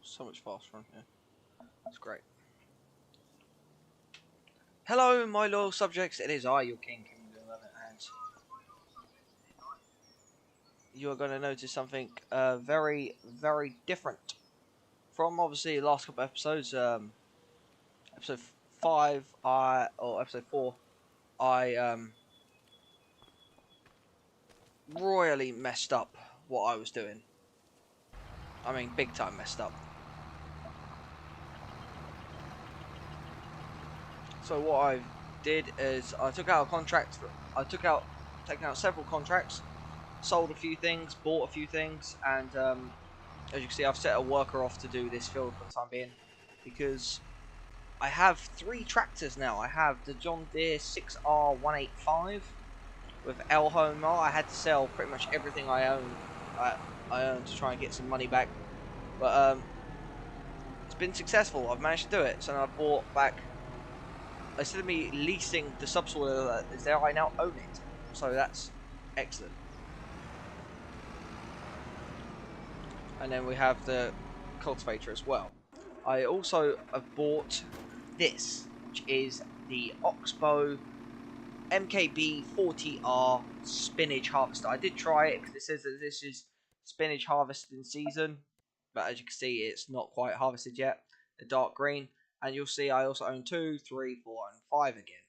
so much faster on here. It's great. Hello, my loyal subjects. It is I, your king, King of 11 Hands. You are going to notice something very, very different from obviously the last couple of episodes. Episode 5, or episode 4, I royally messed up what I was doing. I mean, big time messed up. So what I did is I took out a contract. Taken out several contracts, sold a few things, bought a few things, and as you can see, I've set a worker off to do this field for the time being because I have 3 tractors now. I have the John Deere 6R185 with L Homer. I had to sell pretty much everything I owned. I owned to try and get some money back, but it's been successful. I've managed to do it. So now I bought back. Instead of me leasing the subsoil that is there, I now own it. So that's excellent. And then we have the cultivator as well. I also have bought this, which is the Oxbow MKB 40R spinach harvester. I did try it because it says that this is spinach harvesting season, but as you can see, it's not quite harvested yet. The dark green, and you'll see I also own 2, 3, 4, and 5 again.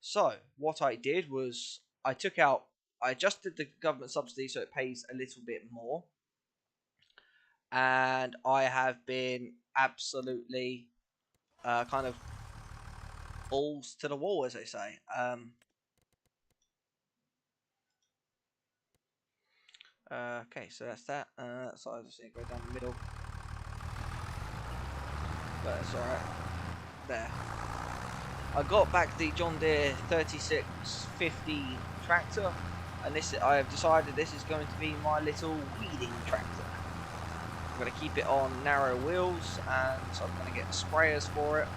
So what I did was I adjusted the government subsidy so it pays a little bit more, and I have been absolutely kind of balls to the wall, as they say. Okay, so that's that. So I just need to go down the middle, but it's alright. There. I got back the John Deere 3650 tractor, and I have decided this is going to be my little weeding tractor. I'm going to keep it on narrow wheels, and so I'm going to get sprayers for it.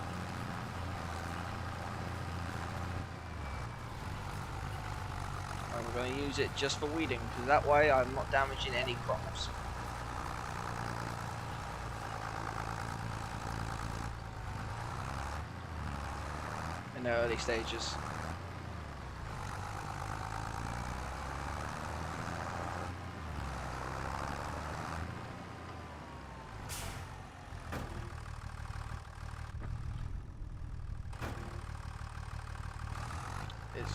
And we're going to use it just for weeding, because that way I'm not damaging any crops. In the early stages.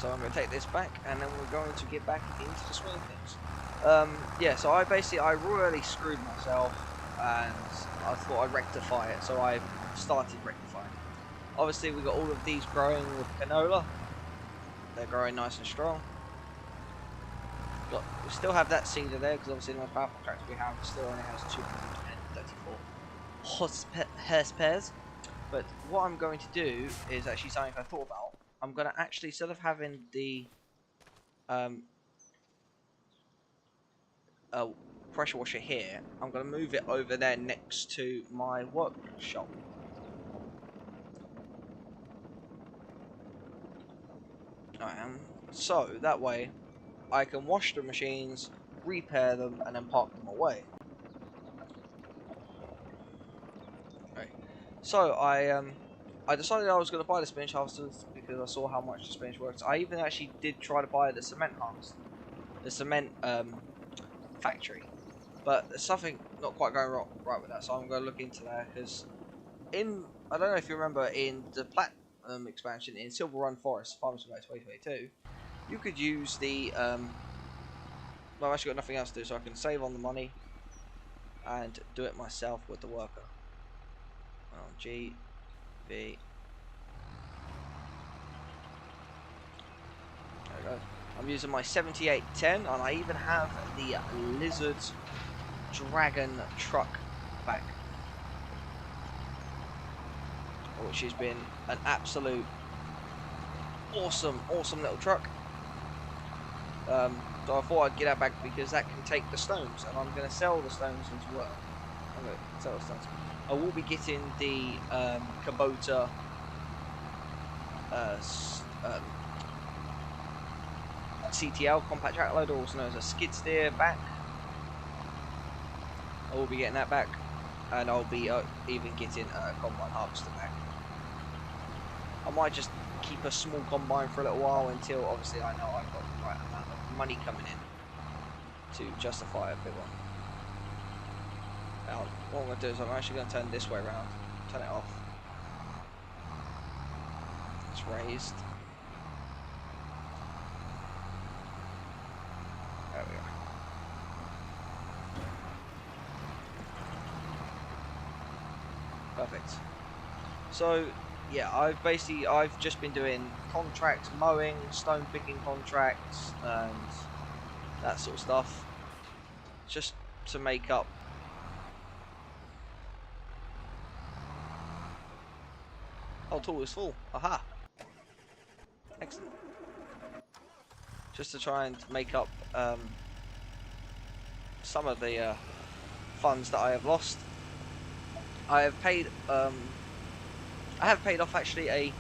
So I'm going to take this back, and then we're going to get back into the swing of things. Yeah, so I royally screwed myself, and I thought I'd rectify it, so I started rectifying it. Obviously, we've got all of these growing with canola. They're growing nice and strong. We still have that seeder there, because obviously the most powerful tractor we have still only has 234 horsepower. But what I'm going to do is actually something I thought about. I'm going to actually, instead of having the pressure washer here, I'm going to move it over there next to my workshop. So that way I can wash the machines, repair them, and then park them away. Right. So I decided I was going to buy the spinach harvesters because I saw how much the spinach works. I even actually did try to buy the cement harvester, the cement factory, but there's something not quite going right with that. So I'm going to look into that because I don't know if you remember in the Platinum expansion in Silver Run Forest, Farmers Simulator 2022, you could use the well, I've actually got nothing else to do, so I can save on the money and do it myself with the worker. G. There we go. I'm using my 7810, and I even have the Lizard Dragon truck back, which has been an absolute awesome little truck. So I thought I'd get that back because that can take the stones, and I'm going to sell the stones as well. I'm going to sell the stones. I will be getting the Kubota CTL compact track loader, also known as a skid steer, back. I will be getting that back, and I'll be even getting a combine harvester back. I might just keep a small combine for a little while until obviously I know I've got the right amount of money coming in to justify a big one. Now, what I'm going to do is I'm actually going to turn this way around, turn it off. It's raised. There we go. Perfect. So yeah, I've just been doing contracts, mowing, stone picking contracts, and that sort of stuff, just to make up. Oh, tool is full. Aha. Excellent. Just to try and make up some of the funds that I have lost. I have paid off actually a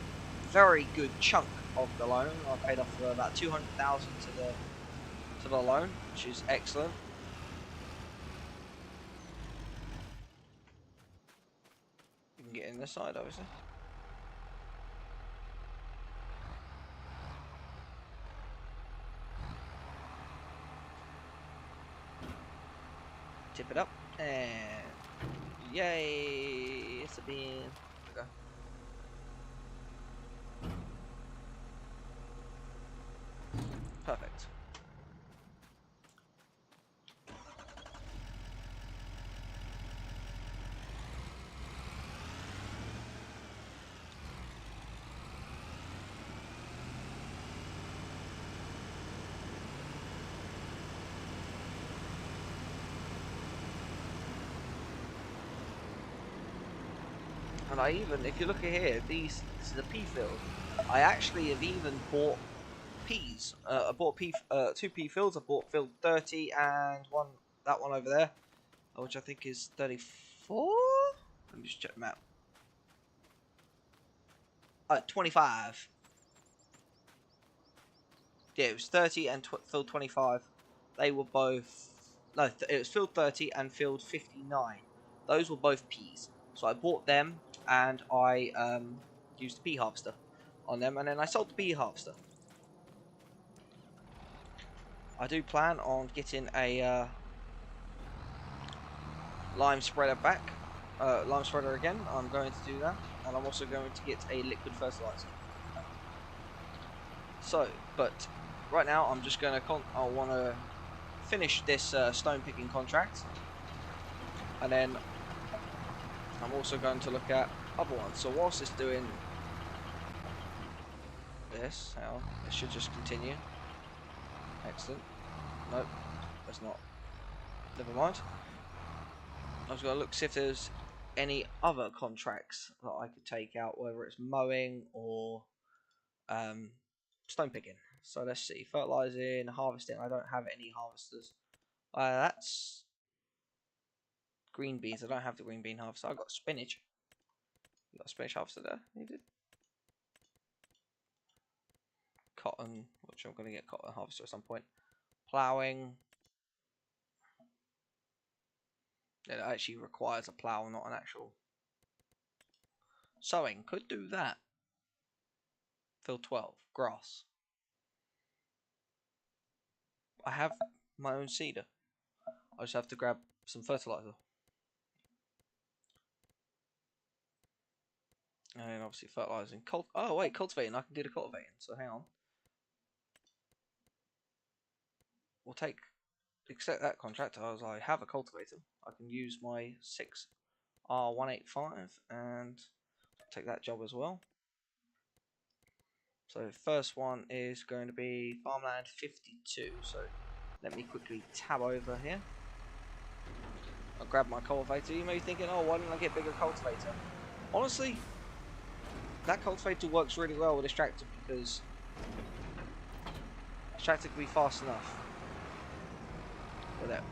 very good chunk of the loan. I paid off about 200,000 to the loan, which is excellent. You can get in this side, obviously. Tip it up, and yay! It's a bean. Okay. Perfect. And I even, if you look at here, this is a pea field. I actually have even bought peas. I bought two pea fields. I bought field 30 and that one over there, which I think is 34. Let me just check the map. 25. Yeah, it was 30 and field 25. They were both no. It was field 30 and field 59. Those were both peas. So I bought them and I used the pea harvester on them, and then I sold the pea harvester. I do plan on getting a lime spreader back. Lime spreader again. I'm going to do that, and I'm also going to get a liquid fertilizer. So, but right now I'm just going to I want to finish this stone picking contract, and then I'm also going to look at other ones. So whilst it's doing this, hang on, it should just continue. Excellent. Nope, that's not. Never mind. I was going to look to see if there's any other contracts that I could take out, whether it's mowing or stone picking. So let's see, fertilizing, harvesting. I don't have any harvesters. That's green beans. I don't have the green bean harvester. I got spinach. You got a spinach harvester there? You did. Cotton, which I'm going to get cotton harvester at some point. Ploughing. It actually requires a plough, not an actual. Sowing, could do that. Field 12, grass. I have my own seeder. I just have to grab some fertilizer. And then obviously fertilizing. Oh wait, cultivating. I can do the cultivating. So hang on. We'll accept that contract as I have a cultivator. I can use my 6R185 and take that job as well. So first one is going to be farmland 52. So let me quickly tab over here. I'll grab my cultivator. You may be thinking, oh, why didn't I get bigger cultivator? Honestly, that cultivator works really well with this tractor because this tractor can be fast enough. With it.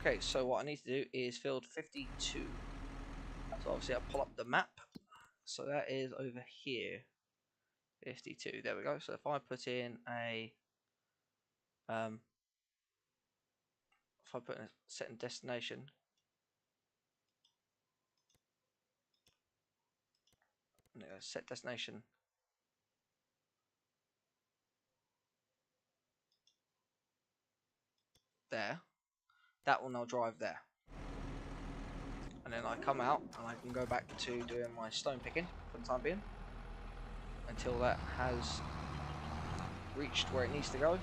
Okay, so what I need to do is field 52. So obviously I'll pull up the map. So that is over here. 52. There we go. So if I put in a if I put a set destination, set destination. There, that will now drive there. And then I come out and I can go back to doing my stone picking for the time being until that has reached where it needs to go.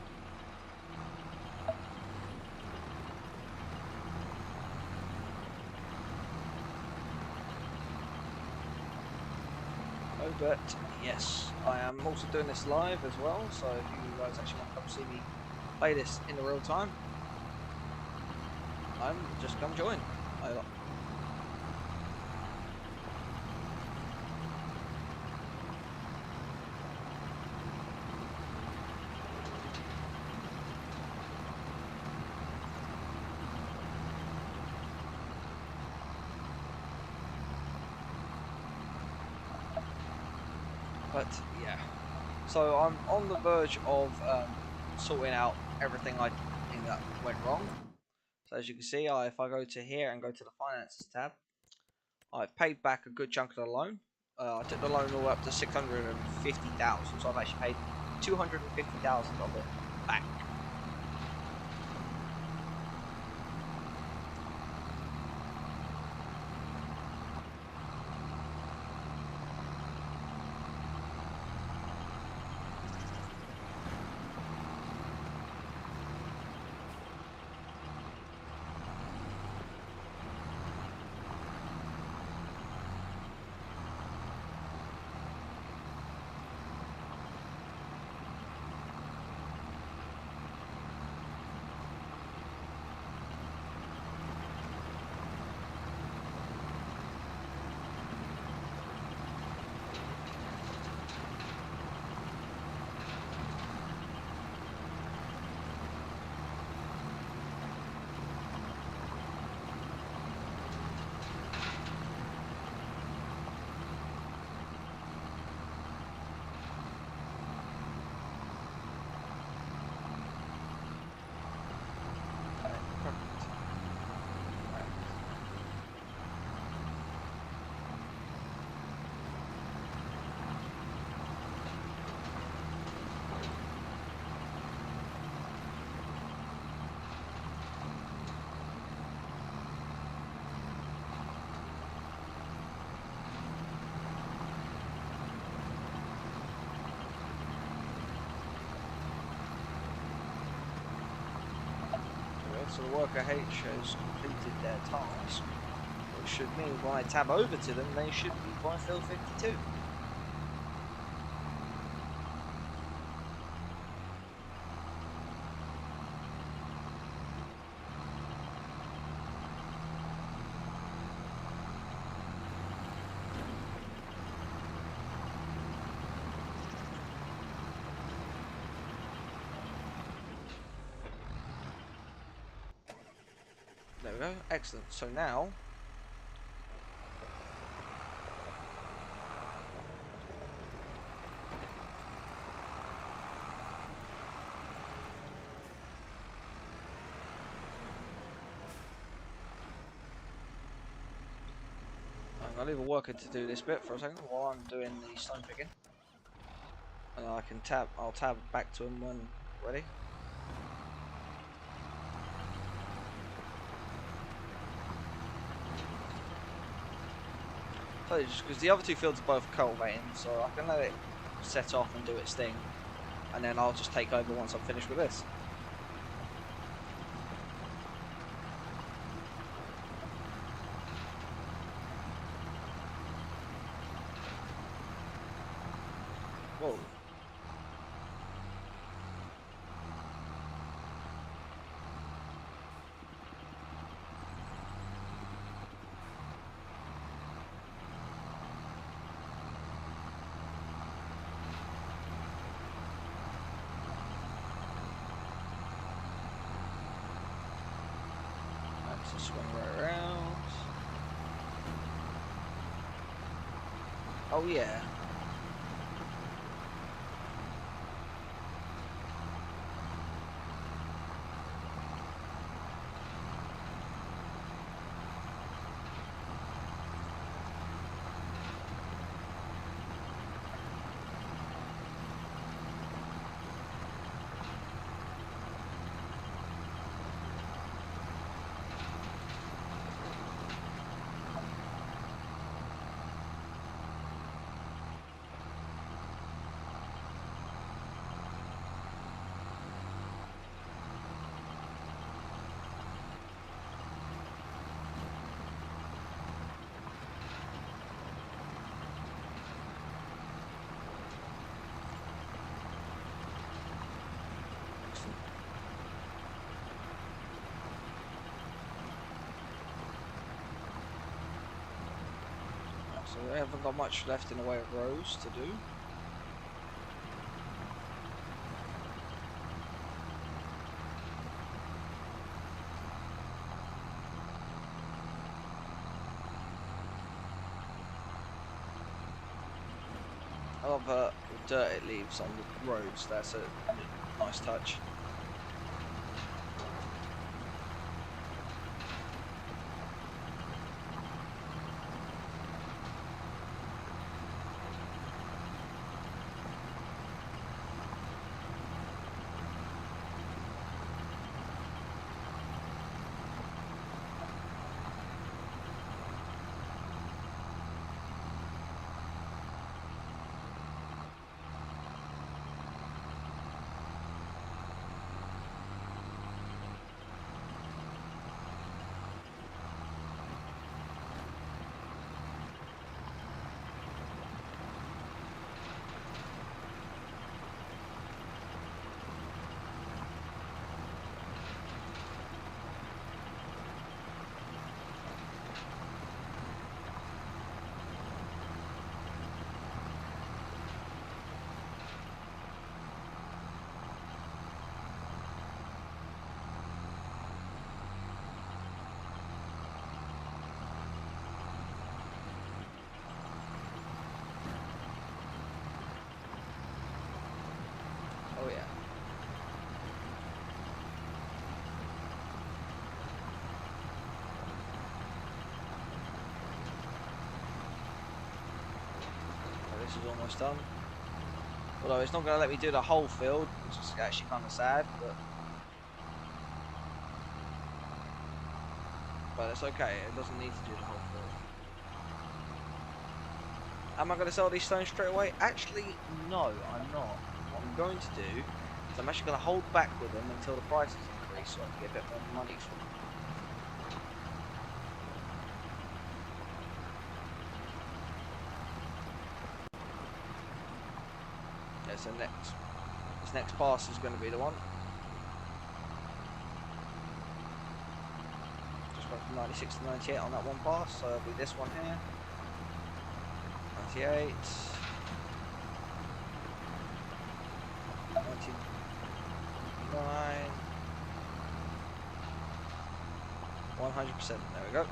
Oh, but yes, I am also doing this live as well, so if you guys actually want to come see me play this in the real time, just come join. But yeah, so I'm on the verge of sorting out everything I think that went wrong. So as you can see, if I go to here and go to the finances tab, I've paid back a good chunk of the loan. I took the loan all up to 650,000, so I've actually paid 250,000 of it back. So the worker H has completed their task, which should mean when I tab over to them, they should be by field 52. There we go, excellent. So now I'm gonna leave a worker to do this bit for a second while I'm doing the stone picking, and I can I'll tab back to them when ready. So just because the other two fields are both cultivating, so I can let it set off and do its thing, and then I'll just take over once I'm finished with this. Whoa. Let's swing right around. Oh yeah. We haven't got much left in the way of rows to do. I love the dirt it leaves on the roads. That's a nice touch. Oh yeah. Well, this is almost done. Although it's not going to let me do the whole field, which is actually kind of sad, but it's okay. It doesn't need to do the whole field. Am I going to sell these stones straight away? Actually, no, I'm not. What I'm going to do is I'm actually going to hold back with them until the prices increase so I can get a bit more money from them. Yeah, so this next pass is going to be the one. Just went from 96 to 98 on that one pass, so it'll be this one here. 98. 99. 100%. There we go.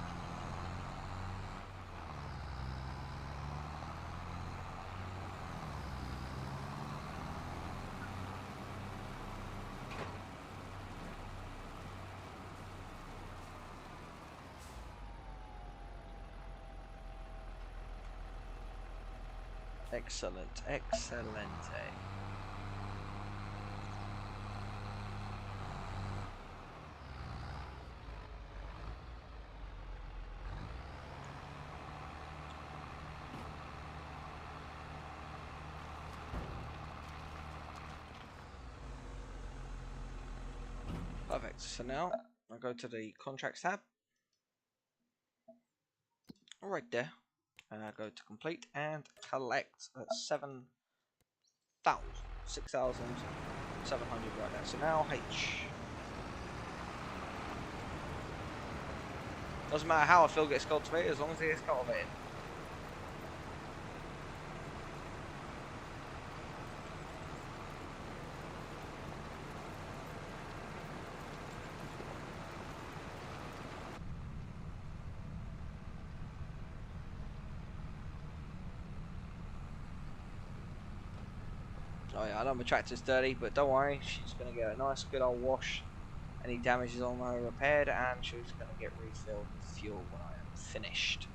Excellent, excellent. Perfect. So now I'll go to the contracts tab. Right there. And I go to complete and collect at 6,700 right now. So now H. Doesn't matter how a field gets cultivated as long as it gets cultivated. Oh yeah, I know my tractor's dirty, but don't worry, she's going to get a nice good old wash. Any damages on her repaired, and she's going to get refilled with fuel when I am finished.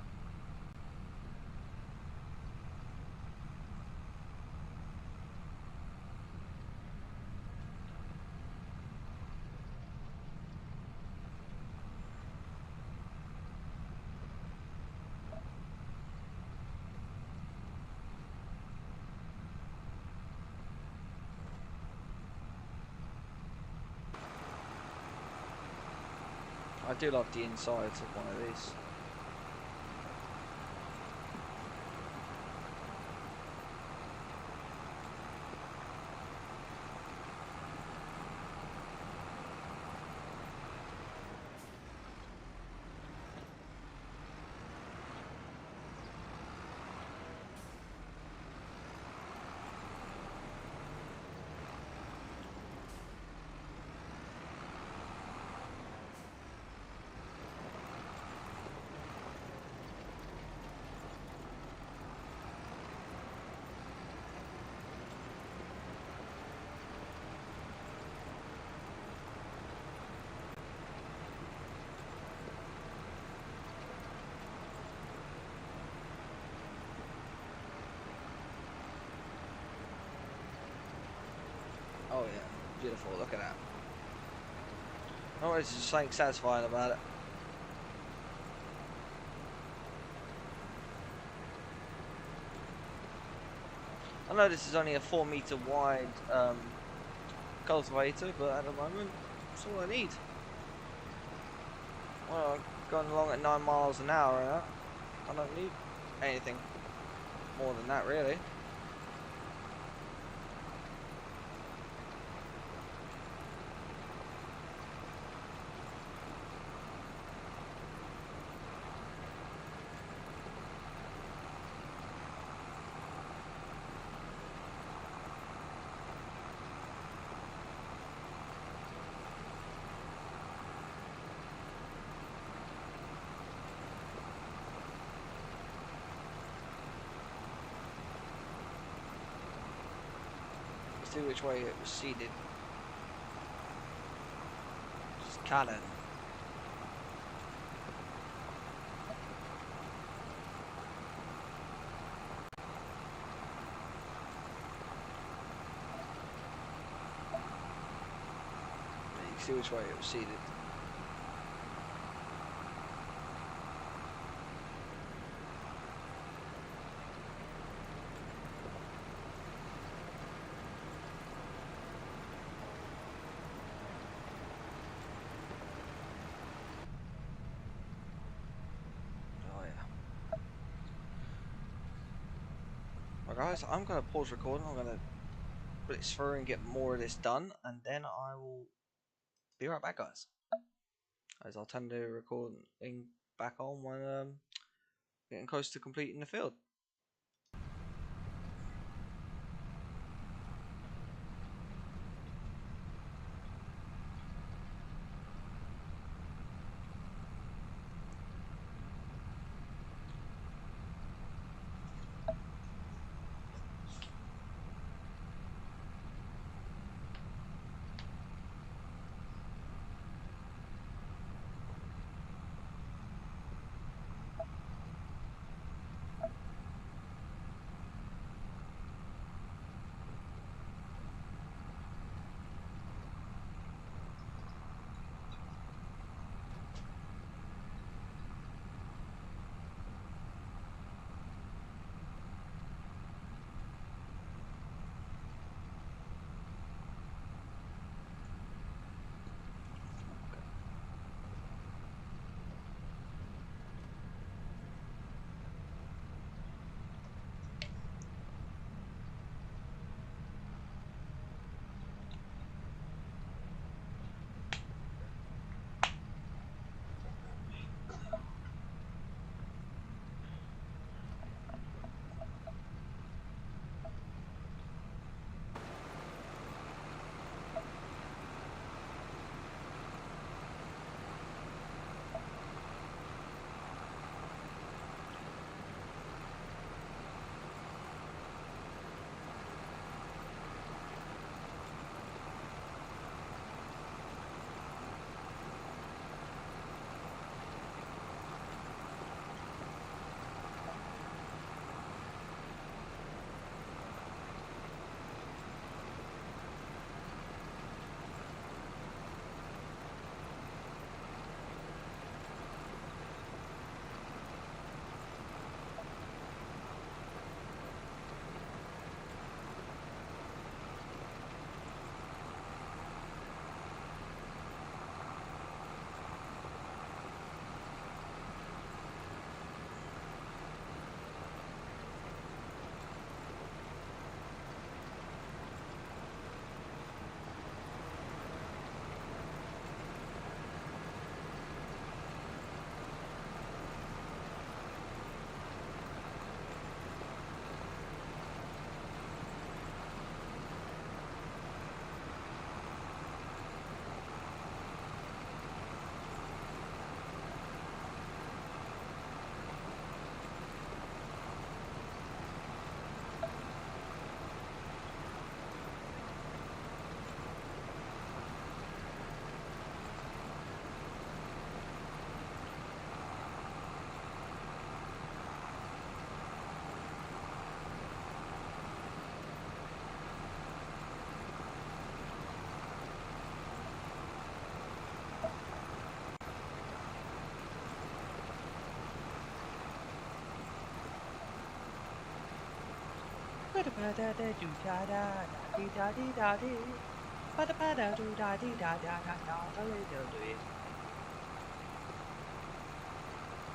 I do love the insides of one of these. beautiful. Look at that. Oh, there's just something satisfying about it. I know this is only a 4-meter wide cultivator, but at the moment, that's all I need. Well, I'm going along at 9 miles an hour now. I don't need anything more than that, really. See which way it was seeded. Just cannon. You can see which way it was seeded. Guys, I'm going to pause recording. I'm going to blitz through and get more of this done, and then I will be right back, guys. As I'll turn the recording back on when getting close to completing the field.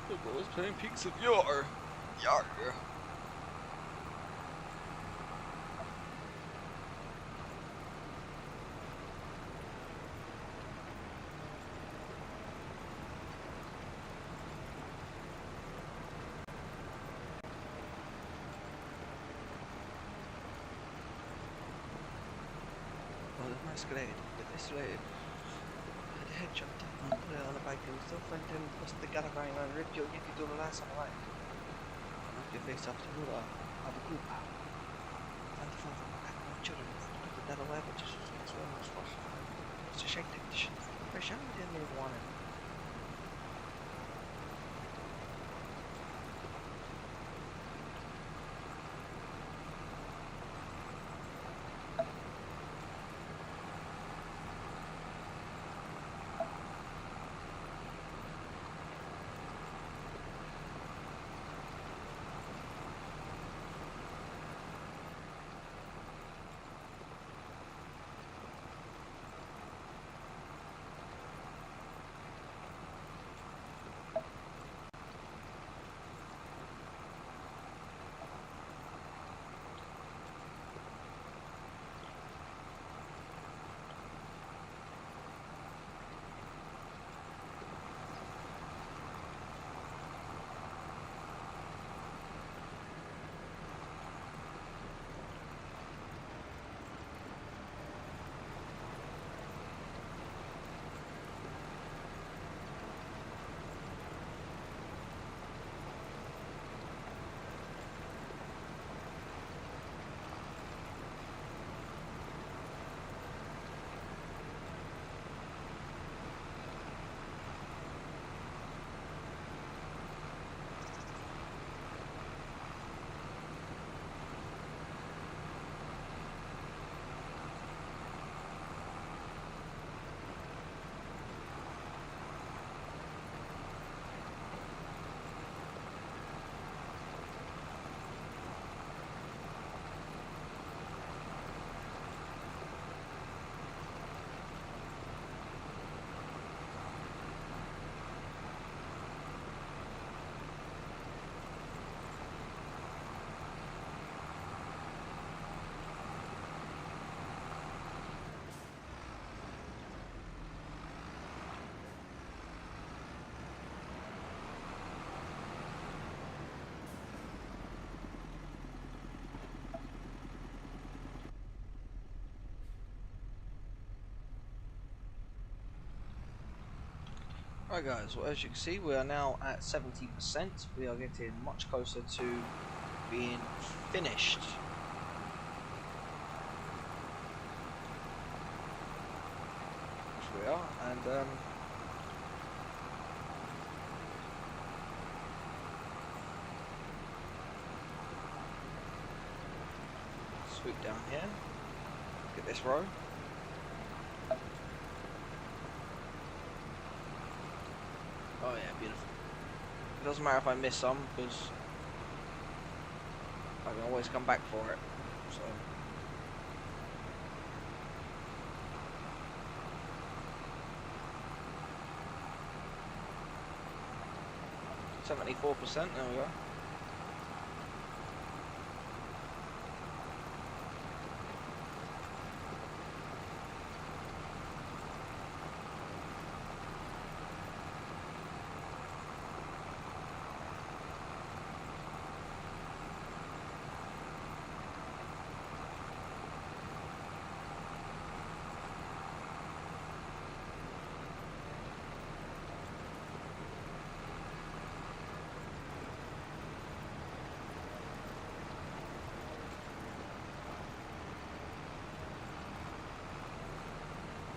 Football is playing Peaks of Yar. Yar. Oh, there's my escalated. Get escalated. The headshot. Put it on the bike and still find him. What's the guy going on? Rip your Yankee do the last on the life. Knock your face off the ruler. Have a group. And the father of children. Put the devil away, but just as well as possible. It's a shake technician. Fresh out, we didn't even want it. Right guys, well as you can see we are now at 70%. We are getting much closer to being finished. Which we are, and swoop down here, get this row. Oh yeah, beautiful. It doesn't matter if I miss some, because I can always come back for it. So 74%, there we go.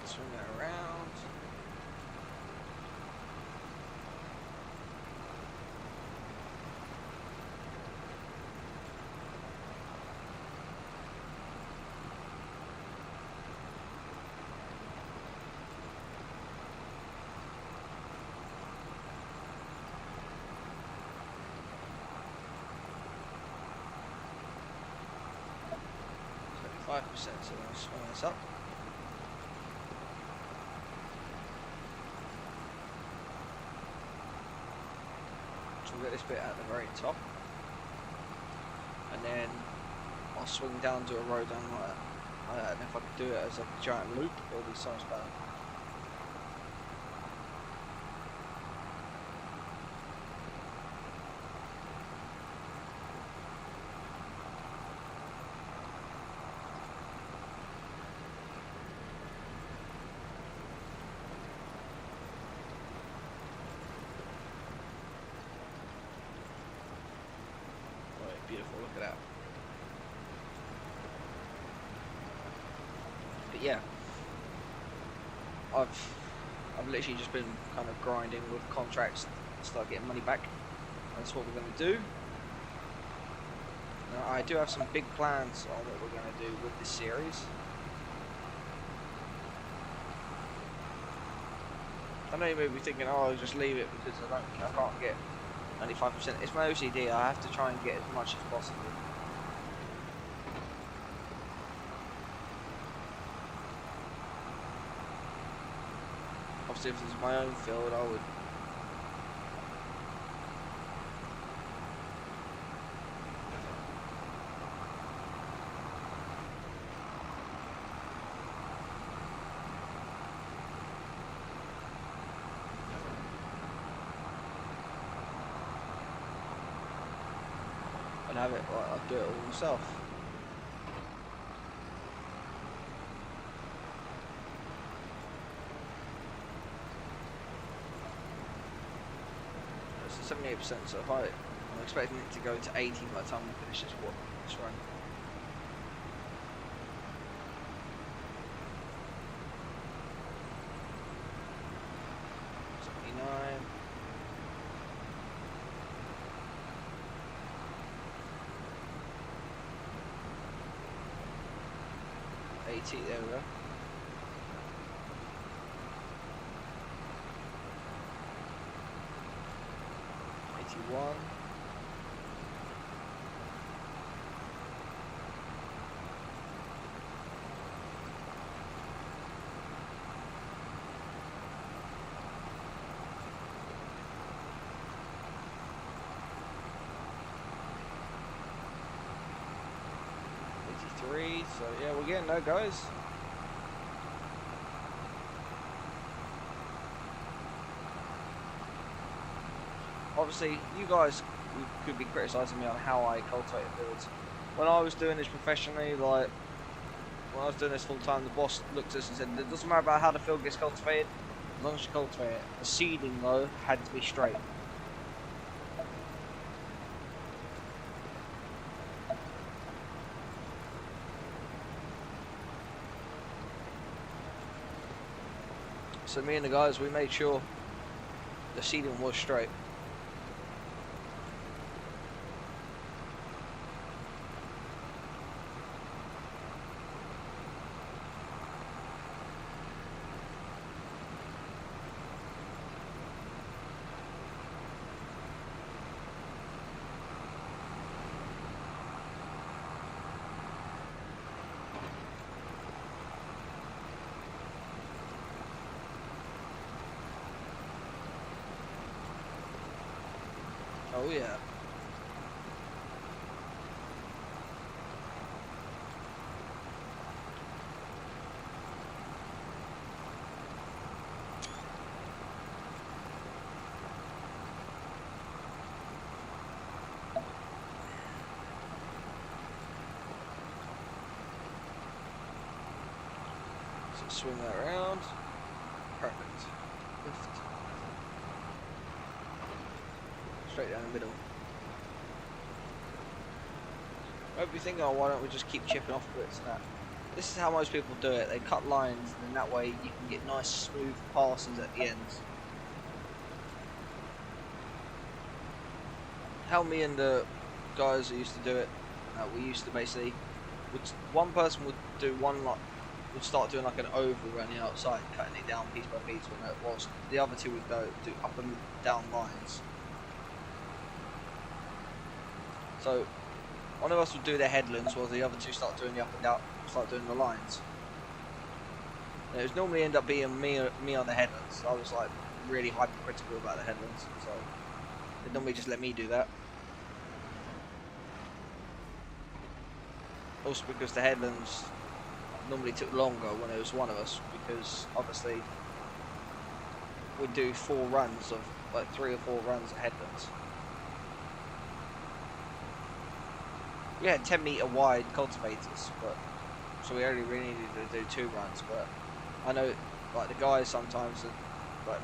Swing that around. so I'll swing this up. So we'll get this bit at the very top. And then I'll swing down to a road down like that. And if I could do it as a giant loop, it'll be so much better. Beautiful, look at that. But yeah, I've literally just been kind of grinding with contracts to start getting money back. That's what we're going to do. Now, I do have some big plans on what we're going to do with this series. I know you may be thinking, oh, I'll just leave it because I can't get 95%. It's my OCD. I have to try and get as much as possible. Obviously, if this was my own field, I would. Have it, like, I'll do it all myself. It's 78%, so if I'm expecting it to go to 80 by the time we finish this run. There we go. 81. So yeah, we're getting there, guys. Obviously, you guys could be criticising me on how I cultivate fields. When I was doing this professionally, like when I was doing this full time, the boss looked at us and said, "It doesn't matter about how the field gets cultivated, as long as you cultivate it." The seeding though had to be straight. So me and the guys, we made sure the seeding was straight. Oh yeah. So swing that around. Perfect. Lift. Straight down the middle. Might be thinking, oh, why don't we just keep chipping off bits and that? This is how most people do it. They cut lines, and that way you can get nice, smooth passes at the ends. How me and the guys who used to do it, we used to basically, one person would do one like, would start doing like an oval around the outside, cutting it down piece by piece, whilst the other two would go do up and down lines. So One of us would do the headlands while the other two start doing the up and down, start doing the lines. And it was normally end up being me on the headlands. I was like really hypercritical about the headlands, so they normally just let me do that. Also because the headlands normally took longer when it was one of us, because obviously we'd do 4 runs of like 3 or 4 runs of headlands. We had 10-meter wide cultivators, but so we only really needed to do 2 runs. But I know like the guys sometimes like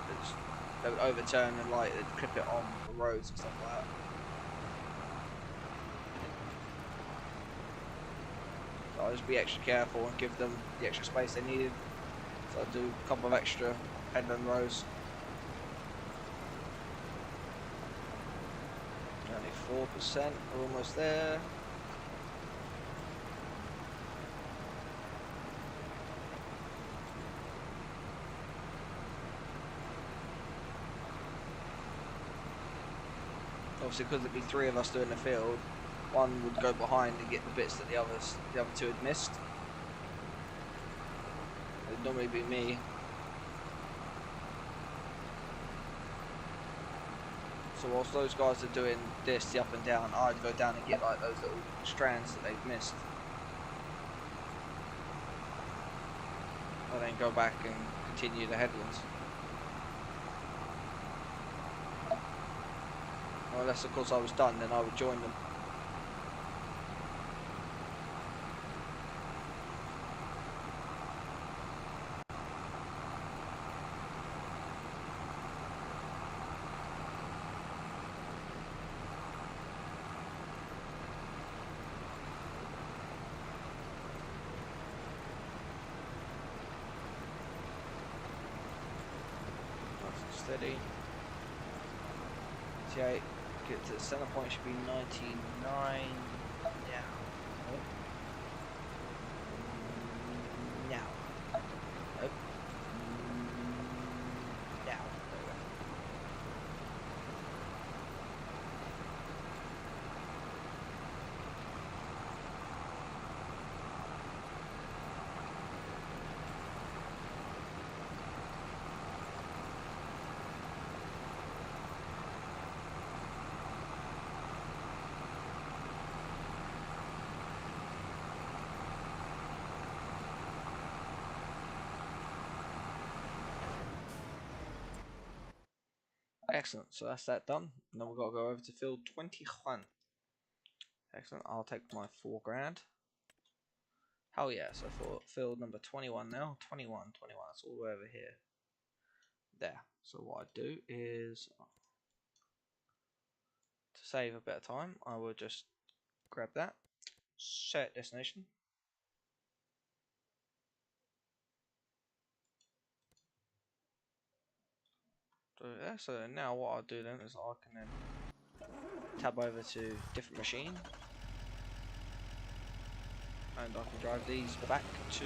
they would overturn and like they'd clip it on the roads and stuff like that. So I'll just be extra careful and give them the extra space they needed. So I'll do a couple of extra headland rows. Only 4%, we're almost there. Obviously, because it'd be 3 of us doing the field, one would go behind and get the bits that the other 2 had missed. It'd normally be me. So whilst those guys are doing this, the up and down, I'd go down and get like those little strands that they've missed. And then go back and continue the headlands. Unless of course I was done, then I would join them. Nice and steady. 88. Get to the center point should be 99 now. Now. Nope. Now. There we go. Excellent, so that's that done. Now we've got to go over to field 21. Excellent, I'll take my 4 grand. Hell yeah, so for field number 21 now. 21, that's all the way over here. There. So what I do is, to save a bit of time, I will just grab that, set destination. Yeah, so now what I'll do then is I can then tab over to different machine, and I can drive these back to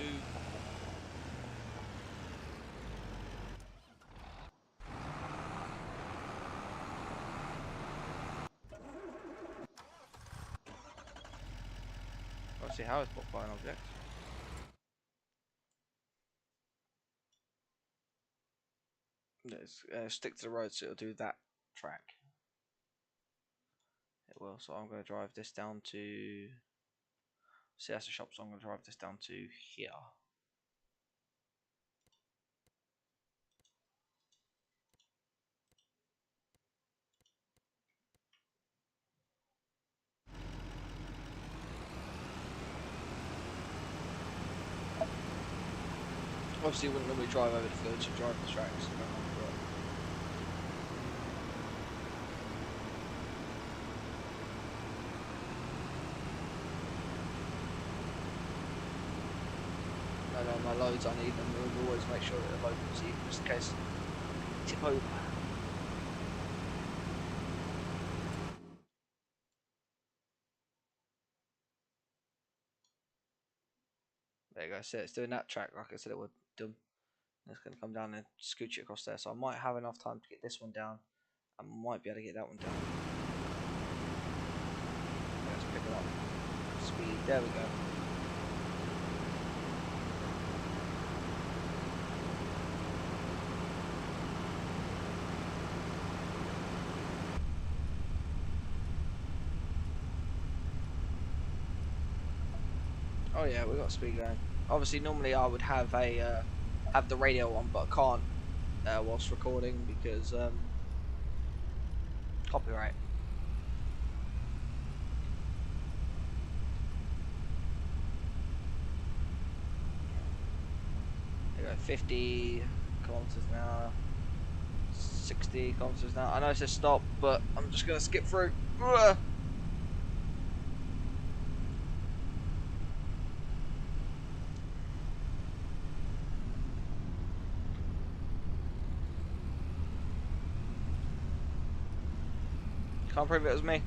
let's see how it's blocked by an object. Let's stick to the road so it'll do that track. It will, so I'm going to drive this down to, see that's the shop, so I'm going to drive this down to here. Obviously you wouldn't normally drive over the fields, you drive the tracks. And on my loads I need them, we'll always make sure that they're local, so just in case tip over. There you go, see it's doing that track like I said it would do. It's going to come down and scooch it across there, so I might have enough time to get this one down. I might be able to get that one down. Let's pick it up. speed. There we go. Oh yeah, we got speed going. Obviously, normally I would have a have the radio on, but I can't whilst recording because copyright. There we go, 50 kilometers an hour, 60 kilometers an hour. I know it says stop, but I'm just gonna skip through. Ugh. Can't prove it was me.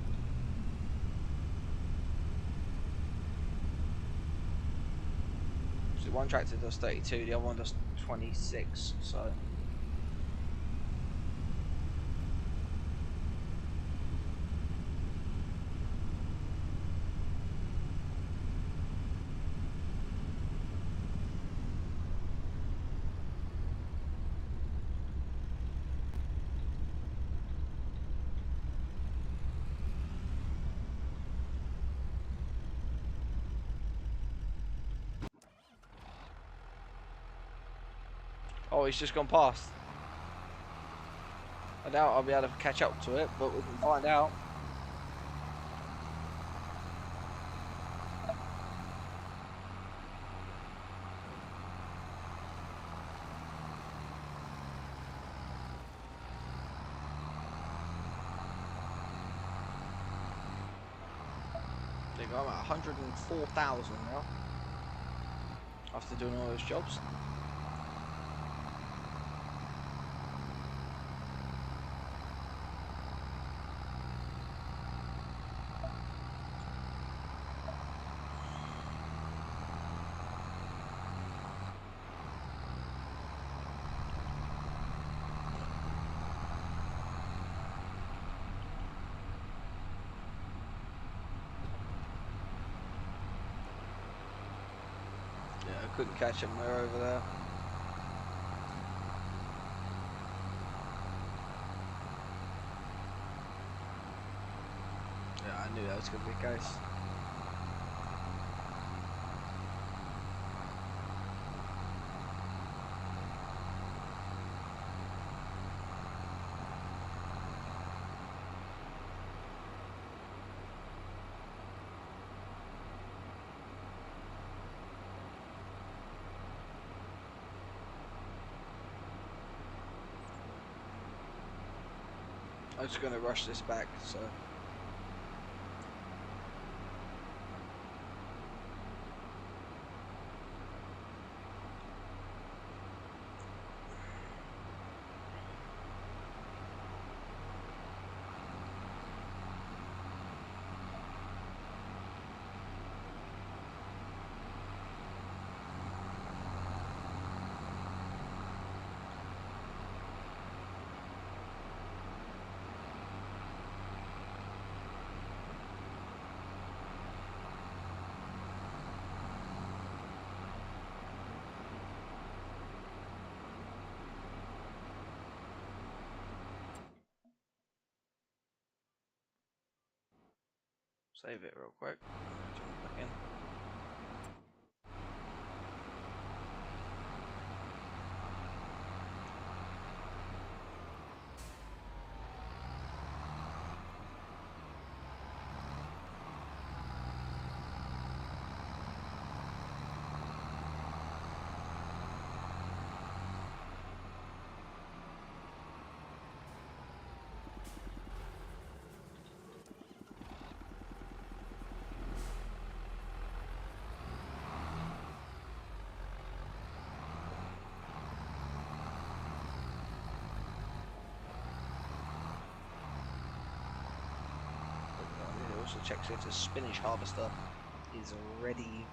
So one tractor does 32, the other one does 26, so. Oh, he's just gone past. I doubt I'll be able to catch up to it, but we can find out. There you go, I'm at 104,000 now. After doing all those jobs. Yeah, I couldn't catch him, they're over there. Yeah, I knew that was going to be the case. I'm just going to rush this back, so. Save it real quick. Jump back in. It also checks if the spinach harvester is ready.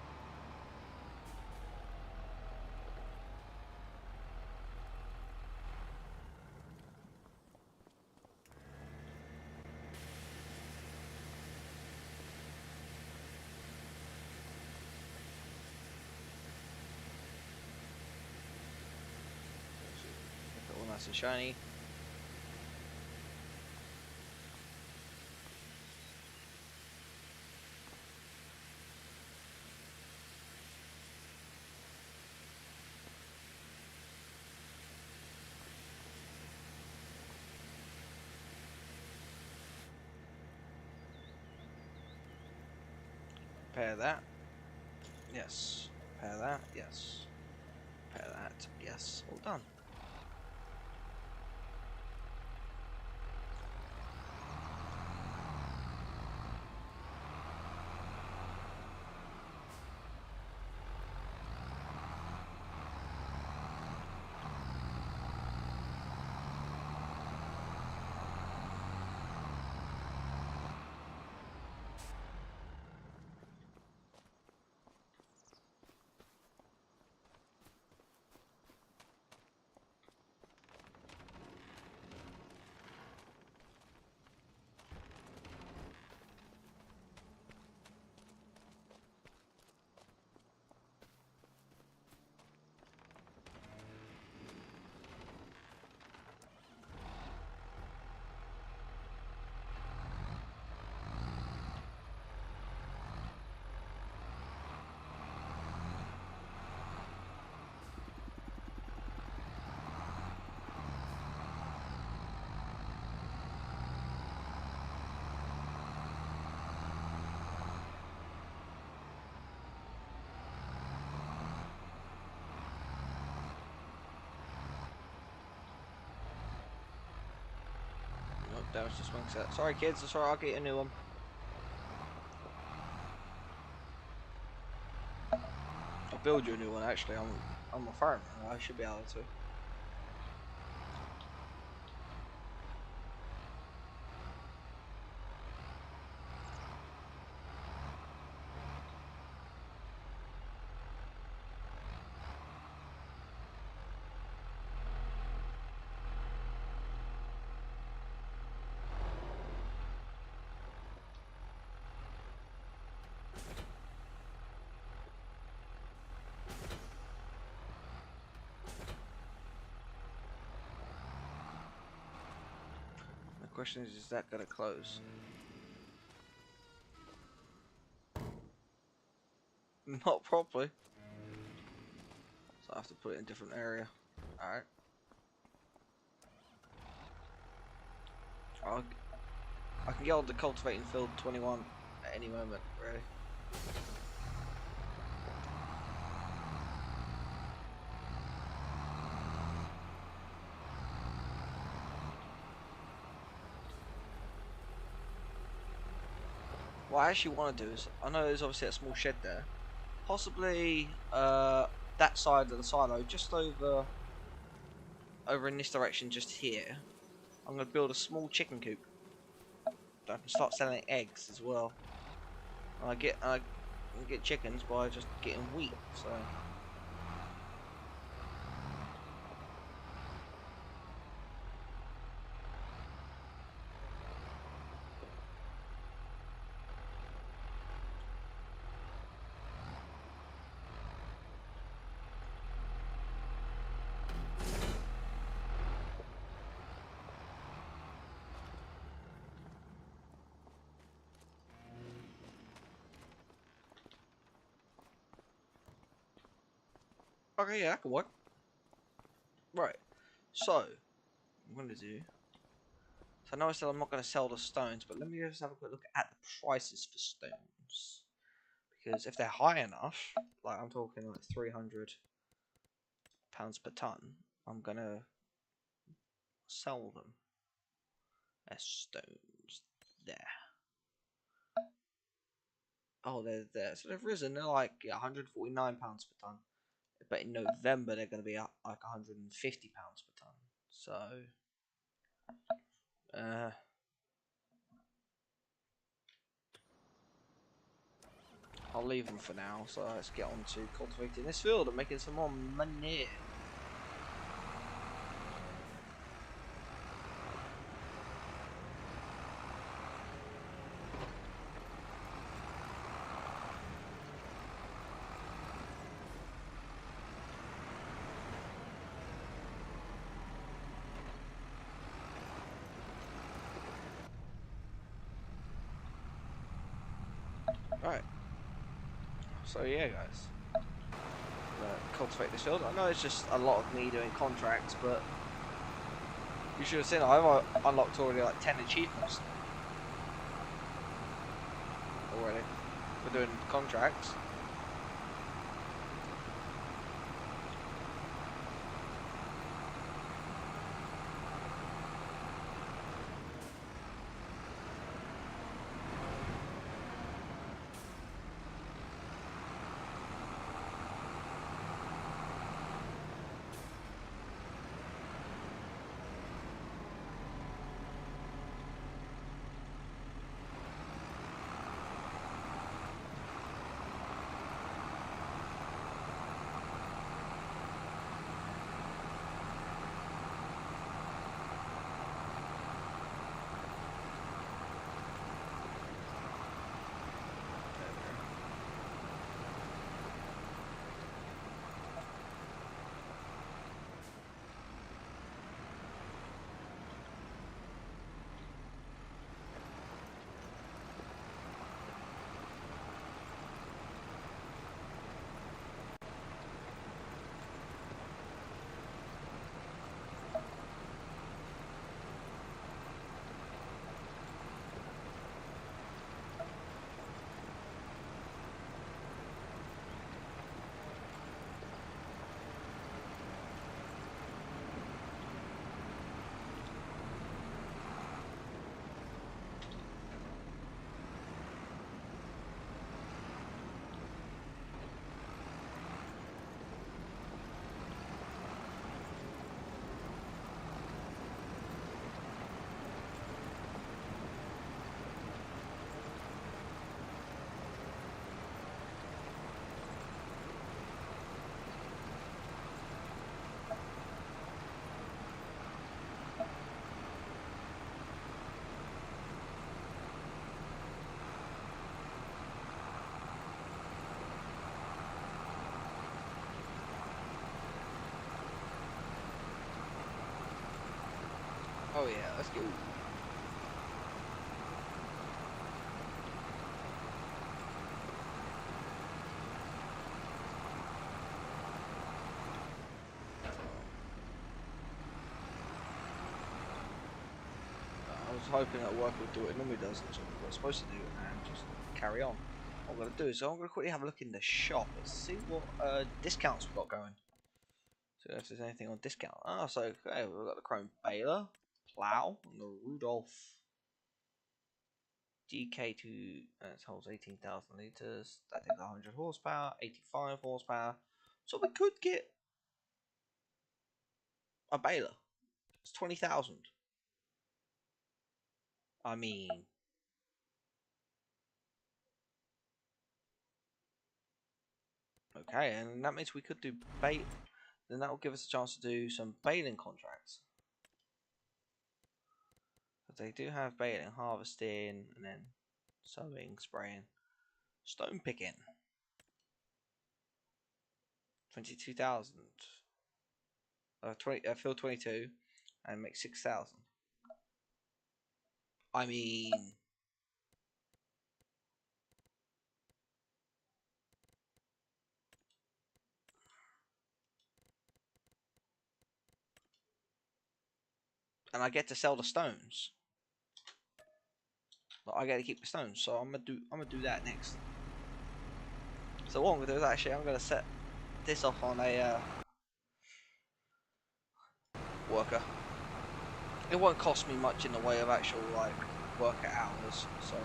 nice and shiny. Repair that. Yes. Repair that. Yes. Repair that. Yes. All done. Nope, damage to swing set. Sorry, kids. That's alright. I'll get a new one. I'll build you a new one. Actually, I'm a farmer. I should be able to. The question is that gonna close? Not properly. So I have to put it in a different area. Alright. I can get on the cultivating field 21 at any moment, really. What I actually want to do is, I know there's obviously a small shed there. Possibly that side of the silo, just over in this direction, just here. I'm going to build a small chicken coop. I can start selling eggs as well. And I can get chickens by just getting wheat. So. Okay, yeah, that can work. Right. So, I'm going to do. So I know I said I'm not going to sell the stones, but let me just have a quick look at the prices for stones. Because if they're high enough, like I'm talking like £300 per ton, I'm going to sell them as stones there. Oh, they're there. So they've risen. They're like £149 per ton. But in November, they're going to be up like £150 per ton. So, I'll leave them for now. So let's get on to cultivating this field and making some more money. Right. So yeah, guys. Cultivate this field. I know it's just a lot of me doing contracts, but you should have seen I've unlocked already like 10 achievements already for doing contracts. Oh yeah, let's go. I was hoping that work would do what it normally does, and what it's supposed to do, and just carry on. What I'm going to do is I'm going to quickly have a look in the shop and see what discounts we've got going. So if there's anything on discount. Oh, so okay, we've got the Chrome Baler, Plow, and the Rudolph DK2. It holds 18,000 litres. That takes 100 horsepower, 85 horsepower. So we could get a Baler. It's 20,000. I mean, okay, and that means we could do bait. Then that will give us a chance to do some baling contracts. Because they do have baling, harvesting, and then sowing, spraying, stone picking. 22,000. Fill 22 and make 6,000. I mean, and I get to sell the stones. But I get to keep the stones, so I'm gonna do that next. So what I'm gonna do is actually I'm gonna set this off on a worker. It won't cost me much in the way of actual like worker hours, so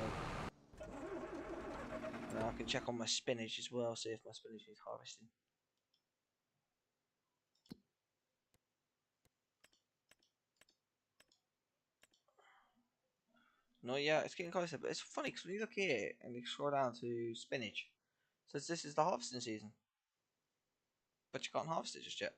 now I can check on my spinach as well, see if my spinach is harvesting. No, yeah, it's getting closer, but it's funny because when you look here and you scroll down to spinach, it says this is the harvesting season, but you can't harvest it just yet.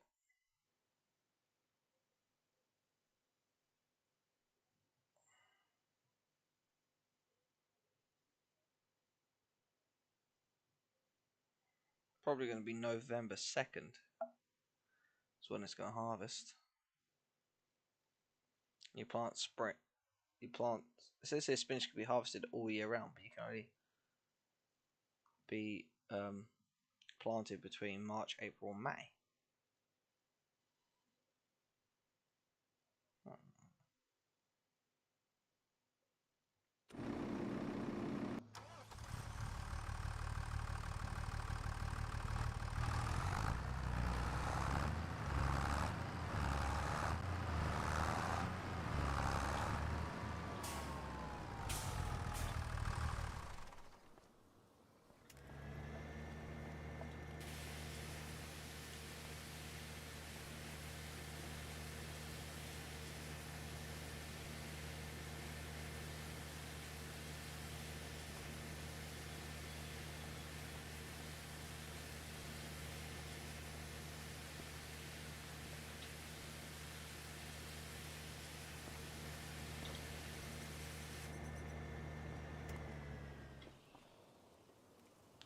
Probably going to be November 2nd. That's when it's going to harvest. You plant spring. You plant. It says here spinach can be harvested all year round, but you can only be planted between March, April, and May.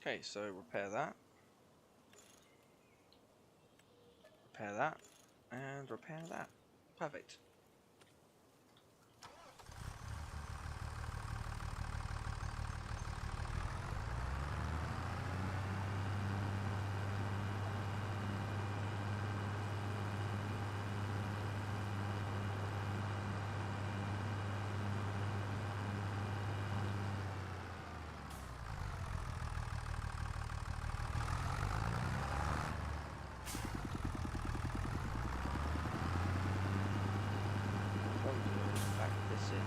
Okay, so repair that, and repair that. Perfect. Back this in.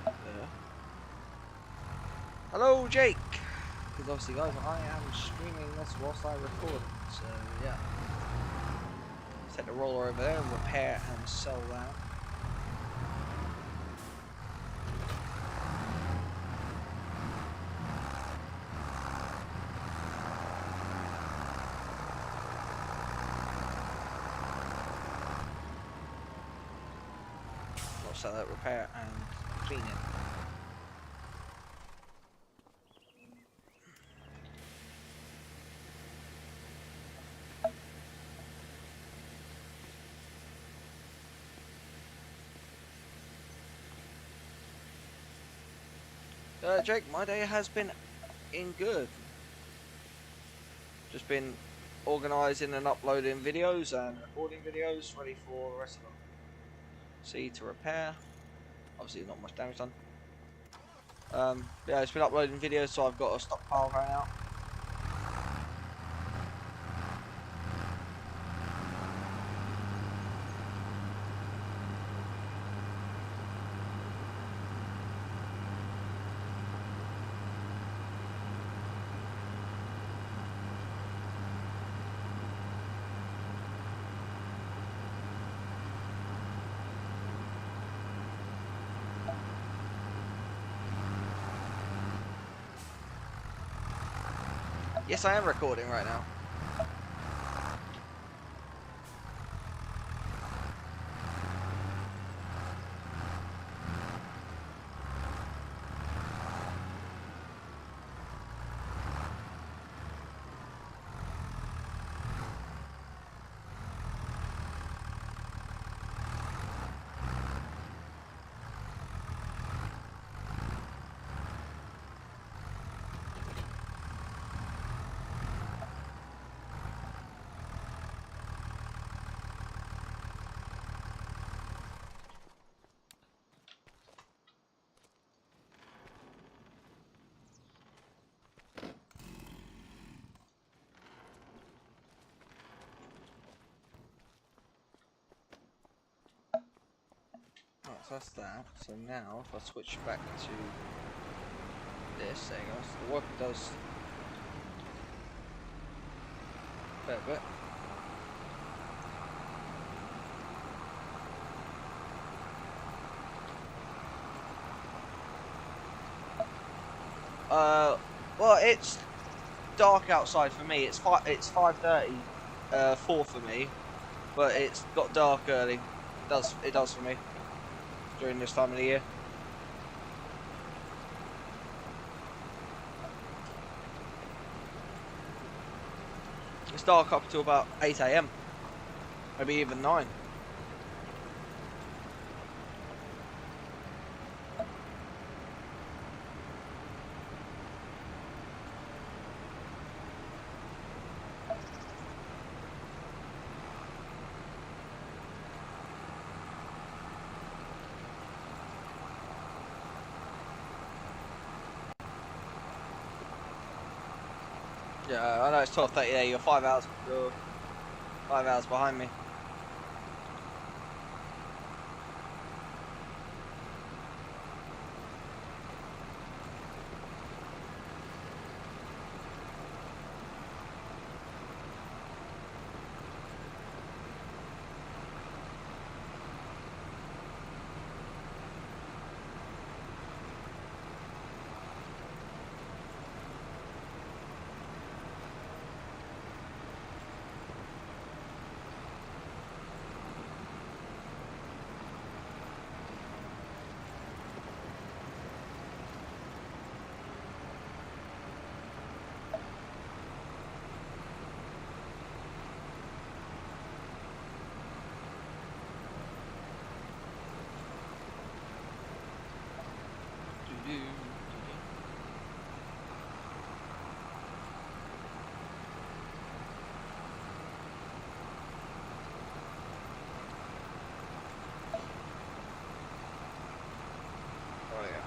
There. Hello, Jake. Because obviously, guys, I am streaming this whilst I record. So yeah, set the roller over there and repair and sell that. So that repair and clean it. Jake, my day has been in good. Just been organising and uploading videos and recording videos ready for the rest of them. See to repair. Obviously not much damage done. Yeah, it's been uploading videos, so I've got a stockpile going out. Yes, I am recording right now. Right, so that's that. So now, if I switch back to this, there you go. So the work does a fair bit. Well, it's dark outside for me. It's 5:30, 4 for me, but it's got dark early. It does for me during this time of the year. It's dark up to about 8 AM, maybe even 9. Yeah, I know it's 12:30 there. You're 5 hours. You're 5 hours behind me. Oh yeah.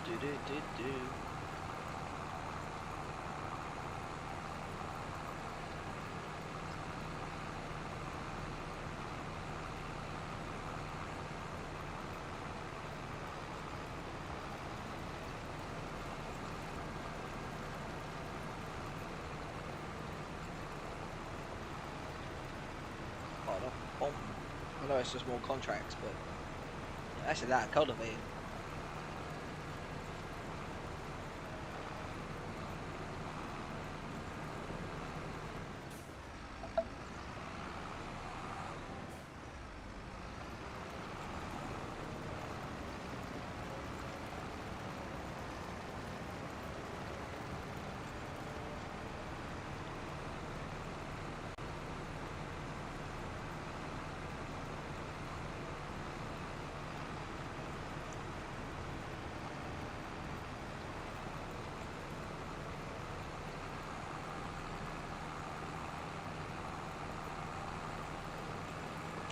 Do. Oh no. Boom. I know it's just more contracts, but actually that cultivating.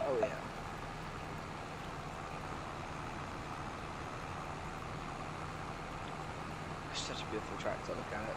Oh yeah. It's such a beautiful track to look at it.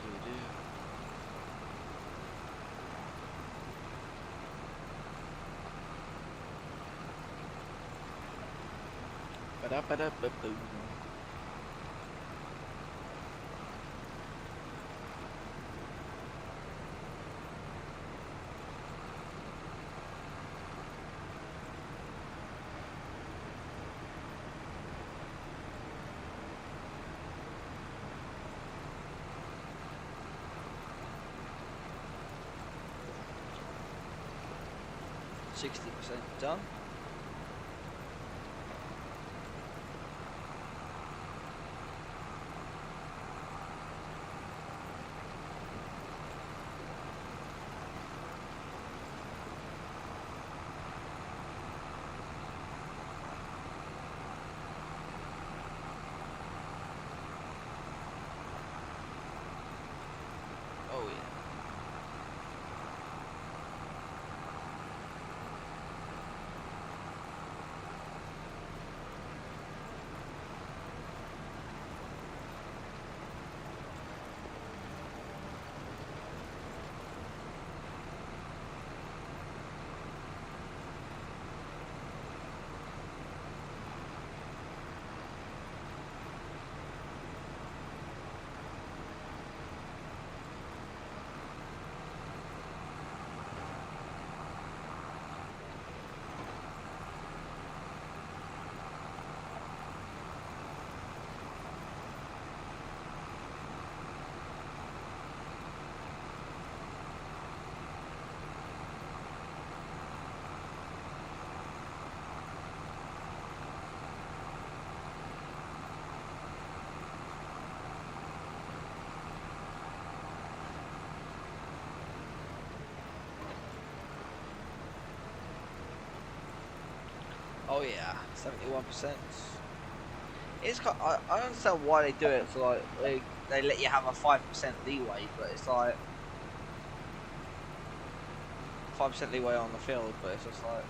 Do. Ba-da-ba-da-ba-boom. %60 done. Oh yeah. Oh yeah, 71%. It's I understand why they do it. For like they let you have a 5% leeway, but it's like 5% leeway on the field. But it's just like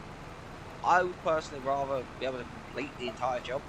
I would personally rather be able to complete the entire job.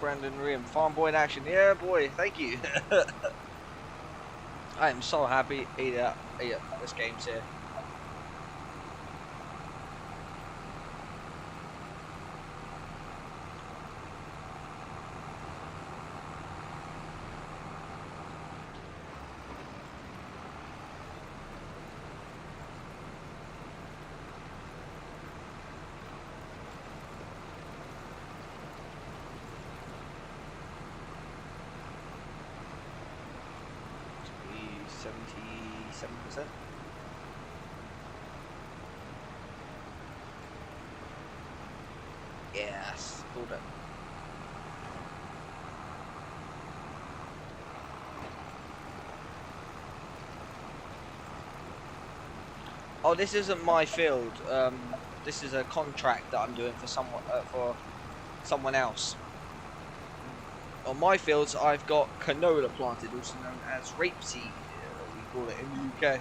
Brandon Rim, Farm Boy in action. Yeah, boy, thank you. I am so happy this game's here. To be 77%. Yes, pulled it. Oh, this isn't my field. This is a contract that I'm doing for someone else. On my fields, I've got canola planted, also known as rapeseed, we call it in the UK.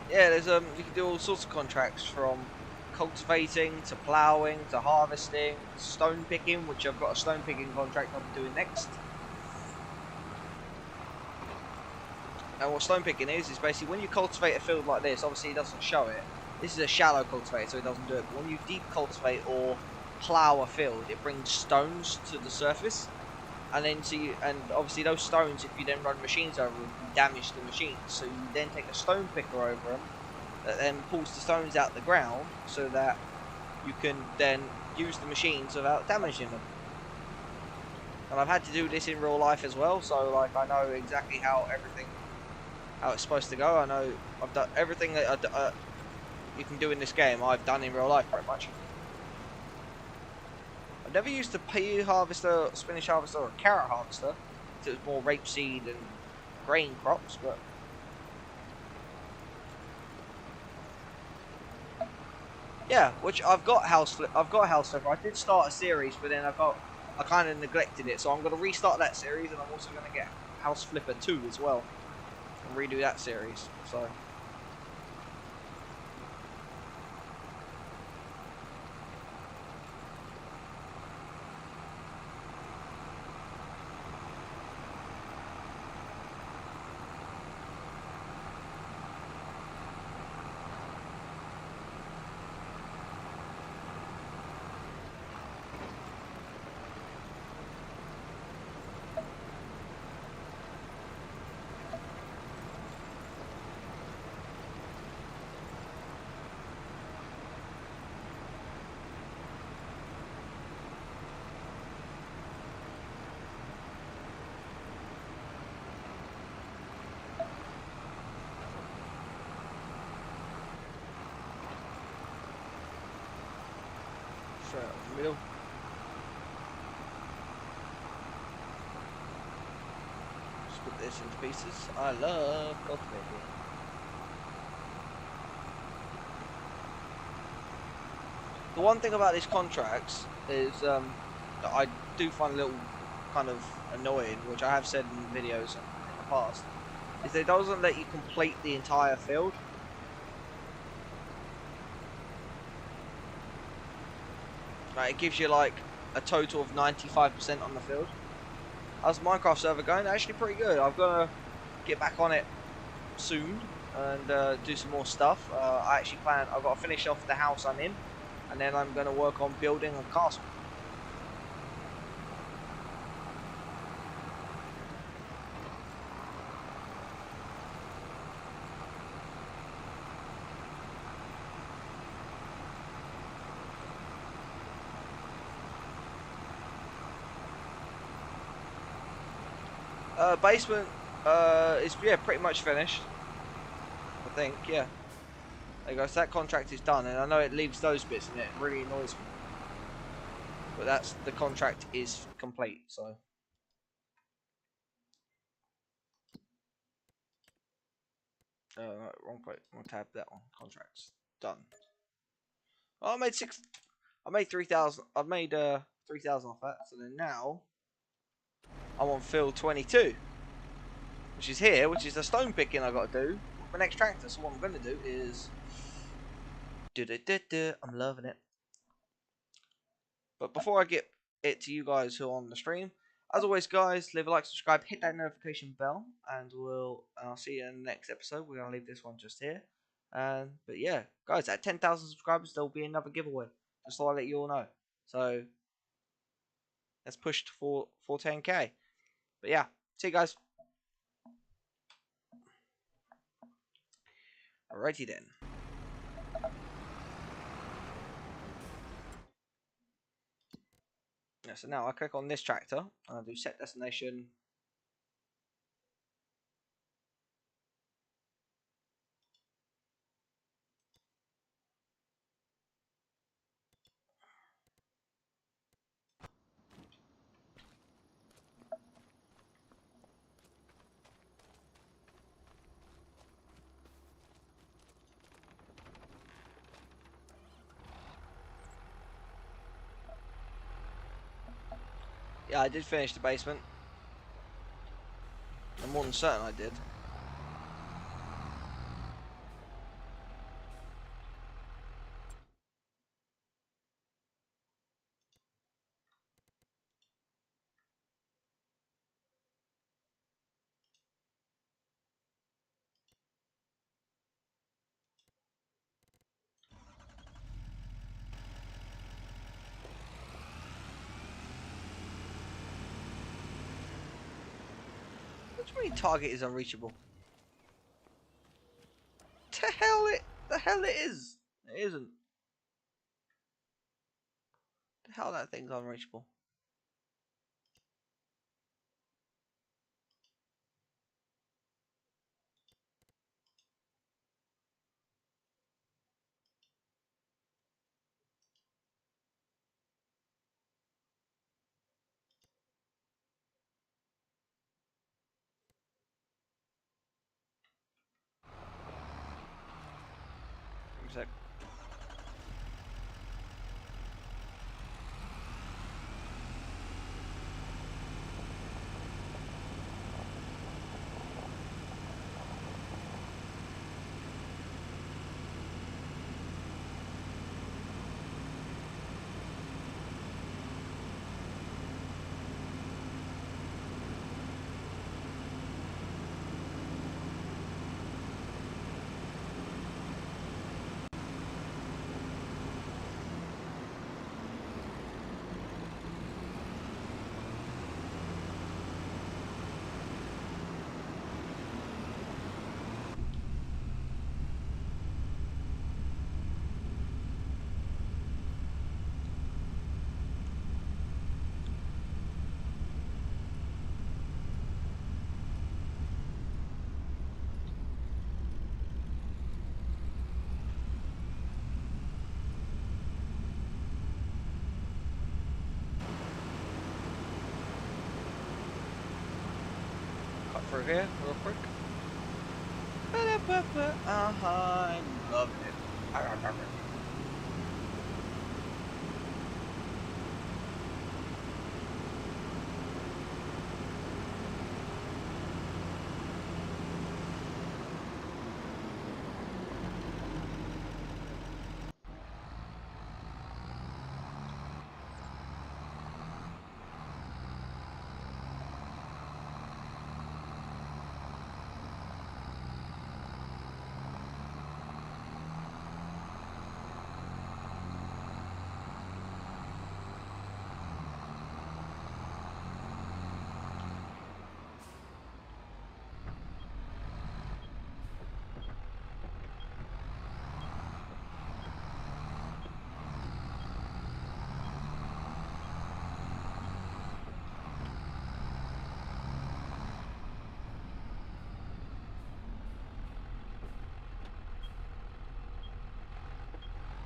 Yeah, there's you can do all sorts of contracts from cultivating to ploughing to harvesting, stone picking, which I've got a stone picking contract I'm doing next. And what stone picking is basically when you cultivate a field like this, obviously it doesn't show it. This is a shallow cultivator, so it doesn't do it. But when you deep cultivate or plough a field, it brings stones to the surface. And then and obviously those stones, if you then run machines over them, you damage the machines. So you then take a stone picker over them that then pulls the stones out the ground so that you can then use the machines without damaging them. And I've had to do this in real life as well, so like I know exactly how it's supposed to go. I know I've done everything that you can do in this game. I've done in real life pretty much. I've never used a pea harvester, spinach harvester, or a carrot harvester. It was more rapeseed and grain crops, but yeah, which I've got house flipper. I did start a series, but then I kind of neglected it, so I'm going to restart that series, and I'm also going to get House Flipper 2 as well, and redo that series. So. Straight up the middle. put this into pieces. I love cultivating. The one thing about these contracts is that I do find a little kind of annoying, which I have said in videos in the past, is that it doesn't let you complete the entire field. Like, it gives you like a total of 95% on the field. How's the Minecraft server going? Actually pretty good. I'm gonna get back on it soon and do some more stuff. I actually plan, I've got to finish off the house I'm in, and then I'm gonna work on building a castle. Basement is pretty much finished. I think, yeah. There you go. So that contract is done, and I know it leaves those bits, and it really annoys me. But the contract is complete. So. Wrong point. Wrong tab. That one. Contracts done. Oh, I made 6. I made 3,000. I've made 3,000 off that. So then now I'm on field 22. Which is here, which is the stone picking I got to do with my next tractor. So what I'm going to do is, I'm loving it. But before I get it to you guys who are on the stream, as always, guys, leave a like, subscribe, hit that notification bell, and I'll see you in the next episode. We're gonna leave this one just here. But yeah, guys, at 10,000 subscribers, there'll be another giveaway. Just so I let you all know. So let's push for 10k. But yeah, see you guys. Alrighty then. Yeah, so now I click on this tractor and I do set destination. Yeah, I did finish the basement. I'm more than certain I did. Which mean target is unreachable? The hell it is. It isn't. The hell that thing's unreachable. Give me a sec. through here real quick. I'm loving it.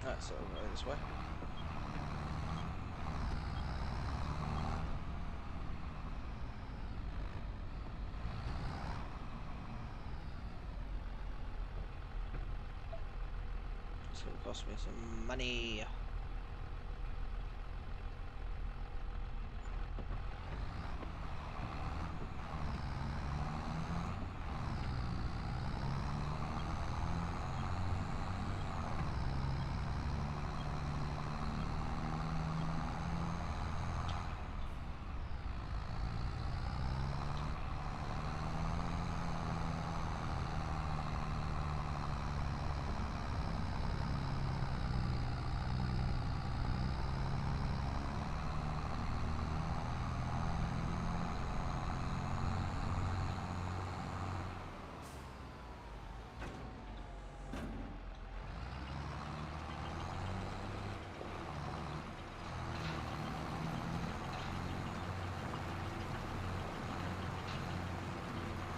Right, so we'll go this way. It's gonna cost me some money.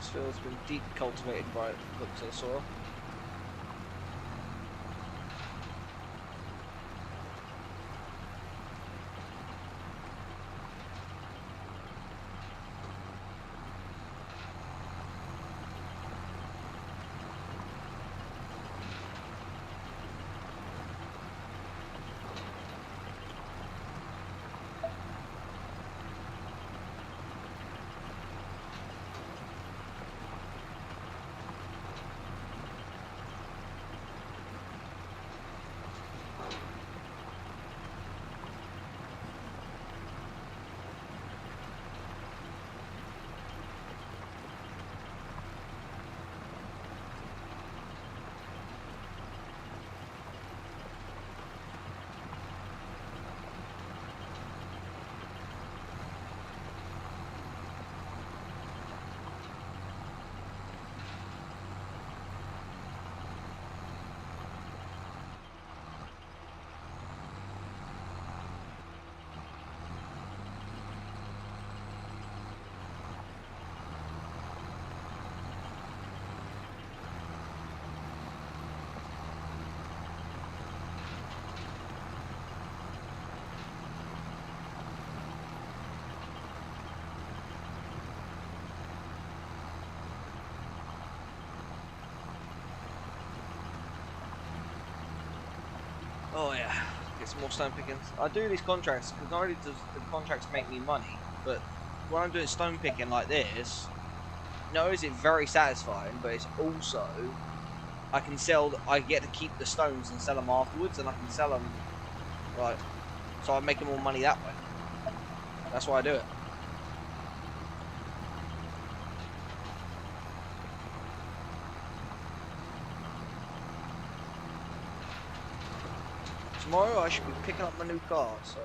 This field's been deep cultivated by looks of the soil. Oh yeah, get some more stone pickings. I do these contracts because not only does the contracts make me money, but when I'm doing stone picking like this, not only is it very satisfying, but it's also I can sell. I get to keep the stones and sell them afterwards, and I can sell them right. So I'm making more money that way. That's why I do it. Tomorrow I should be picking up my new car, so.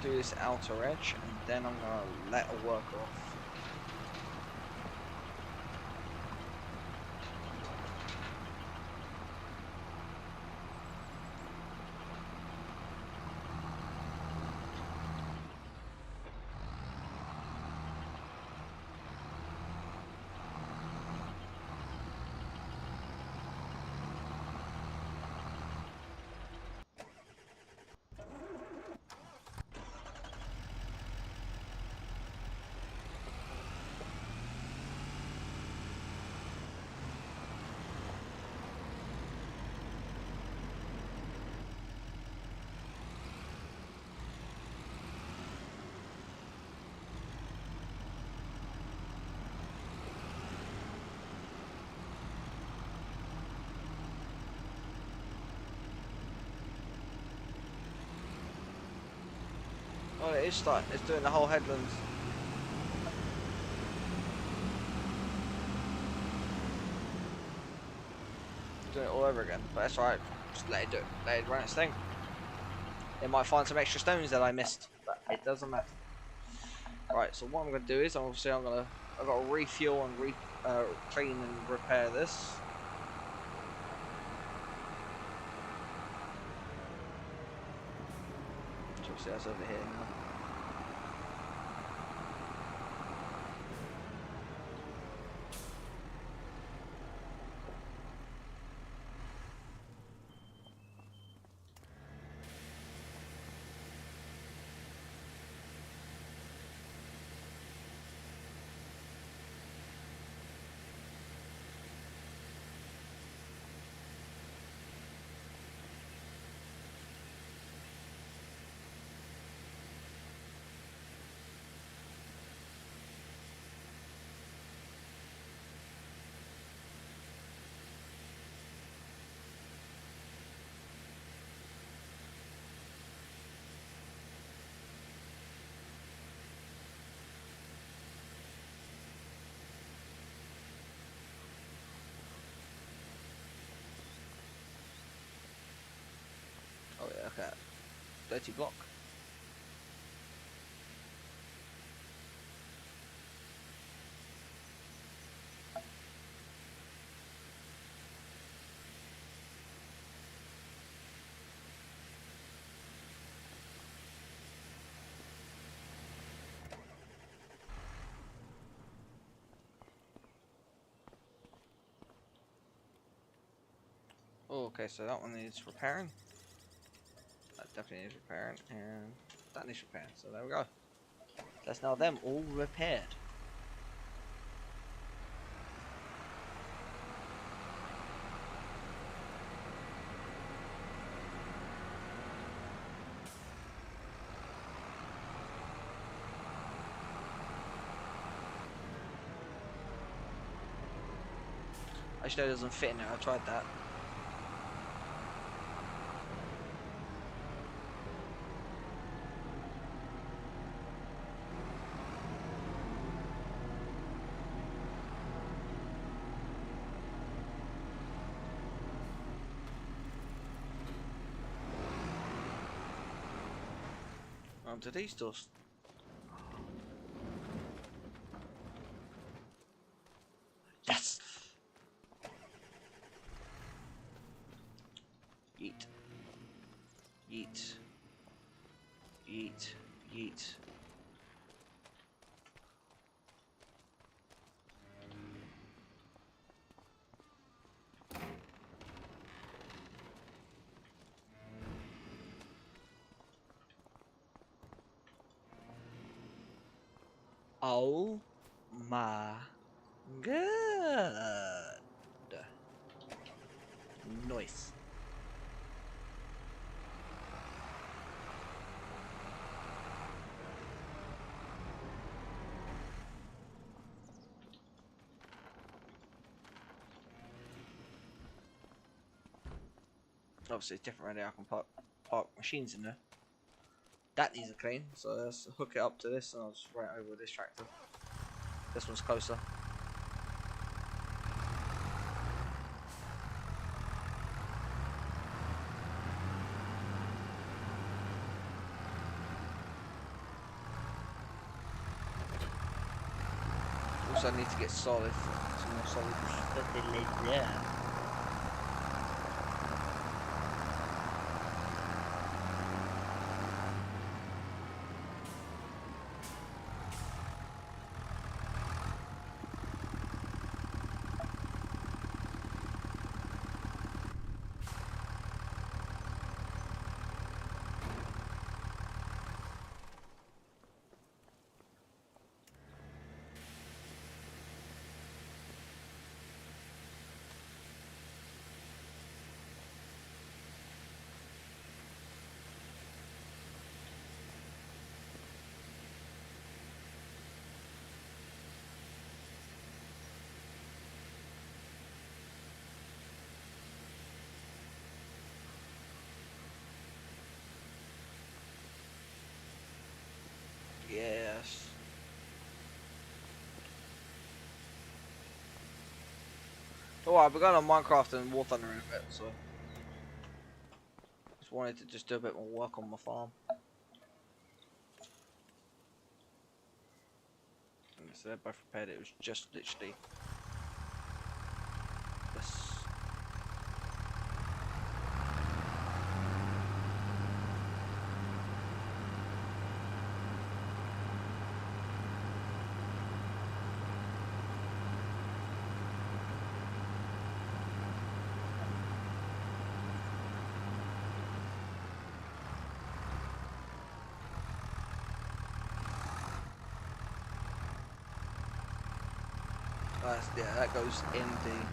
to do this outer edge, and then I'm going to let a worker off. Oh, it is starting. It's doing the whole headlands. Doing it all over again, but that's alright. Just let it do it. Let it run its thing. It might find some extra stones that I missed, but it doesn't matter. Right. So what I'm going to do is, obviously, I've got to refuel and clean and repair this. Obviously, that's over here now. Oh yeah, okay. Dirty block. Oh, okay, so that one needs repairing. That definitely needs repairing, and that needs repairing. So there we go. That's now them all repaired. Actually, that doesn't fit in there. I tried that. Do these doors? Yes. Yeet. Yeet. Yeet. Yeet. Oh my god. Nice. Obviously it's different right now. I can park machines in there. That needs a clean, so let's hook it up to this and I'll just right over this tractor. This one's closer. also need to get solid, some more solid. Yeah. Yes. Oh, I've begun on Minecraft and War Thunder in a bit, so just wanted to just do a bit more work on my farm. And so they're both prepared. It was just literally this. Yeah, that goes in the.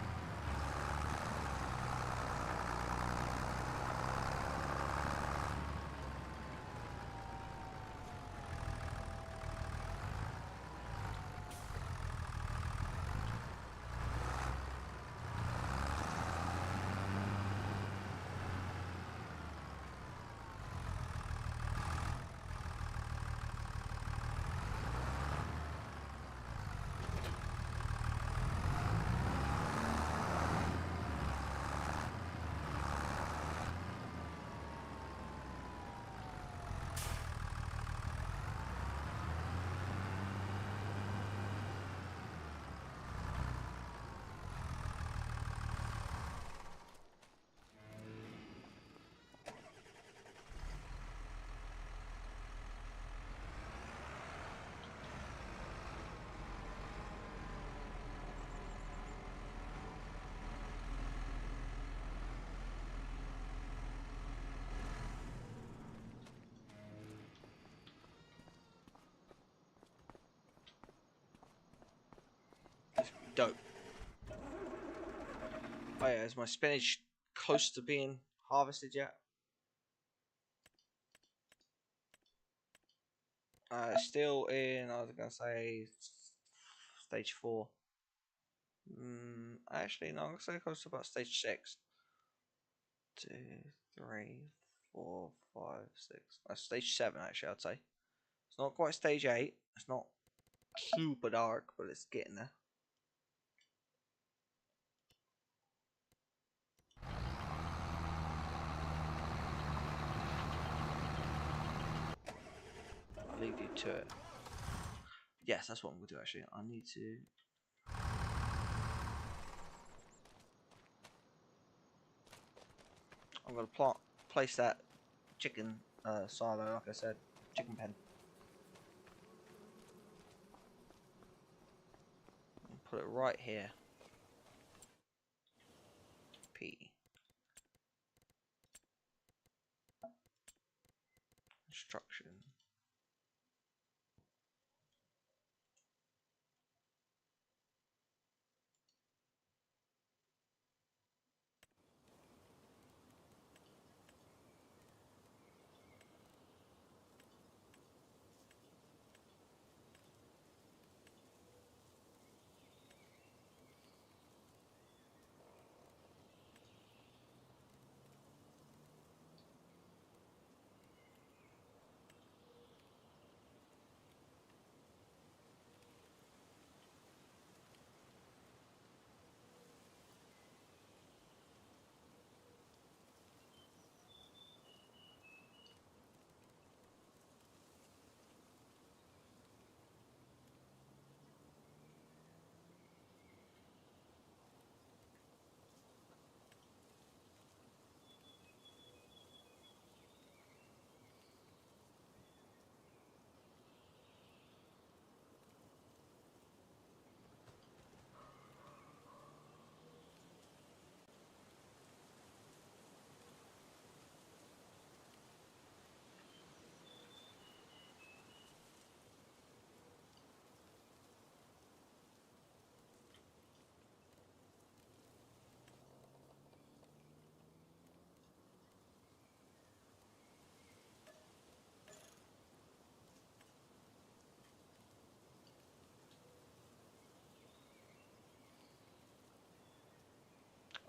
Dope. Oh yeah, is my spinach close to being harvested yet? Still in, I was gonna say, stage 4. Actually, no, I'm gonna say close to about stage 6. 2, 3, 4, 5, 6. Stage 7, actually, I'd say. It's not quite stage 8. It's not super dark, but it's getting there. I'll leave you to it. Yes, that's what I'm gonna do actually. I need to. I'm gonna place that chicken silo, like I said, chicken pen. And put it right here. P. Instruction.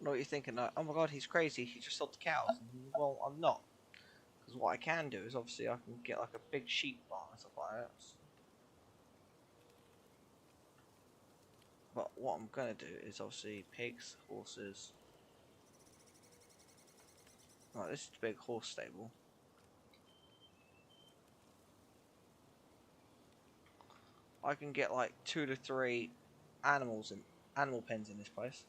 know what you're thinking. Like, oh my god, he's crazy. He just sold the cows. Well, I'm not. Because what I can do is obviously I can get like a big sheep barn and stuff like that. But what I'm gonna do is obviously pigs, horses. Right, this is the big horse stable. I can get like 2 to 3 animal pens in this place.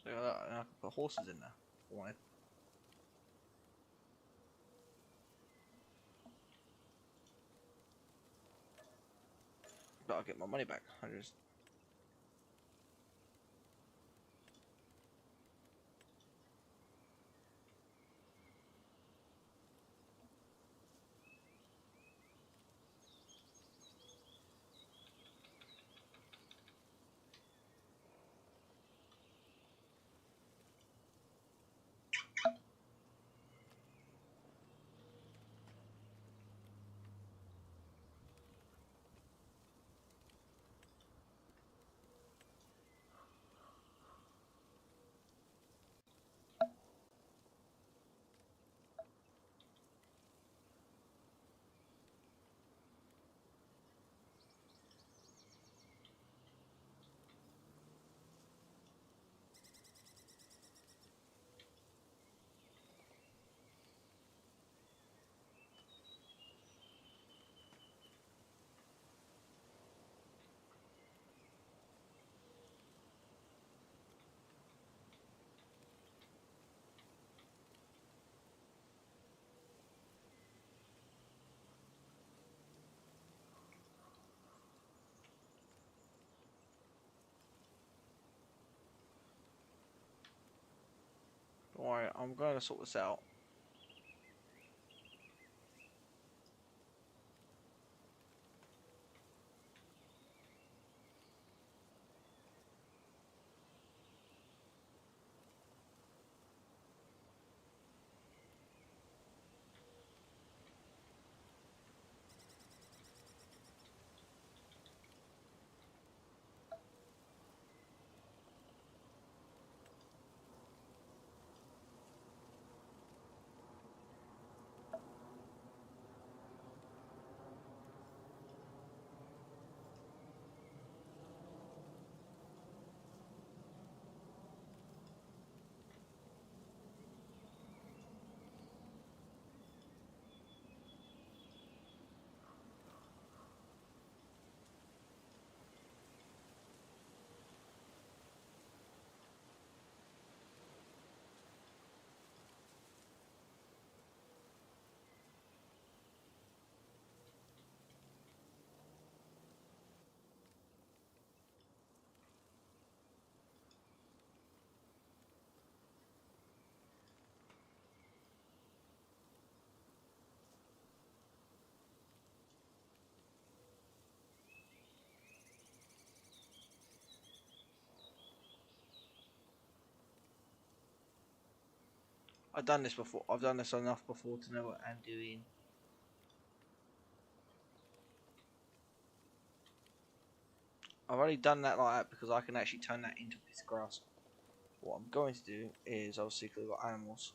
So I can put horses in there if I wanted. But I'll get my money back. I just don't worry. I'm going to sort this out. I've done this before. I've done this enough before to know what I'm doing. I've already done that like that because I can actually turn that into a piece of grass. What I'm going to do is obviously because we've got animals.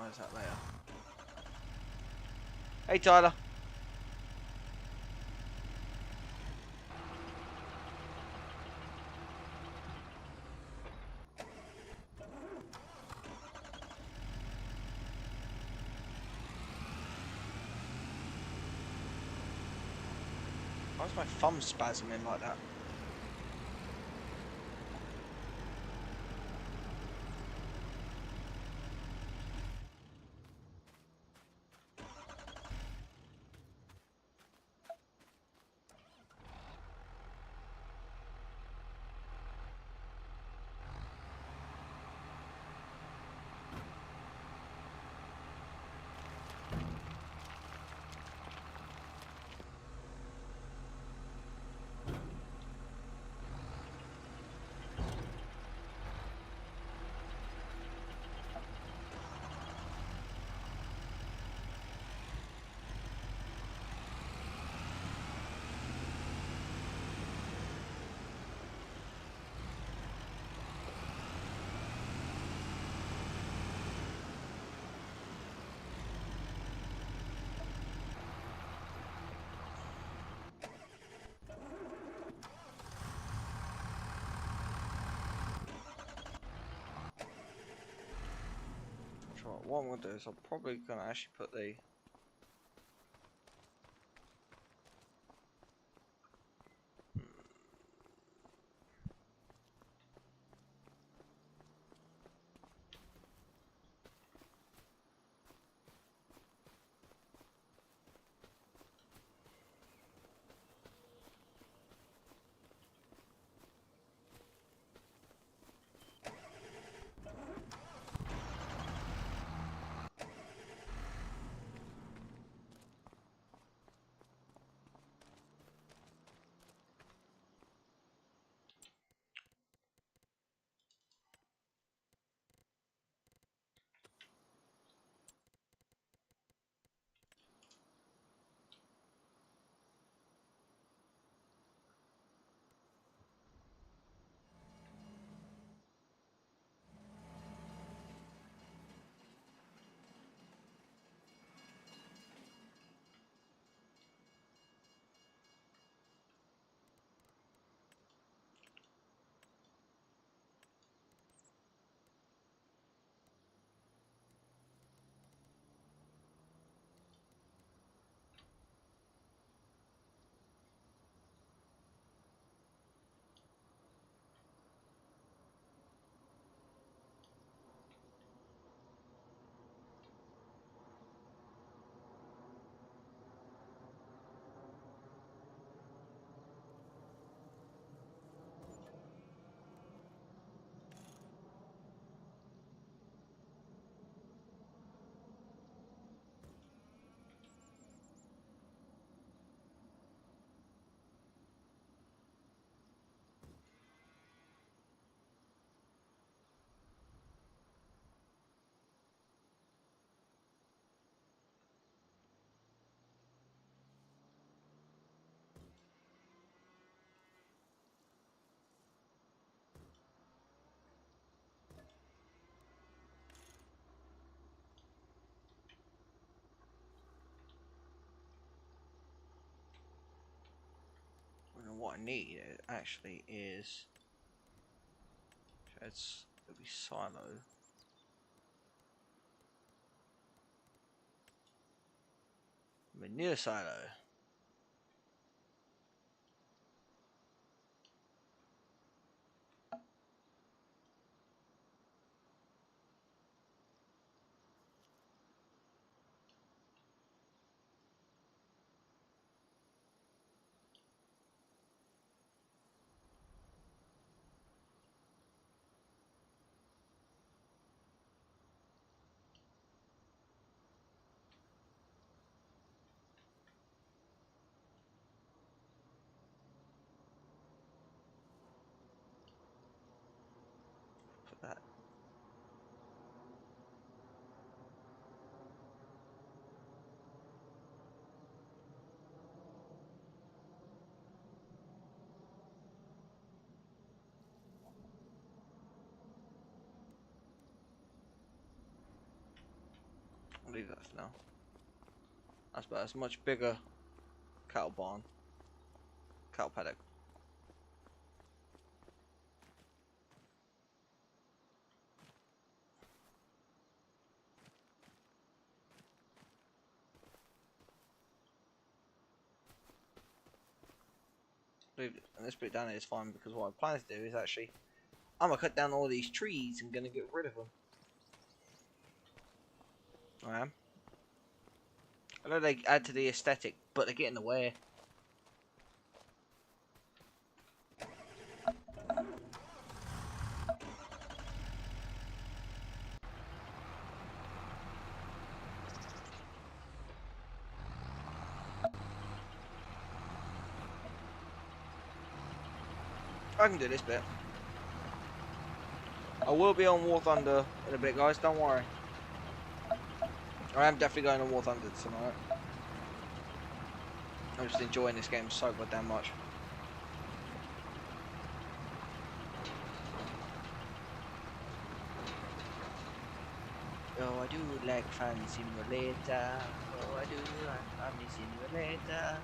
organise that later. Hey Tyler. Why's my thumb spasming like that? What I'm going to do is I'm probably going to actually put the... What I need actually is... It'll be silo. Manure silo. Put that. leave that for now. That's better. It's a much bigger cattle barn. Cattle paddock. Leave it. And this bit down here is fine because what I plan to do is actually I'm gonna cut down all these trees and gonna get rid of them. I am. I know they add to the aesthetic, but they get in the way. I can do this bit. I will be on War Thunder in a bit, guys. Don't worry. I am definitely going on War Thunder tonight. I'm just enjoying this game so goddamn much. Oh, I do like Farming Simulator. Oh, I do like Farming Simulator.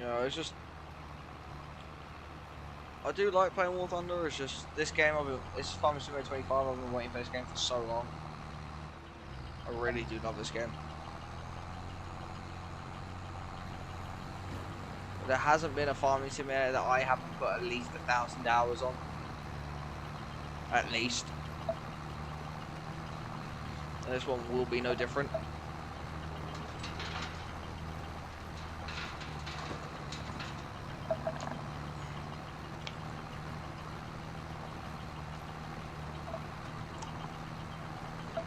You know, it's just I do like playing War Thunder. It's just this game. It's Farming Simulator 25. I've been waiting for this game for so long. I really do love this game. There hasn't been a farming simulator that I haven't put at least 1,000 hours on. At least. And this one will be no different.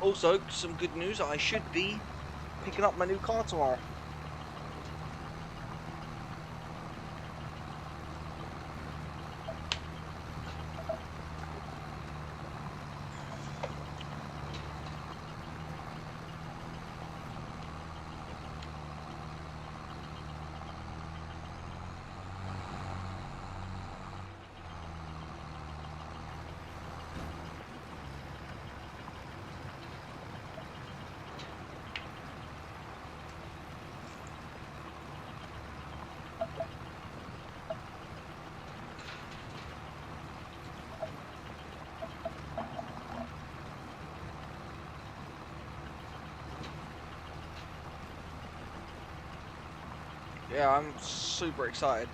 Also, some good news, I should be picking up my new car tomorrow. Yeah, I'm super excited.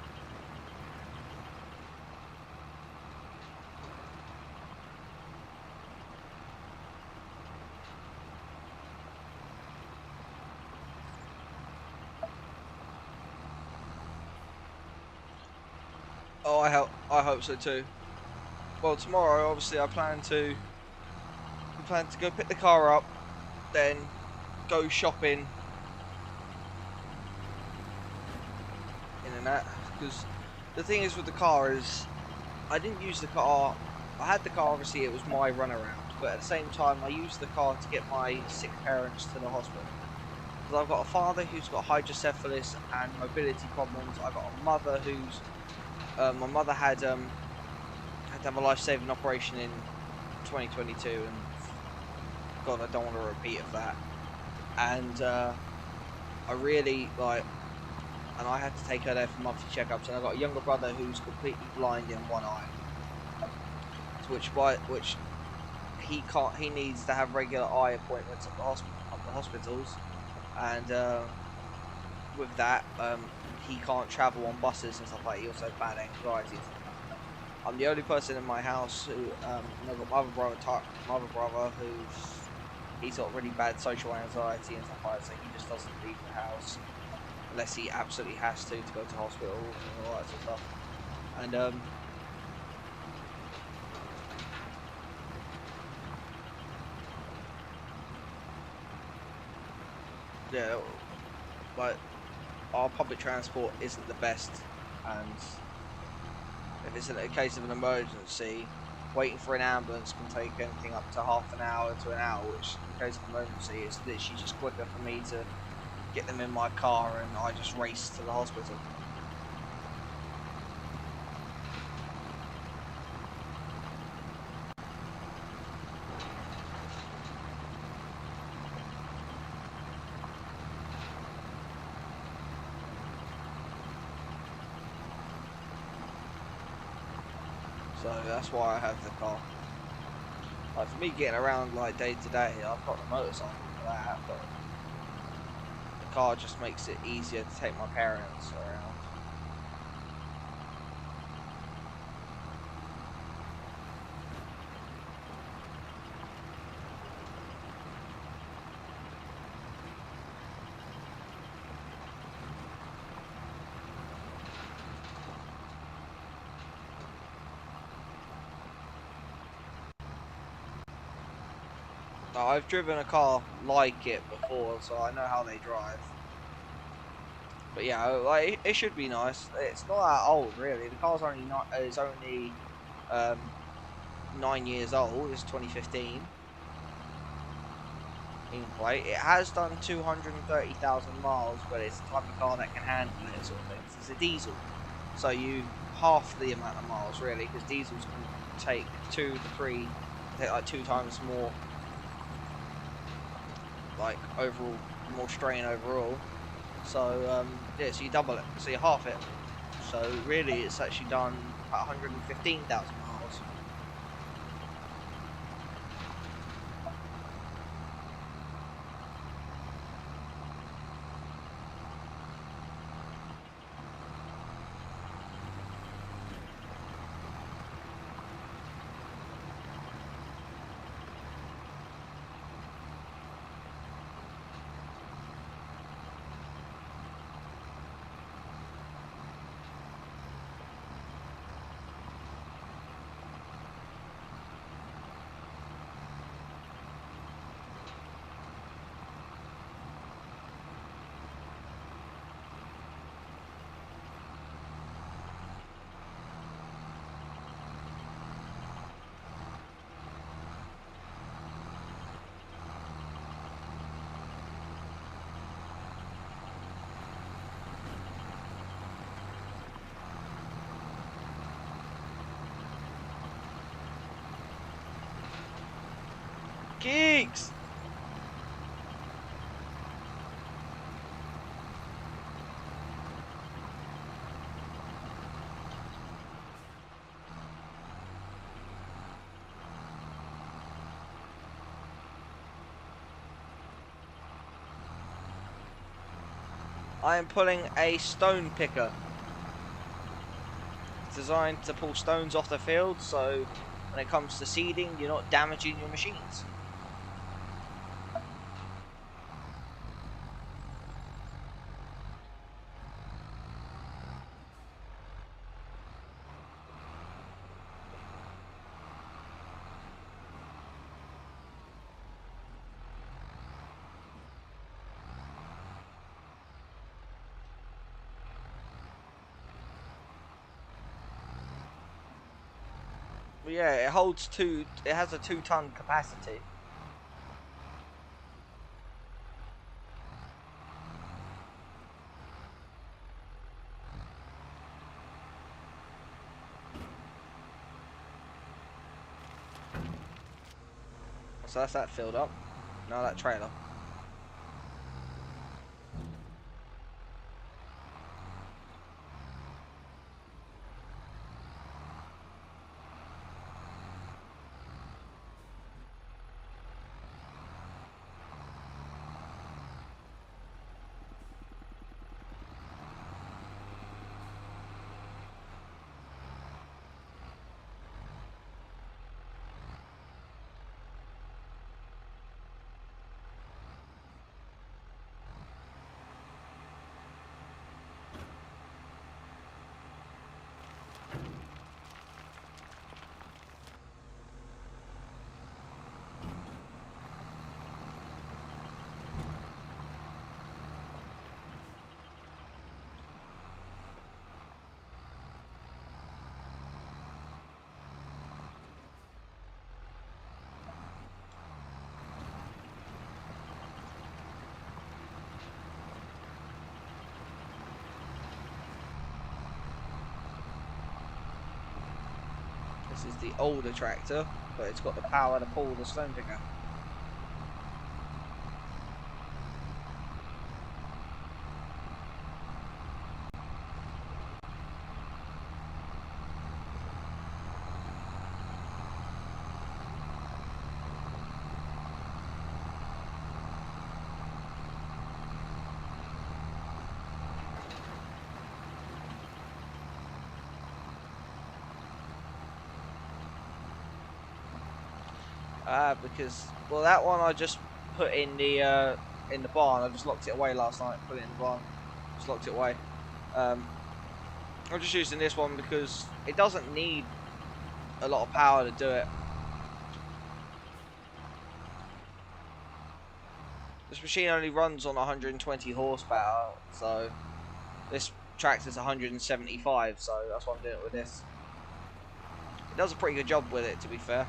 Oh, I hope so too. Well, tomorrow, obviously, we plan to go pick the car up, then go shopping in and that. Because the thing is with the car is, I didn't use the car. I had the car. Obviously, it was my runaround, but at the same time, I used the car to get my sick parents to the hospital. Because I've got a father who's got hydrocephalus and mobility problems. I got a mother who's my mother had to have a life-saving operation in 2022, and God, I don't want a repeat of that. And I really like, and I had to take her there for monthly checkups. And I've got a younger brother who's completely blind in one eye, which he can't. He needs to have regular eye appointments at the hospitals, and with that, he can't travel on buses and stuff like that. He also has bad anxiety. I'm the only person in my house who, I've got my other brother who's he's got really bad social anxiety and stuff like that, so he just doesn't leave the house unless he absolutely has to go to hospital and all that sort of stuff. And yeah, like our public transport isn't the best, and if it's in a case of an emergency, waiting for an ambulance can take anything up to half an hour to an hour, which in case of emergency is literally just quicker for me to get them in my car and I just race to the hospital. So that's why I have the car. Like for me getting around like day to day, I've got the motorcycle for that, but the car just makes it easier to take my parents around. I've driven a car like it before, so I know how they drive. But yeah, like it should be nice. It's not that old, really. The car's only not. It's only um, 9 years old. It's 2015. In plate, it has done 230,000 miles, but it's the type of car that can handle it, sort of thing. It's a diesel, so you half the amount of miles really, because diesels can take take like 2 times more, like overall, more strain overall. So yeah, so you double it, so you half it. So really, it's actually done 115,000 miles. Geeks! I am pulling a stone picker. It's designed to pull stones off the field, so when it comes to seeding, you're not damaging your machines. But yeah, it holds two. It has a 2-ton capacity. So that's that filled up. Now that trailer. This is the older tractor, but it's got the power to pull the stone picker. Because, well, that one I just put in the barn. I just locked it away last night. Put it in the barn. Just locked it away. I'm just using this one because it doesn't need a lot of power to do it. This machine only runs on 120 horsepower, so this tractor's 175, so that's why I'm doing it with this. It does a pretty good job with it, to be fair.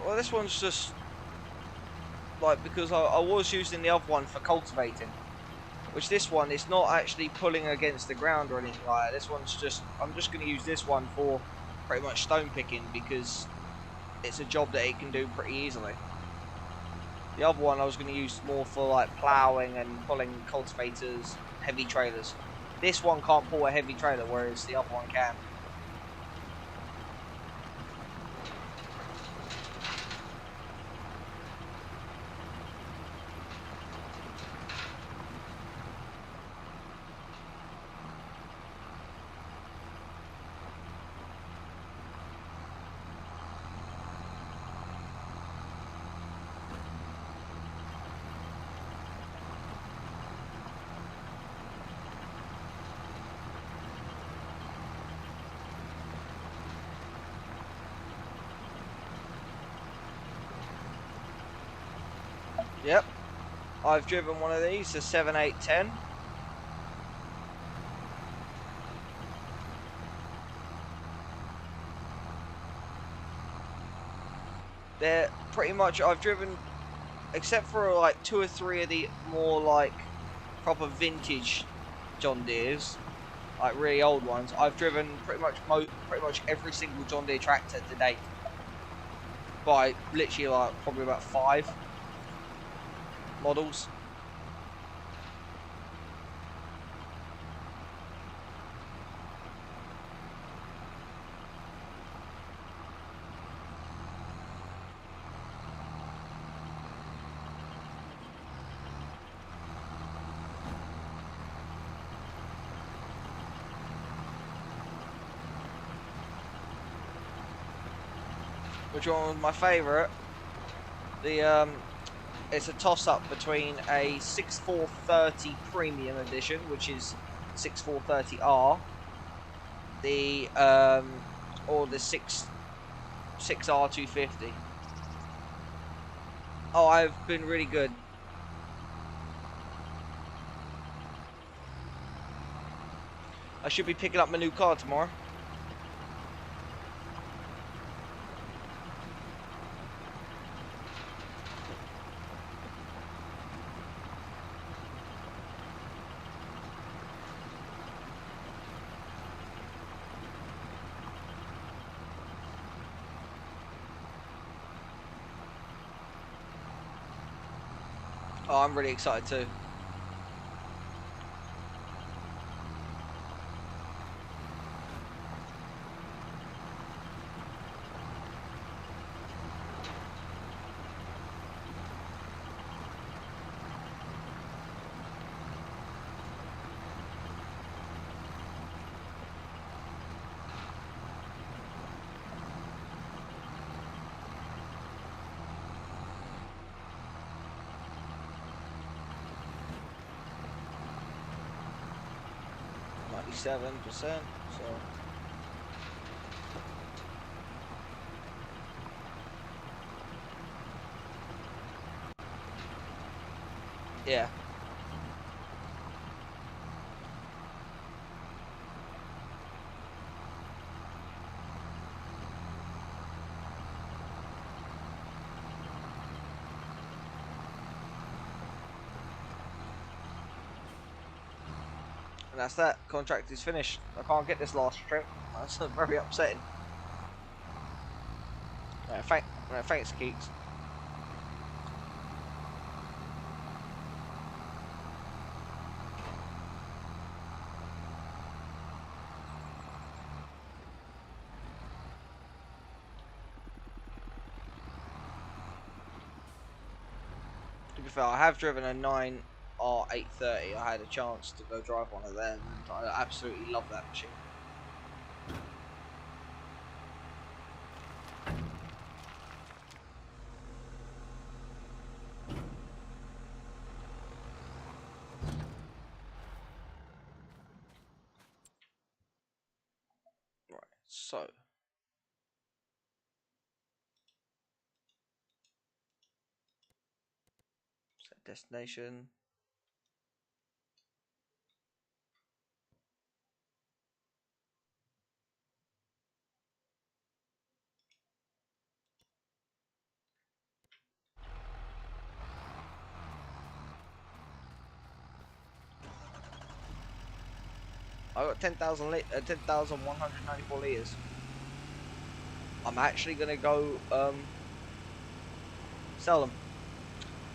Well, this one's just like, because I was using the other one for cultivating, which this one is not actually pulling against the ground or anything like that. This one's just, I'm just going to use this one for pretty much stone picking because it's a job that it can do pretty easily. The other one I was going to use more for like ploughing and pulling cultivators, heavy trailers. This one can't pull a heavy trailer, whereas the other one can. Yep, I've driven one of these, a 7810. They're pretty much, I've driven, except for like 2 or 3 of the more like proper vintage John Deeres, like really old ones, I've driven pretty much every single John Deere tractor to date. By literally like probably about 5 models. Which one was my favourite? It's a toss-up between a 6430 Premium Edition, which is 6430R, or the 6R250. Oh, I've been really good. I should be picking up my new car tomorrow. Oh, I'm really excited too. .7%, so yeah. And that's that. Contract is finished. I can't get this last trip. That's very upsetting. Thanks, Keeks. To be fair, I have driven a 9R830. I had a chance to go drive one of them, and I absolutely love that machine. Right, so set destination. I got 10,194 liters. I'm actually gonna go sell them.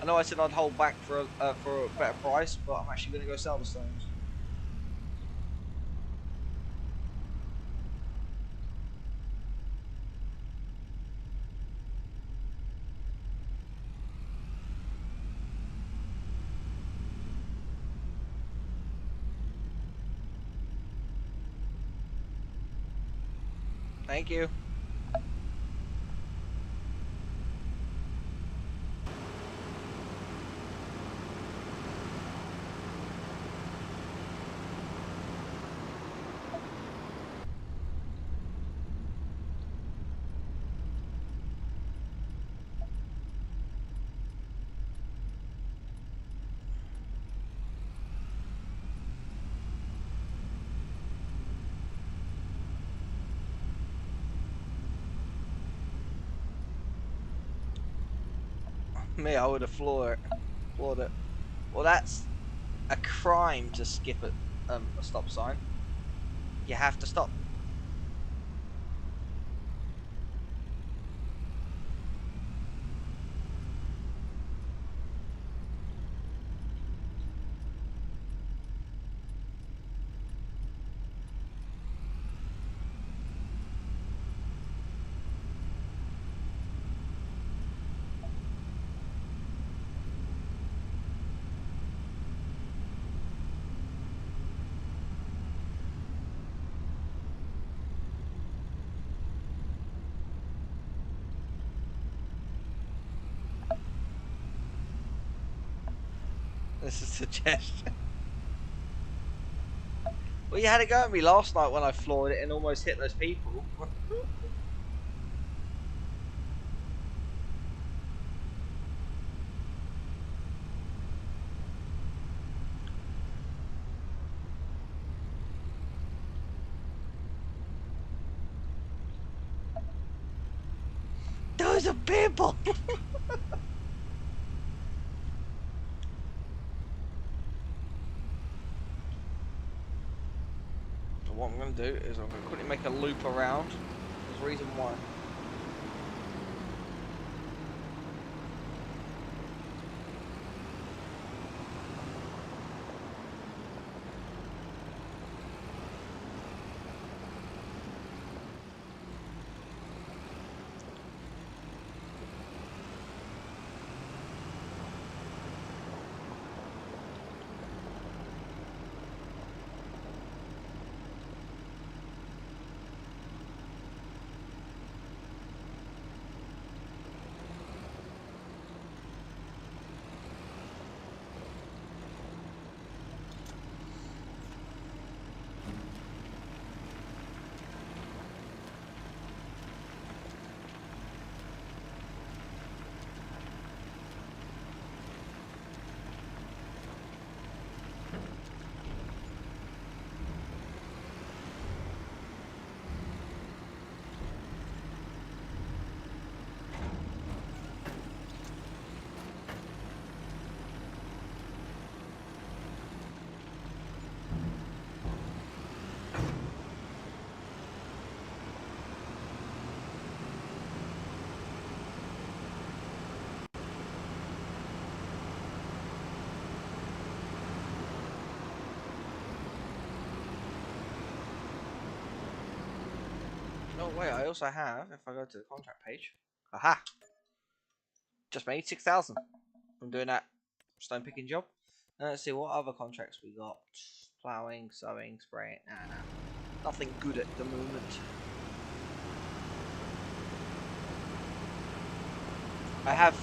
I know I said I'd hold back for a better price, but I'm actually gonna go sell the stones. Thank you. Me, I would have floored it. Well, that's a crime to skip a stop sign. You have to stop. It's a suggestion. Well, you had it go at me last night when I floored it and almost hit those people. Those are people! So what I'm going to do is I'm going to quickly make a loop around. There's a reason why. Oh wait, I also have, if I go to the contract page, aha! Just made 6,000 from doing that stone picking job. Now let's see what other contracts we got. Ploughing, sowing, spraying, nah. Nothing good at the moment. I have...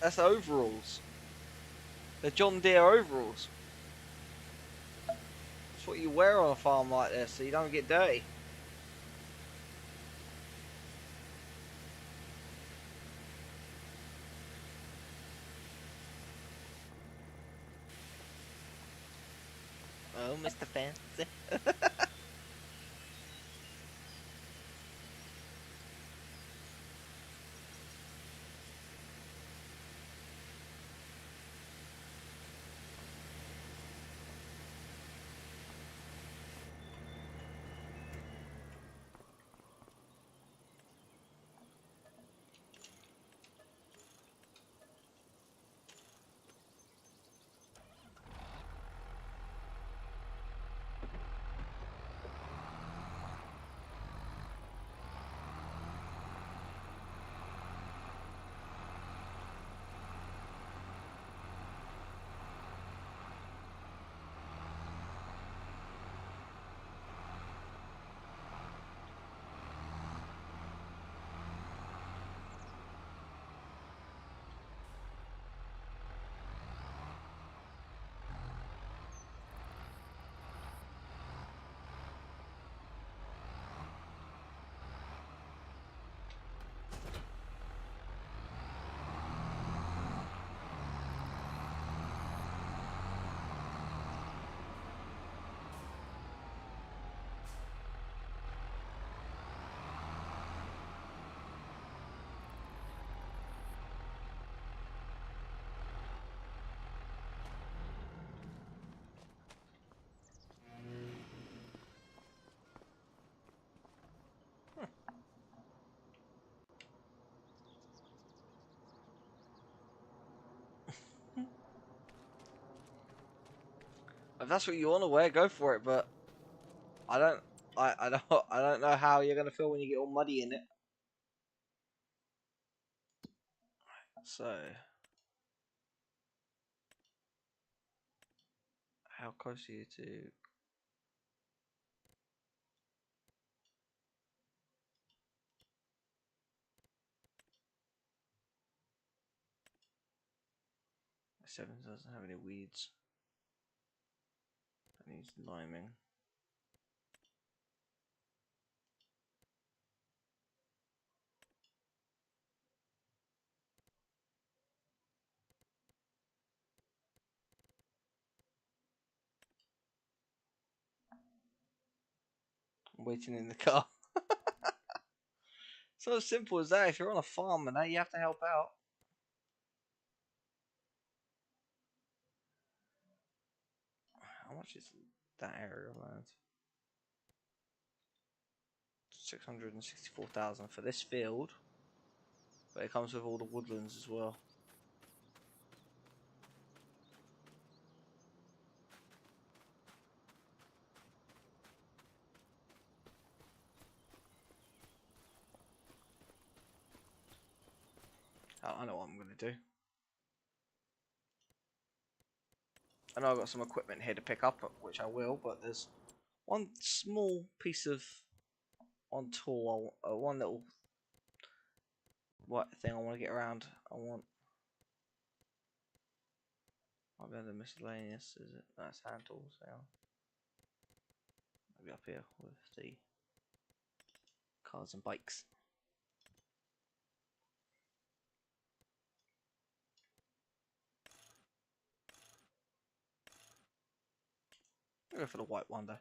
That's overalls. They're John Deere overalls. That's what you wear on a farm like this, so you don't get dirty. Oh, Mr. Fancy. If that's what you want to wear, go for it. But I don't. I don't know how you're gonna feel when you get all muddy in it. So, how close are you to? Seven doesn't have any weeds. That needs liming. I'm waiting in the car. It's not as simple as that. If you're on a farm and that, you have to help out. How much is that area of land? 664,000 for this field, but it comes with all the woodlands as well. I know what I'm gonna do. I know I've got some equipment here to pick up, which I will, but there's one small piece of one tool, one little thing I want to get around. I'll be under miscellaneous, is it? That's hand tools. Yeah. Maybe up here with the cars and bikes. I'll go for the white one though.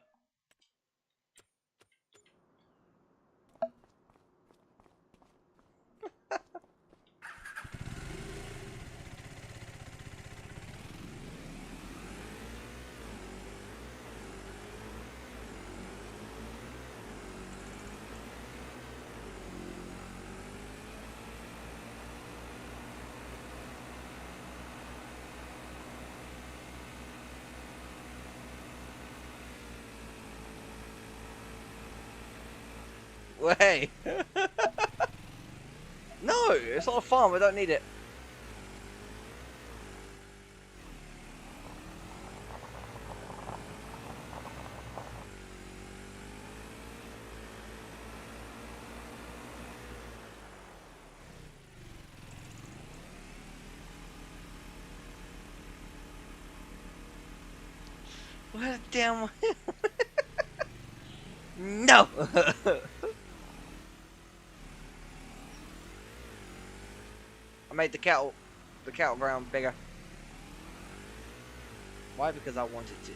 Hey! No, it's not a farm. I don't need it. Where the damn? No. I made the cattle ground bigger. Why? Because I wanted to.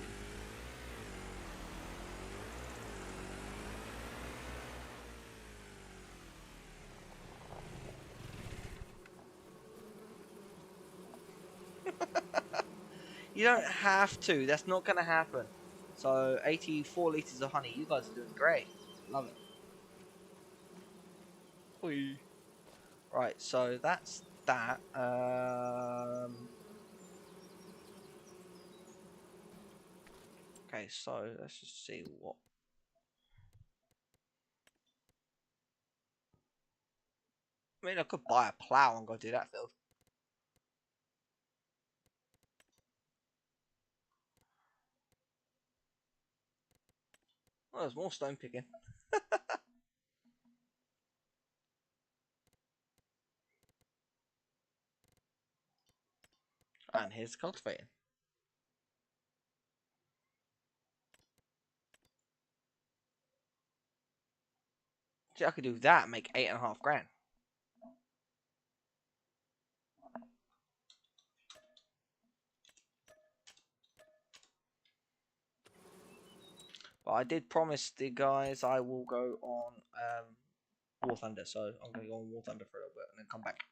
You don't have to. That's not gonna happen. So 84 liters of honey. You guys are doing great. Love it. Whee. Right. So that's that. Okay. So let's just see what. I mean, I could buy a plow and go do that field. Oh, there's more stone picking. And here's cultivating. See, I could do that and make 8.5 grand. But I did promise the guys I will go on War Thunder, so I'm going to go on War Thunder for a little bit and then come back.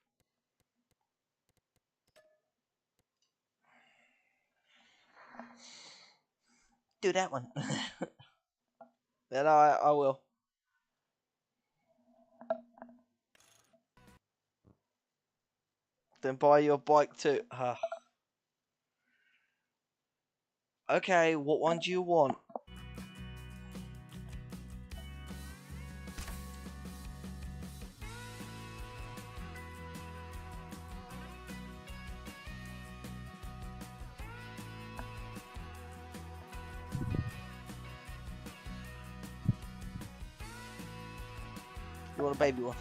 Do that one. Then I will. Then buy your bike too. Okay, what one do you want? You want a baby one?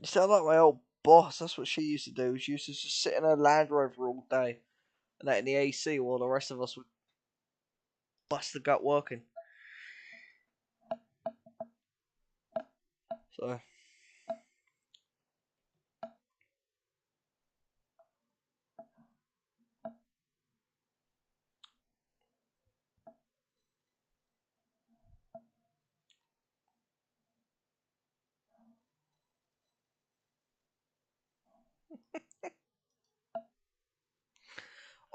You sound like my old boss. That's what she used to do. She used to just sit in her Land Rover all day and that in the AC while the rest of us would bust the gut working. So,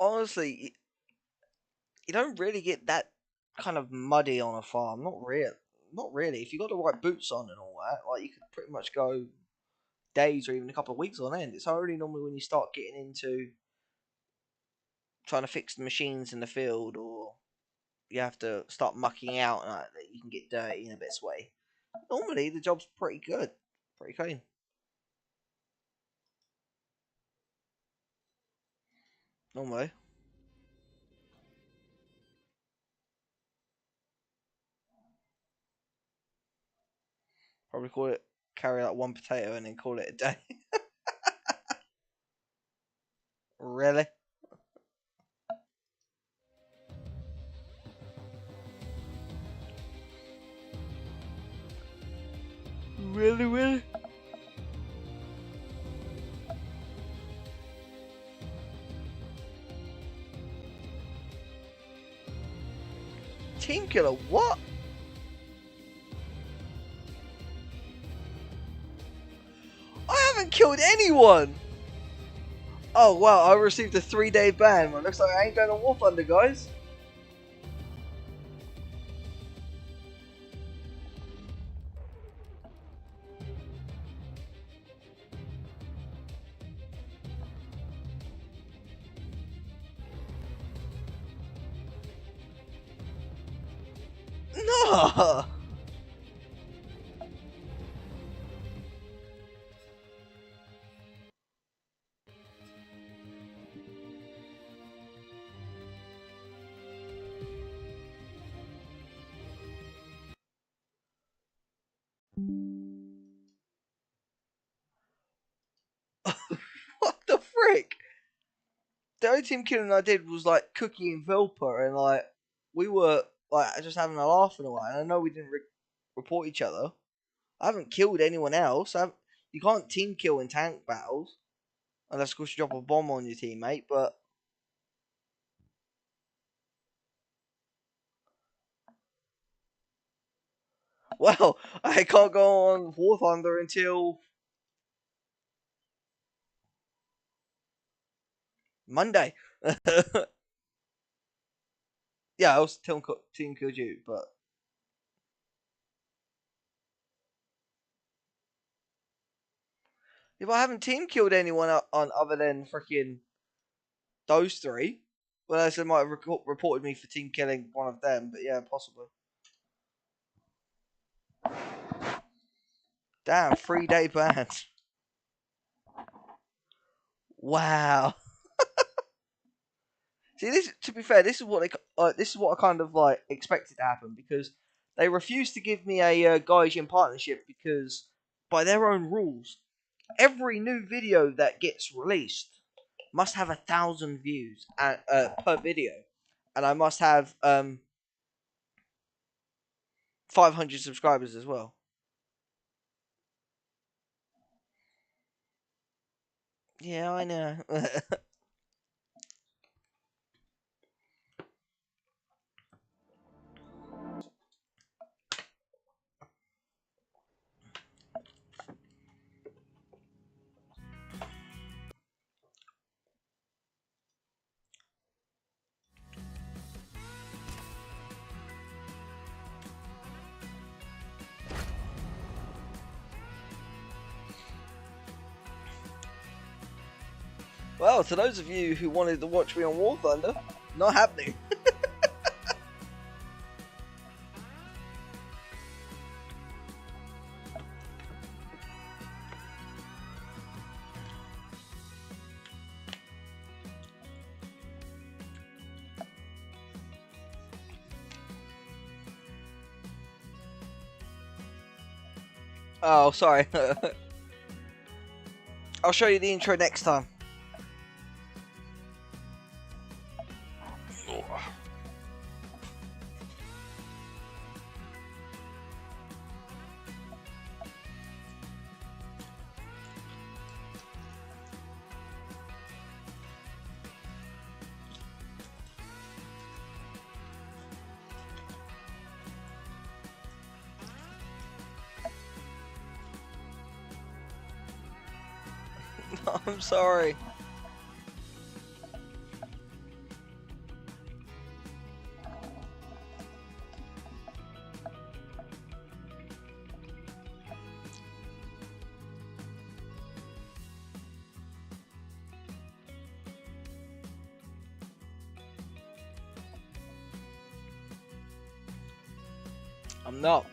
honestly, you don't really get that kind of muddy on a farm. Not real. Not really. If you got the right boots on and all that, like you could pretty much go days or even a couple of weeks on end. It's only normally when you start getting into trying to fix the machines in the field or you have to start mucking out that you can get dirty and a bit sweaty. Normally the job's pretty good, pretty clean. Normally, probably call it carry out one potato and then call it a day. Really, really. Team killer, what? I haven't killed anyone. Oh wow, I received a 3-day ban. Well, looks like I ain't going to War Thunder, guys. No. What the frick? The only team killing I did was like Cookie and Velpa, and like we were like just having a laugh in a way. And I know we didn't report each other. I haven't killed anyone else. You can't team kill in tank battles unless of course you drop a bomb on your teammate. But well, I can't go on War Thunder until Monday. Yeah, I was team killed you, but if I haven't team killed anyone on other than freaking those three, well, I said might have reported me for team killing one of them, but yeah, possibly. Damn, 3-day ban. Wow. See, this, to be fair, this is what this is what I kind of like expected to happen, because they refused to give me a Gaijin partnership because, by their own rules, every new video that gets released must have 1,000 views per video, and I must have 500 subscribers as well. Yeah, I know. Well, to those of you who wanted to watch me on War Thunder, not happening. Oh, sorry. I'll show you the intro next time. I'm sorry. I'm not.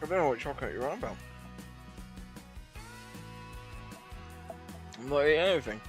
I don't know what chocolate you're on about. I'm not eating anything.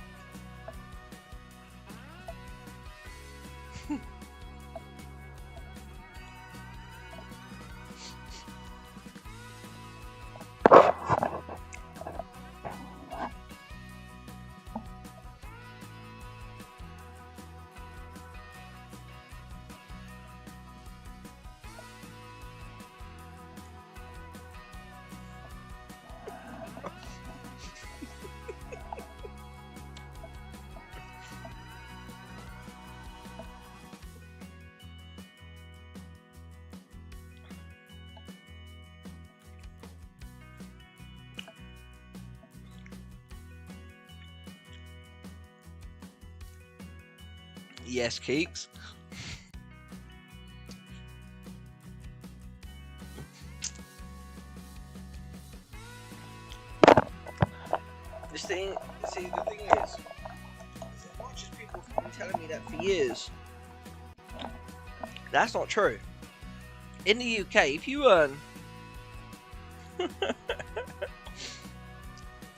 Yes, Keeks. This thing, see, the thing is, as much as people have been telling me that for years, that's not true. In the UK, if you earn...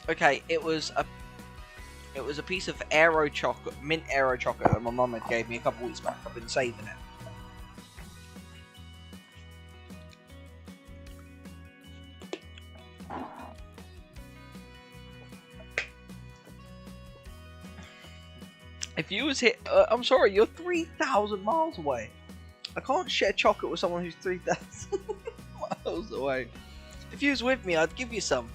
Okay, it was a piece of Aero chocolate, mint Aero chocolate that my mum had gave me a couple weeks back. I've been saving it. If you was hit, I'm sorry, you're 3,000 miles away. I can't share chocolate with someone who's 3,000 miles away. If you was with me, I'd give you some.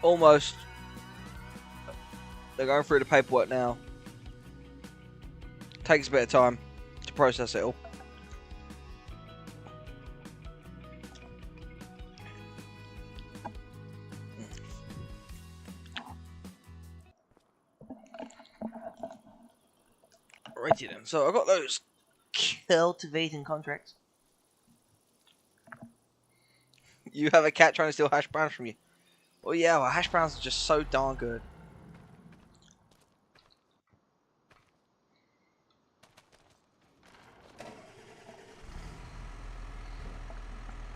Almost. They're going through the paperwork now. Takes a bit of time to process it all. Righty then. So I got those cultivating contracts. You have a cat trying to steal hash browns from you. Well, yeah, well, hash browns are just so darn good.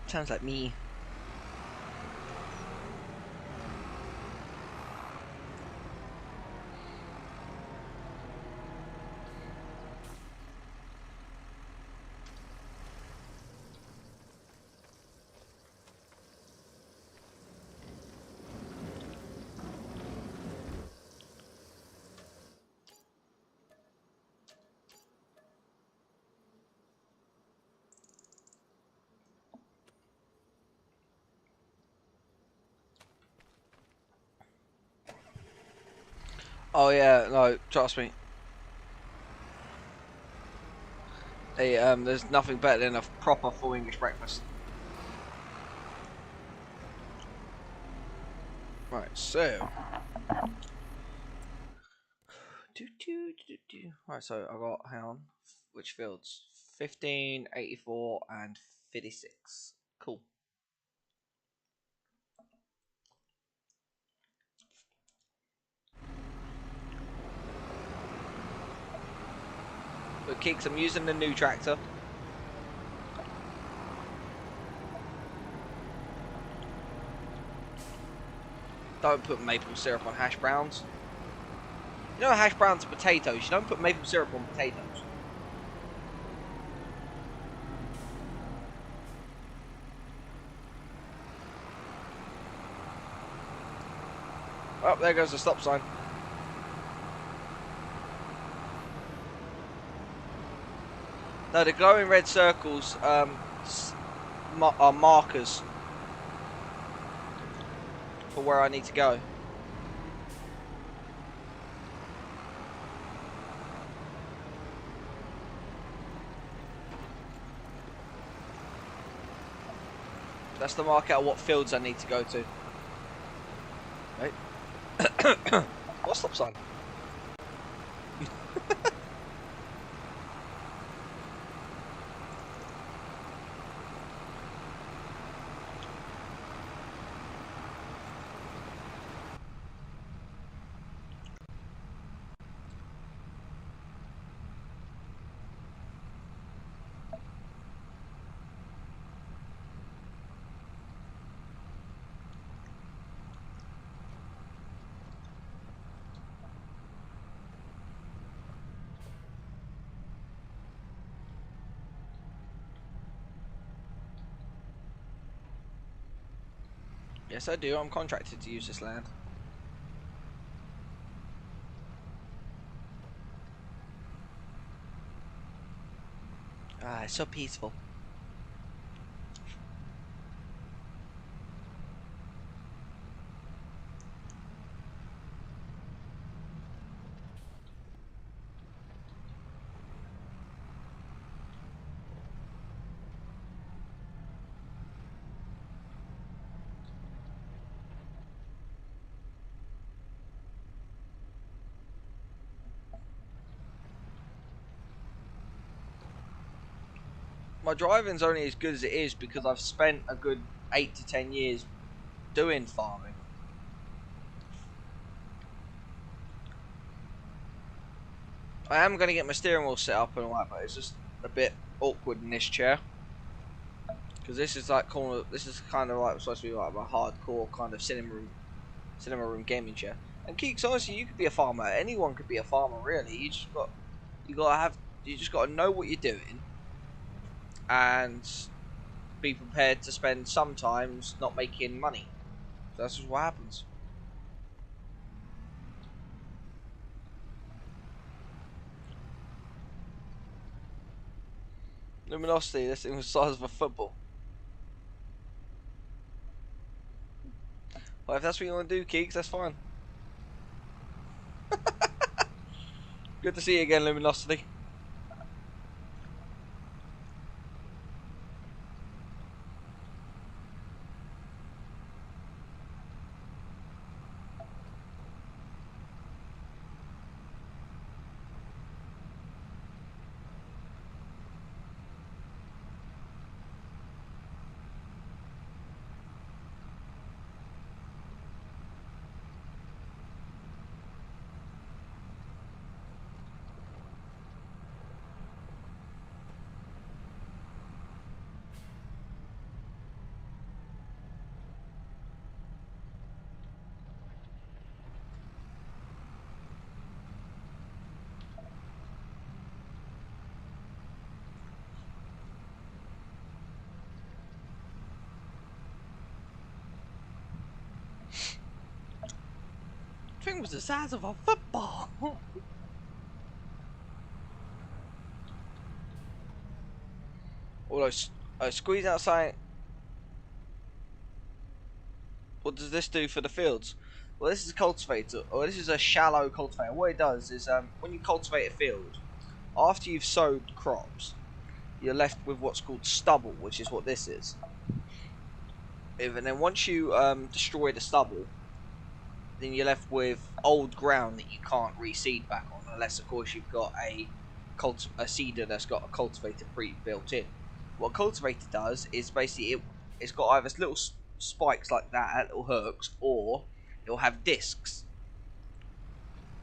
Sounds like me. Oh yeah, no, trust me. Hey, there's nothing better than a proper full English breakfast. Right, so. Right, so I got, hang on, which fields? 15, 84, and 56. Cool. But Kicks, I'm using the new tractor. Don't put maple syrup on hash browns. You know hash browns are potatoes. You don't put maple syrup on potatoes. Oh, there goes the stop sign. No, the glowing red circles are markers for where I need to go. That's to mark out what fields I need to go to. Right. What stop sign? Yes, I do. I'm contracted to use this land. Ah, it's so peaceful. My driving's only as good as it is because I've spent a good 8 to 10 years doing farming. I am going to get my steering wheel set up and all that, but it's just a bit awkward in this chair. Because this is like this is kind of like supposed to be like a hardcore kind of cinema room gaming chair. And Keeks, honestly, you could be a farmer. Anyone could be a farmer, really. You just got to know what you're doing, and be prepared to spend sometimes not making money. So that's just what happens. Luminosity, this thing was the size of a football. Well, if that's what you want to do, Keeks, that's fine. Good to see you again, Luminosity. Thing was the size of a football. Although, squeeze outside. What does this do for the fields? Well, this is a cultivator, or this is a shallow cultivator. What it does is, when you cultivate a field, after you've sowed crops, you're left with what's called stubble, which is what this is. And then once you destroy the stubble, then you're left with old ground that you can't reseed back on, unless of course you've got a seeder that's got a cultivator pre-built in. What a cultivator does is basically it's got either little spikes like that, little hooks, or it'll have discs.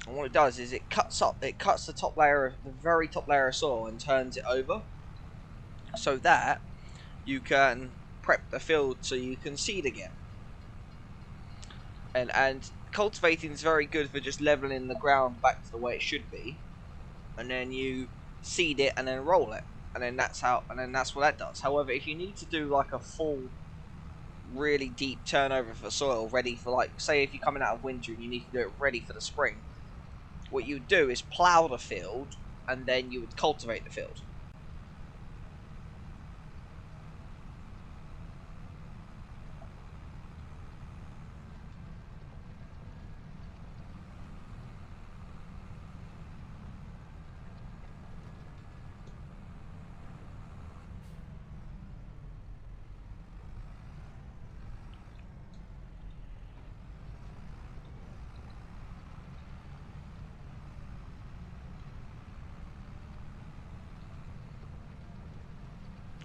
And what it does is it cuts the top layer, the very top layer of soil, and turns it over, so that you can prep the field so you can seed again. And cultivating is very good for just leveling the ground back to the way it should be, and then you seed it and then roll it, and then that's what that does. However, if you need to do like a full, really deep turnover for soil, ready for, like, say if you're coming out of winter and you need to do it ready for the spring, what you would do is plough the field and then you would cultivate the field.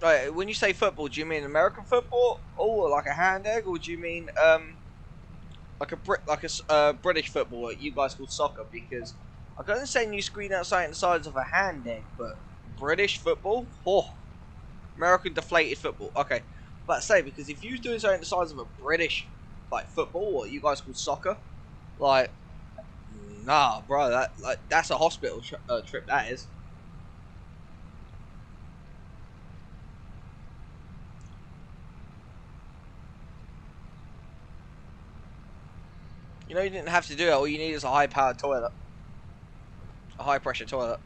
Right, when you say football, do you mean American football, or like a hand egg, or do you mean like a British football that you guys call soccer? Because I can understand you screen out something the size of a hand egg, but British football, oh, American deflated football. Okay, but say, because if you're doing something the size of a British like football, what you guys call soccer, like, nah, bro, that's a hospital trip. That is. You know, you didn't have to do it. All you need is a high-powered toilet. A high-pressure toilet.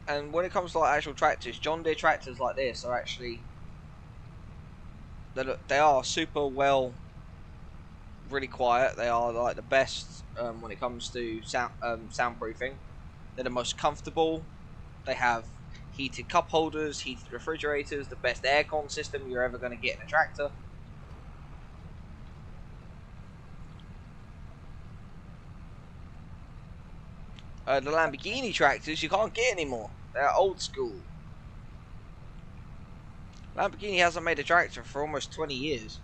And when it comes to like actual tractors, John Deere tractors like this are actually, they are super well, really quiet. They are like the best when it comes to soundproofing. They're the most comfortable. They have heated cup holders, heated refrigerators, the best aircon system you're ever going to get in a tractor. The Lamborghini tractors you can't get anymore. They're old school. Lamborghini hasn't made a tractor for almost 20 years.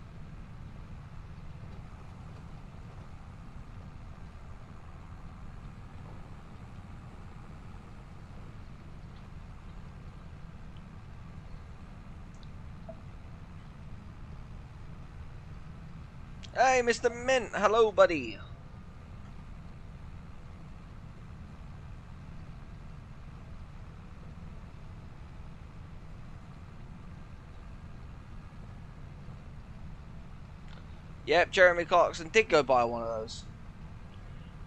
Hey, Mr. Mint. Hello, buddy. Yep, Jeremy Clarkson did go buy one of those.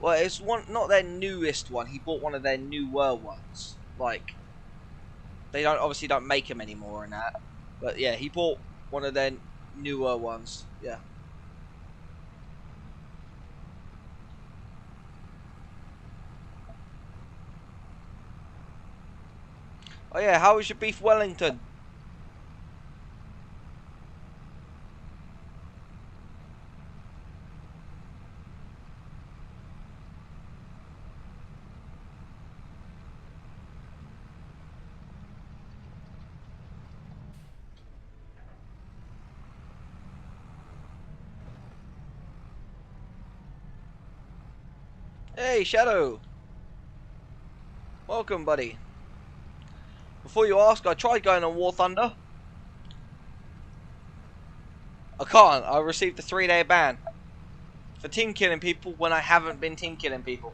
Well, it's not their newest one. He bought one of their newer ones. Like, they obviously don't make them anymore and that. But yeah, he bought one of their newer ones. Yeah. Oh yeah, how was your beef Wellington? Hey, Shadow. Welcome, buddy. Before you ask, I tried going on War Thunder. I can't. I received a 3-day ban for team killing people when I haven't been team killing people.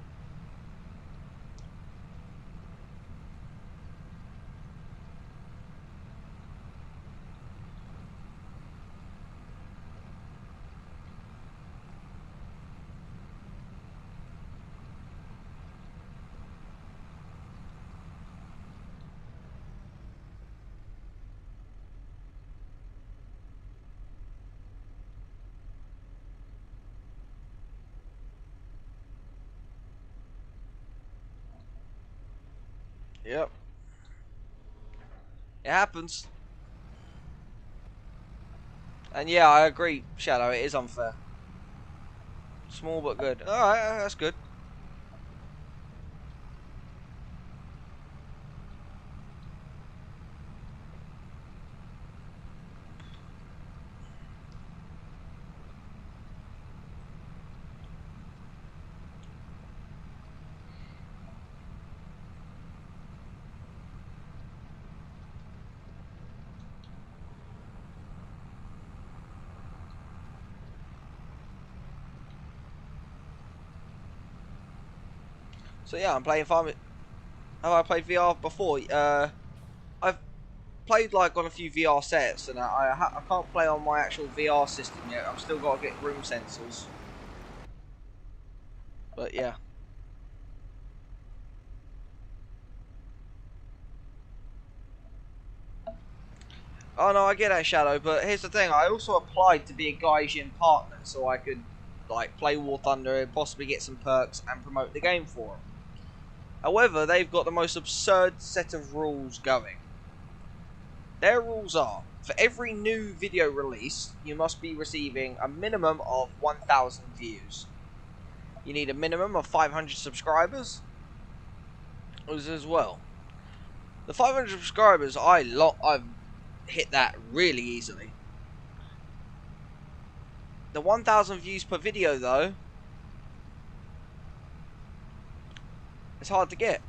Yep. It happens. And yeah, I agree, Shadow, it is unfair. Small but good. Alright, that's good. So yeah, I'm playing Farm. Have I played VR before? I've played like on a few VR sets, and I can't play on my actual VR system yet. I've still got to get room sensors. But yeah. Oh no, I get that, Shadow, but here's the thing, I also applied to be a Gaijin partner so I could like play War Thunder and possibly get some perks and promote the game for them. However, they've got the most absurd set of rules going. Their rules are, for every new video release, you must be receiving a minimum of 1,000 views. You need a minimum of 500 subscribers as well. The 500 subscribers, I've hit that really easily. The 1,000 views per video, though, it's hard to get.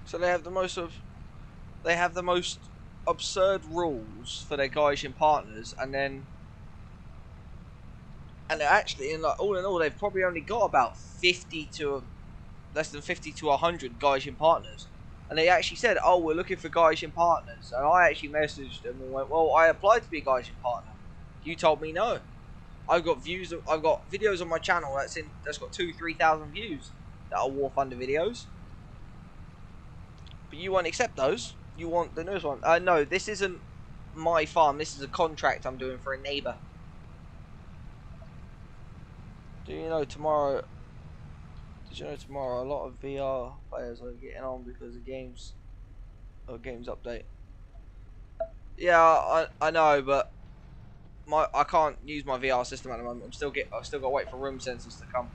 So they have the most absurd rules for their Gaijin partners, and actually, all in all, they've probably only got about 50 to less than 50 to 100 Gaijin partners. And they actually said, oh, we're looking for Gaijin partners. And I actually messaged them and went, well, I applied to be a Gaijin partner. You told me no. I've got videos on my channel that's got 2,000-3,000 views that are War Thunder videos. But you won't accept those. You want the newest one. No, this isn't my farm. This is a contract I'm doing for a neighbour. Do you know tomorrow? Did you know tomorrow a lot of VR players are getting on because of games update? Yeah, I know, but I can't use my VR system at the moment. I've still got to wait for room sensors to come.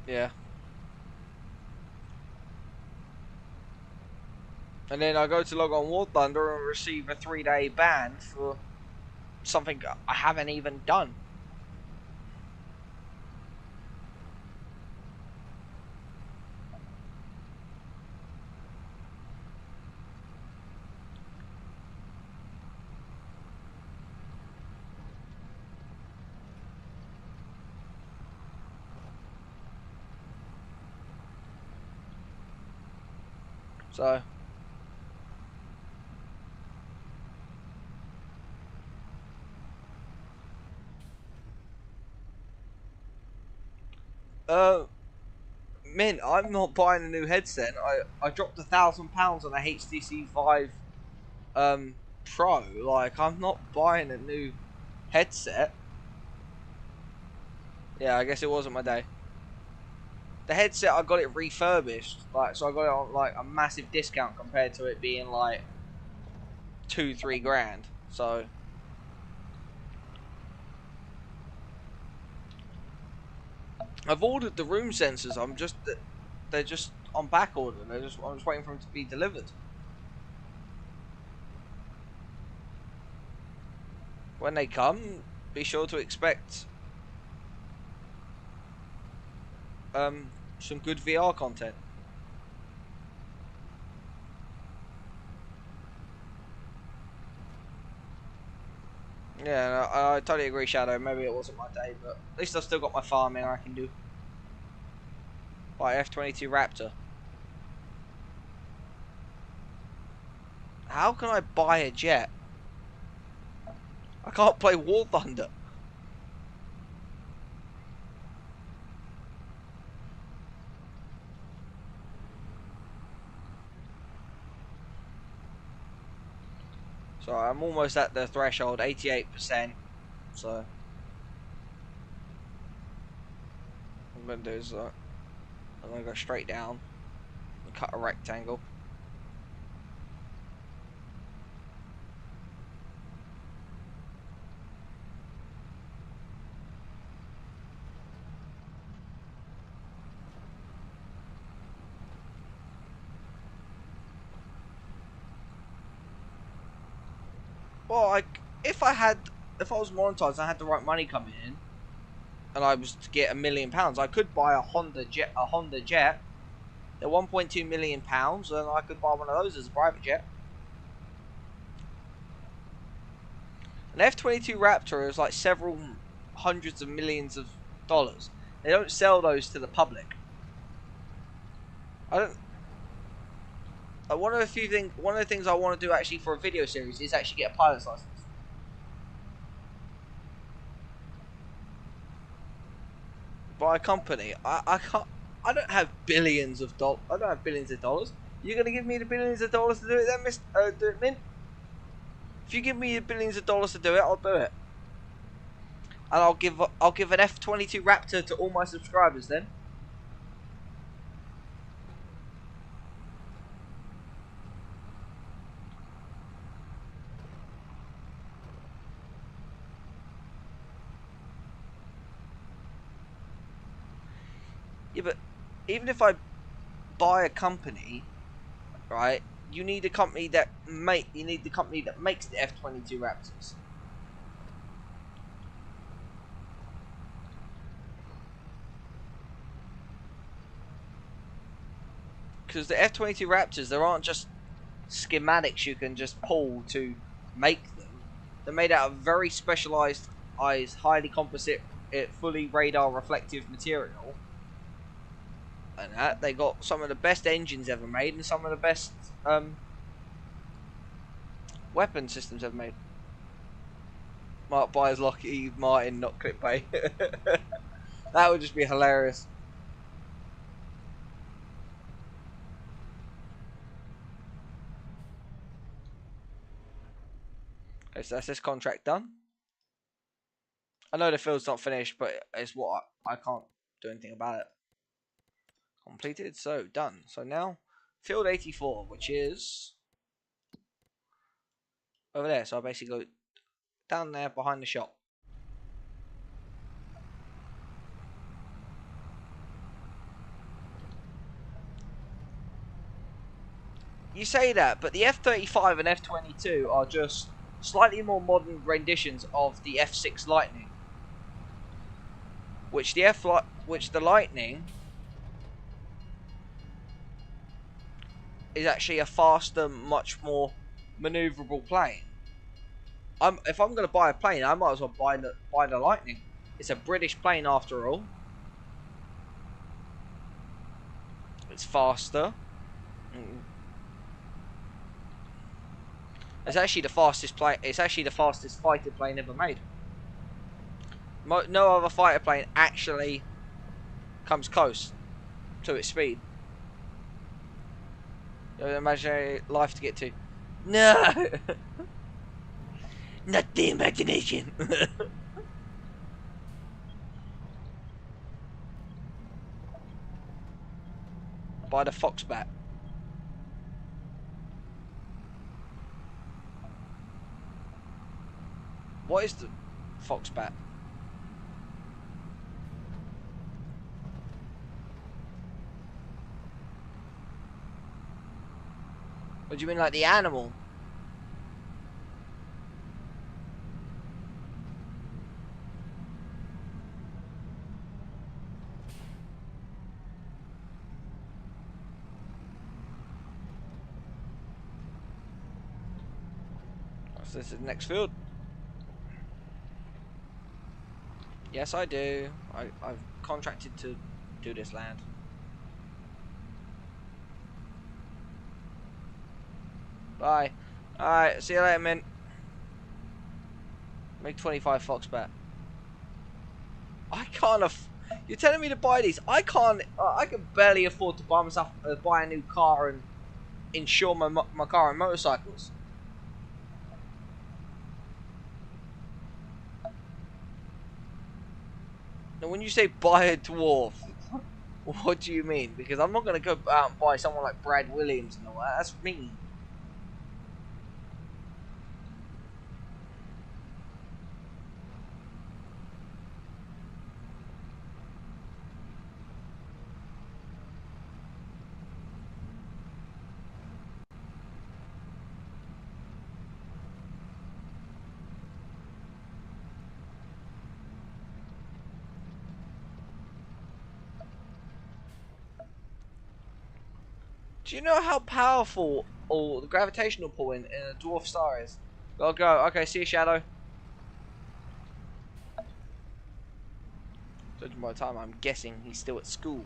Yeah. And then I go to log on War Thunder and receive a 3-day ban for something I haven't even done. So Mint, I'm not buying a new headset. I dropped £1,000 on a HTC Vive Pro. Like, I'm not buying a new headset. Yeah, I guess it wasn't my day. The headset, I got it refurbished, like, so I got it on like a massive discount compared to it being like 2-3 grand. So I've ordered the room sensors. They're just on back order. I'm just waiting for them to be delivered. When they come, be sure to expect some good VR content. Yeah, I totally agree, Shadow. Maybe it wasn't my day, but at least I've still got my farming I can do. By F-22 Raptor. How can I buy a jet? I can't play War Thunder. So I'm almost at the threshold, 88%. So what I'm gonna do is I'm gonna go straight down and cut a rectangle. Well, if I was monetized, I had the right money coming in, and I was to get £1 million, I could buy a Honda Jet. They're £1.2 million, and I could buy one of those as a private jet. An F-22 Raptor is like several hundreds of millions of dollars. They don't sell those to the public. I don't. One of the things I want to do actually for a video series is actually get a pilot's license. By a company. I can't. I don't have billions of dollars. I don't have billions of dollars. You're gonna give me the billions of dollars to do it, then, do it, Mint? If you give me the billions of dollars to do it, I'll do it. And I'll give an F-22 Raptor to all my subscribers then. Yeah, but even if I buy a company, right? You need a company that makes the F-22 Raptors. Because the F-22 Raptors, there aren't just schematics you can just pull to make them. They're made out of very specialized, highly composite, fully radar reflective material. And that they got some of the best engines ever made and some of the best weapon systems ever made. Mark buys Lockheed Martin, not clickbait. That would just be hilarious. Okay, so that's this contract done. I know the field's not finished, but it's what I can't do anything about it. Completed, so done. So now, field 84, which is over there. So I basically go down there behind the shop. You say that, but the F-35 and F-22 are just slightly more modern renditions of the F-6 Lightning, which the Lightning is actually a faster, much more maneuverable plane. If I'm going to buy a plane, I might as well buy the Lightning. It's a British plane after all. It's faster. It's actually the fastest plane. It's actually the fastest fighter plane ever made. No other fighter plane actually comes close to its speed. You have an imaginary life to get to. No, not the imagination. By the Foxbat. What is the Foxbat? What do you mean, like the animal? So this is the next field. Yes, I do. I've contracted to do this land. Bye. Alright, see you later, Mint. Make 25 Foxbat. I can't You're telling me to buy these? I can't. I can barely afford to buy myself buy a new car and insure my car and motorcycles. Now, when you say buy a dwarf, what do you mean? Because I'm not going to go out and buy someone like Brad Williams and all that. That's mean. Do you know how powerful all the gravitational pull in a dwarf star is? Gotta go. Okay, see you, Shadow. Judging by the time, I'm guessing he's still at school.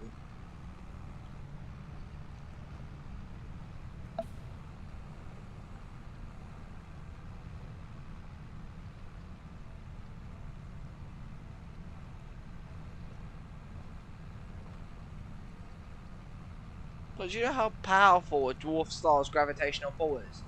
But do you know how powerful a dwarf star's gravitational pull is?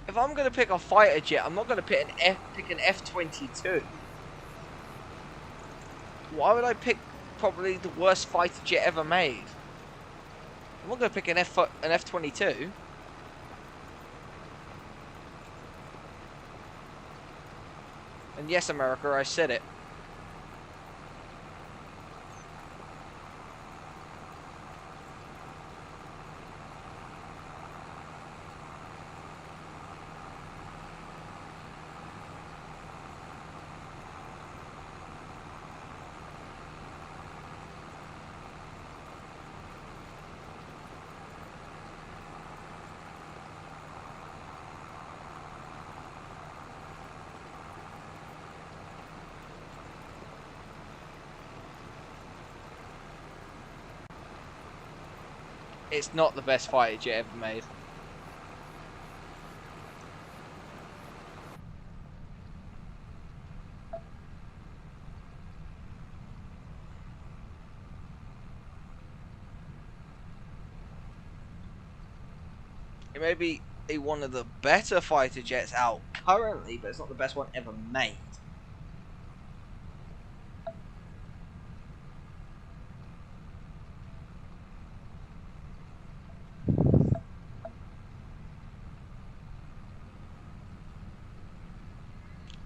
If I'm gonna pick a fighter jet, I'm not gonna pick an F-22. Why would I pick probably the worst fighter jet ever made? I'm not gonna pick an F-22. And yes, America, I said it. It's not the best fighter jet ever made. It may be one of the better fighter jets out currently, but it's not the best one ever made.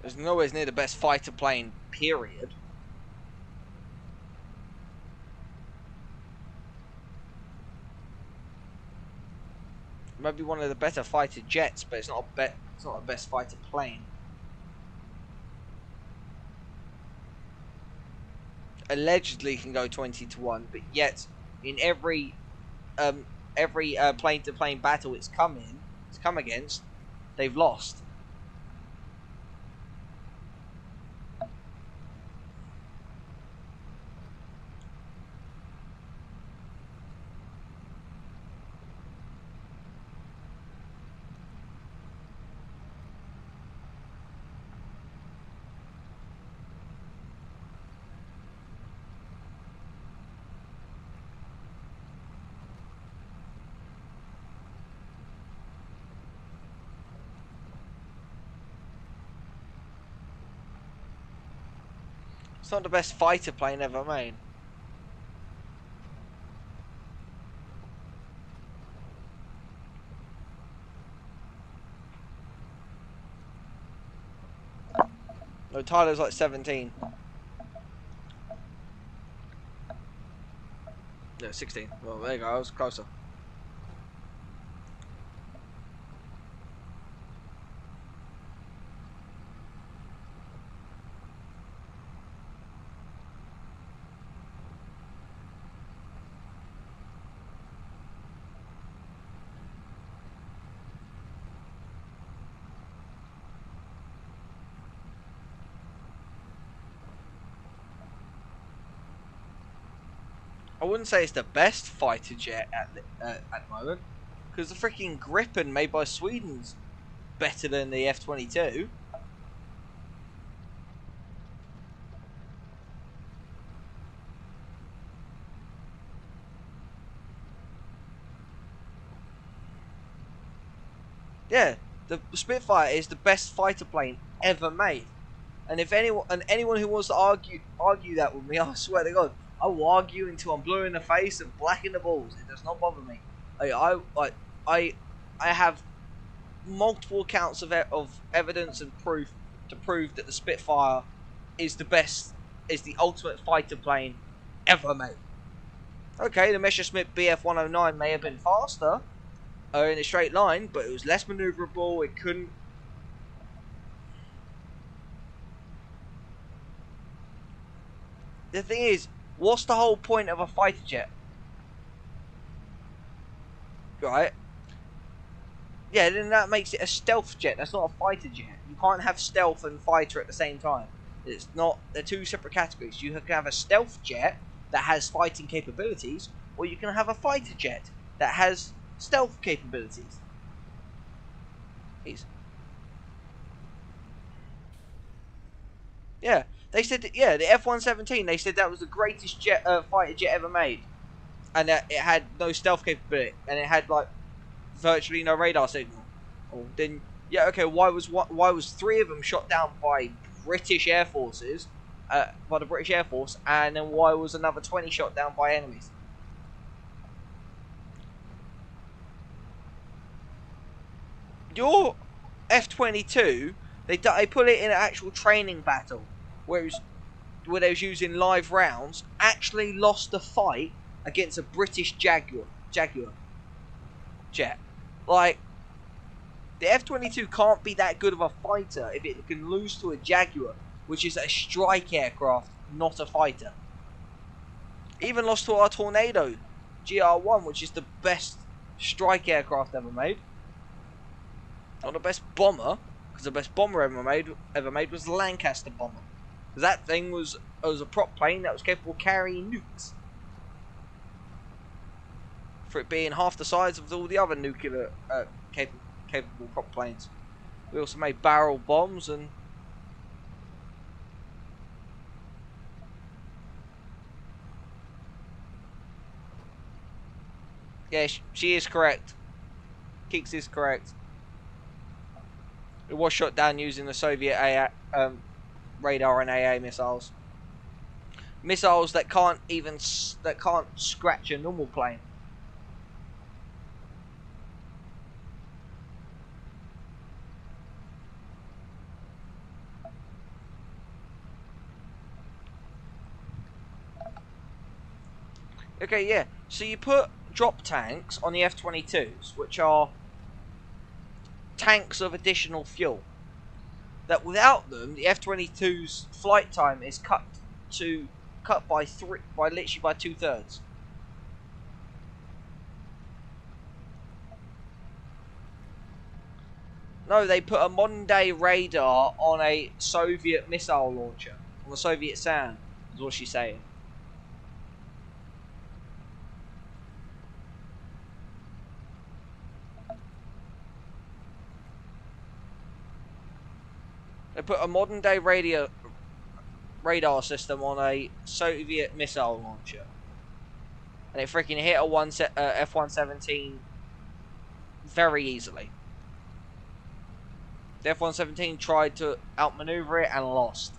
There's nowhere near the best fighter plane, period. It might be one of the better fighter jets, but it's not it's not the best fighter plane. Allegedly can go 20-1, but yet in every plane-to-plane battle it's come against, they've lost. It's not the best fighter plane ever made. No, Tyler's like 17. Yeah, 16. Well, there you go. I was closer. I wouldn't say it's the best fighter jet at the moment, because the freaking Gripen made by Sweden's better than the F-22. Yeah, the Spitfire is the best fighter plane ever made. And if anyone who wants to argue that with me, I swear to God, I will argue until I'm blue in the face and black in the balls. It does not bother me. I have multiple accounts of evidence and proof to prove that the Spitfire is the ultimate fighter plane ever made. Okay, the Messerschmitt Bf-109 may have been faster in a straight line, but it was less maneuverable. It couldn't. The thing is, what's the whole point of a fighter jet? Right? Yeah, then that makes it a stealth jet. That's not a fighter jet. You can't have stealth and fighter at the same time. It's not. They're two separate categories. You can have a stealth jet that has fighting capabilities, or you can have a fighter jet that has stealth capabilities. Yeah, they said that, yeah, the F-117. They said that was the greatest fighter jet ever made, and that it had no stealth capability, and it had like virtually no radar signal. Oh, then yeah, okay. Why was three of them shot down by British Air Forces, by the British Air Force, and then why was another 20 shot down by enemies? Your F-22, they put it in an actual training battle, where they was using live rounds. Actually lost the fight against a British Jaguar jet. Like, the F-22 can't be that good of a fighter if it can lose to a Jaguar, which is a strike aircraft, not a fighter. Even lost to our Tornado GR1, which is the best strike aircraft ever made. Not the best bomber, because the best bomber ever made was the Lancaster bomber. Because that thing was a prop plane that was capable of carrying nukes. For it being half the size of all the other nuclear capable prop planes. We also made barrel bombs and... Yeah, she is correct. Keeks is correct. It was shot down using the Soviet radar and AA missiles. Missiles that can't scratch a normal plane. Okay, yeah. So you put drop tanks on the F-22s, which are tanks of additional fuel. That without them, the F-22's flight time is cut by literally by 2/3. No, they put a modern day radar on a Soviet missile launcher, on the Soviet Sand, is what she's saying. They put a modern day radar system on a Soviet missile launcher. And it freaking hit a F-117 very easily. The F-117 tried to outmaneuver it and lost.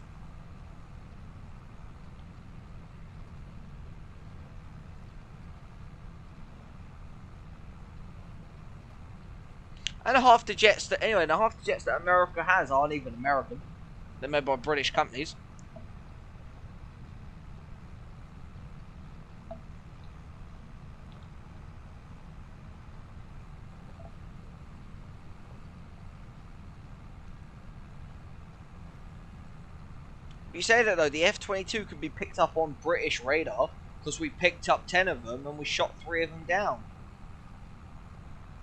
And half the jets that America has aren't even American. They're made by British companies. You say that though, the F-22 could be picked up on British radar because we picked up 10 of them and we shot 3 of them down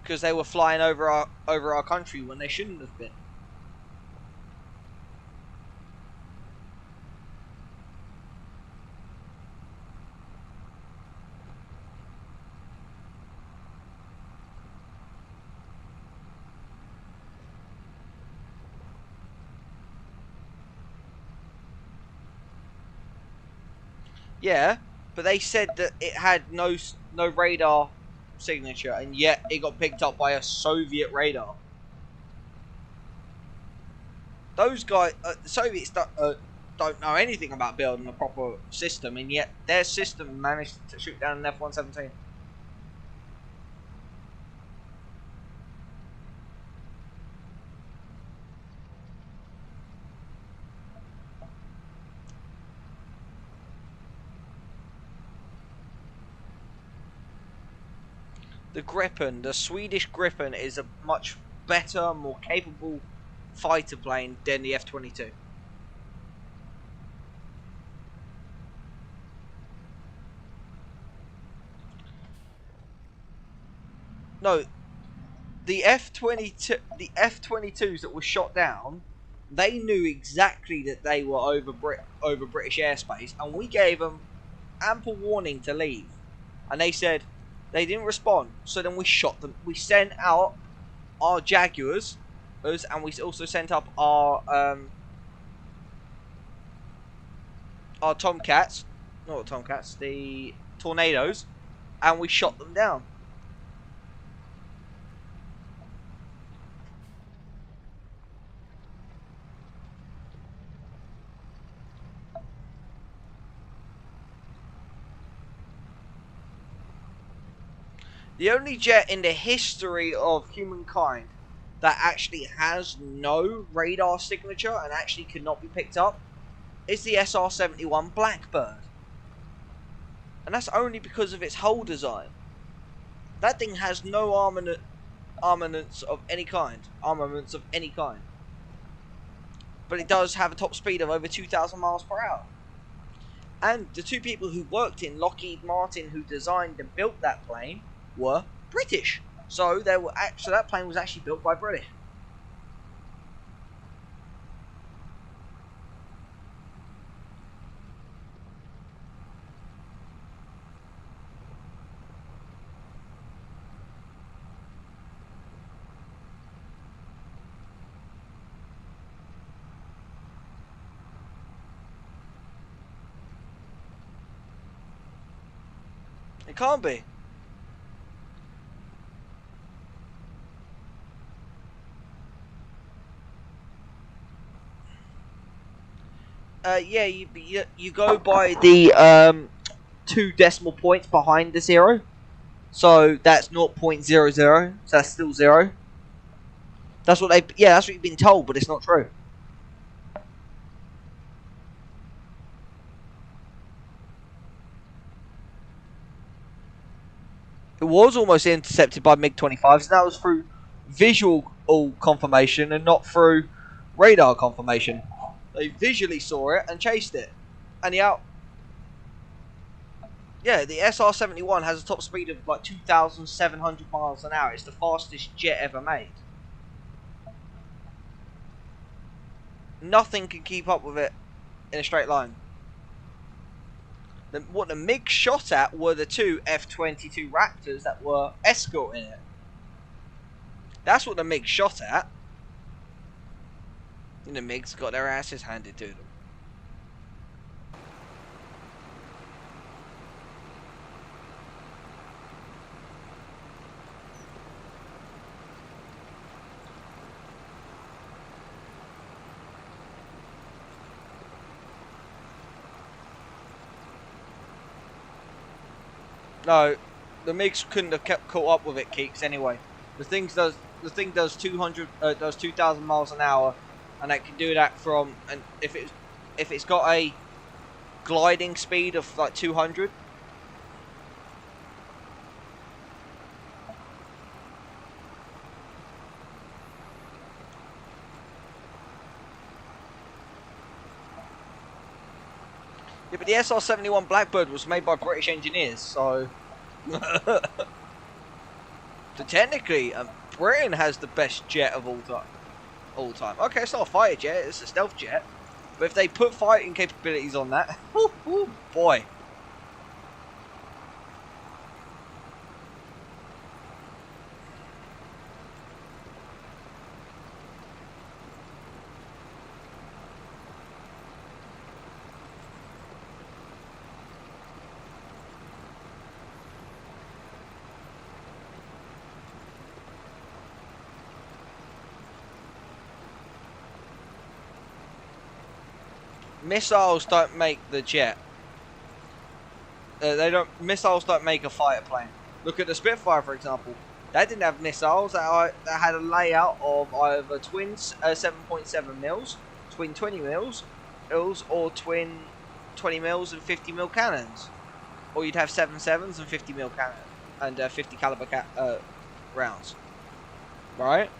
because they were flying over our country when they shouldn't have been. Yeah, but they said that it had no radar signature, and yet it got picked up by a Soviet radar. Those guys, the Soviets don't know anything about building a proper system, and yet their system managed to shoot down an F-117. The Gripen, the Swedish Gripen, is a much better, more capable fighter plane than the F-22. No, the F-22s that were shot down, they knew exactly that they were over British airspace, and we gave them ample warning to leave, and they said they didn't respond. So then we shot them. We sent out our Jaguars, and we also sent up our Tomcats, not the Tomcats, the Tornadoes, and we shot them down. The only jet in the history of humankind that actually has no radar signature and actually cannot be picked up is the SR-71 Blackbird. And that's only because of its hull design. That thing has no armaments of any kind. But it does have a top speed of over 2,000 miles per hour. And the two people who worked in Lockheed Martin who designed and built that plane were British. So that plane was actually built by British. It can't be. Yeah, you go by the 2 decimal points behind the 0. So that's 0.00. So that's still 0. That's what that's what you've been told, but it's not true. It was almost intercepted by MiG-25s, and that was through visual confirmation and not through radar confirmation. They visually saw it and chased it. And the SR-71 has a top speed of like 2,700 miles an hour. It's the fastest jet ever made. Nothing can keep up with it in a straight line. What the MiG shot at were the 2 F-22 Raptors that were escorting it. That's what the MiG shot at. And the MiGs got their asses handed to them. No, the MiGs couldn't have kept caught up with it, Keeks. Anyway, the thing does 2,000 miles an hour, and it can do that from, and if it's got a gliding speed of like 200. Yeah, but the SR-71 Blackbird was made by British engineers, so... so technically, Britain has the best jet of all time. Okay, it's not a fighter jet, it's a stealth jet. But if they put fighting capabilities on that... boy. Missiles don't make the jet. Missiles don't make a fighter plane. Look at the Spitfire, for example. That didn't have missiles. That had a layout of either twin 7.7 mils, twin 20 mils, or twin 20 mils and 50 mil cannons. Or you'd have 7.7s and 50 mil cannon and 50 caliber rounds. Right?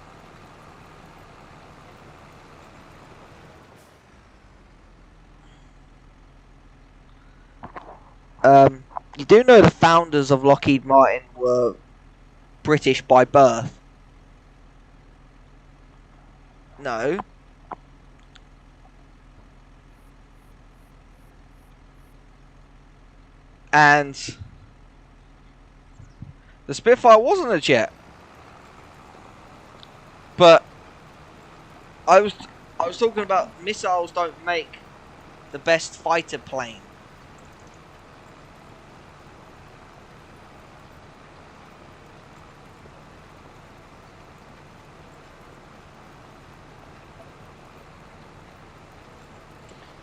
You do know the founders of Lockheed Martin were British by birth? No. And the Spitfire wasn't a jet. But I was talking about missiles don't make the best fighter plane.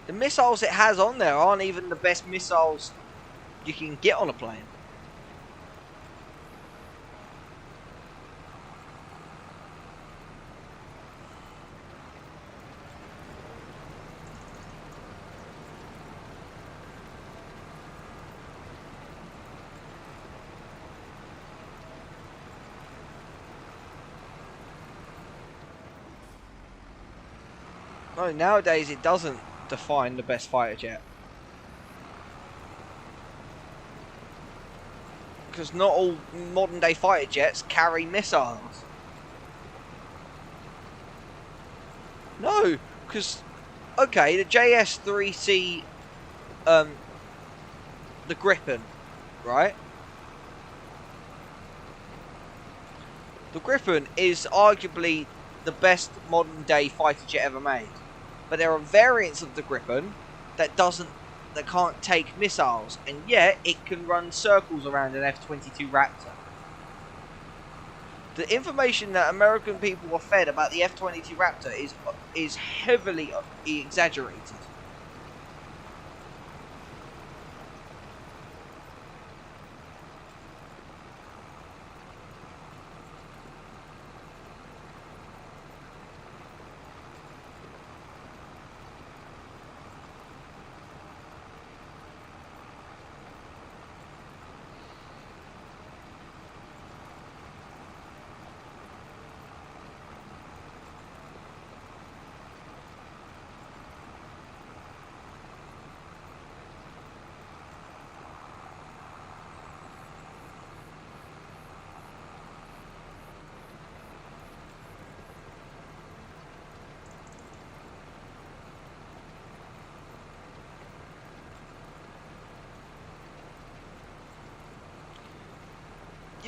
The missiles it has on there aren't even the best missiles you can get on a plane. No, nowadays it doesn't define the best fighter jet. Because not all modern day fighter jets carry missiles. No, because, okay, the JS3C, the Gripen, right? The Gripen is arguably the best modern day fighter jet ever made. But there are variants of the Gripen that can't take missiles, and yet it can run circles around an F-22 Raptor. The information that American people were fed about the F-22 Raptor is heavily exaggerated.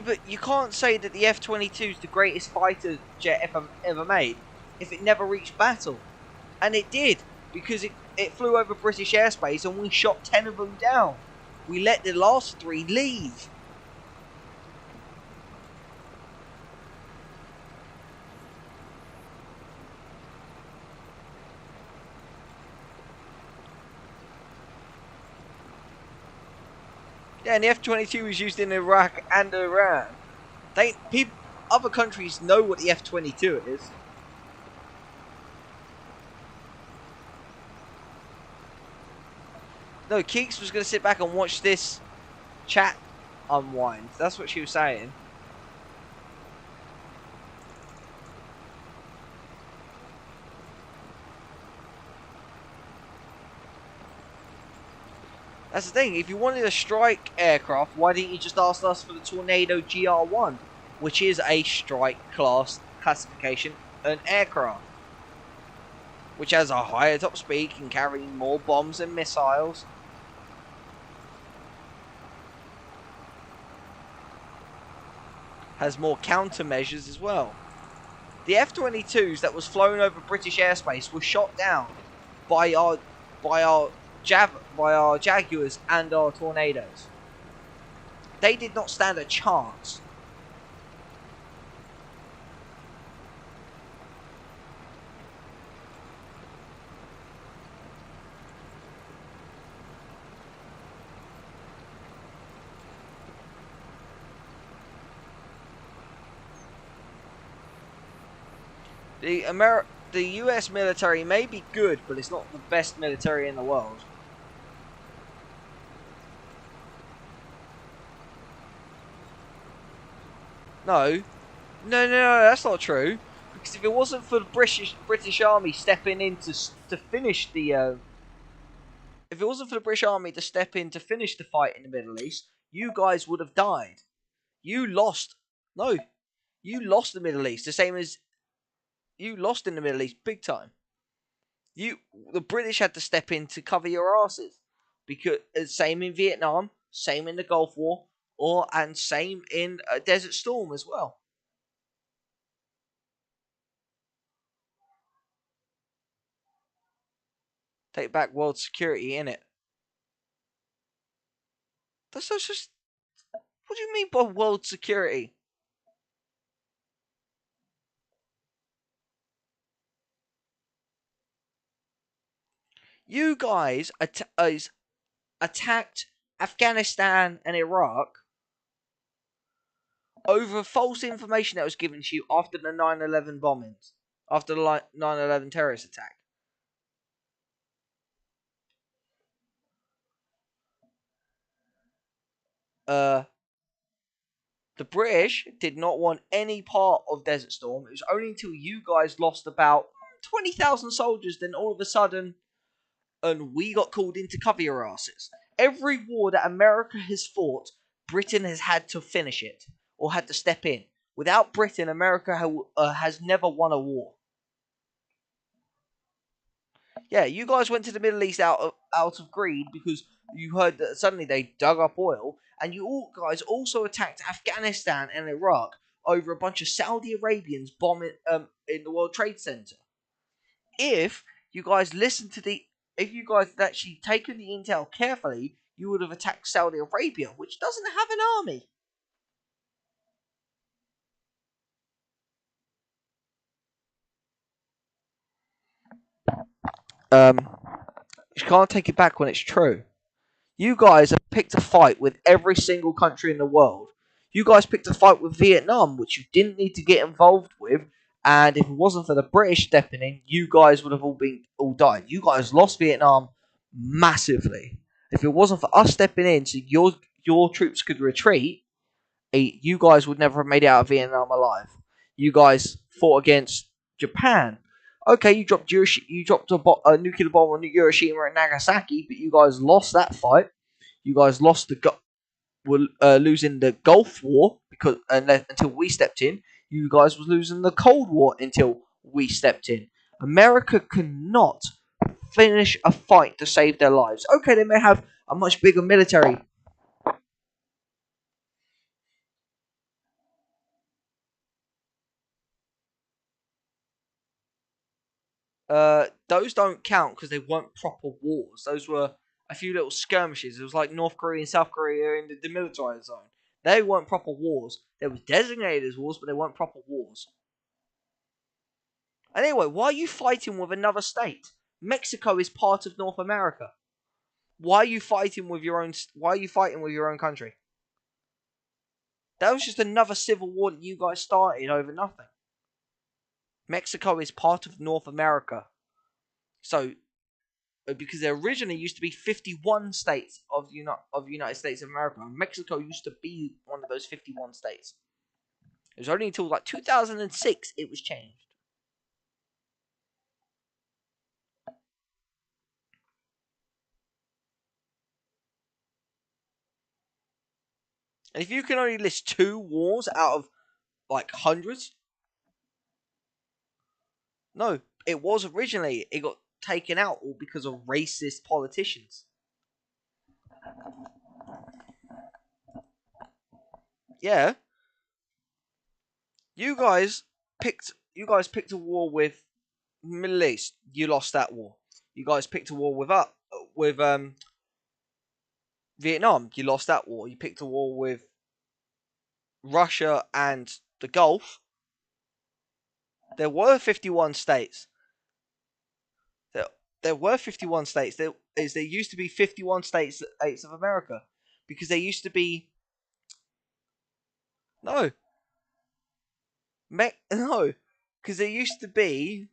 But you can't say that the F-22 is the greatest fighter jet ever made if it never reached battle. And it did, because it flew over British airspace and we shot 10 of them down. We let the last 3 leave. Yeah, and the F-22 was used in Iraq and Iran. Other countries know what the F-22 is. No, Keeks was going to sit back and watch this chat unwind. That's what she was saying. That's the thing. If you wanted a strike aircraft, why didn't you just ask us for the Tornado GR1, which is a strike class classification, an aircraft, which has a higher top speed, can carry more bombs and missiles. Has more countermeasures as well. The F-22s that was flown over British airspace were shot down by our Jaguars and our Tornadoes. They did not stand a chance. The US military may be good, but it's not the best military in the world. No, that's not true. Because if it wasn't for the British Army stepping in to finish the, if it wasn't for the British Army to step in to finish the fight in the Middle East, you guys would have died. You lost. No, you lost the Middle East. The same as you lost in the Middle East, big time. The British had to step in to cover your asses, because same in Vietnam, same in the Gulf War, and same in Desert Storm as well. Take back world security, innit? That's just. What do you mean by world security? You guys attacked Afghanistan and Iraq over false information that was given to you after the 9/11 bombings, after the 9/11 terrorist attack. The British did not want any part of Desert Storm. It was only until you guys lost about 20,000 soldiers, then all of a sudden, and we got called in to cover your asses. Every war that America has fought, Britain has had to finish it, or had to step in. Without Britain, America has never won a war. Yeah, you guys went to the Middle East out of greed because you heard that suddenly they dug up oil, and you guys also attacked Afghanistan and Iraq over a bunch of Saudi Arabians bombing in the World Trade Center. If you guys if you guys had actually taken the intel carefully, you would have attacked Saudi Arabia, which doesn't have an army. You can't take it back when it's true. You guys have picked a fight with every single country in the world. You guys picked a fight with Vietnam, which you didn't need to get involved with. And if it wasn't for the British stepping in, you guys would have all died. You guys lost Vietnam massively. If it wasn't for us stepping in, so your troops could retreat, you guys would never have made it out of Vietnam alive. You guys fought against Japan. Okay, you dropped a nuclear bomb on Hiroshima and Nagasaki, but you guys lost that fight. You guys were losing the Gulf War until we stepped in. You guys was losing the Cold War until we stepped in. America cannot finish a fight to save their lives. Okay, they may have a much bigger military. Those don't count because they weren't proper wars. Those were a few little skirmishes. It was like North Korea and South Korea in the demilitarized zone. They weren't proper wars. They were designated as wars, but they weren't proper wars. Anyway, why are you fighting with another state? Mexico is part of North America. Why are you fighting with your own? Why are you fighting with your own country? That was just another civil war that you guys started over nothing. Mexico is part of North America. So, because there originally used to be 51 states of the United States of America, and Mexico used to be one of those 51 states. It was only until like 2006 it was changed. And if you can only list 2 wars out of like hundreds, no, it was originally. It got taken out all because of racist politicians. Yeah, you guys picked a war with Middle East. You lost that war. You guys picked a war with Vietnam. You lost that war. You picked a war with Russia and the Gulf. There were 51 states. There, there were 51 states. There used to be 51 states of America because there used to be no no because there used to be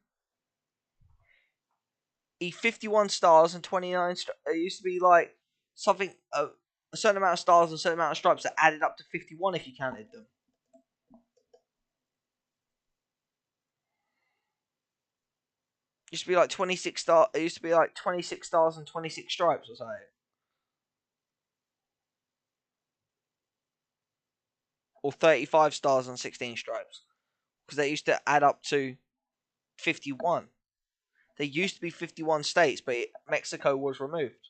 51 stars and 29. It used to be like something a certain amount of stars and a certain amount of stripes that added up to 51 if you counted them. It used to be like 26 stars. It used to be like 26 stars and 26 stripes or something. Or 35 stars and 16 stripes. Because they used to add up to 51. There used to be 51 states, but Mexico was removed.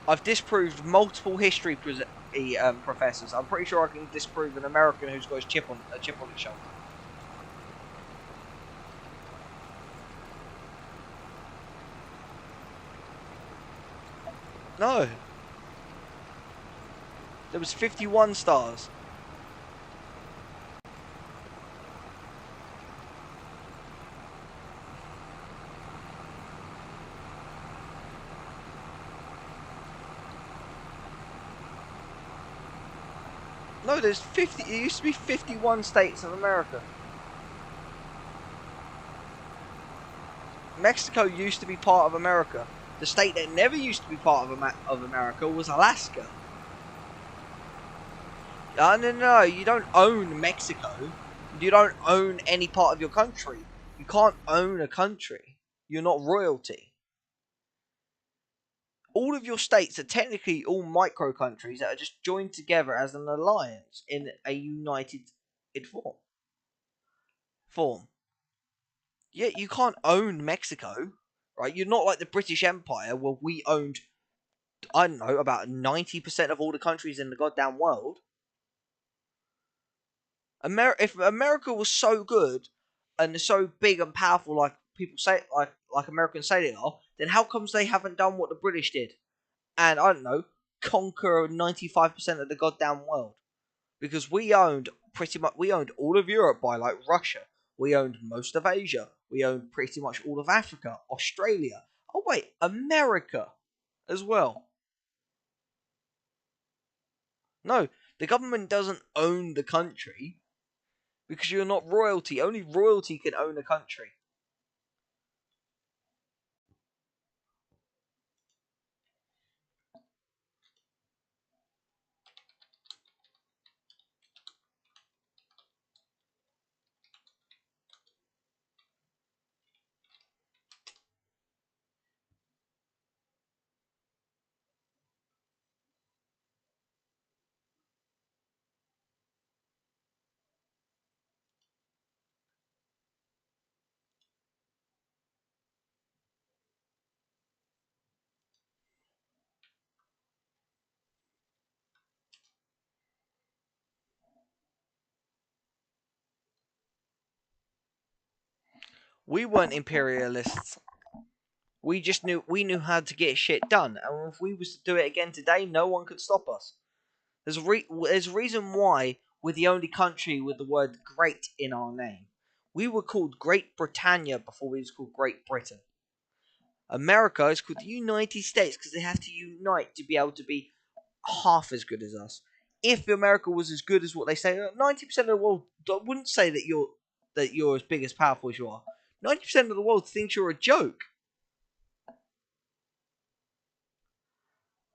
I've disproved multiple history professors. I'm pretty sure I can disprove an American who's got a chip on his shoulder. No. There was 51 stars. No, there's 50. It used to be 51 states of America. Mexico used to be part of America. The state that never used to be part of America was Alaska. No, you don't own Mexico. You don't own any part of your country. You can't own a country. You're not royalty. All of your states are technically all micro countries that are just joined together as an alliance in a united form. Yeah, you can't own Mexico, right? You're not like the British Empire where we owned, I don't know, about 90% of all the countries in the goddamn world. If America was so good and so big and powerful, like people say, like Americans say they are, then how comes they haven't done what the British did? And I don't know, conquer 95% of the goddamn world? Because we owned all of Europe by like Russia. We owned most of Asia. We owned pretty much all of Africa, Australia. Oh wait, America as well. No, the government doesn't own the country because you're not royalty. Only royalty can own a country. We weren't imperialists. We knew how to get shit done, and if we was to do it again today, no one could stop us. There's a reason why we're the only country with the word "great" in our name. We were called Great Britannia before we was called Great Britain. America is called the United States because they have to unite to be able to be half as good as us. If America was as good as what they say, 90% of the world wouldn't say that you're as big as powerful as you are. 90% of the world thinks you're a joke.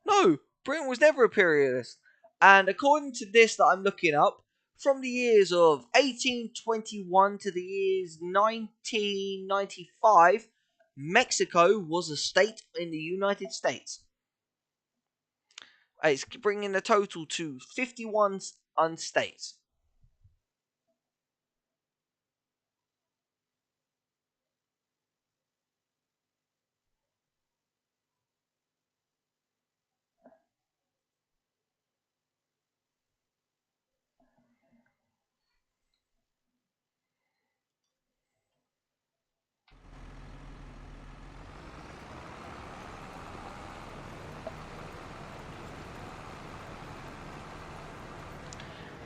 No, Britain was never imperialist. And according to this that I'm looking up, from the years of 1821 to the years 1995, Mexico was a state in the United States. It's bringing the total to 51 states.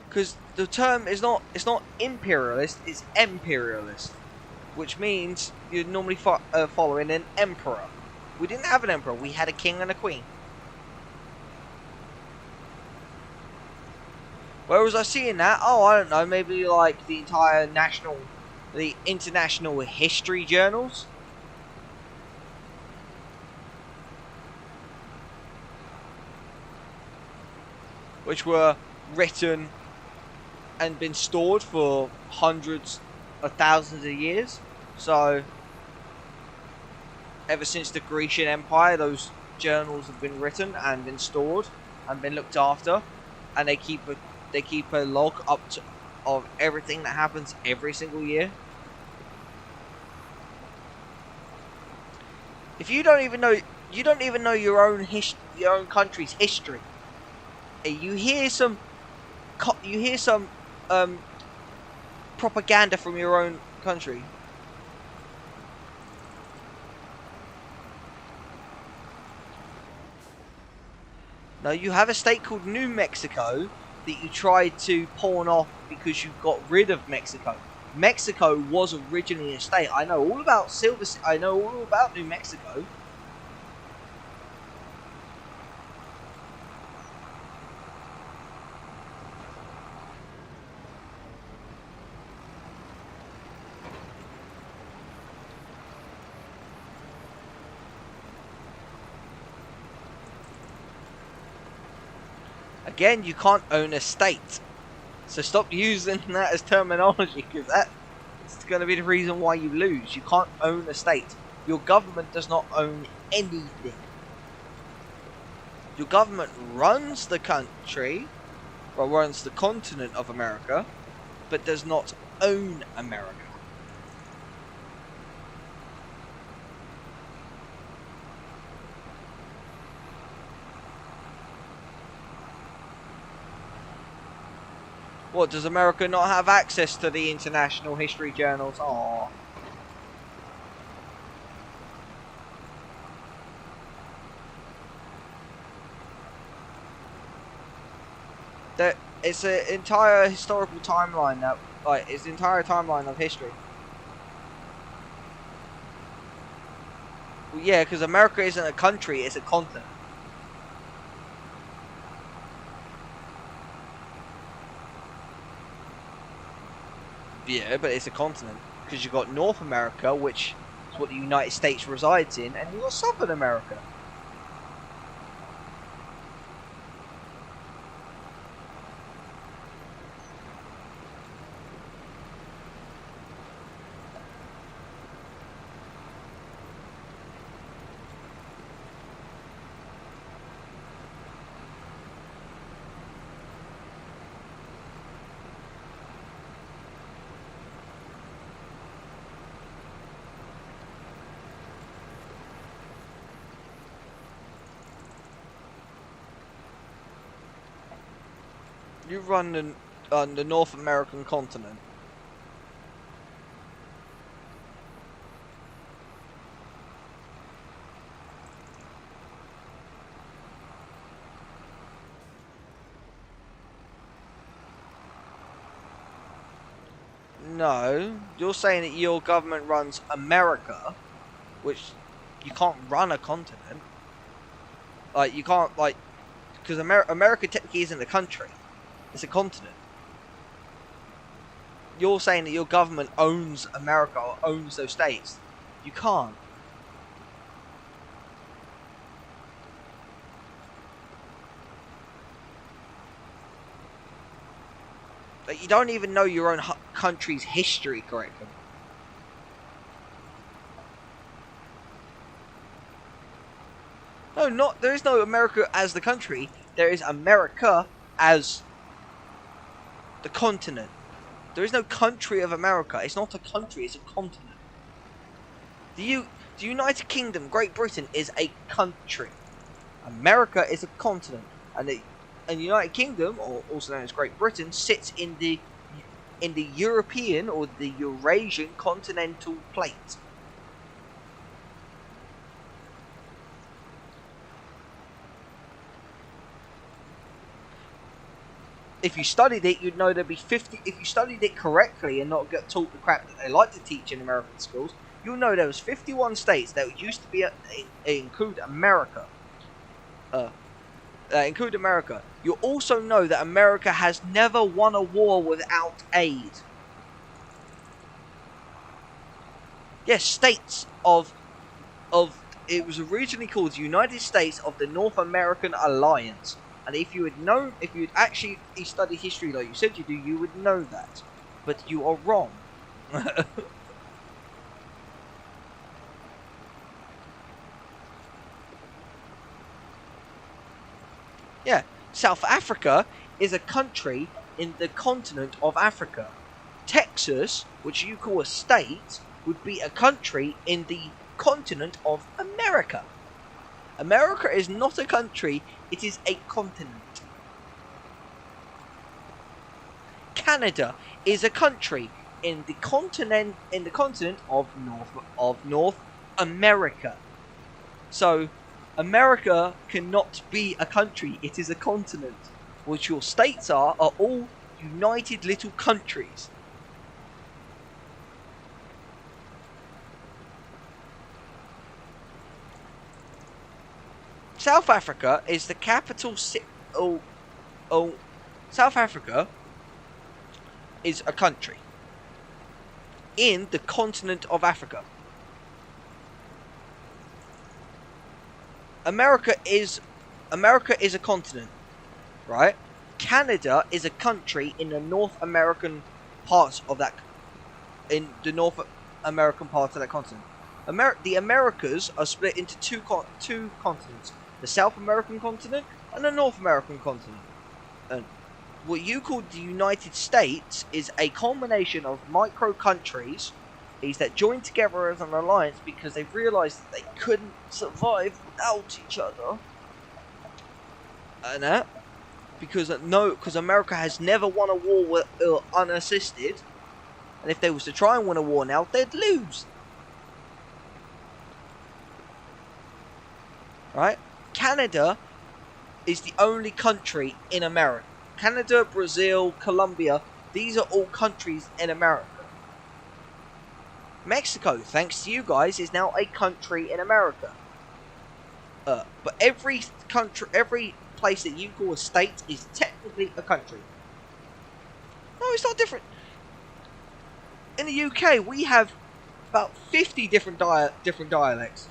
Because the term is not, it's not imperialist, it's imperialist, which means you're normally following an emperor. We didn't have an emperor, we had a king and a queen. Where was I seeing that? Oh, I don't know, maybe like the international history journals. Which were written and been stored for hundreds of thousands of years. So, ever since the Grecian Empire, those journals have been written and been stored and been looked after, and they keep a log of everything that happens every single year. If you don't even know your own country's history. You hear some propaganda from your own country. Now you have a state called New Mexico that you tried to pawn off because you got rid of Mexico. Mexico was originally a state. I know all about I know all about New Mexico. Again, you can't own a state. So stop using that as terminology, because that's going to be the reason why you lose. You can't own a state. Your government does not own anything. Your government runs the country, or runs the continent of America, but does not own America. What, does America not have access to the international history journals? Aww. It's an entire historical timeline that, like, it's the entire timeline of history. Well, yeah, because America isn't a country, it's a continent. Yeah, but it's a continent. Because you've got North America, which is what the United States resides in, and you've got Southern America. You run the North American continent. No, you're saying that your government runs America, which you can't run a continent. Like, you can't, like, because America technically isn't a country, it's a continent. You're saying that your government owns America or owns those states. You can't. Like, you don't even know your own country's history correctly. No, there is no America as the country. There is America as the continent. There is no country of America. It's not a country, it's a continent. The United Kingdom, Great Britain, is a country. America is a continent. And the United Kingdom, or also known as Great Britain, sits in the European or the Eurasian continental plate. If you studied it, you'd know there'd be 50. If you studied it correctly and not get taught the crap that they like to teach in American schools, you'll know there was 51 states that used to be include America. Include America. You also know that America has never won a war without aid. Yes, states of it was originally called the United States of the North American Alliance. And if you had actually studied history like you said you do, you would know that. But you are wrong. Yeah, South Africa is a country in the continent of Africa. Texas, which you call a state, would be a country in the continent of America. America is not a country, it is a continent. Canada is a country in the continent of North America. So America cannot be a country, it is a continent. What your states are all united little countries. South Africa is the capital South Africa is a country in the continent of Africa. America is a continent, right? Canada is a country in the North American parts of that continent. The Americas are split into two continents: the South American continent and the North American continent. And what you call the United States is a combination of micro countries that joined together as an alliance because they've realised that they couldn't survive without each other. And that because America has never won a war unassisted, and if they was to try and win a war now, they'd lose. Right? Canada is the only country in America. Canada, Brazil, Colombia, these are all countries in America. Mexico, thanks to you guys, is now a country in America. But every place that you call a state is technically a country. No, it's not different. In the UK, we have about 50 different dialects.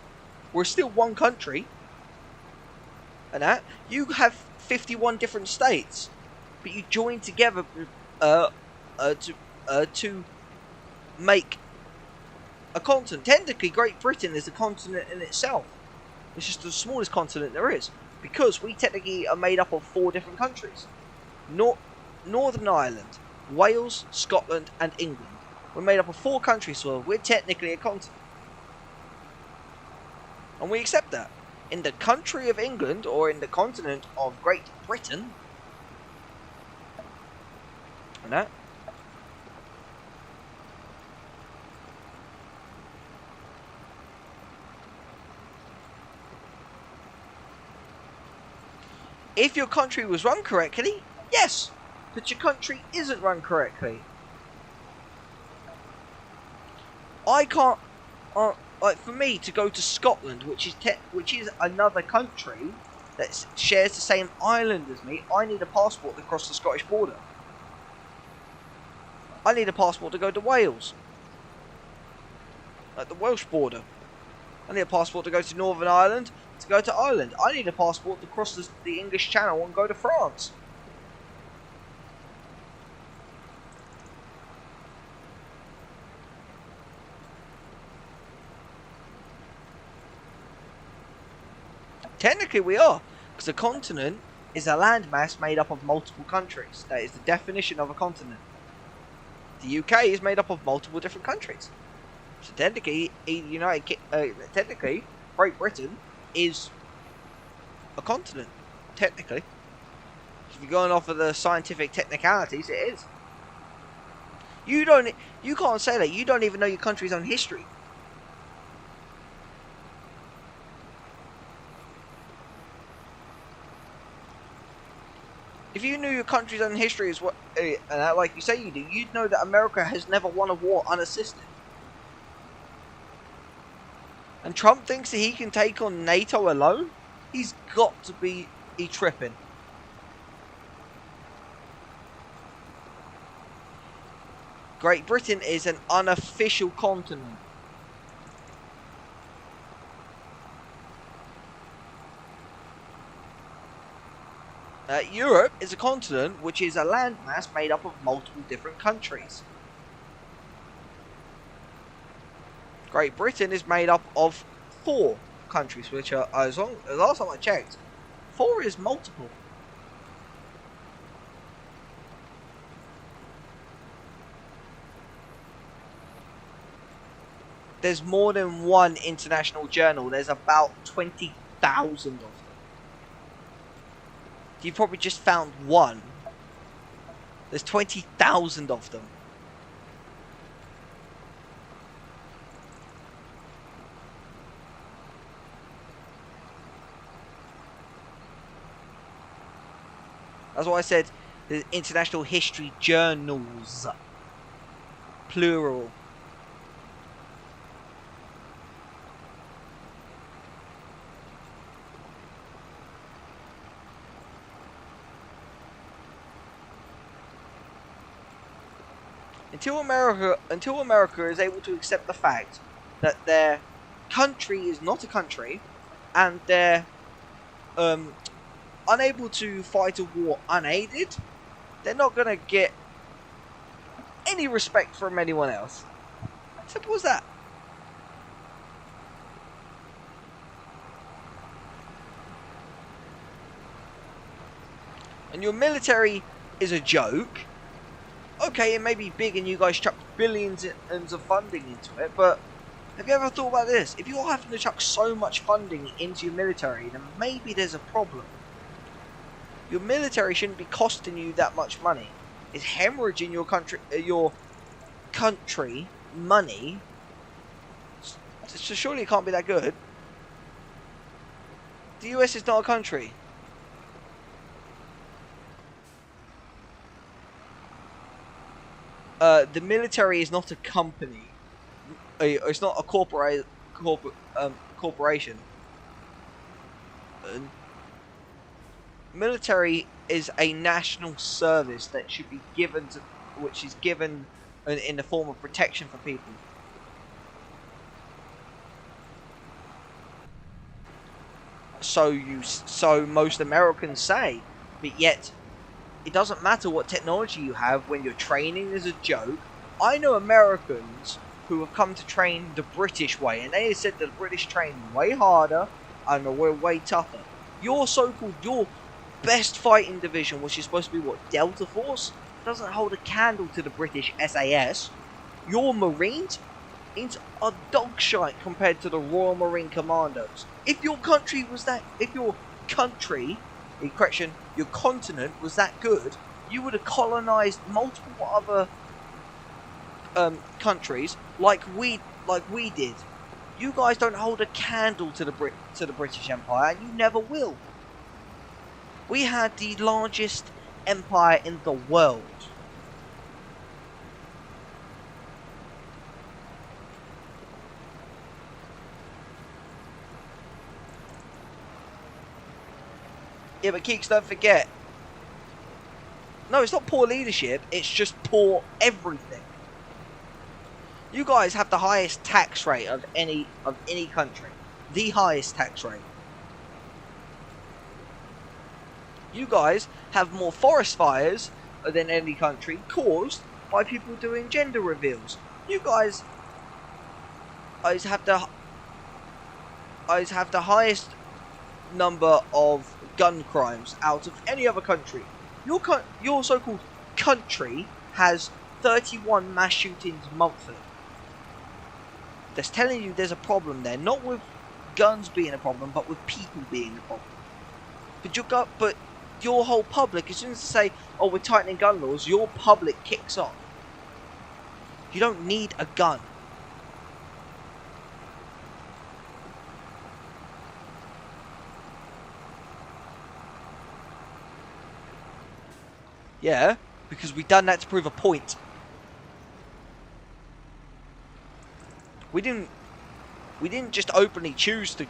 We're still one country. And that you have 51 different states, but you join together to make a continent. Technically, Great Britain is a continent in itself. It's just the smallest continent there is, because we technically are made up of 4 different countries: Northern Ireland, Wales, Scotland, and England. We're made up of 4 countries, so we're technically a continent, and we accept that. In the country of England, or in the continent of Great Britain, and that, if your country was run correctly, yes, but your country isn't run correctly. I can't. Like for me to go to Scotland, which is another country that shares the same island as me, I need a passport to cross the Scottish border. I need a passport to go to Wales, like the Welsh border. I need a passport to go to Northern Ireland, to go to Ireland. I need a passport to cross the English Channel and go to France. Technically we are, because a continent is a landmass made up of multiple countries. That is the definition of a continent. The UK is made up of multiple different countries. So technically, technically, Great Britain is a continent. Technically, if you're going off of the scientific technicalities, it is. You can't say that. You don't even know your country's own history. If you knew your country's own history is what, like you say you do, you'd know that America has never won a war unassisted. And Trump thinks that he can take on NATO alone? He's got to be tripping. Great Britain is an unofficial continent. Europe is a continent which is a landmass made up of multiple different countries. Great Britain is made up of 4 countries, which are, as last time I checked, 4 is multiple. There's more than one international journal. There's about 20,000 of them. You probably just found one. There's 20,000 of them. That's why I said the international history journals. Plural. Until America is able to accept the fact that their country is not a country, and they're unable to fight a war unaided, they're not gonna get any respect from anyone else. Simple as that. And your military is a joke. Okay, it may be big and you guys chuck billions of funding into it, but have you ever thought about this? If you're having to chuck so much funding into your military, then maybe there's a problem. Your military shouldn't be costing you that much money. It's hemorrhaging your country money. So surely it can't be that good. The US is not a country. The military is not a company. It's not a corporation. Military is a national service that should be given to, which is given in the form of protection for people. So most Americans say, but yet it doesn't matter what technology you have when your training is a joke. I know Americans who have come to train the British way, and they said that the British train way harder and we're way tougher. Your best fighting division, which is supposed to be what, Delta Force, doesn't hold a candle to the British SAS. Your Marines are dog shite compared to the Royal Marine Commandos. If your country was that, your continent was that good, you would have colonized multiple other countries like we did. You guys don't hold a candle to the British Empire, and you never will. We had the largest empire in the world. Yeah, but Keeks, don't forget. No, it's not poor leadership. It's just poor everything. You guys have the highest tax rate of any country. The highest tax rate. You guys have more forest fires than any country caused by people doing gender reveals. You guys have the highest number of gun crimes out of any other country. Your so-called country has 31 mass shootings monthly. That's telling you there's a problem there, not with guns being a problem, but with people being a problem. But your whole public, as soon as they say, "Oh, we're tightening gun laws," your public kicks off. You don't need a gun. Yeah, because we done that to prove a point. We didn't just openly choose to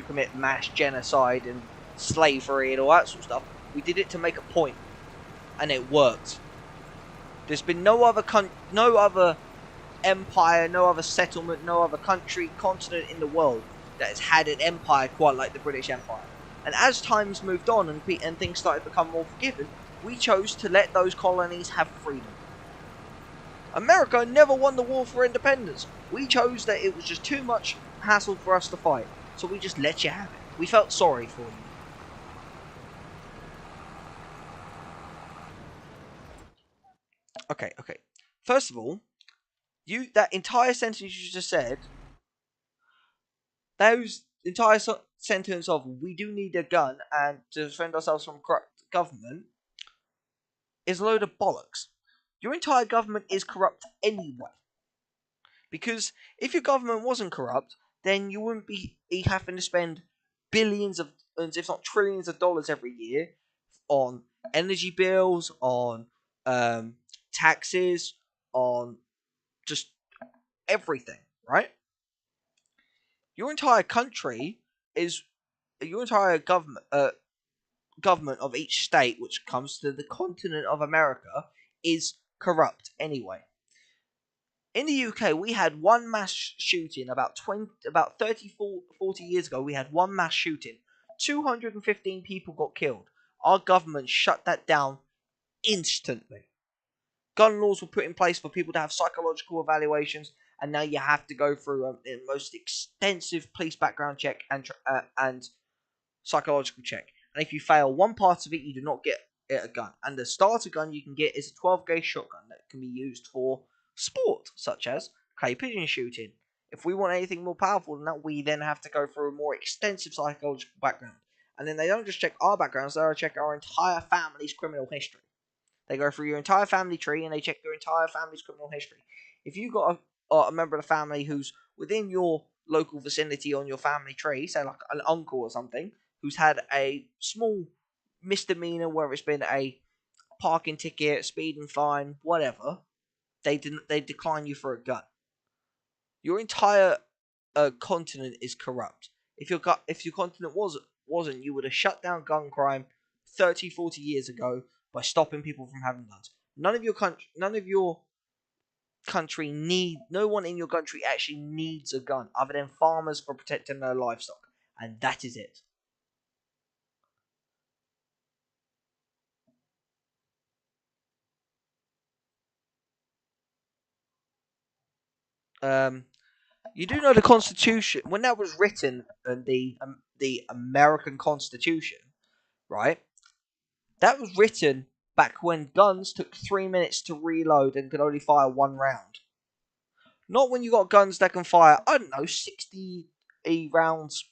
commit mass genocide and slavery and all that sort of stuff. We did it to make a point, and it worked. There's been no other empire, no other settlement, no other country, continent in the world that has had an empire quite like the British Empire. And as times moved on and things started to become more forgiving, we chose to let those colonies have freedom. America never won the war for independence. We chose that it was just too much hassle for us to fight, so we just let you have it. We felt sorry for you. Okay. First of all, that entire sentence you just said, those entire sentence of "we do need a gun and to defend ourselves from corrupt government" is a load of bollocks. Your entire government is corrupt anyway. Because if your government wasn't corrupt, then you wouldn't be having to spend billions of, if not trillions of dollars every year on energy bills, on taxes, on just everything, right? Your entire country is your entire government of each state, which comes to the continent of America, is corrupt anyway. In the UK, we had one mass shooting about 40 years ago. We had one mass shooting. 215 people got killed. Our government shut that down instantly. Gun laws were put in place for people to have psychological evaluations, and now you have to go through the most extensive police background check and psychological check. And if you fail one part of it, you do not get a gun. And the starter gun you can get is a 12 gauge shotgun that can be used for sport, such as clay pigeon shooting. If we want anything more powerful than that, we then have to go through a more extensive psychological background. And then they don't just check our backgrounds, they check our entire family's criminal history. They go through your entire family tree and they check your entire family's criminal history. If you've got a member of the family who's within your local vicinity on your family tree, say like an uncle or something, who's had a small misdemeanor, whether it's been a parking ticket, speeding fine, whatever, they decline you for a gun. Your entire continent is corrupt. If your continent wasn't, you would have shut down gun crime 30, 40 years ago by stopping people from having guns. None of your country no one in your country actually needs a gun other than farmers for protecting their livestock, and that is it. Um, you do know the Constitution when that was written, and the American Constitution, right? That was written back when guns took 3 minutes to reload and could only fire one round. Not when you got guns that can fire, I don't know, 60 rounds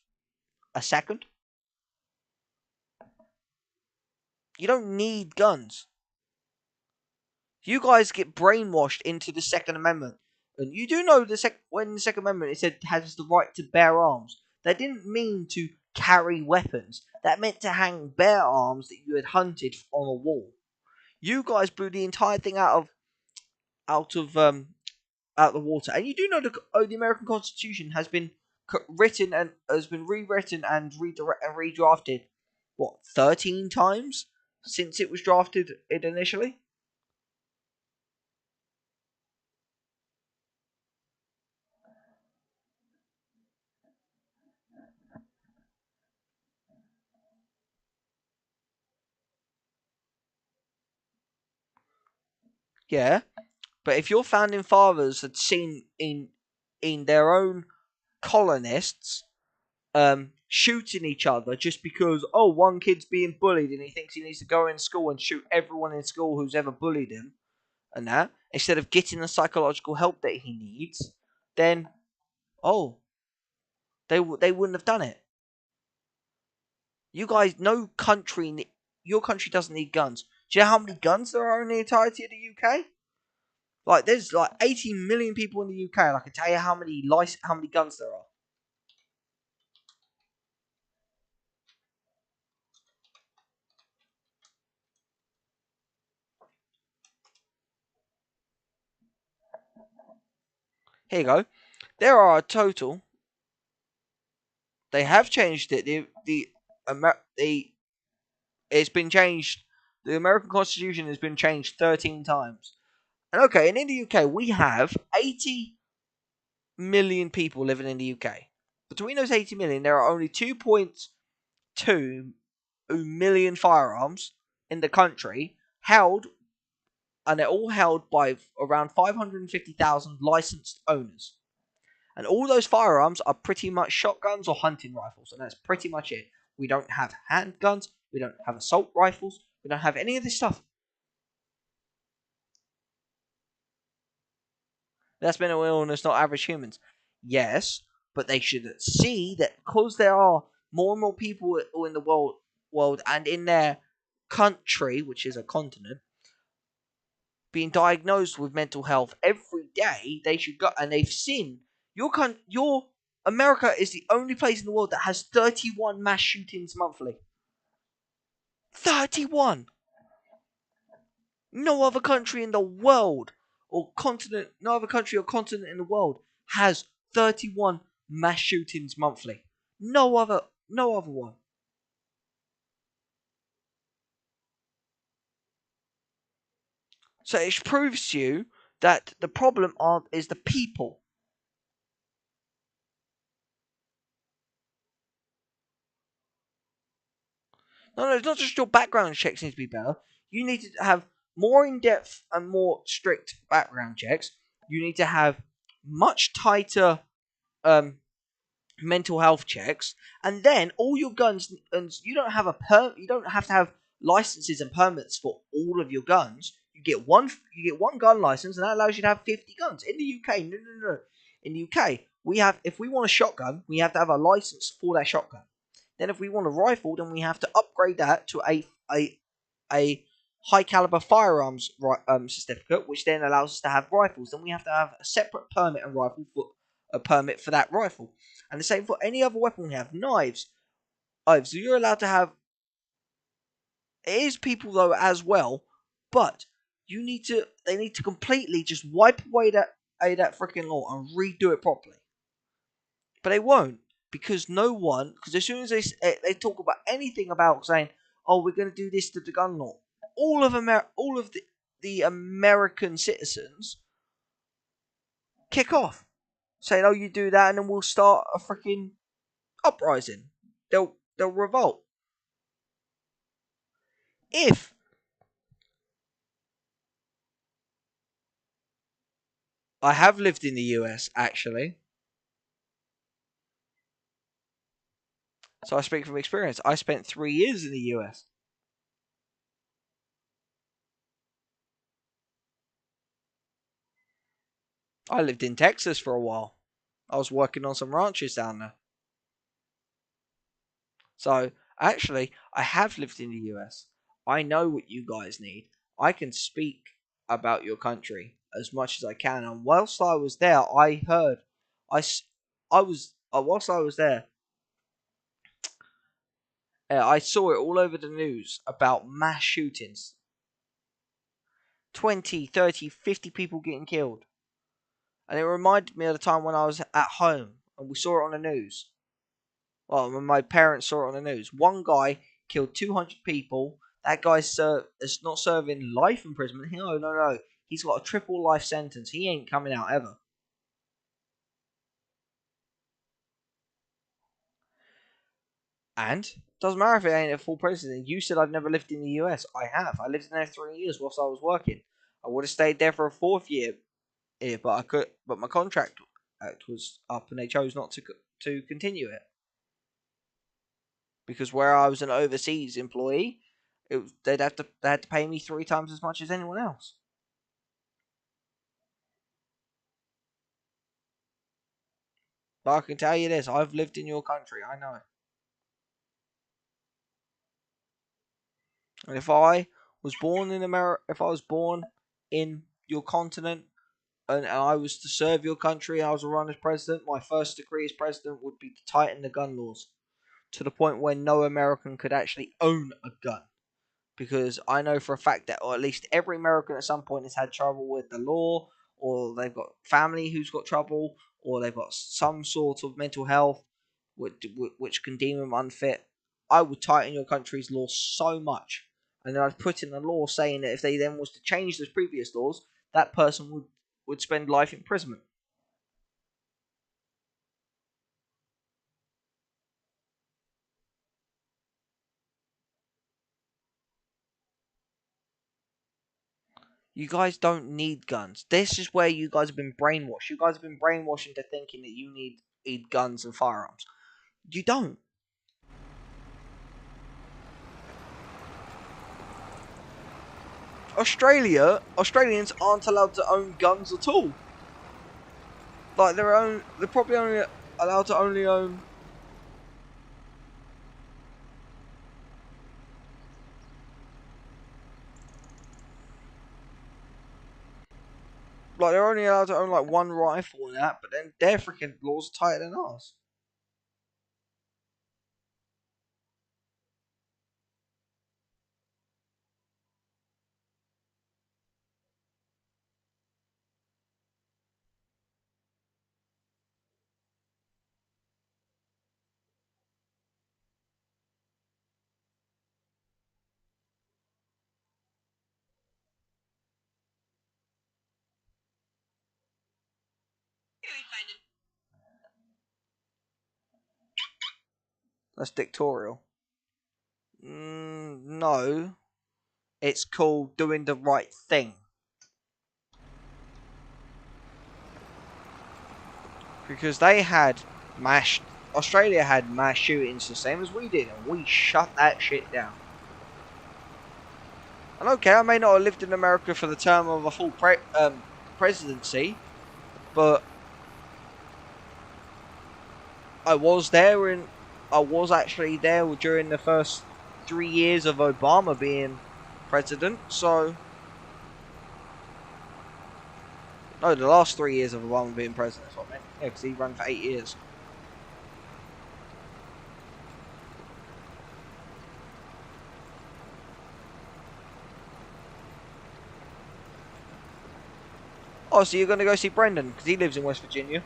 a second. You don't need guns. You guys get brainwashed into the Second Amendment. And you do know when the Second Amendment it said has the right to bear arms. That didn't mean to carry weapons. That meant to hang bare arms that you had hunted on a wall. You guys blew the entire thing out of the water. And you do know the American Constitution has been written and has been rewritten and redrafted 13 times since it was drafted initially? Yeah, but if your founding fathers had seen in their own colonists shooting each other just because one kid's being bullied and he thinks he needs to go in school and shoot everyone in school who's ever bullied him and that instead of getting the psychological help that he needs, then oh they wouldn't have done it. You guys, no country, your country doesn't need guns. Do you know how many guns there are in the entirety of the UK? Like, there's like 18 million people in the UK, and I can tell you how many guns there are. Here you go. There are a total. They have changed it. It's been changed. The American Constitution has been changed 13 times. And okay, and in the UK we have 80 million people living in the UK. Between those 80 million, there are only 2.2 million firearms in the country held, and they're all held by around 550,000 licensed owners. And all those firearms are pretty much shotguns or hunting rifles, and that's pretty much it. We don't have handguns, we don't have assault rifles, we don't have any of this stuff. That's mental illness, not average humans. Yes, but they should see that because there are more and more people in the world and in their country, which is a continent, being diagnosed with mental health every day, they should go and they've seen your America is the only place in the world that has 31 mass shootings monthly. 31. No other country in the world or continent, no other country or continent in the world has 31 mass shootings monthly. No other one. So it proves to you that the problem is the people. No, it's not just your background checks need to be better. You need to have more in-depth and more strict background checks. You need to have much tighter um, mental health checks, and then all your guns. And you don't have you don't have to have licenses and permits for all of your guns. You get one. You get one gun license, and that allows you to have 50 guns. In the UK, no. In the UK, we have if we want a shotgun, we have to have a license for that shotgun. Then, if we want a rifle, then we have to upgrade that to a high caliber firearms certificate, which then allows us to have rifles. Then we have to have a separate permit and rifle for a permit for that rifle, and the same for any other weapon we have. Knives. So you're allowed to have. It is people though as well, but you need to. They need to completely just wipe away that freaking law and redo it properly. But they won't, because no one. Because as soon as they talk about anything about saying, "Oh, we're going to do this to the gun law," all of the American citizens kick off, saying, "Oh, you do that, and then we'll start a freaking uprising. They'll revolt." If I have lived in the US, actually, so I speak from experience. I spent 3 years in the US. I lived in Texas for a while. I was working on some ranches down there. So, actually, I have lived in the US. I know what you guys need. I can speak about your country as much as I can. And whilst I was there, I heard, I was, whilst I was there, I saw it all over the news about mass shootings. 20, 30, 50 people getting killed. And it reminded me of the time when I was at home and we saw it on the news. Well, when my parents saw it on the news. One guy killed 200 people. That guy's is not serving life imprisonment. No. He's got a triple life sentence. He ain't coming out ever. And doesn't matter if it ain't a full president. You said I've never lived in the US. I have. I lived in there 3 years whilst I was working. I would have stayed there for a fourth year, but I could. But my contract was up, and they chose not to continue it because where I was an overseas employee, they had to pay me 3 times as much as anyone else. But I can tell you this: I've lived in your country. I know it. And if I was born in America, if I was born in your continent, and I was to serve your country, I was to run as president, my first decree as president would be to tighten the gun laws to the point where no American could actually own a gun. Because I know for a fact that, or at least every American at some point has had trouble with the law, or they've got family who's got trouble, or they've got some sort of mental health which can deem them unfit. I would tighten your country's law so much, and then I'd put in a law saying that if they then was to change those previous laws, that person would spend life imprisonment. You guys don't need guns. This is where you guys have been brainwashed. You guys have been brainwashed into thinking that you need guns and firearms. You don't. Australians aren't allowed to own guns at all. Like they're probably only allowed to only own. Like they're only allowed to own like one rifle and that, but then their freaking laws are tighter than ours. That's dictatorial. No, it's called doing the right thing. Because they had Australia had mass shootings the same as we did, and we shut that shit down. And okay, I may not have lived in America for the term of a full presidency, but I was actually there during the first 3 years of Obama being president. So, no, the last 3 years of Obama being president. That's what I meant. Yeah, because he ran for 8 years. Oh, so you're going to go see Brendan because he lives in West Virginia.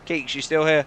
Keeks, you still here?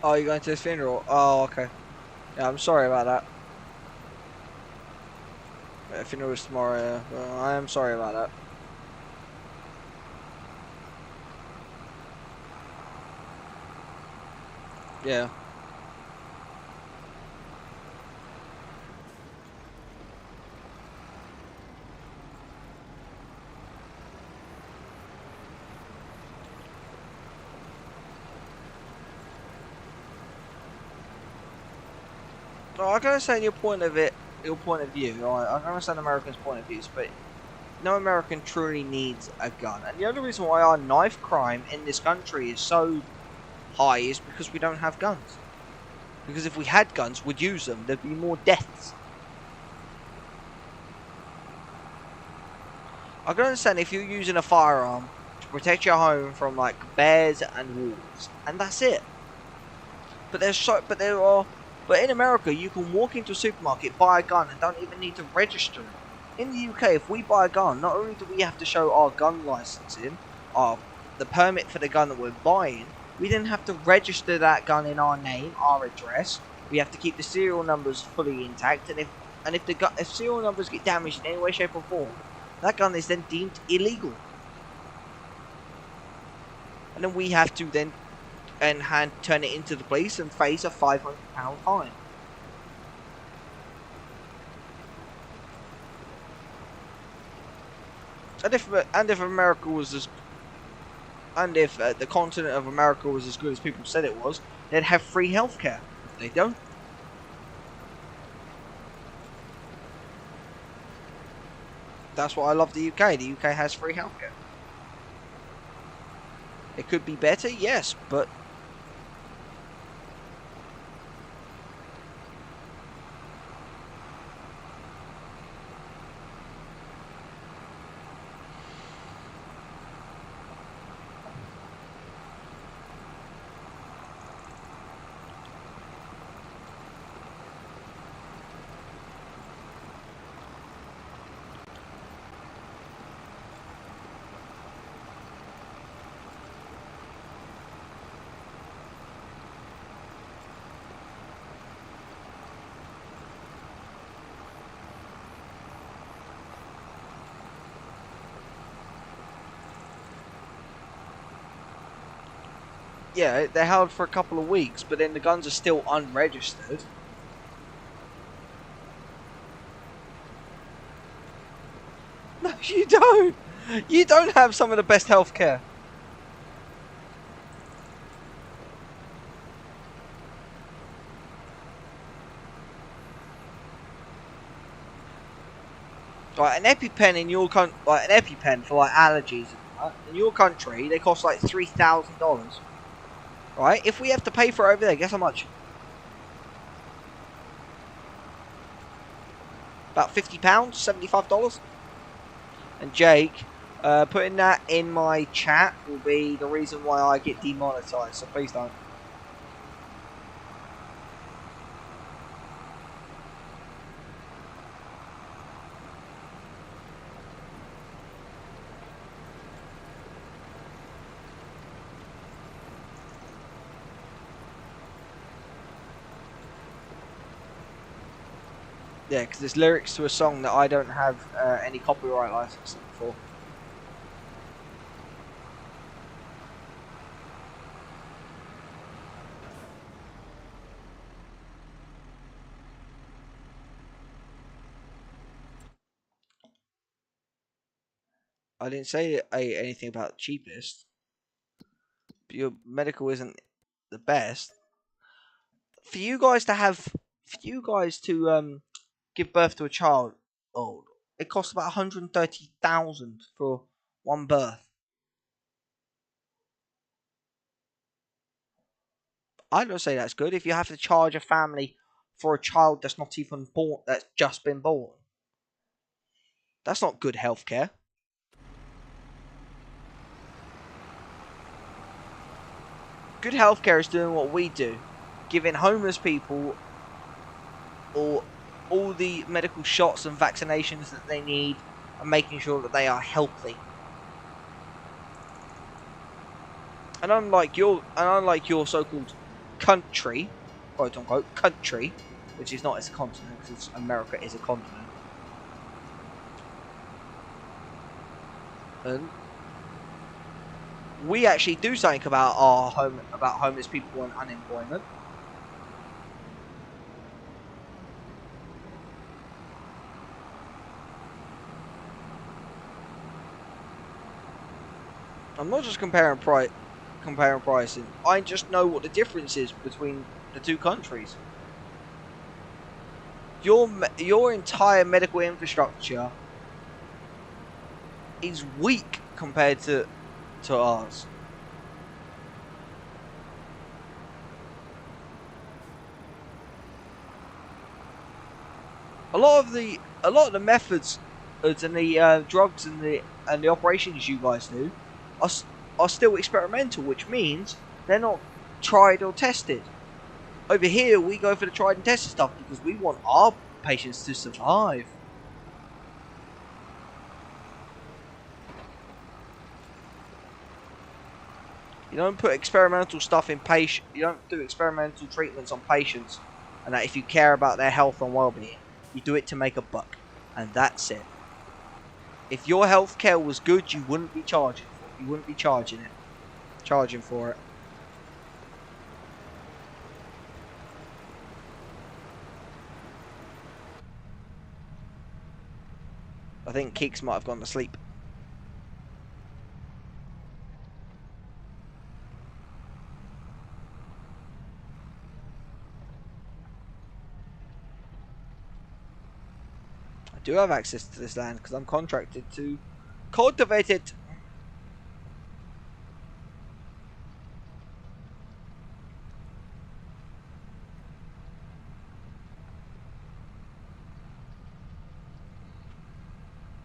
Oh, you're going to his funeral? Oh, okay. Yeah, I'm sorry about that. The funeral is tomorrow, yeah. Well, I am sorry about that. Yeah. No, I can understand your point of view. I can understand Americans' point of views, but no American truly needs a gun. And the only reason why our knife crime in this country is so high is because we don't have guns. Because if we had guns, we'd use them. There'd be more deaths. I can understand if you're using a firearm to protect your home from like bears and wolves, and that's it. But but in America, you can walk into a supermarket, buy a gun, and don't even need to register it. In the UK, if we buy a gun, not only do we have to show our gun licensing, the permit for the gun that we're buying, we then have to register that gun in our name, our address. We have to keep the serial numbers fully intact, and if serial numbers get damaged in any way, shape, or form, that gun is then deemed illegal, and then we have to then turn it into the police and face a £500 fine. And if America was as and if the continent of America was as good as people said it was, they'd have free healthcare. They don't. That's why I love the UK. The UK has free healthcare. It could be better, yes, but yeah, they're held for a couple of weeks, but then the guns are still unregistered. No, you don't. You don't have some of the best healthcare. Like an EpiPen in your country, like an EpiPen for like allergies, in your country, they cost like $3,000. Right? If we have to pay for it over there, guess how much? About £50, $75. And Jake, putting that in my chat will be the reason why I get demonetized. So please don't. Yeah, because there's lyrics to a song that I don't have any copyright license for. I didn't say anything about cheapest. But your medical isn't the best. For you guys to give birth to a child, it costs about 130,000 for one birth. I don't say that's good. If you have to charge a family for a child that's not even born, that's just been born, that's not good healthcare. Good healthcare is doing what we do, giving homeless people all the medical shots and vaccinations that they need, and making sure that they are healthy. And unlike your so-called country, quote unquote country, which is not as a continent because America is a continent, and we actually do something about homeless people and unemployment. I'm not just comparing pricing. I just know what the difference is between the two countries. your entire medical infrastructure is weak compared to ours. A lot of the methods and the drugs and the operations you guys do are still experimental, which means they're not tried or tested. Over here, we go for the tried and tested stuff because we want our patients to survive. You don't put experimental stuff in patient. You don't do experimental treatments on patients, and that if you care about their health and well-being, you do it to make a buck, and that's it. If your healthcare was good, you wouldn't be charging for it. You wouldn't be charging for it. I think Keeks might have gone to sleep. I do have access to this land because I'm contracted to cultivate it.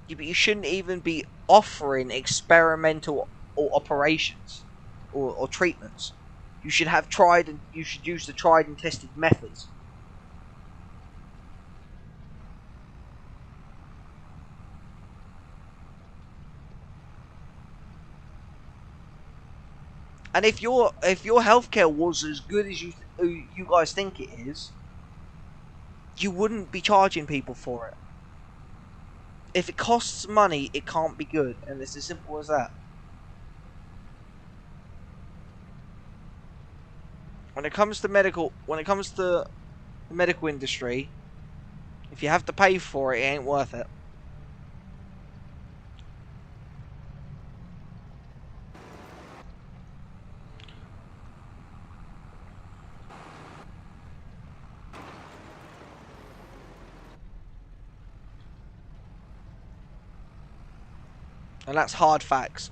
Yeah, but you shouldn't even be offering experimental or operations or treatments. You should have you should use the tried and tested methods. And if your healthcare was as good as you guys think it is, you wouldn't be charging people for it. If it costs money, it can't be good, and it's as simple as that. When it comes to the medical industry, if you have to pay for it, it ain't worth it. And that's hard facts.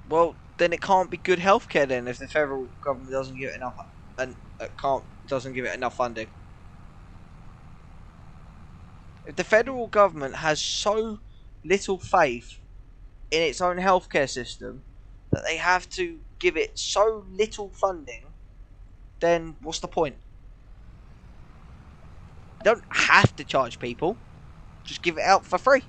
Well, then it can't be good healthcare then if the federal government doesn't give it enough and doesn't give it enough funding. If the federal government has so little faith in its own healthcare system that they have to give it so little funding, then what's the point? You don't have to charge people. Just give it out for free.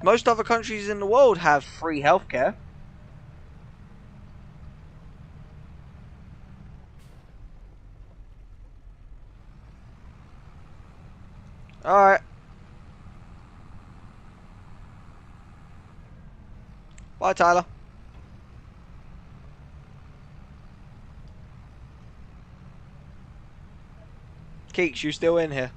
Most other countries in the world have free healthcare. Alright. Bye, Tyler. Keeks, you still in here?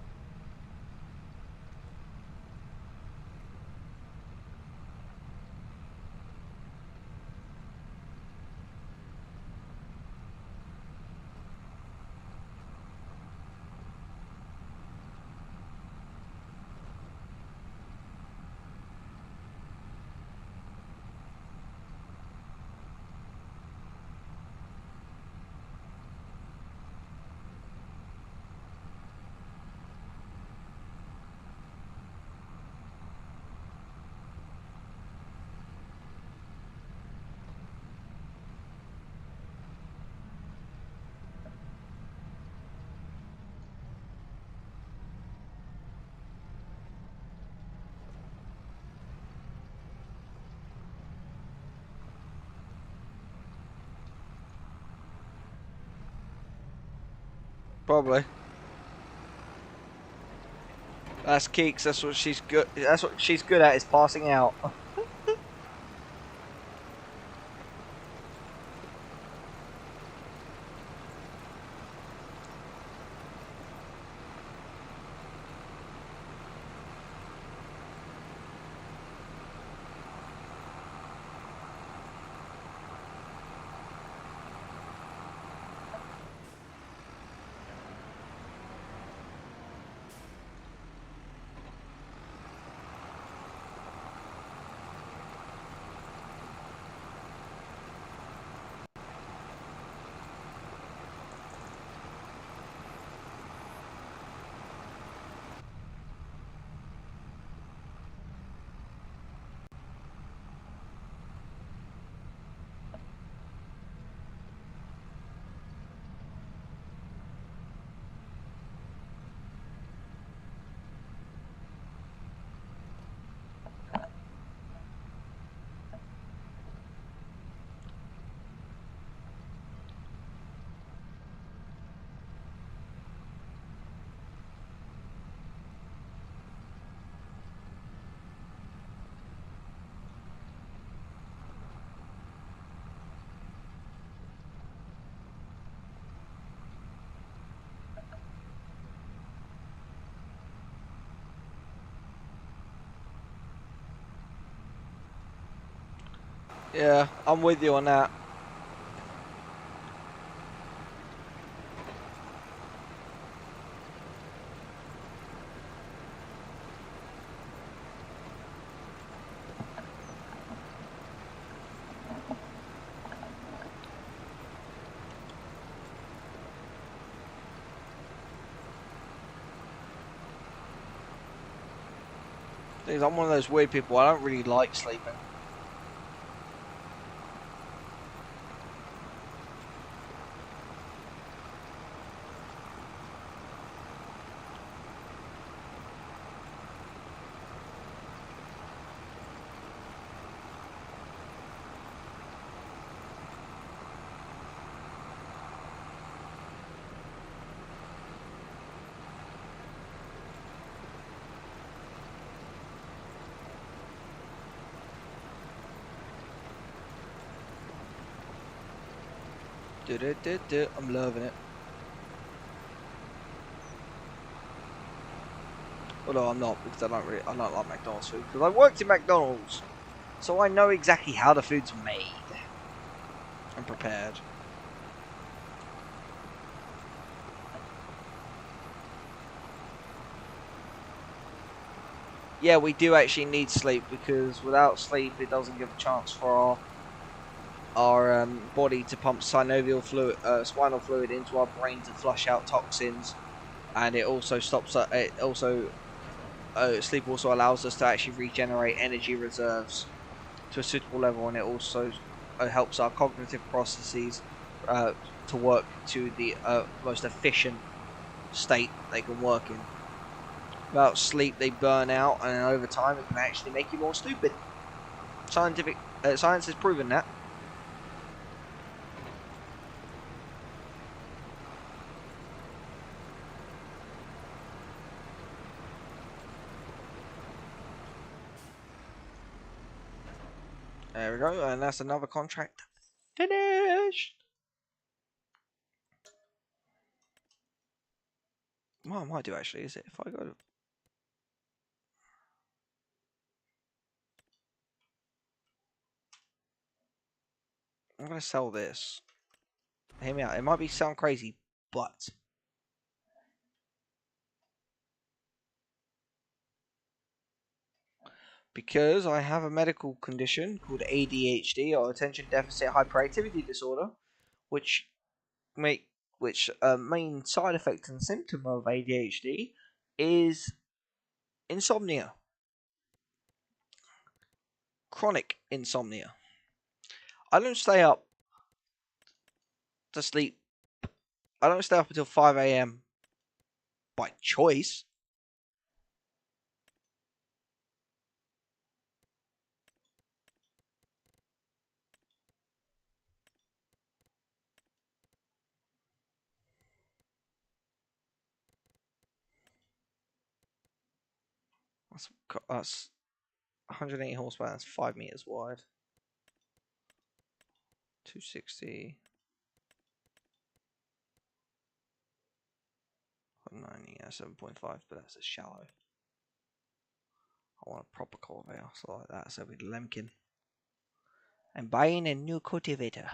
Probably. That's Keeks. That's what she's good. That's what she's good at, is passing out. Yeah, I'm with you on that. I'm one of those weird people. I don't really like sleeping. I'm loving it. Although I'm not, because I don't like McDonald's food. Because I worked in McDonald's, so I know exactly how the food's made and prepared. Yeah, we do actually need sleep, because without sleep, it doesn't give a chance for our body to pump synovial fluid, spinal fluid into our brain to flush out toxins, and it also stops. Sleep also allows us to actually regenerate energy reserves to a suitable level, and it also helps our cognitive processes to work to the most efficient state they can work in. Without sleep, they burn out, and over time, it can actually make you more stupid. Science has proven that. There we go, and that's another contract finished. What I might do actually is if I go, I'm gonna sell this. Hear me out. It might sound crazy, but because I have a medical condition called ADHD, or attention deficit hyperactivity disorder, which main side effect and symptom of ADHD is insomnia, chronic insomnia. I don't stay up to sleep. I don't stay up until 5 a.m. by choice. That's 180 horsepower. That's 5 meters wide. 260. 190. Yeah, 7.5, but that's a shallow. I want a proper cultivator, so like that. So with Lemkin. I'm buying a new cultivator.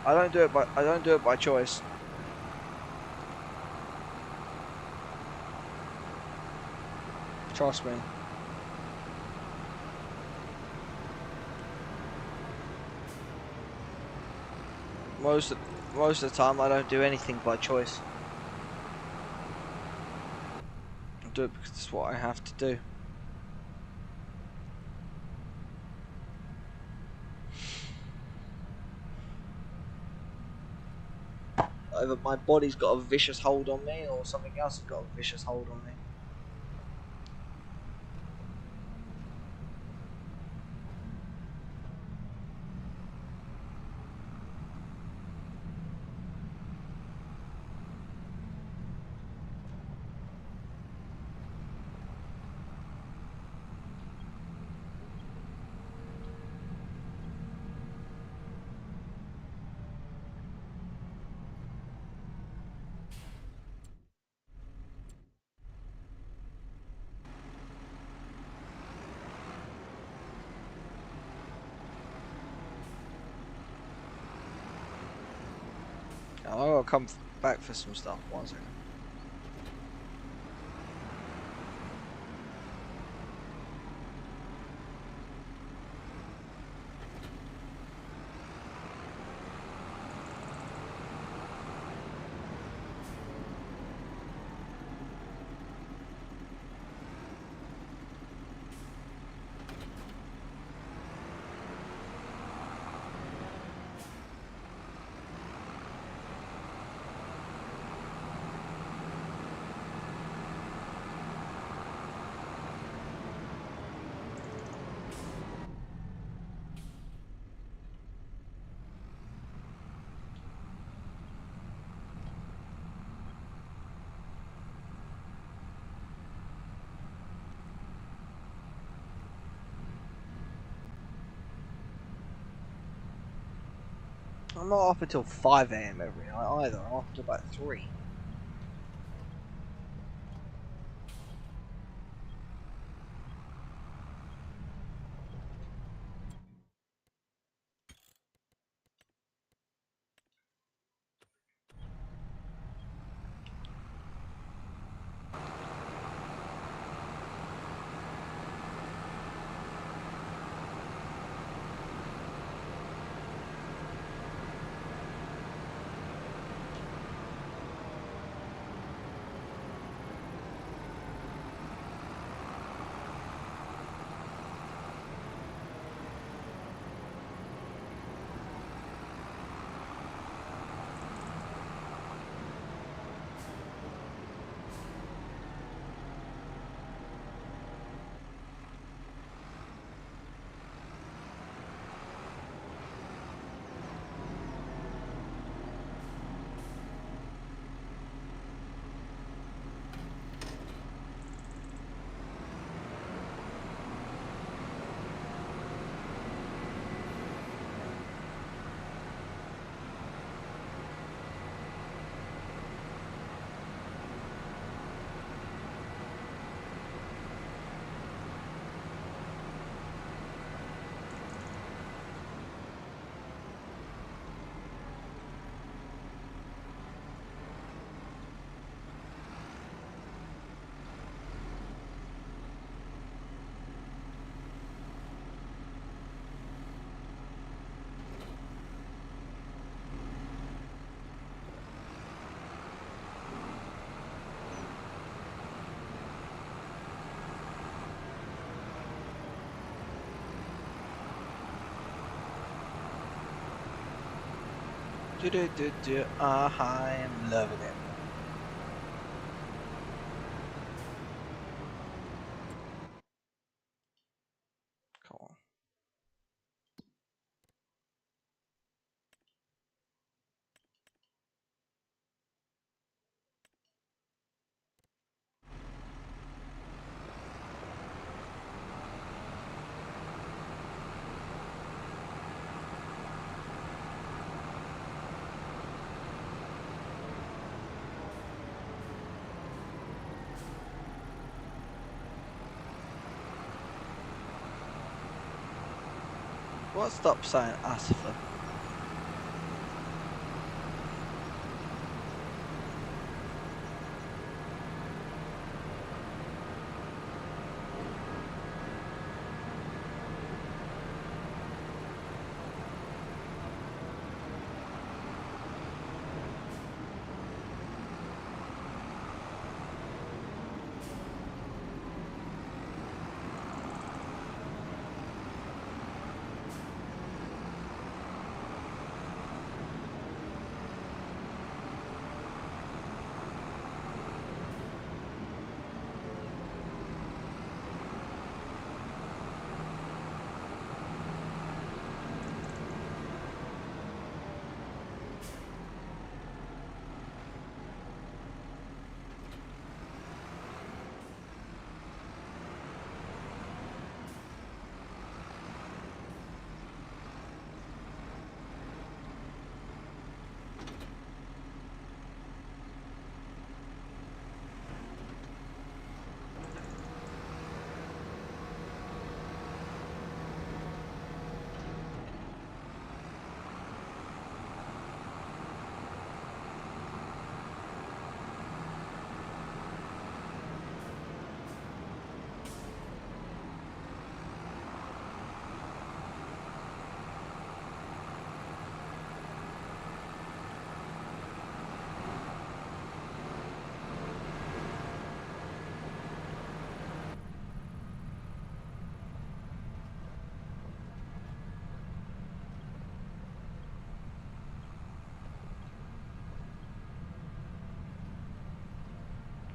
I don't do it by choice. Trust me. Most of the time, I don't do anything by choice. I do it because it's what I have to do. Either my body's got a vicious hold on me, or something else has got a vicious hold on me. I'll come back for some stuff. 1 second. I'm not off until 5 AM every night either. I'm off until about 3. I am loving it. What? Stop saying Asifa.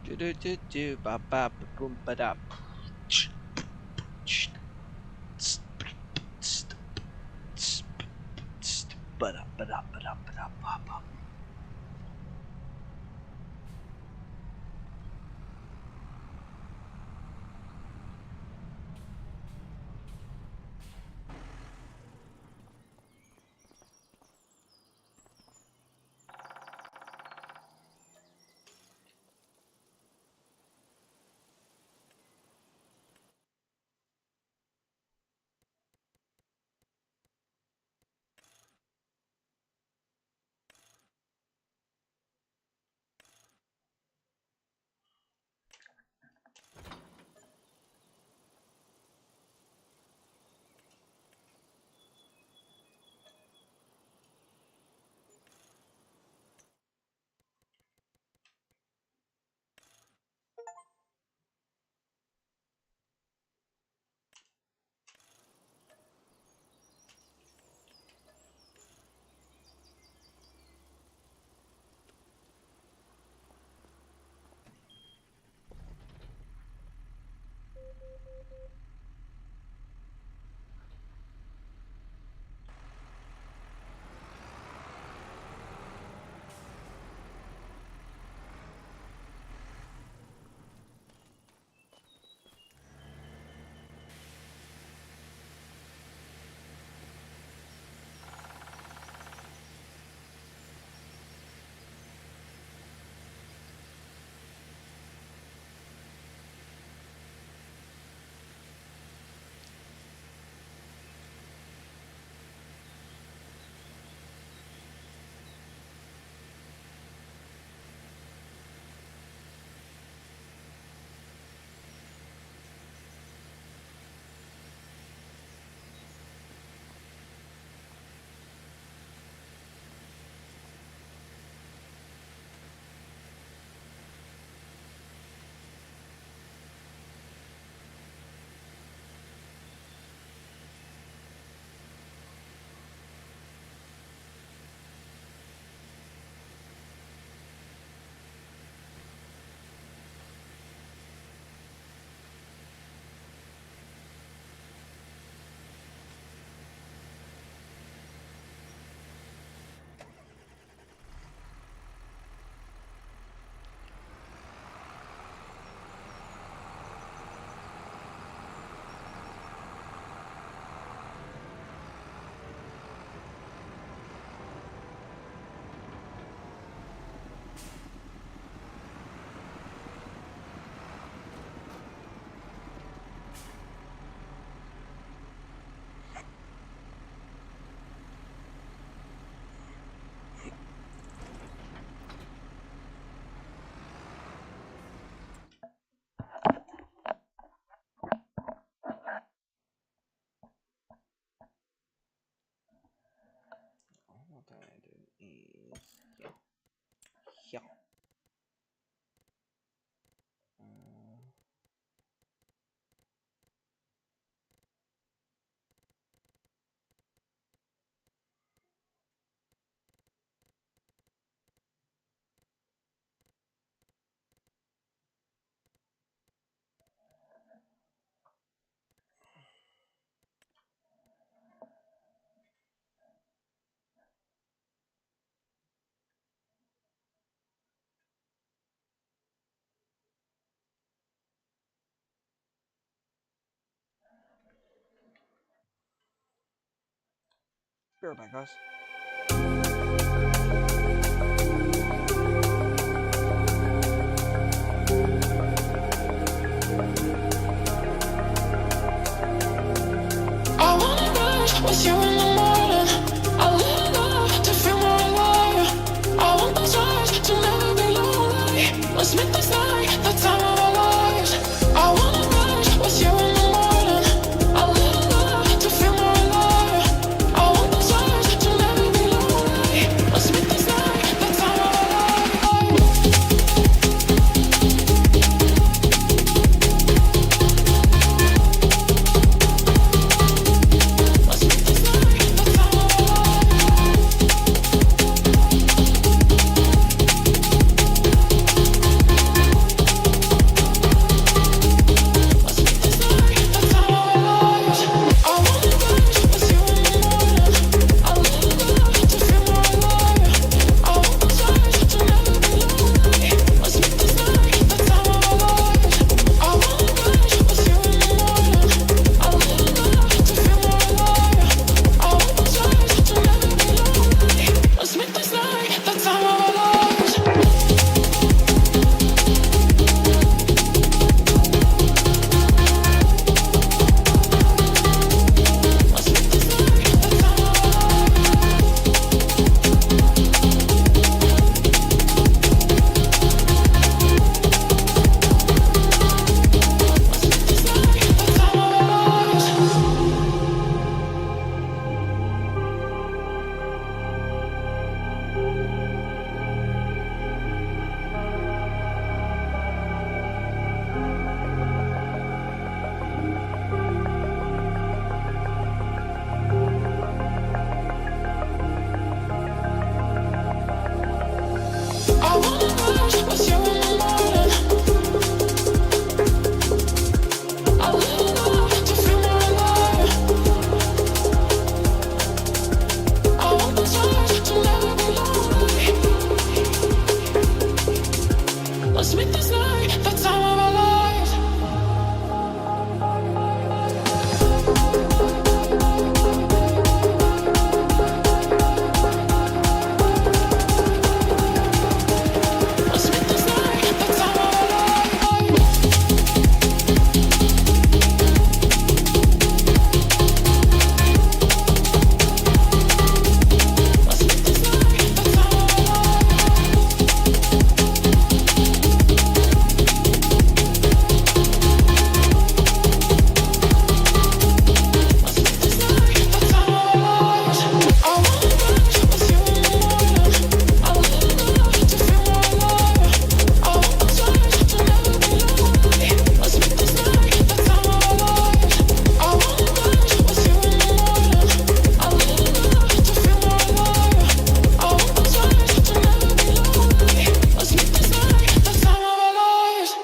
Do do do do ba ba ba boom ba da. Ba da ba da ba da ba da ba ba. is here. Be right back, guys. I wanna rush with you in the morning. I live up to feel more alive. I want those eyes to never be lonely. Let's make this night the time of our lives. I wanna rush with you in the morning. I live up to feel more alive. I want those eyes to never be lonely. Let's make this night the time of our lives. Let's make this night the time of our Let's make this night the time of our lives. Let's make this night the time of our lives. Let's make this night the time of our lives.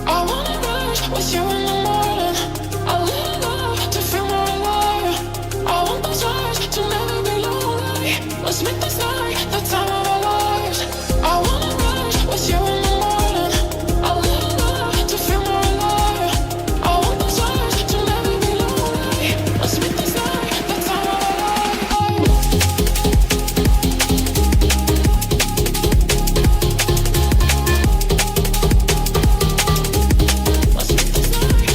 I wanna rush with you in the morning. I live up to feel more alive. I want those eyes to never be lonely. Let's make this night the time of our lives. I wanna rush with you in the morning. I live up to feel more alive. I want those eyes to never be lonely. Let's make this night the time of our lives. Let's make this night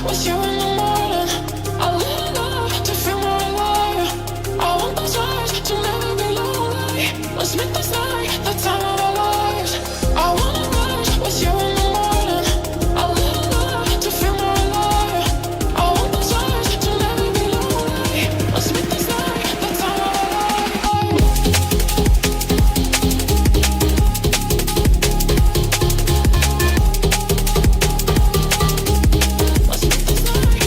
with you in the morning. I live to feel more alive. I want those words to never be lonely. Let's make this night the time of our lives. I wanna ride with you in the morning. I live to feel more alive. I want those words to never be lonely. Let's make this night the time of our lives. Let's make this night.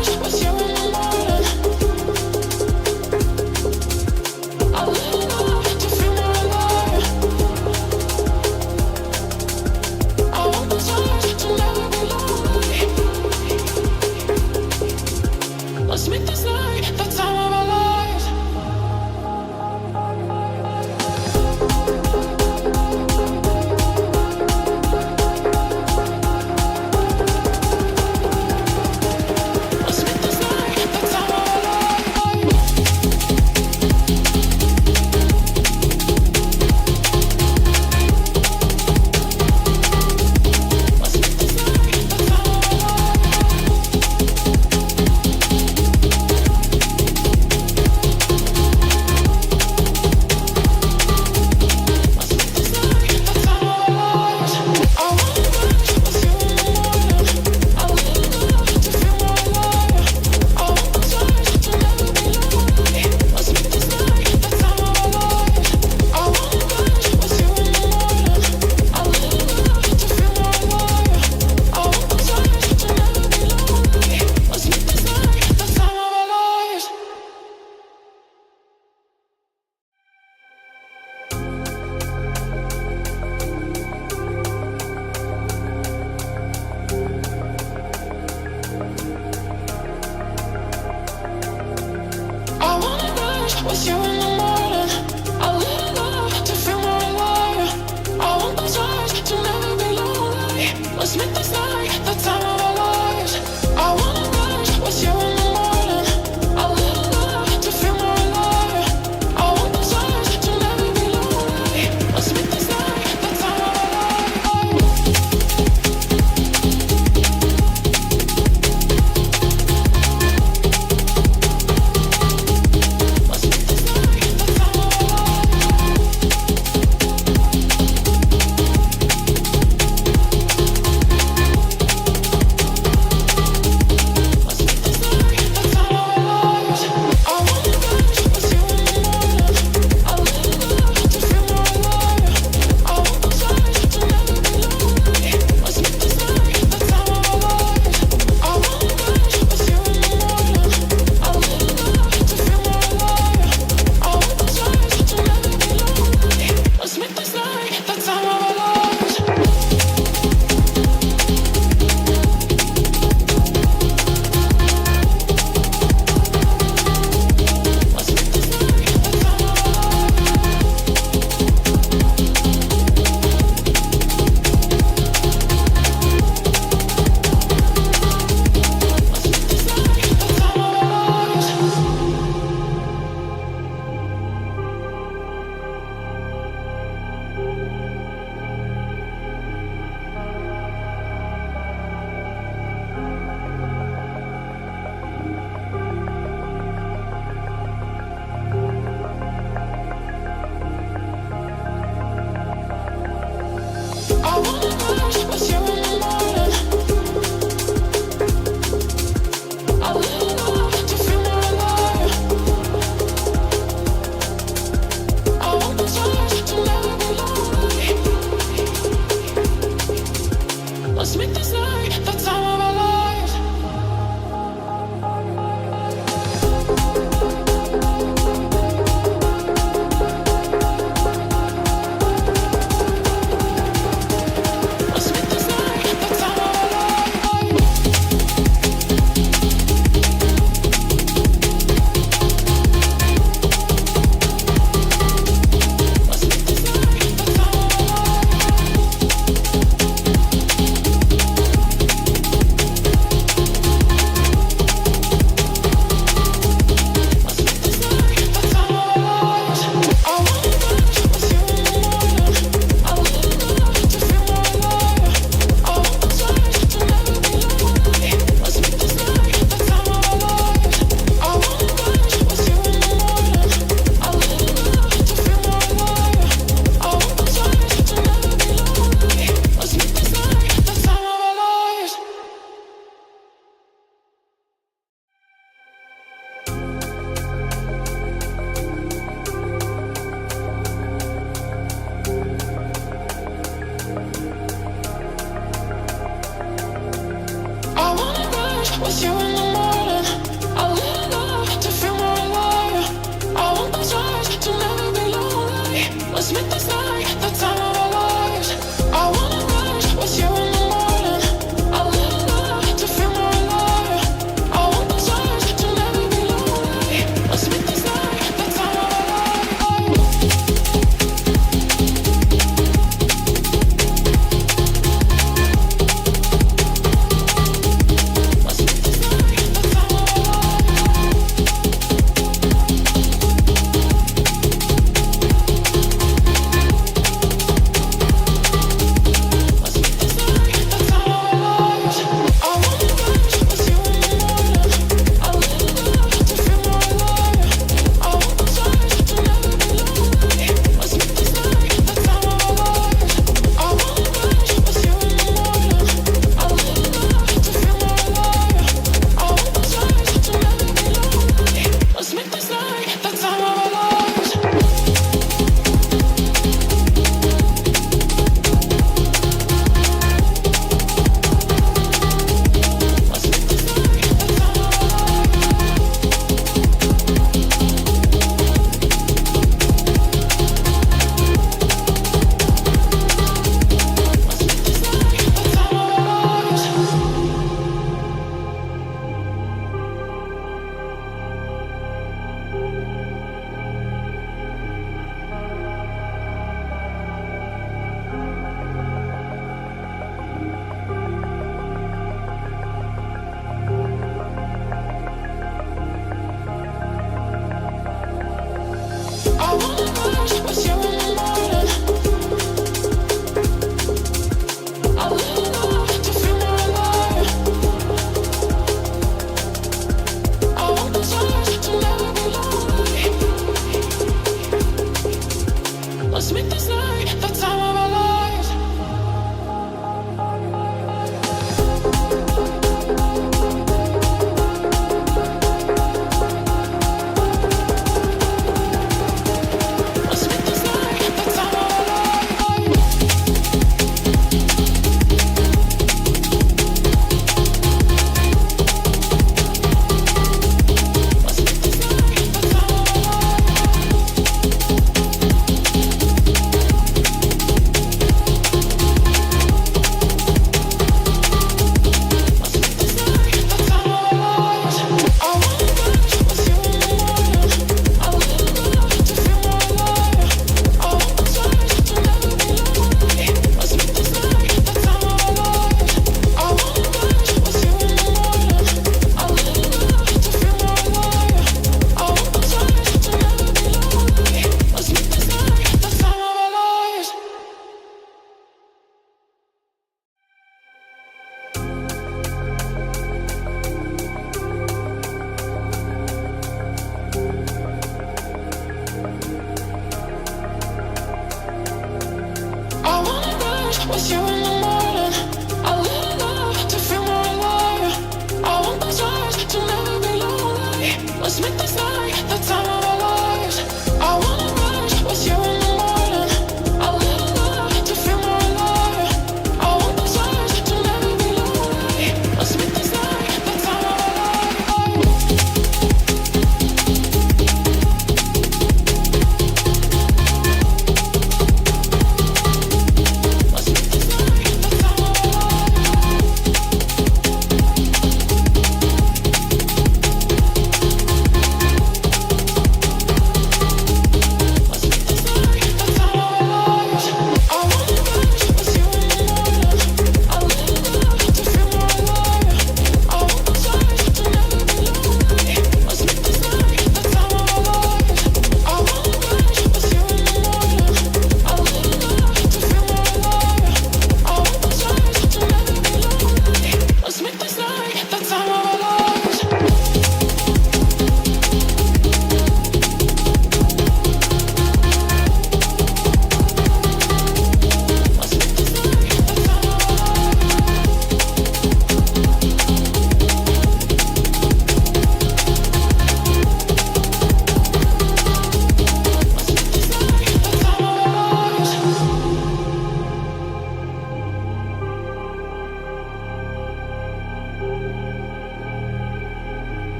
With you in the morning, I live love to feel more alive. I want those eyes to never be lonely. Let's make this night the time of our lives. I wanna rise with you in the morning. I live love to feel more alive. I want those eyes to never be lonely. Let's make this night the time of our lives. Let's make this night the time of our lives. Let's make this night the time of our lives. Let's make this night the time of our with you in the morning.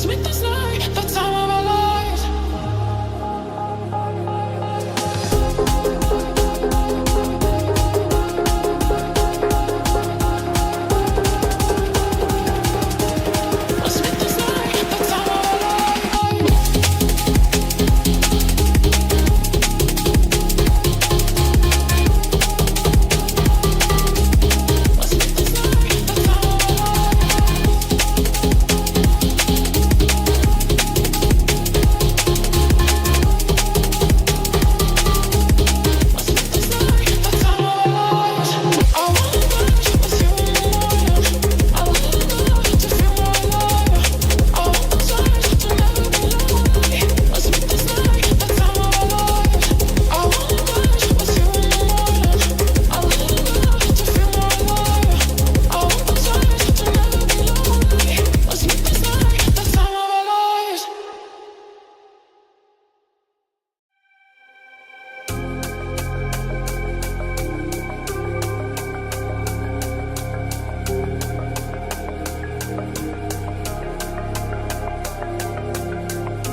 make this night the time of our lives. Let's make this night the time of our lives. Let's make this night the time of our lives. Let's make this night the time of our lives. I wanna dance with you in the morning. I wanna love to feel more alive. I want those eyes to never be lonely. Let's make this night the time of our lives. I wanna dance with you in the morning. I wanna love to feel more alive. I want those eyes to never be lonely. Let's make this night the time of our lives.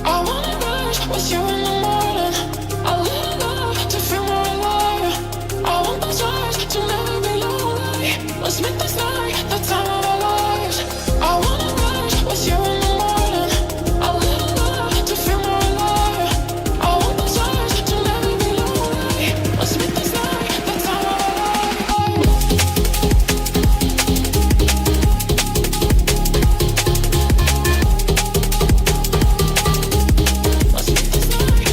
I wanna rise with you in the morning. I live love to feel more alive. I want those eyes to never be lonely. Let's make this night the time of our lives. I wanna rise with you in the morning. I live love to feel more alive. I want those eyes to never be lonely. Let's make this night the time of our lives. Let's make this night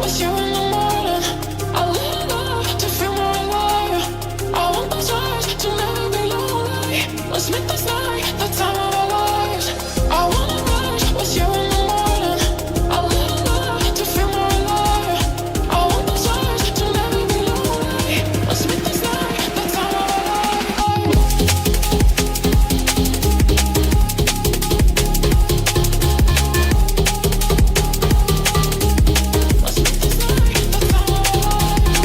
was you in the morning. I lit it up to feel more alive. I want those eyes to never be lonely. Let's make this night the time of our lives. I wanna ride with you in the morning. I lit it up to feel more alive. I want those eyes to never be lonely. Let's make this night the time of our lives. Let's make this night the time of our lives.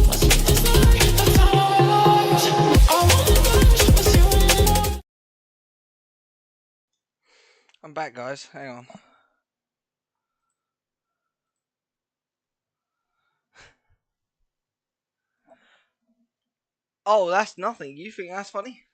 Let's make this night the time of our lives. I wanna ride with you in the morning. I'm back, guys. Hang on. Oh, that's nothing. You think that's funny?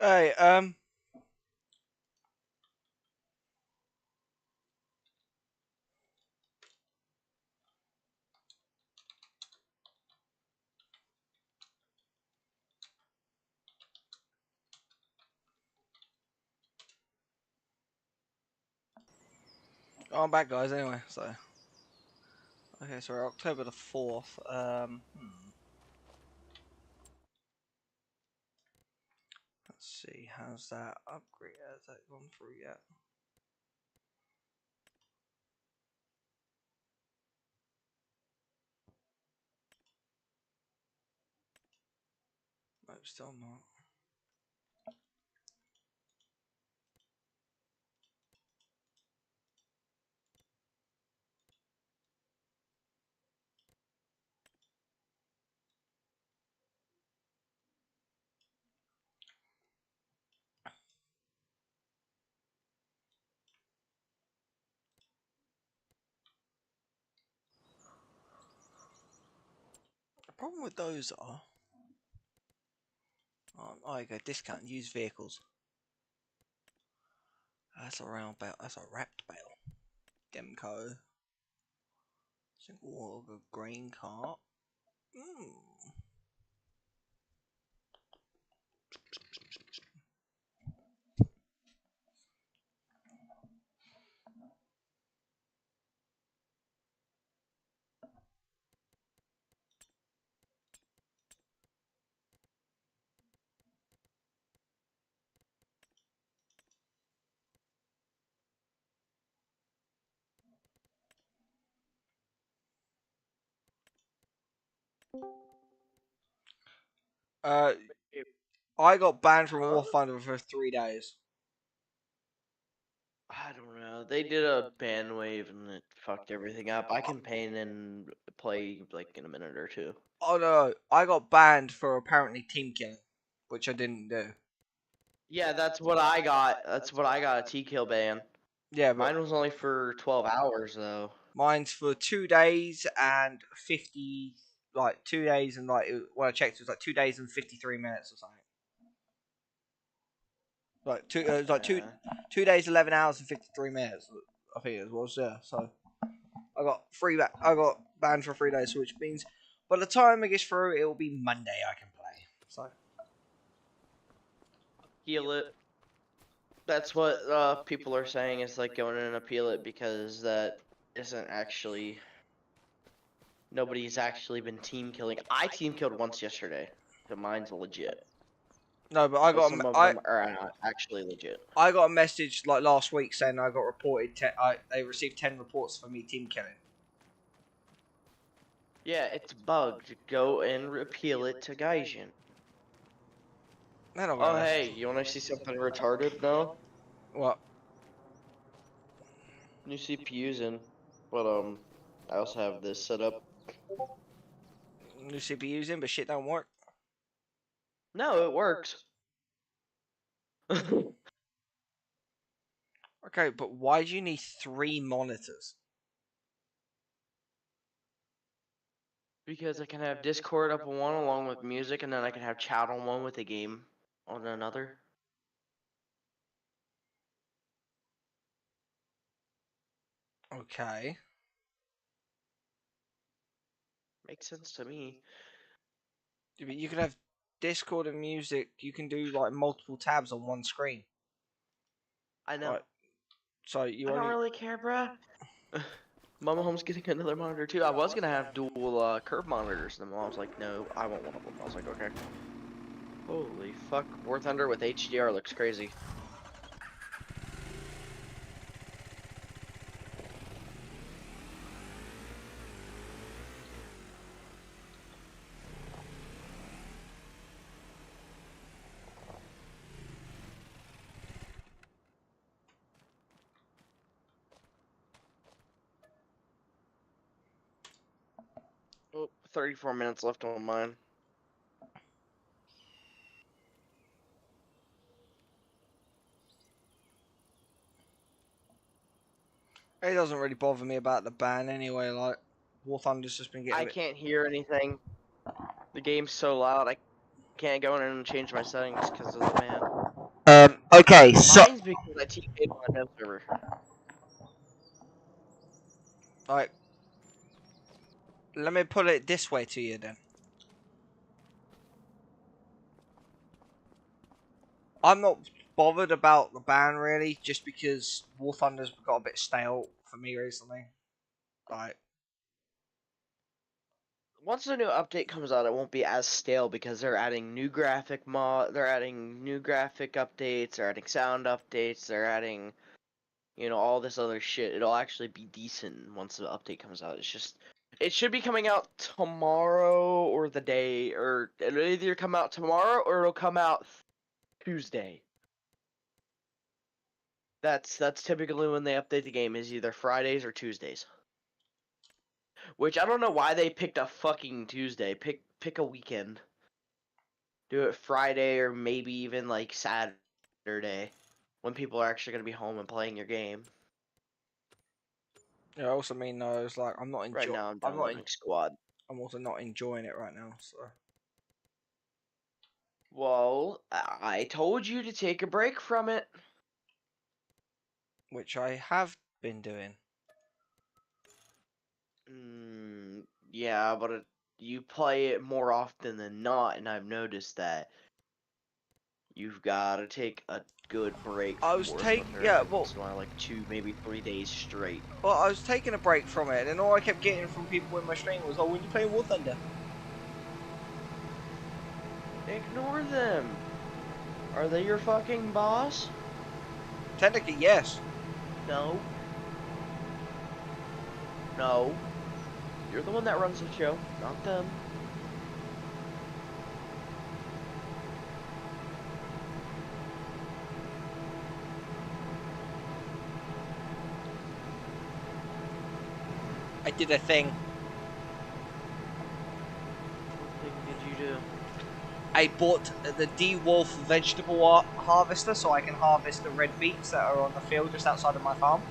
Hey, I'm back, guys. Anyway, so okay, so we're October the 4th. Let's see, how's that upgrade? Has that gone through yet? No, still not. The problem with those are, oh, you go discount used vehicles. That's a round bale. That's a wrapped bale. Demco. Single wheel grain cart. Uh, I got banned from War Thunder for 3 days. I don't know. They did a ban wave and it fucked everything up. I can paint and play like in a minute or two. Oh no, I got banned for apparently team killing, which I didn't do. Yeah, that's what I got. That's what I got, a T-kill ban. Yeah, but Mine was only for 12 hours though. mine's for 2 days and 50, like 2 days and like when I checked, it was like 2 days and 53 minutes or something. Like two Yeah. 2 days, 11 hours and 53 minutes. I think it was, yeah. So I got I got banned for 3 days, which means by the time it gets through, it will be Monday. I can play. So Heal it. That's what people are saying is like going in and appeal it because that isn't actually. Nobody's actually been team killing. I team killed once yesterday, so mine's legit. no, but I But got some of them are not actually legit. I got a message like last week saying I got reported. They received 10 reports for me team killing. Yeah, it's bugged. Go and appeal it to Gaijin. They're not Oh, gonna hey, listen. you want to see something retarded now? What? New CPU's in, but I also have this set up. New CPU's in, but shit don't work. No, it works. Okay, but why do you need 3 monitors? Because I can have Discord up on one along with music, and then I can have chat on one with a game on another. Okay. Makes sense to me. But you could have Discord and music. You can do like multiple tabs on one screen. I know. Like, so you I don't only. really care, bruh. Mama Home's getting another monitor too. I was gonna have dual curve monitors, and then Mom's like, "No, I want one of them." I was like, "Okay." Holy fuck, War Thunder with HDR looks crazy. Oh, 34 minutes left on mine. It doesn't really bother me about the ban anyway. Like, War Thunder's just been getting I a bit. can't hear anything. The game's so loud, I can't go in and change my settings because of the ban. Okay, so. Mine's because I TP'd my no server. Like, let me put it this way to you then. I'm not bothered about the ban really, just because War Thunder's got a bit stale for me recently. Like, Once the new update comes out, it won't be as stale because they're adding new they're adding new graphic updates, they're adding sound updates, they're adding, all this other shit. It'll actually be decent once the update comes out. It should be coming out tomorrow or the day, or it'll either come out tomorrow or it'll come out Tuesday. That's typically when they update the game, is either Fridays or Tuesdays. Which I don't know why they picked a fucking Tuesday. Pick a weekend. Do it Friday or maybe even like Saturday, when people are actually gonna be home and playing your game. I also mean though, it's like I'm not Right enjoying. now I'm downloading Squad. I'm also not enjoying it right now. So, Well, I told you to take a break from it. which I have been doing. Yeah, but you play it more often than not, and I've noticed that you've got to take a good break I from was War taking, Thunder yeah, every well, once in a while, like 2, maybe 3 days straight. well, I was taking a break from it, and all I kept getting from people in my stream was, "Oh, when you play War Thunder." Ignore them. Are they your fucking boss? Technically, yes. No. No. You're the one that runs the show, not them. I did a thing. What thing did you do? I bought the D-Wolf vegetable harvester so I can harvest the red beets that are on the field just outside of my farm.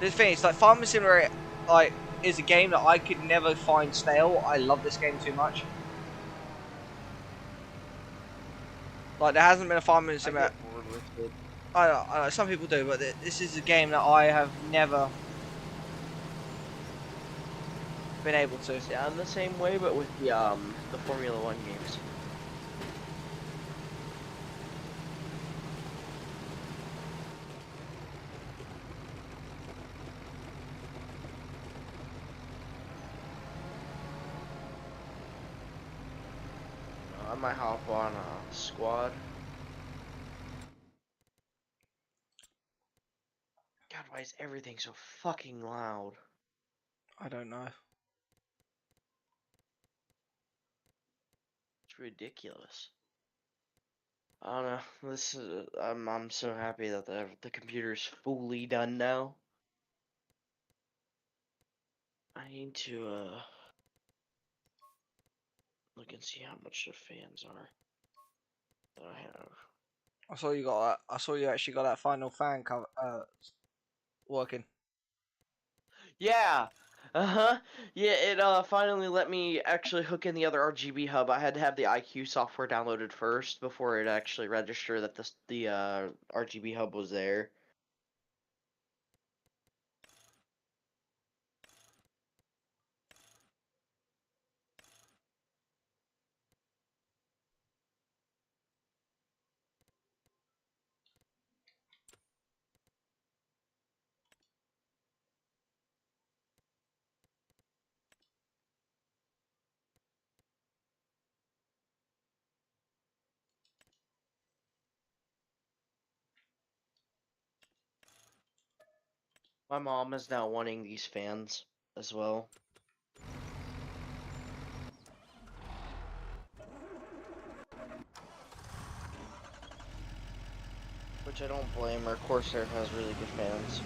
The thing is, like, Farming Simulator, like, is a game that I could never find stale. I love this game too much. Like, there hasn't been a Farming Simulator. I get bored with it. I know, some people do, but this is a game that I have never been able to. Yeah, I'm the same way, but with the Formula One games. I might hop on a Squad. God, why is everything so fucking loud? I don't know. It's ridiculous. I don't know. This is I'm so happy that the computer's fully done now. I need to look and see how much the fans are that I have. I saw you got that. I saw you actually got that final fan cover working. Yeah. Yeah, it finally let me actually hook in the other RGB hub. I had to have the IQ software downloaded first before it actually registered that the RGB hub was there. My mom is now wanting these fans as well. Which I don't blame her. Corsair has really good fans.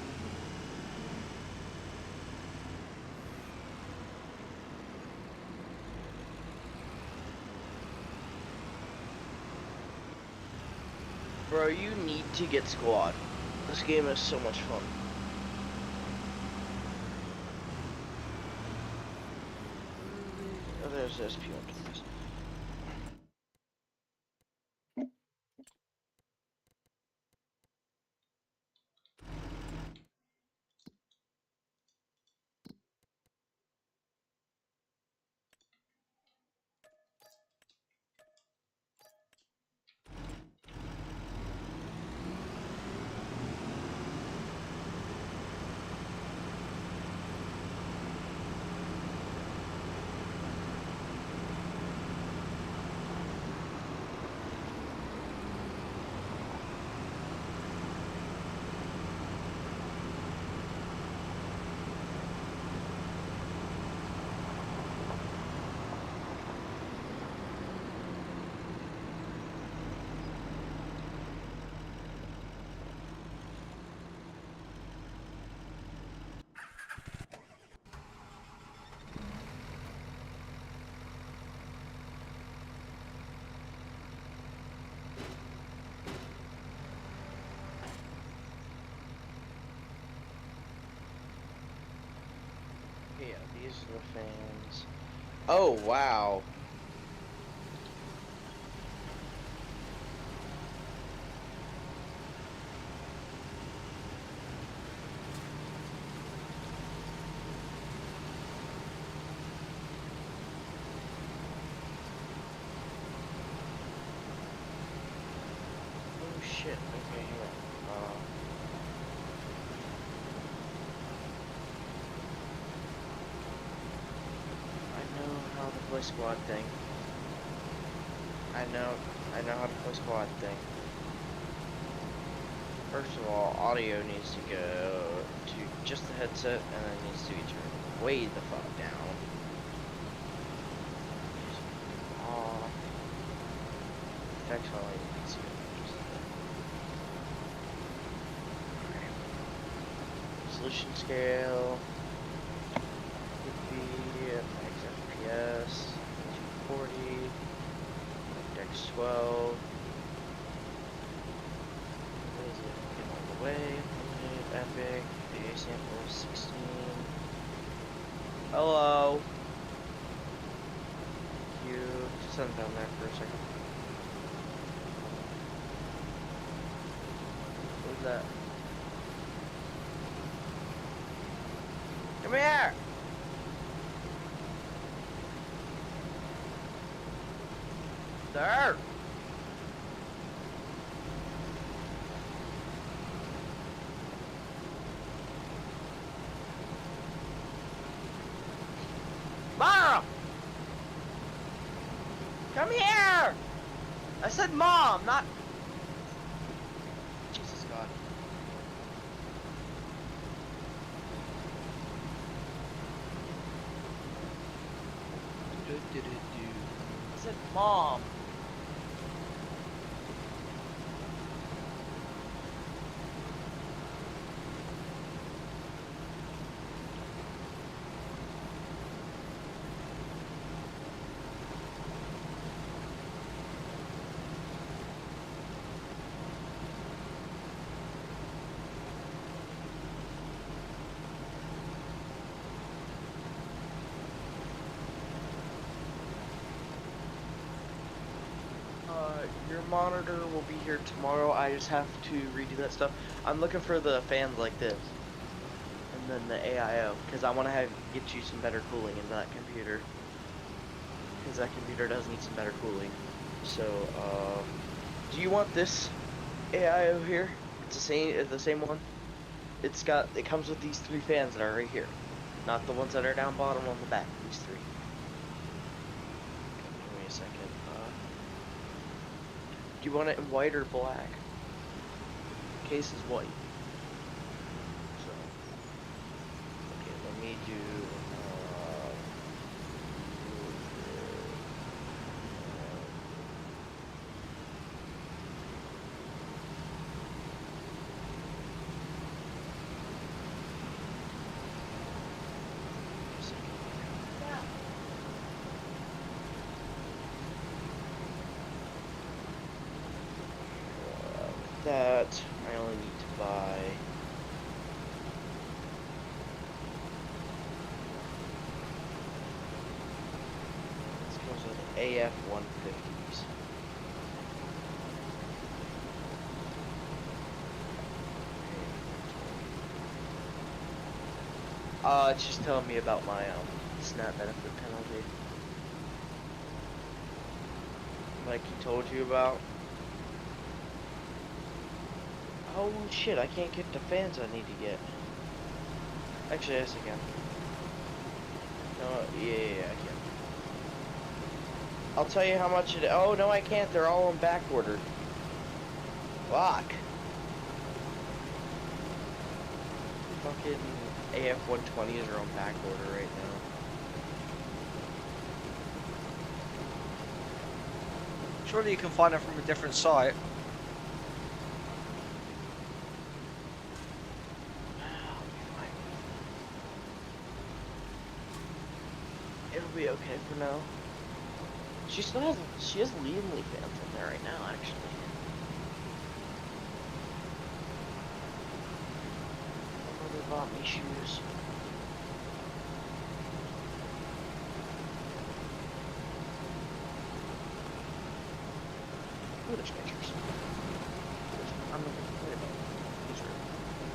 Bro, you need to get squad. This game is so much fun. Oh, there's this people. Yeah, these are the fans. Oh, wow. Oh shit, okay, here. I know how to play squad thing. I know how to play squad thing. First of all, audio needs to go to just the headset and then needs to be turned way the fuck down. Off. Text volume needs to go just there. Resolution scale. 50, max FPS, 240, Dex 12. What is it? Get all the way. Limited, epic, VA sample 16. Hello. Thank you. Just send down there for a second. What is that? Come here! Sir! Mom! Come here! I said mom, not... Jesus God. I said mom. your monitor will be here tomorrow. I just have to redo that stuff. I'm looking for the fans like this. And then the AIO. Because I want to get you some better cooling in that computer. Because that computer does need some better cooling. So, do you want this AIO here? It's the same one. It comes with these 3 fans that are right here. Not the ones that are down bottom on the back. These 3. Give me a second. Do you want it in white or black? Case is white. So, okay, let me do. That I only need to buy. This goes with AF 150s. It's just telling me about my snap benefit penalty. Like he told you about. Oh shit, I can't get the fans I need to get. Actually, yes I can. No, yeah, I can. I'll tell you how much it. Oh no, I can't. They're all in back order. Fuck. Fucking AF 120s are on back order right now. Surely you can find them from a different site. It'll be okay for now. She has Leanly fans in there right now, actually. My mother bought me shoes. Ooh, there's pictures. I'm not gonna complain about them. These are.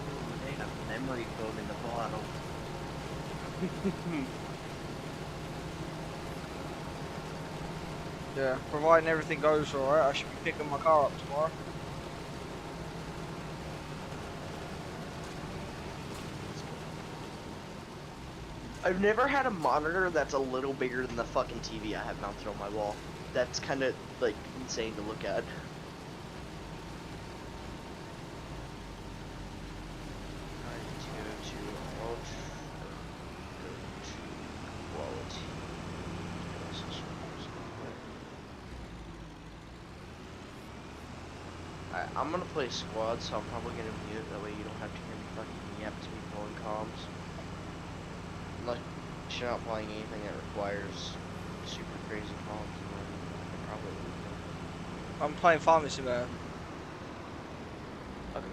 Ooh, they have memory code in the bottle. Yeah, providing everything goes alright, I should be picking my car up tomorrow. I've never had a monitor that's a little bigger than the fucking TV I have mounted on my wall. That's kind of, like, insane to look at. I'm gonna play squad, so I'm probably gonna mute it, that way you don't have to hear me fucking yap to me pulling comms. Unless you're not playing anything that requires super crazy comms, then I probably would. I'm playing Farming Simulator. Okay.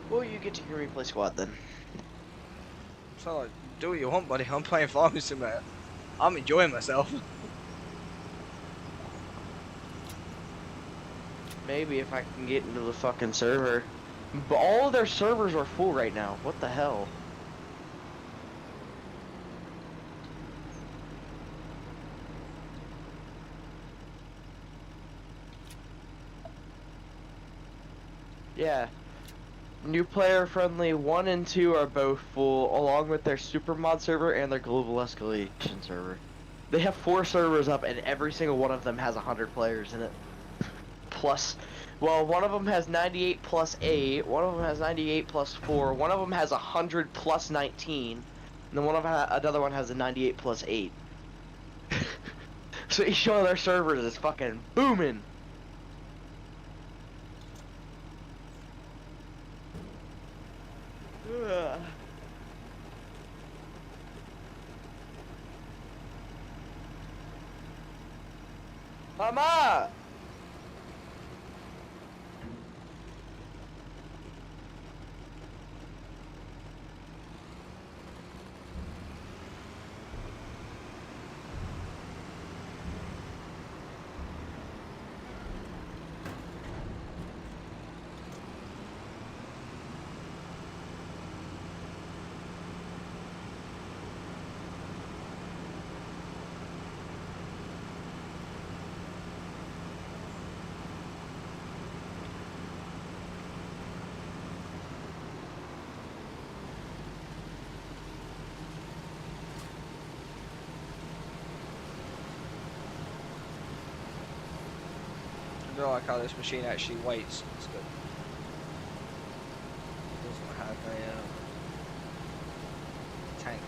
Well, you get to hear me play squad then. So, like, do what you want, buddy. I'm playing Farming Simulator. I'm enjoying myself. Maybe if I can get into the fucking server. But all of their servers are full right now. What the hell? Yeah. New player friendly 1 and 2 are both full, along with their super mod server and their global escalation server. They have 4 servers up, and every single one of them has 100 players in it. Plus, well, one of them has 98 plus 8, one of them has 98 plus 4, one of them has 100 plus 19, and then another one has a 98 plus 8. So each one of their servers is fucking booming. Ugh. Mama! I like how this machine actually waits. It's good. It doesn't have a tank.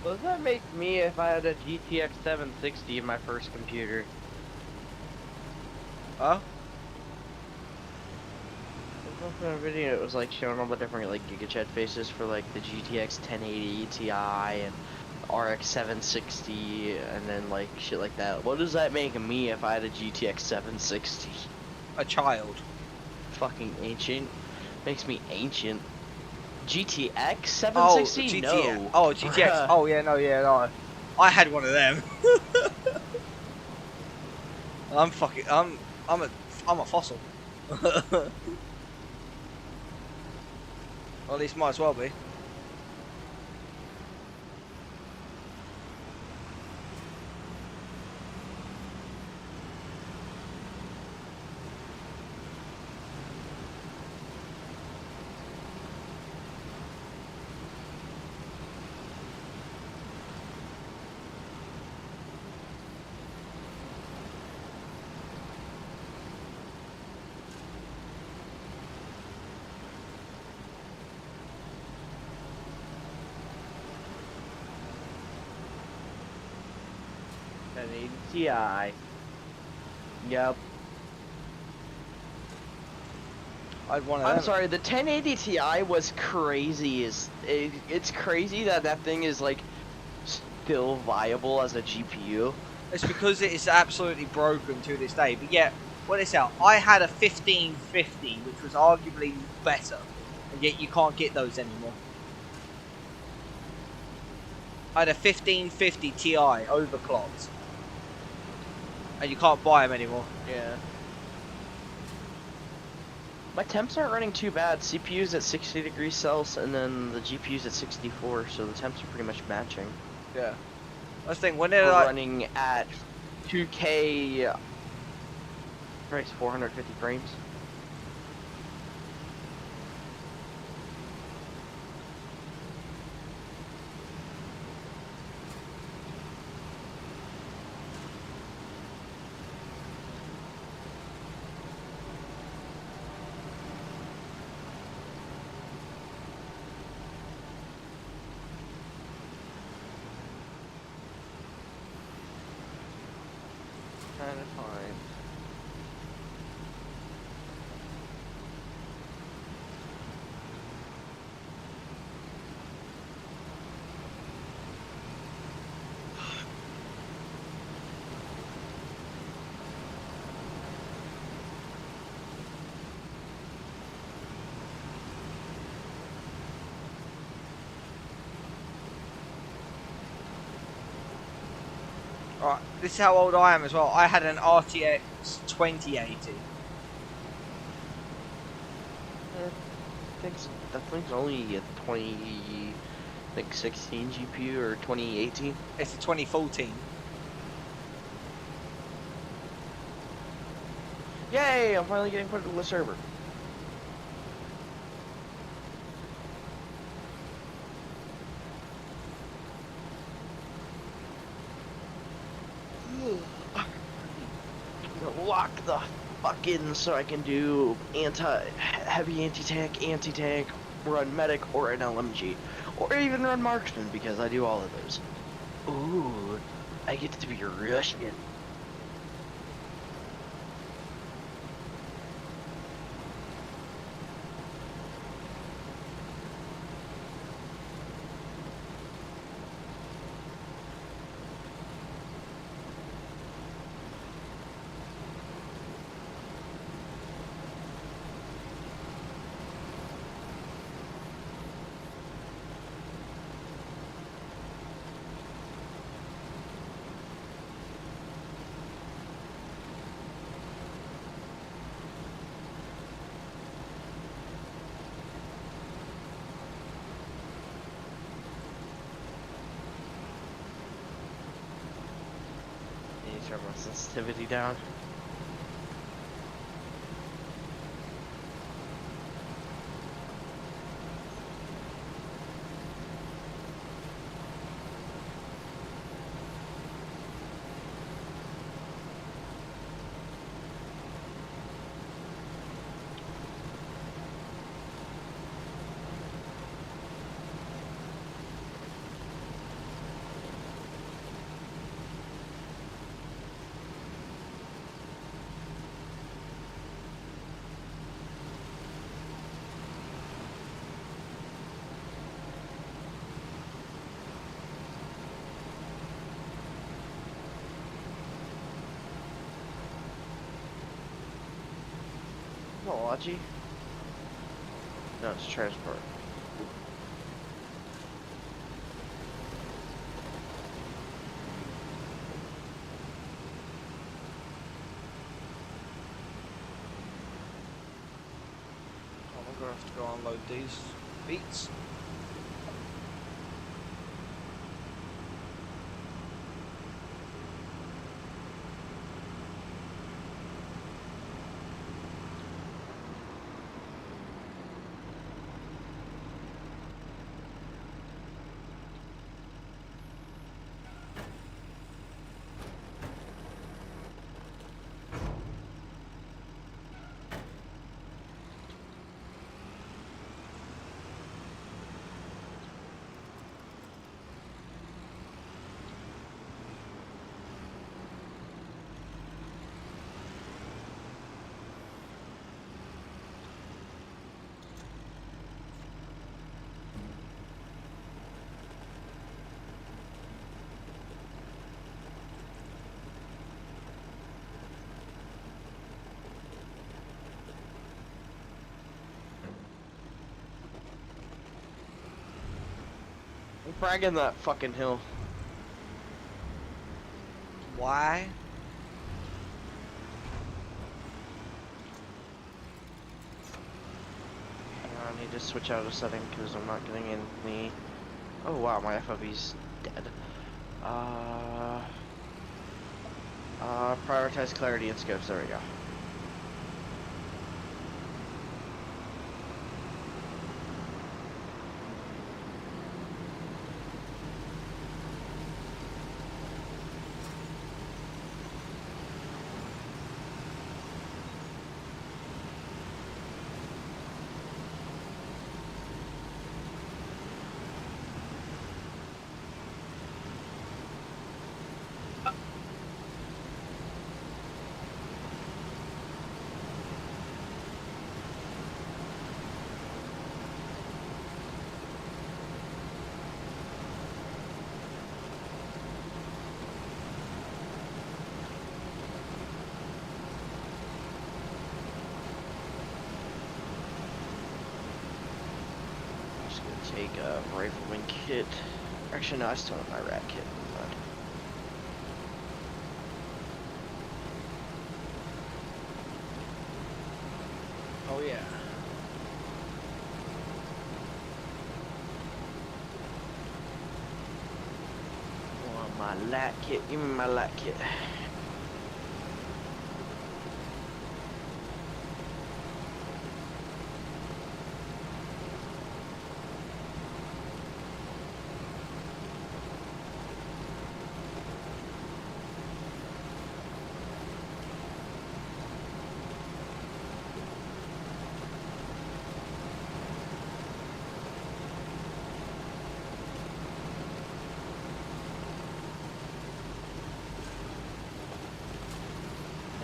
What does that make me if I had a GTX 760 in my first computer? Huh? I was watching a video, it was like showing all the different like GigaChat faces for like the GTX 1080 Ti and RX 760 and then like shit like that. What does that make me if I had a GTX 760? A child. Fucking ancient. Makes me ancient. GTX 760? Oh, GTX. No. Oh, GTX. Bruh. Oh, yeah, no. I had one of them. I'm a fossil. Or at least might as well be. Ti. Yep. I had one of them. I'm sorry, the 1080 Ti was crazy. It's crazy that that thing is like still viable as a GPU. It's because it is absolutely broken to this day. But yet, well, it's out. I had a 1550, which was arguably better, and yet you can't get those anymore. I had a 1550 Ti overclocked, and you can't buy them anymore. Yeah. My temps aren't running too bad. CPU's at 60 degrees Celsius, and then the GPU's at 64, so the temps are pretty much matching. Yeah. I was thinking, when they're We're like, running at 2K, price 450 frames. Kind of fine. alright, this is how old I am as well. I had an RTX 2080. That thing's only a 2016 GPU or 2018. It's a 2014. Yay! I'm finally getting put into the server. Lock the fuck in so I can do heavy anti-tank, run medic or an LMG, or even run marksman because I do all of those. Ooh, I get to be Russian. sensitivity down. Apology? No, it's transport. I'm gonna have to go unload these beats. I'm bragging that fucking hill. Why? I need to switch out a setting because I'm not getting in the... Oh wow, my FOV's dead. Prioritize clarity and scopes, there we go. Take a rifleman kit. Actually, no, I still have my rat kit. Oh yeah. Want my lat kit? Give me my lat kit.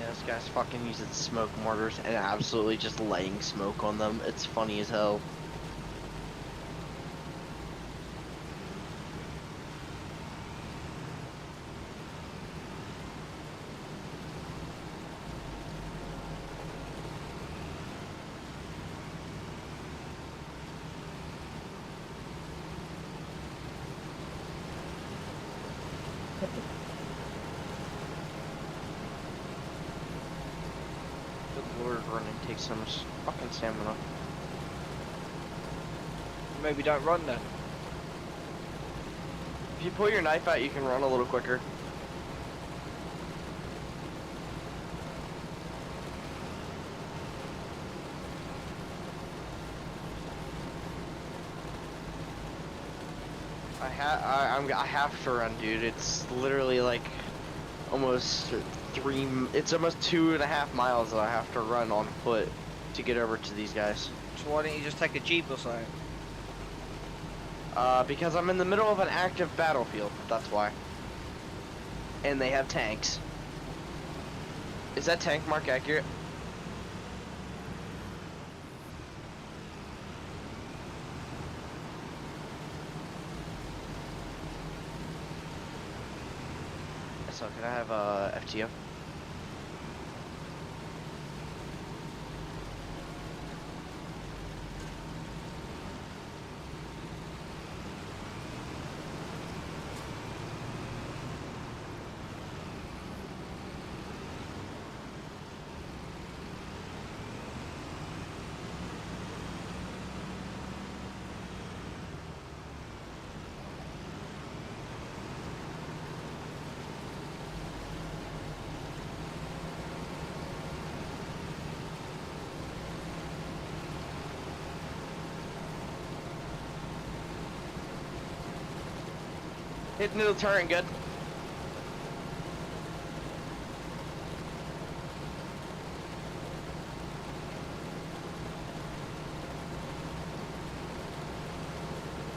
This guy's fucking using smoke mortars and absolutely just laying smoke on them. It's funny as hell. Good lord, running takes so much fucking stamina. Maybe don't run then. If you pull your knife out, you can run a little quicker. I have to run, dude. It's literally like almost it's almost 2.5 miles that I have to run on foot to get over to these guys. So why don't you just take a jeep or something? Because I'm in the middle of an active battlefield, that's why. And they have tanks. Is that tank mark accurate? So can I have FTO? Hit middle turn, good.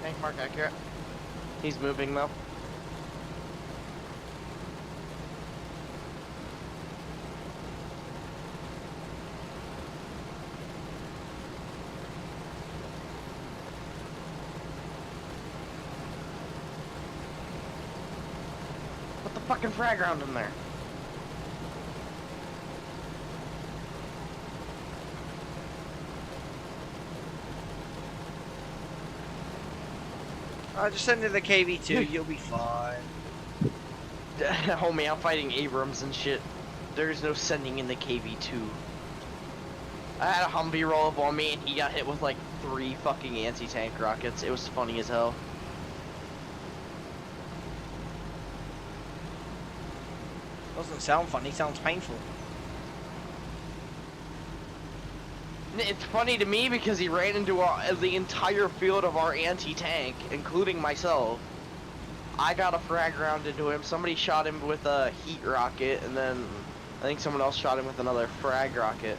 Tank mark accurate. He's moving though. Put the fucking frag round in there. I just send in the KV2, you'll be fine. Homie, I'm fighting Abrams and shit. There's no sending in the KV2. I had a Humvee roll up on me and he got hit with like 3 fucking anti-tank rockets. It was funny as hell. Doesn't sound funny, sounds painful. It's funny to me because he ran into the entire field of our anti-tank, including myself. I got a frag round into him. Somebody shot him with a heat rocket, and then I think someone else shot him with another frag rocket.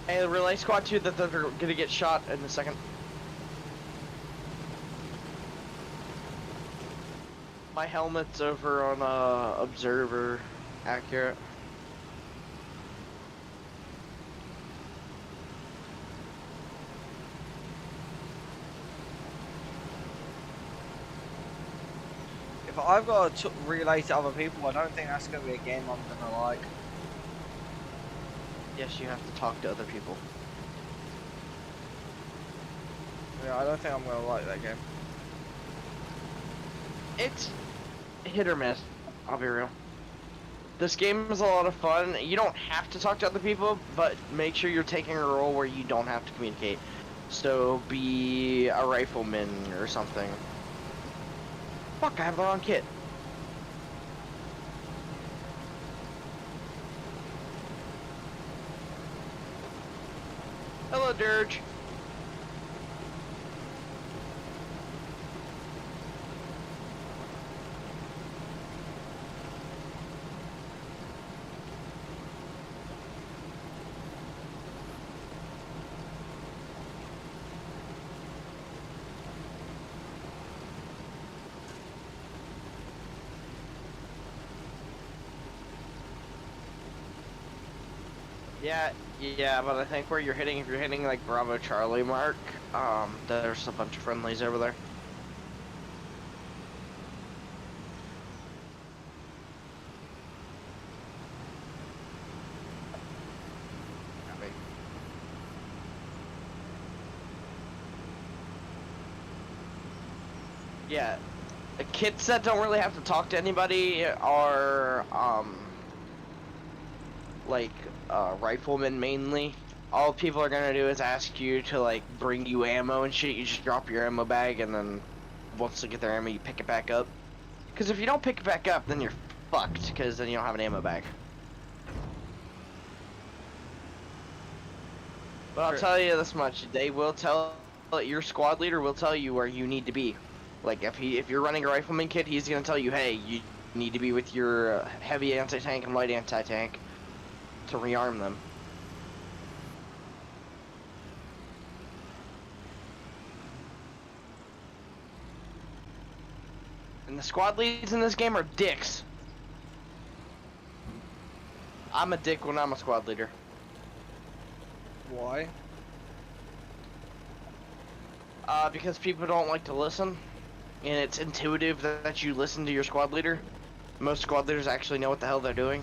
Hey, relay squad 2 that they're gonna get shot in a second. My helmet's over on observer accurate. If I've got to relay to other people, I don't think that's going to be a game I'm going to like. Yes, you have to talk to other people. Yeah, I don't think I'm going to like that game. It's hit or miss, I'll be real. This game is a lot of fun. You don't have to talk to other people, but make sure you're taking a role where you don't have to communicate. So be a rifleman or something. Fuck, I have the wrong kit. Hello, Dirge. Yeah, but I think where you're hitting, if you're hitting like Bravo Charlie Mark, there's a bunch of friendlies over there. Yeah, the kits that don't really have to talk to anybody are like riflemen mainly, all people are gonna do is ask you to like bring you ammo and shit. You just drop your ammo bag, and then once they get their ammo, you pick it back up. Because if you don't pick it back up, then you're fucked. Because then you don't have an ammo bag. But I'll True. tell you this much: they will tell your squad leader will tell you where you need to be. Like if you're running a rifleman kit, he's gonna tell you, hey, you need to be with your heavy anti-tank and light anti-tank to rearm them. And the squad leads in this game are dicks. I'm a dick when I'm a squad leader. Why? Because people don't like to listen, and it's intuitive that you listen to your squad leader. Most squad leaders actually know what the hell they're doing.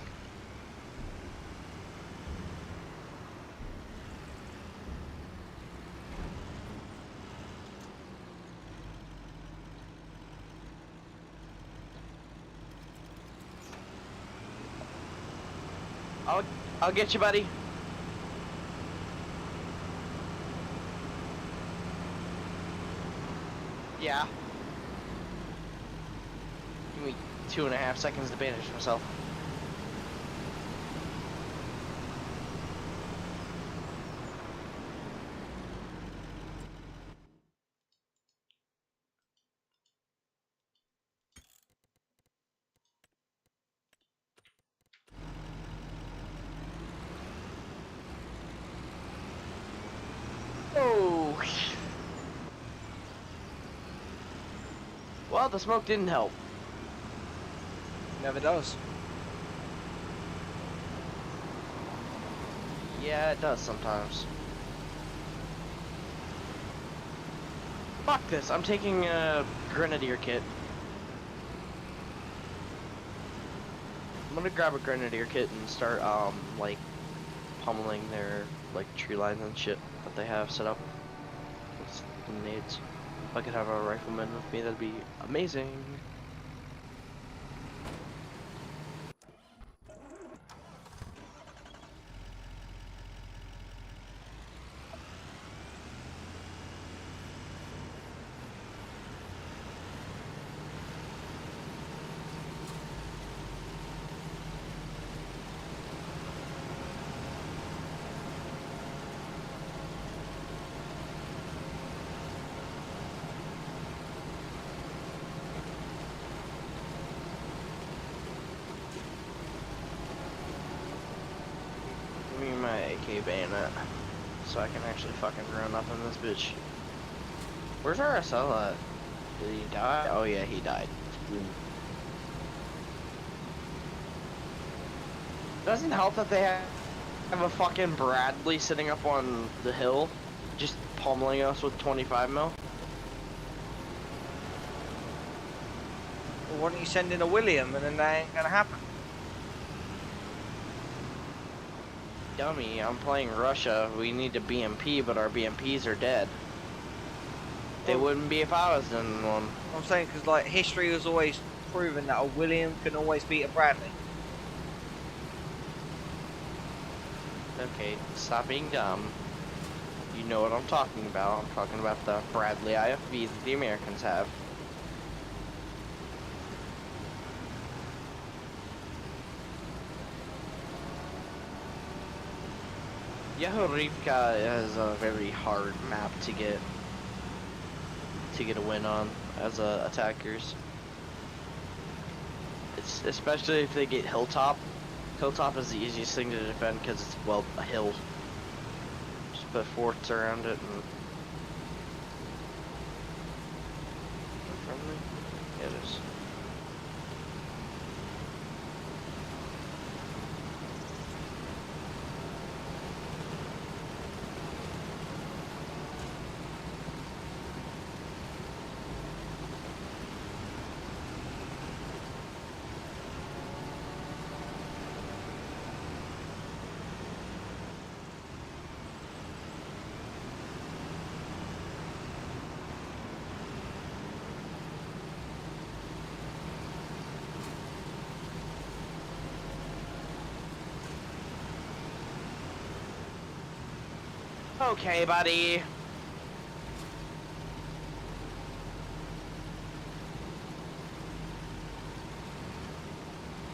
I'll get you, buddy. Yeah. Give me 2.5 seconds to bandage myself. Oh. Well, the smoke didn't help. Never does. Yeah, it does sometimes. Fuck this, I'm taking a grenadier kit. I'm gonna grab a grenadier kit and start, like, pummeling their, like, tree lines and shit that they have set up with nades. If I could have a rifleman with me, that'd be amazing. Give me my AK bayonet, so I can actually fucking run up in this bitch. Where's RSL at? Did he die? Oh yeah, he died. Doesn't help that they have a fucking Bradley sitting up on the hill, just pummeling us with 25 mil. Well, why don't you send in a William and then that ain't gonna happen? Dummy, I'm playing Russia. We need a BMP, but our BMPs are dead. They wouldn't be if I was in one. I'm saying because like history has always proven that a William can always beat a Bradley. Okay, stop being dumb. You know what I'm talking about. I'm talking about the Bradley IFV that the Americans have. Yahorivka is a very hard map to get a win on as attackers. It's especially if they get Hilltop. Hilltop is the easiest thing to defend because it's, well, a hill. Just put forts around it and... Friendly? Yeah, it is. Okay, buddy.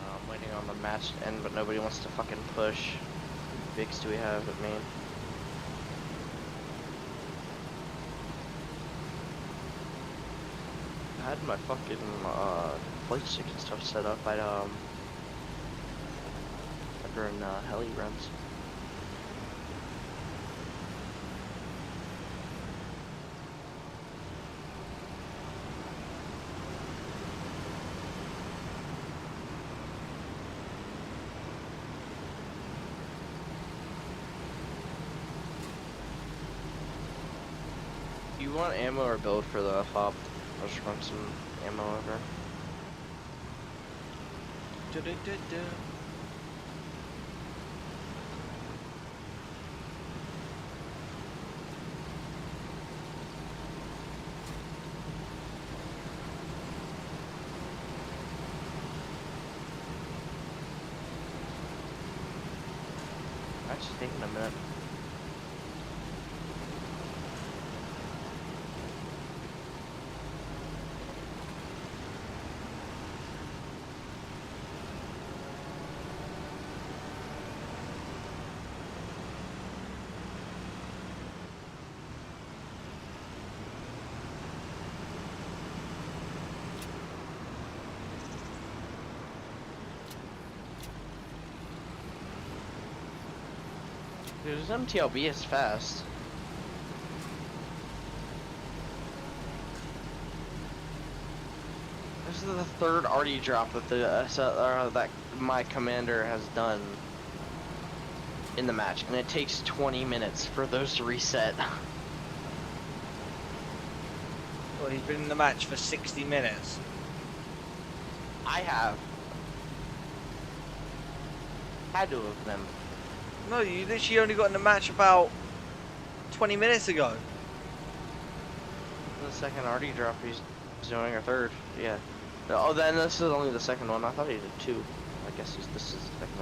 I'm waiting on the match to end, but nobody wants to fucking push. How many bigs do we have at main? I had my fucking flight stick and stuff set up at during heli runs. Do you want ammo or build for the fob? I'll just run some ammo over. That's just taking a minute. Dude, this MTLB is fast. This is the third RD drop that that my commander has done in the match, and it takes 20 minutes for those to reset. Well, he's been in the match for 60 minutes. I have. Had to have been. No, you literally only got in the match about 20 minutes ago. The second RD drop he's doing, or third, yeah. Oh, then this is only the second one. I thought he did two. I guess this is the second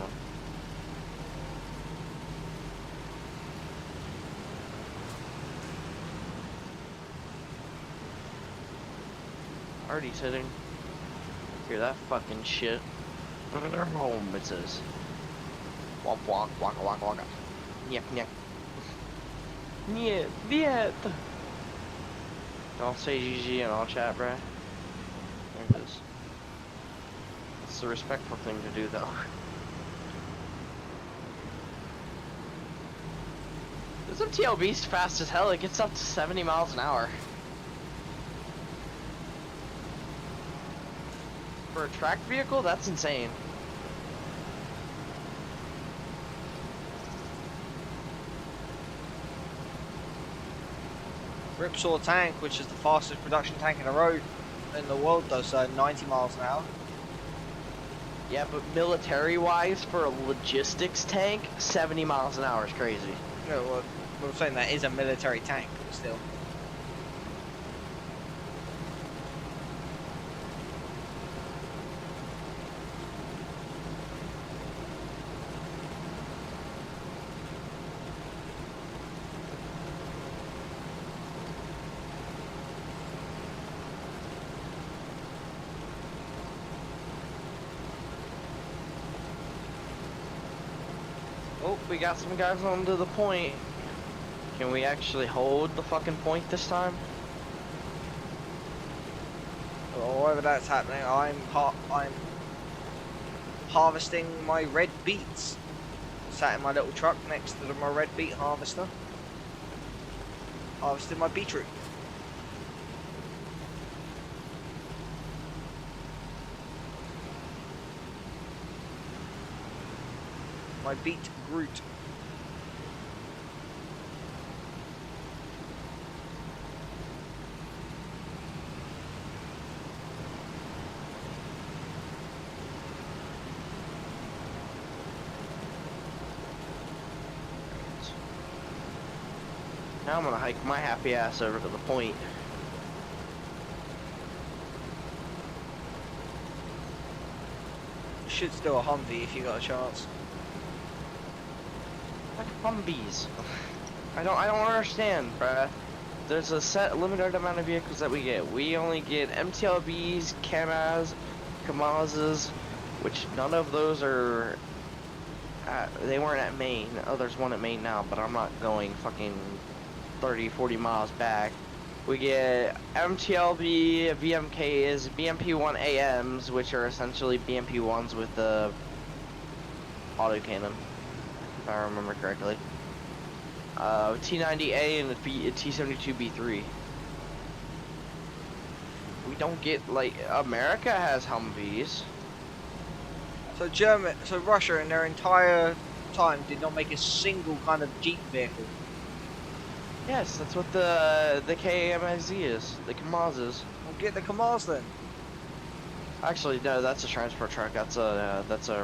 one. RD's hitting. Hear that fucking shit. Look at their home, it says. Walk, walk, waka, waka, waka. Nyek, nyek. Niet, niet. Don't say GG in all chat, bruh. There it is. It's the respectful thing to do, though. This MTLB's fast as hell. It gets up to 70 miles an hour. For a tracked vehicle, that's insane. Ripsaw tank, which is the fastest production tank in the road in the world, does 90 miles an hour. Yeah, but military-wise, for a logistics tank, 70 miles an hour is crazy. Yeah, well, I'm saying that is a military tank, but still. Oh, we got some guys onto the point. Can we actually hold the fucking point this time? Or whatever that's happening, I'm harvesting my red beets. Sat in my little truck next to my red beet harvester. Harvesting my beetroot. My beet Groot. Now I'm gonna hike my happy ass over to the point. You should steal a Humvee if you got a chance. Like Humvees. I don't understand, bruh. There's a set limited amount of vehicles that we get. We only get MTLBs, Kamazes, which none of those are. They weren't at Maine. Oh, there's one at Maine now, but I'm not going fucking 30, 40 miles back. We get MTLB, VMKs, BMP1 AMs, which are essentially BMP1s with the autocannon, if I remember correctly. T90A and T72B3. We don't get, like, America has Humvees. So Russia in their entire time did not make a single kind of Jeep vehicle. Yes, that's what the KAMZ is, the Kamaz is. Well, get the Kamaz then. Actually, no, that's a transport truck. That's a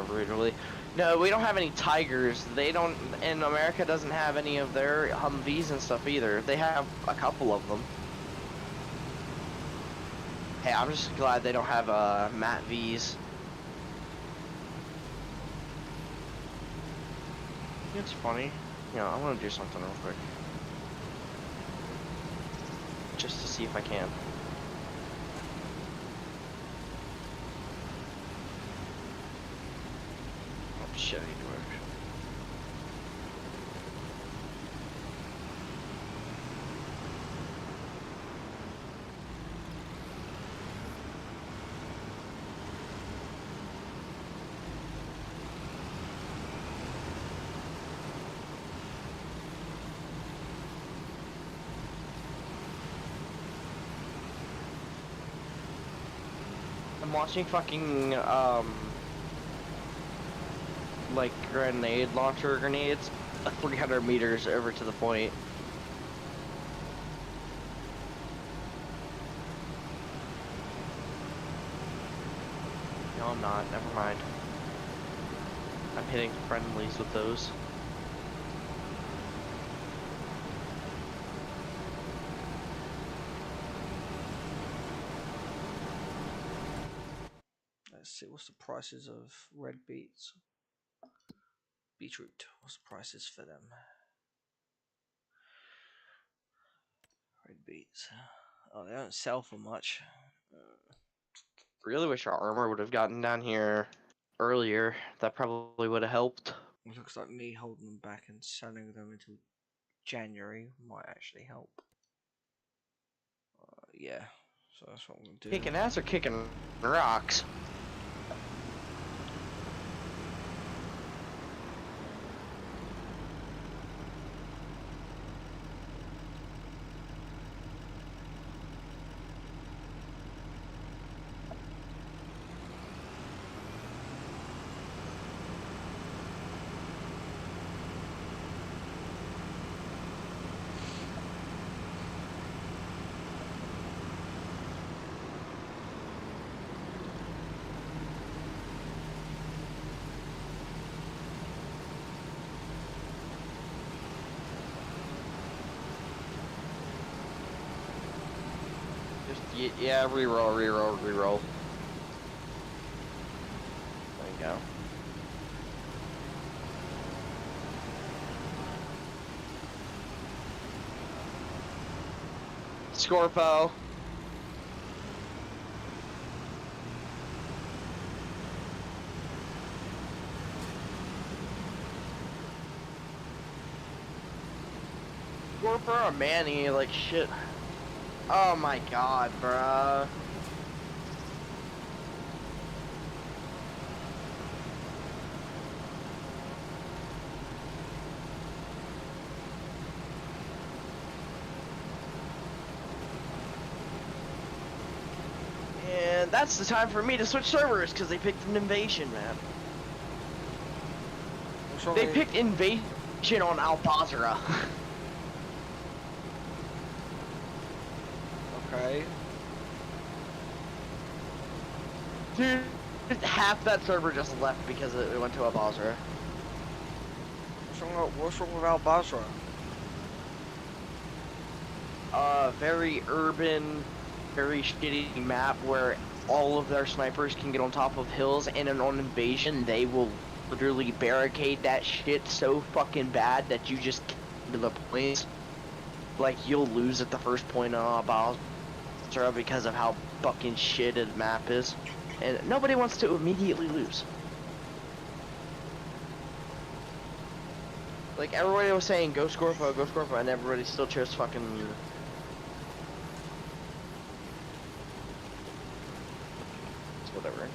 really. No, we don't have any Tigers. They don't, and America doesn't have any of their Humvees and stuff either. They have a couple of them. Hey, I'm just glad they don't have Matt V's. It's funny. You know, I want to do something real quick. Just to see if I can. Oh shit, I need to work. I'm watching fucking, like, grenade launcher grenades 300 meters over to the point. No, I'm not. Never mind. I'm hitting friendlies with those. Let's see, what's the prices of red beets? Beetroot, what's the prices for them? Red beets. Oh, they don't sell for much. Really wish our armor would have gotten down here earlier. That probably would have helped. It looks like me holding them back and selling them until January might actually help. Yeah, so that's what I'm going to do. Kicking ass or kicking rocks? Yeah, reroll. There you go. Scorpo. Scorpo or Manny, like shit. Oh my god, bruh. And that's the time for me to switch servers because they picked an invasion map. They picked invasion on Al-Basra. Okay. Dude, half that server just left because it went to Al-Basra. What's wrong with Al-Basra? Very urban, very shitty map where all of their snipers can get on top of hills, and on invasion they will literally barricade that shit so fucking bad that you just to the points, like you'll lose at the first point on Bowser because of how fucking shit a map is, and nobody wants to immediately lose. Like everybody was saying, go Scorpio, and everybody still chose fucking. It's whatever.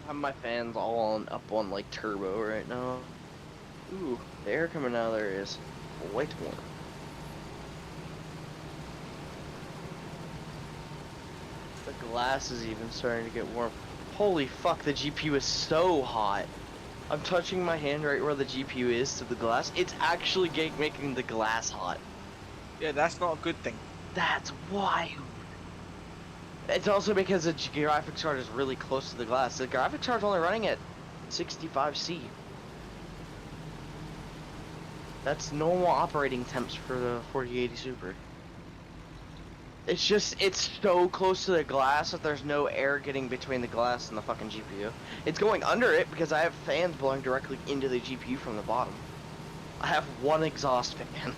I have my fans all on up on like turbo right now. Ooh, the air coming out of there is quite warm. The glass is even starting to get warm. Holy fuck, the GPU is so hot. I'm touching my hand right where the GPU is to the glass. It's actually making the glass hot. Yeah, that's not a good thing. That's wild. It's also because the graphics card is really close to the glass. The graphics card's only running at 65C. That's normal operating temps for the 4080 Super. It's just, it's so close to the glass that there's no air getting between the glass and the fucking GPU. It's going under it because I have fans blowing directly into the GPU from the bottom. I have one exhaust fan.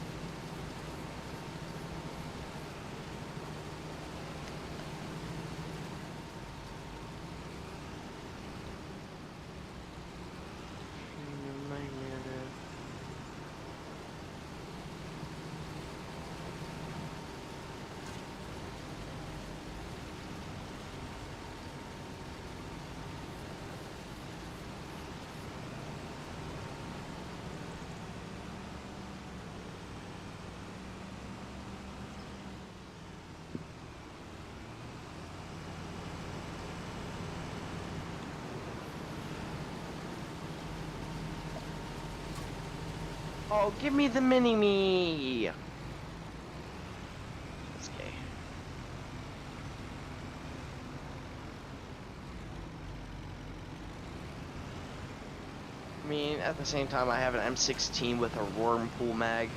Oh, give me the mini-me! That's gay. I mean, at the same time, I have an M16 with a Whirlpool mag.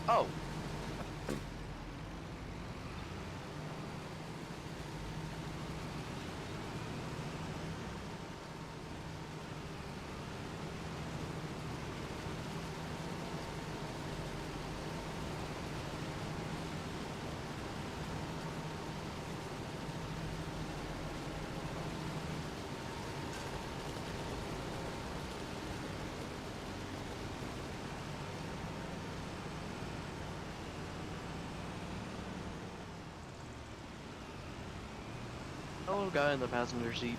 Oh! little guy in the passenger seat.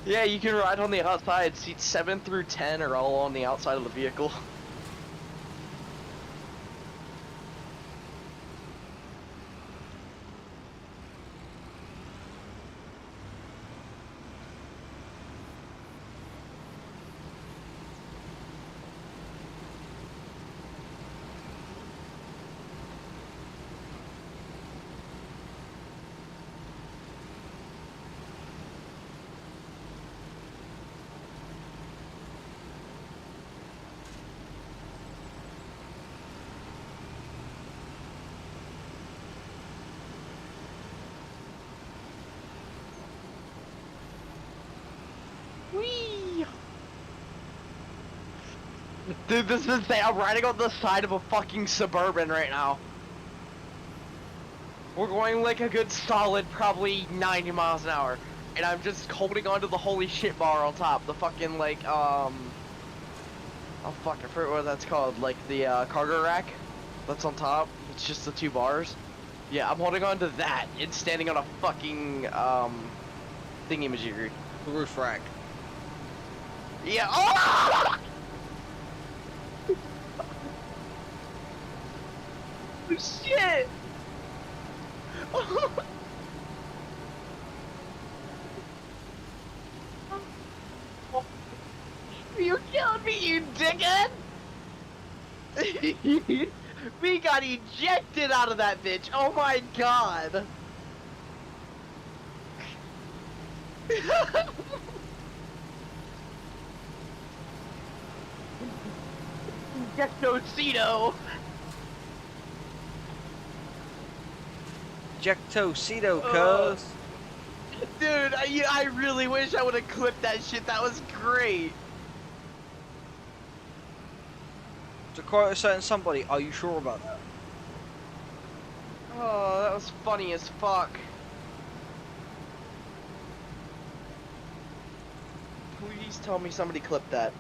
Yeah, you can ride on the outside. Seats 7 through 10 are all on the outside of the vehicle. Whee! Dude, this is insane. I'm riding on the side of a fucking Suburban right now. We're going like a good solid probably 90 miles an hour. And I'm just holding onto the holy shit bar on top. The fucking like, oh fuck, I forget what that's called. Like the cargo rack that's on top. It's just the 2 bars. Yeah, I'm holding on to that and standing on a fucking, thingy-majiggery. The roof rack. Yeah. Oh! Shit! You killing me, you dickhead! We got ejected out of that bitch. Oh my god. Ejectocito. Ejectocito, cuz. Dude, I really wish I would have clipped that shit. That was great. To quote a certain somebody, are you sure about that? Oh, that was funny as fuck. Please tell me somebody clipped that.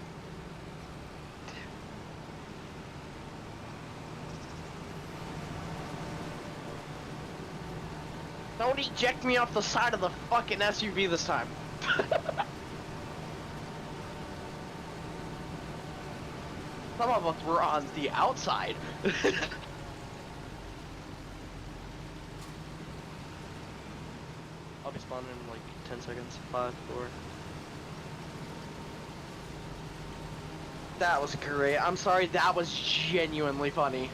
Don't eject me off the side of the fucking SUV this time. Some of us were on the outside. I'll be spawning in like 10 seconds. 5, 4. That was great. I'm sorry, that was genuinely funny.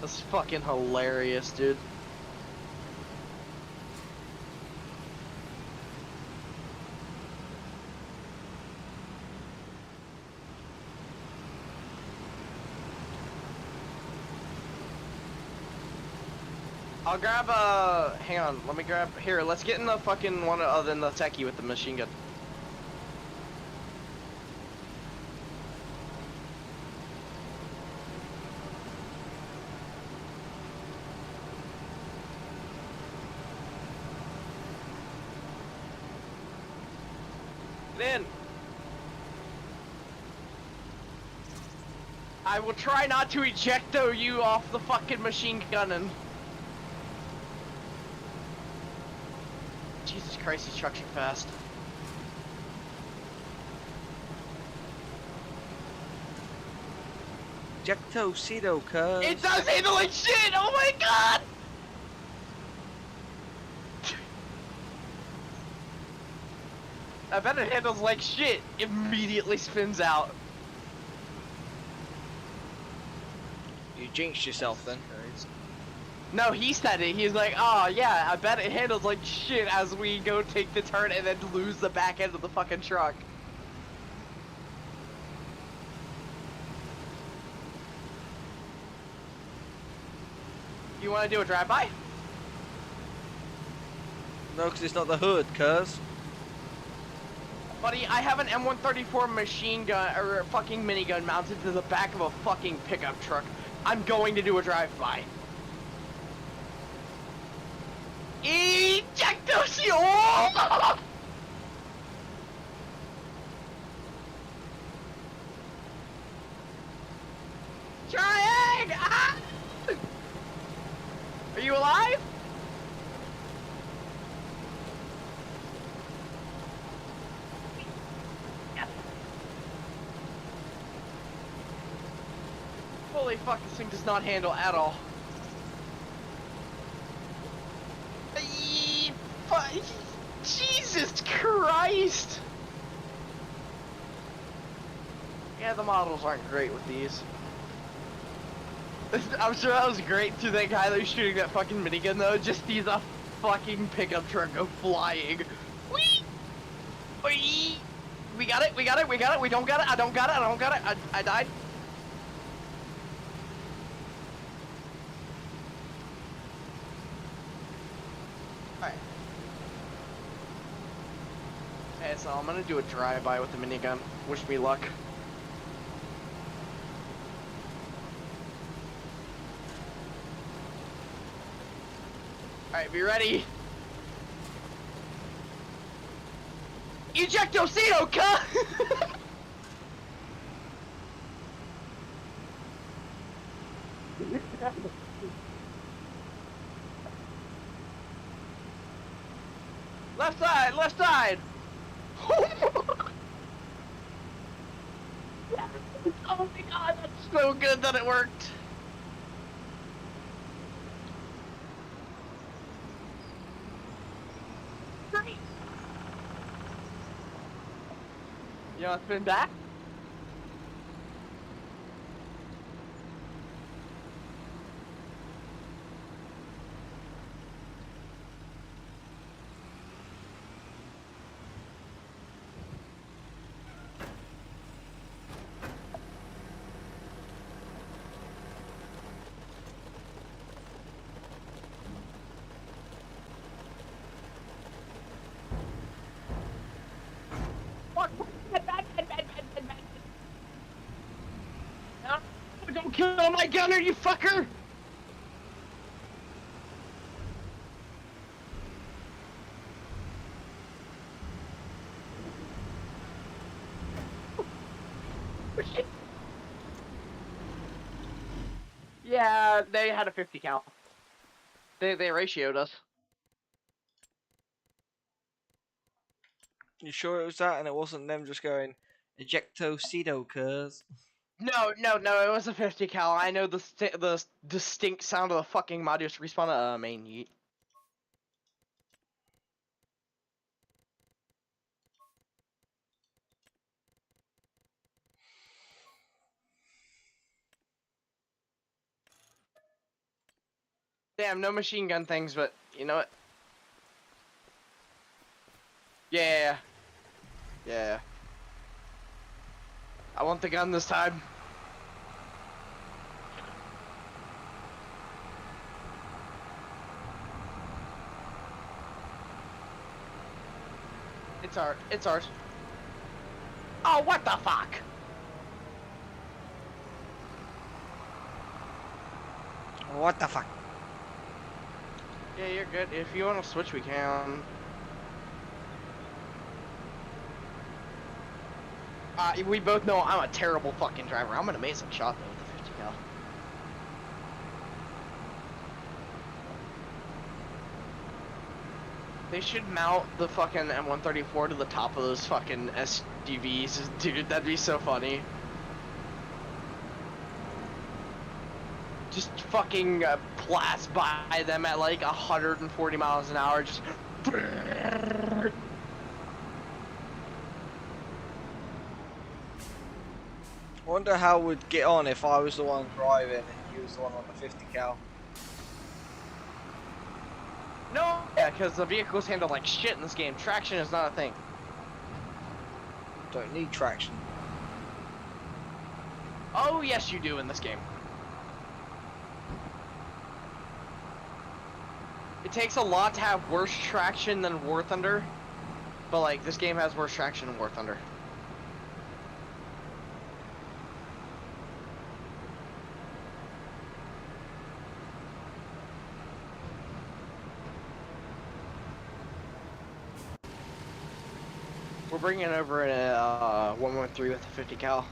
That's fucking hilarious, dude. I'll grab hang on, let me grab, here, let's get in the fucking one other than the techie with the machine gun. Get in! I will try not to ejecto you off the fucking machine gunning. Jesus Christ, these trucks are fast. Ejectocito, cuz. It does handle like shit! Oh my god! I bet it handles like shit. Immediately spins out. You jinxed yourself then. No, he said it. He's like, oh yeah, I bet it handles like shit as we go take the turn and then lose the back end of the fucking truck. You want to do a drive-by? No, because it's not the hood, cuz. Buddy, I have an M134 machine gun, or fucking minigun mounted to the back of a fucking pickup truck. I'm going to do a drive-by. Ejectocito! you alive? Holy fuck, this thing does not handle at all. Jesus Christ! Yeah, the models aren't great with these. I'm sure that was great to that guy that was shooting that fucking minigun though. Just sees a fucking pickup truck go flying. Whee! Whee! We got it, we got it, we got it, we don't got it, I don't got it, I don't got it, I died. Alright. Okay, so I'm gonna do a drive-by with the minigun. Wish me luck. Alright, be ready. Ejectocito, cut! Left side, left side! Oh my god, that's so good that it worked! Great! You want to spin back? No, don't kill my gunner, you fucker! Yeah, they had a 50 cal. They ratioed us. You sure it was that and it wasn't them just going, ejectocito, cuz? No, it was a 50 cal. I know the distinct sound of the fucking Madius respawn main yeet. Damn, no machine gun things, but you know what? Yeah. Yeah. I want the gun this time. It's ours. Oh, what the fuck? What the fuck? Yeah, you're good. If you want to switch, we can. We both know I'm a terrible fucking driver. I'm an amazing shot though with the 50 cal. They should mount the fucking M134 to the top of those fucking SUVs, dude. That'd be so funny. Just fucking blast by them at like 140 miles an hour. Just. I wonder how we'd get on if I was the one driving and you was the one on the 50 cal. No! Yeah, because the vehicles handle like shit in this game. Traction is not a thing. Don't need traction. Oh, yes, you do in this game. It takes a lot to have worse traction than War Thunder, but like this game has worse traction than War Thunder. We're bringing over a 113 with a 50 cal.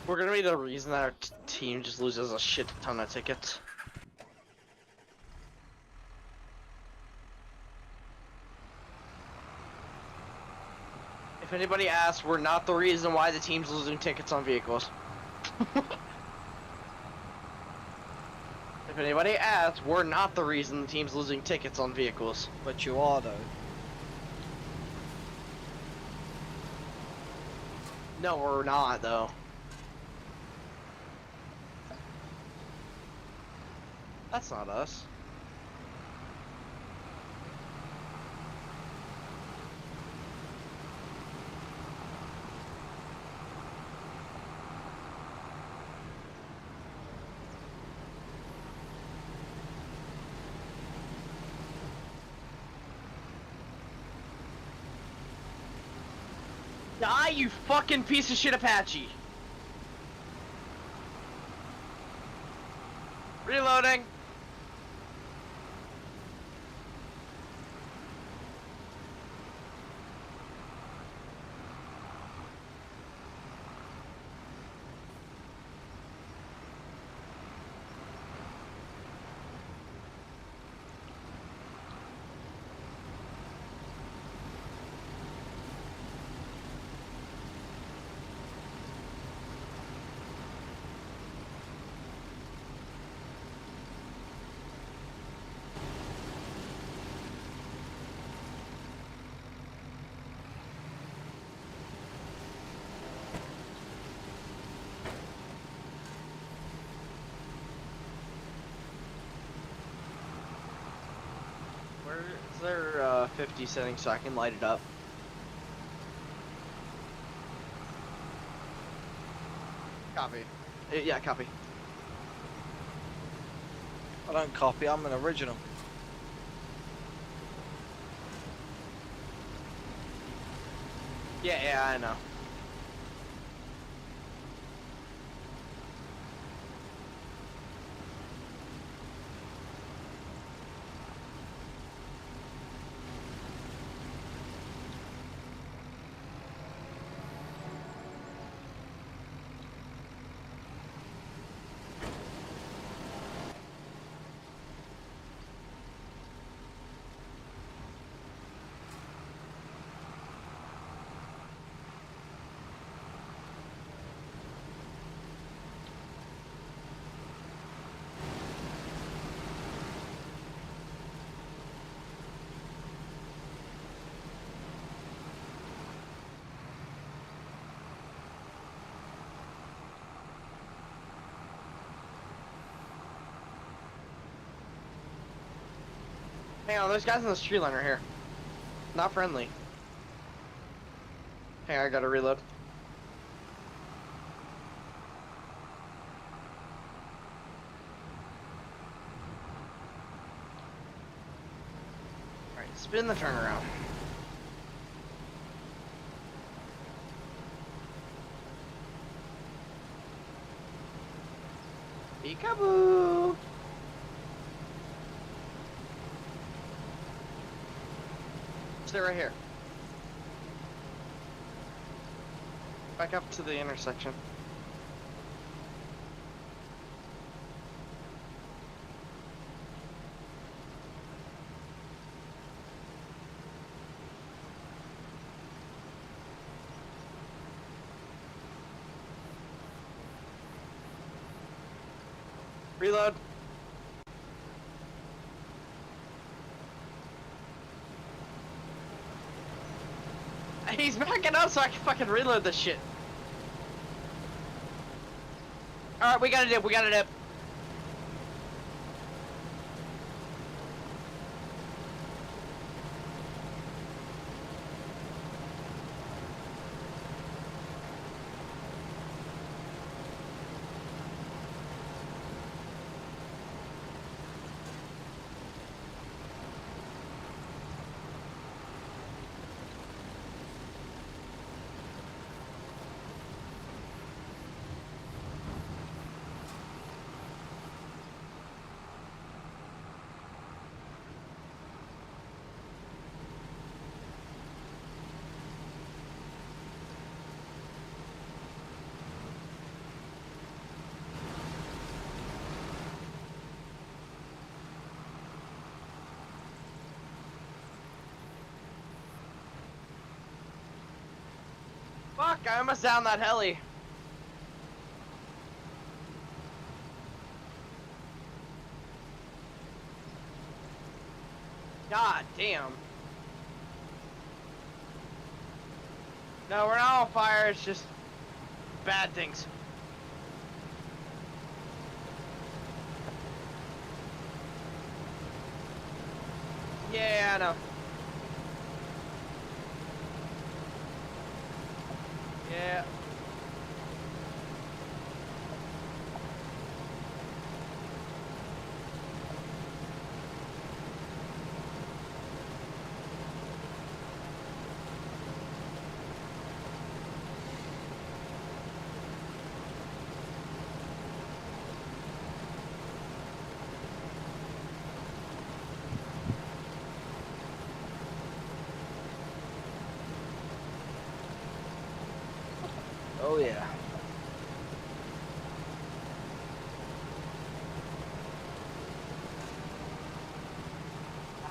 We're gonna be the reason that our team just loses a shit ton of tickets. If anybody asks, we're not the reason why the team's losing tickets on vehicles. If anybody asks, we're not the reason the team's losing tickets on vehicles. But you are though. No, we're not though. That's not us. Die, you fucking piece of shit Apache! Reloading! Where is there 50 settings so I can light it up? Copy. Yeah, copy. I don't copy. I'm an original. Yeah, I know. Hang on, there's guys on the street line right here. Not friendly. Hang on, I gotta reload. Alright, spin the turnaround. Peekaboo! Stay right here. Back up to the intersection. Reload. He's backing up so I can fucking reload this shit. Alright, we got a dip, we got a dip. Fuck, I almost downed that heli. God damn. No, we're not on fire, it's just bad things. Yeah, I know. Yeah. Oh yeah.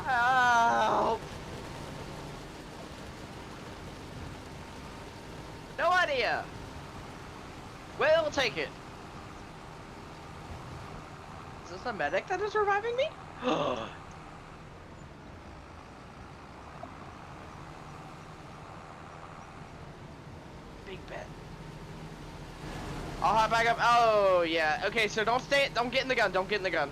Help! No idea. We'll take it. Is this a medic that is reviving me? Big bet. I'll hop back up. Oh yeah. Okay, so don't get in the gun. Don't get in the gun.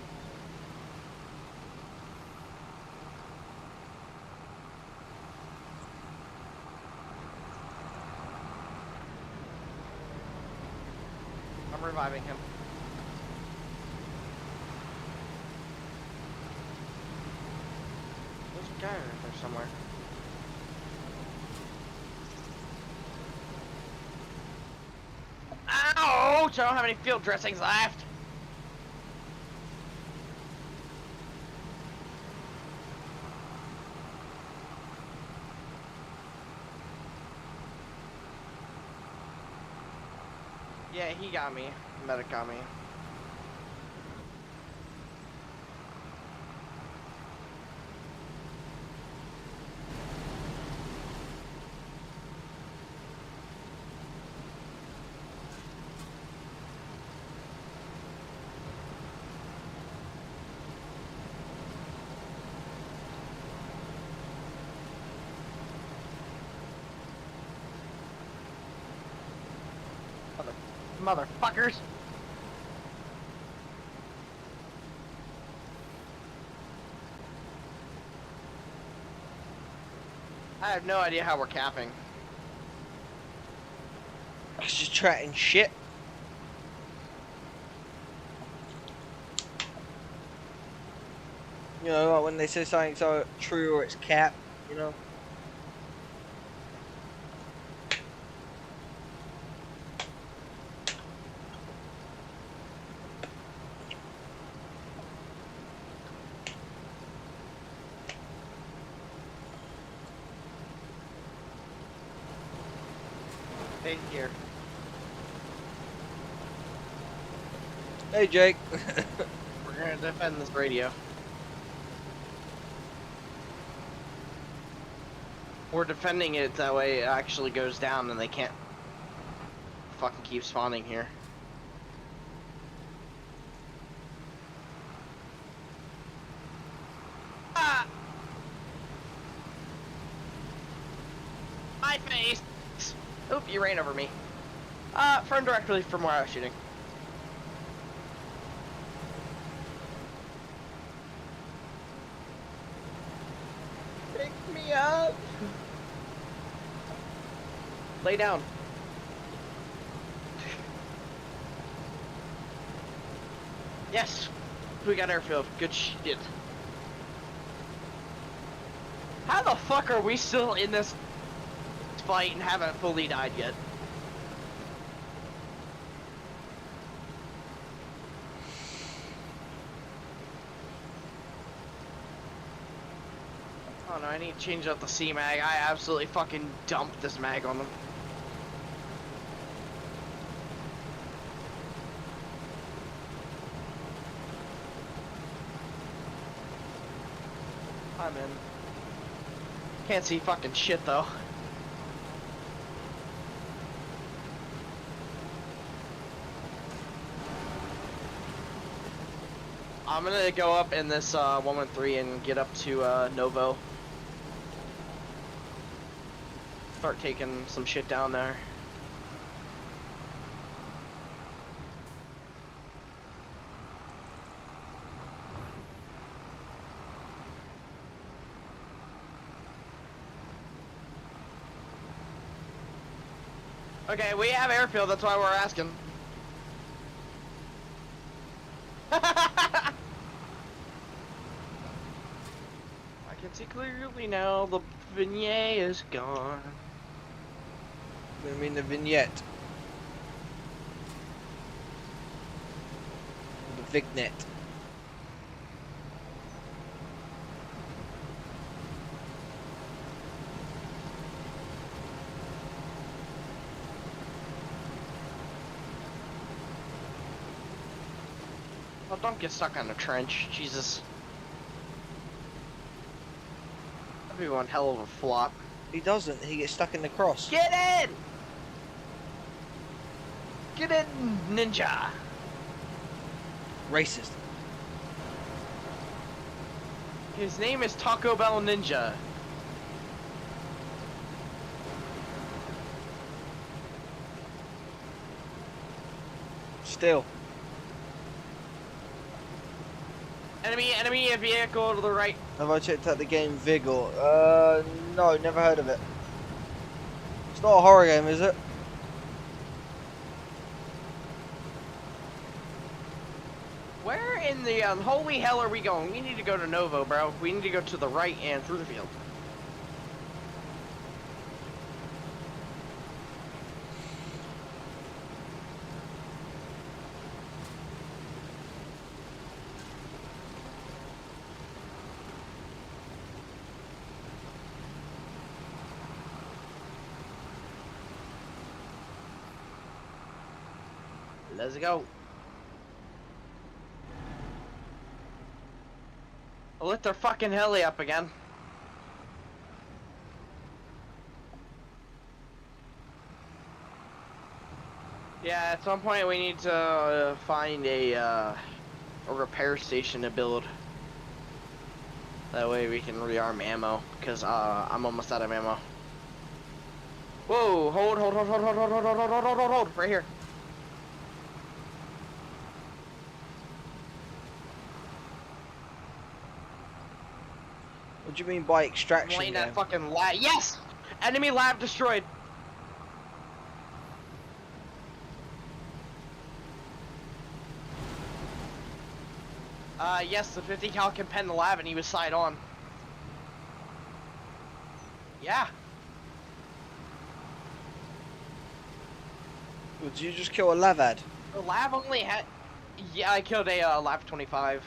I'm reviving him. There's a guy right there somewhere. Ouch! I don't have any field dressings left. Yeah, he got me. Medic got me. Motherfuckers! I have no idea how we're capping. It's just chatting shit. You know, like when they say something's so true or it's cap, you know. Stay here. Hey, Jake. We're gonna defend this radio. We're defending it that way it actually goes down and they can't fucking keep spawning here. Ah! My face! Oop, you ran over me. From directly from where I was shooting. Pick me up! Lay down. Yes! We got airfield. Good shit. How the fuck are we still in this fight and haven't fully died yet? Oh no, I need to change out the C-mag. I absolutely fucking dumped this mag on them. I'm in. Can't see fucking shit though. I'm gonna go up in this 113 and get up to Novo. Start taking some shit down there. Okay, we have airfield, that's why we're asking. I can see clearly now the vignette is gone. I mean the vignette. The vignette. Oh, don't get stuck on the trench, Jesus. That'd be one hell of a flop. He doesn't. He gets stuck in the cross. Get in! Get in, ninja! Racist. His name is Taco Bell Ninja. Still. Enemy vehicle to the right. Have I checked out the game Vigor? No, never heard of it. It's not a horror game, is it? Where in the holy hell are we going? We need to go to Novo, bro. We need to go to the right and through the field. Let's go. I'll lit their fucking heli up again. Yeah, at some point we need to find a repair station to build. That way we can rearm ammo, because I'm almost out of ammo. Whoa, hold, right here. What do you mean by I'm extraction? laying Game? that fucking lab. Yes! Enemy lab destroyed. Yes, the 50 cal can pen the lab and he was side on. Yeah. Did you just kill a lavad? The lab only had... Yeah, I killed a lab 25.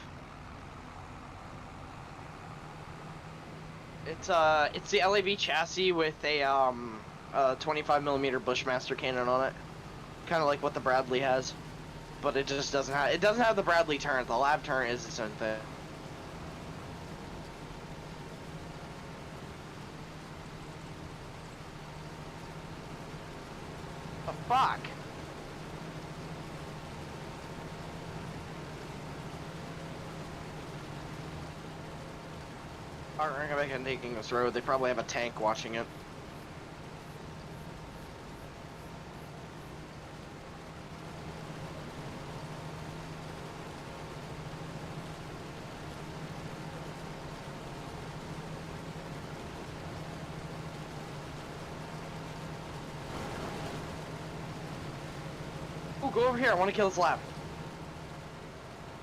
It's the LAV chassis with a 25mm Bushmaster cannon on it, kind of like what the Bradley has, but it just doesn't have the Bradley turret. The lab turret is its own thing. The fuck? Alright, we're gonna go back and taking this road. They probably have a tank watching it. Ooh, go over here. I want to kill this lab.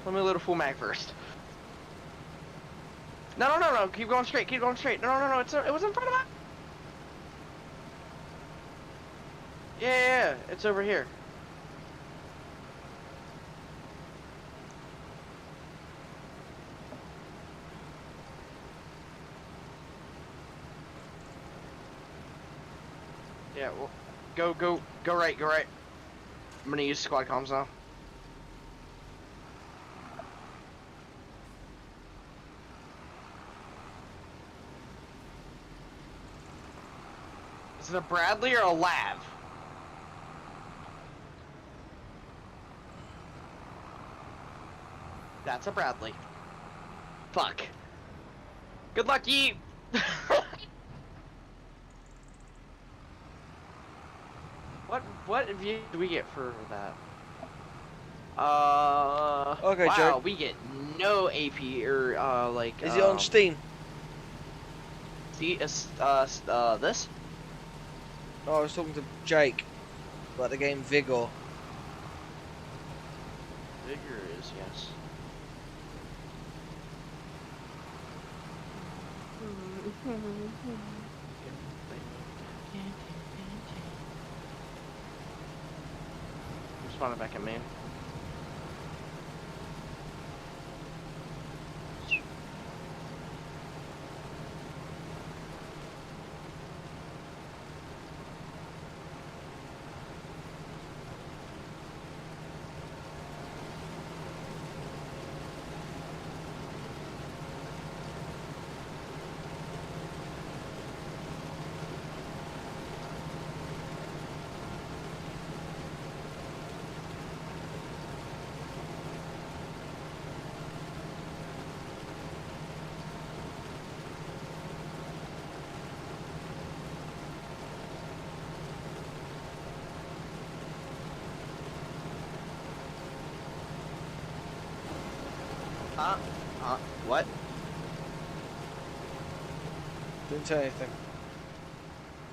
Let me load a full mag first. No. Keep going straight. Keep going straight. No. It was in front of us. Yeah. It's over here. Yeah. Well, go right. I'm gonna use squad comms now. Is it a Bradley or a Lav? That's a Bradley. Fuck. Good luck, you. What view do we get for that? Okay, wow, Joe. we get no AP or like. Is it on Steam? See, this. No, I was talking to Jake about the game Vigor. Vigor is yes. I'm spawning back at main. What? Didn't say anything.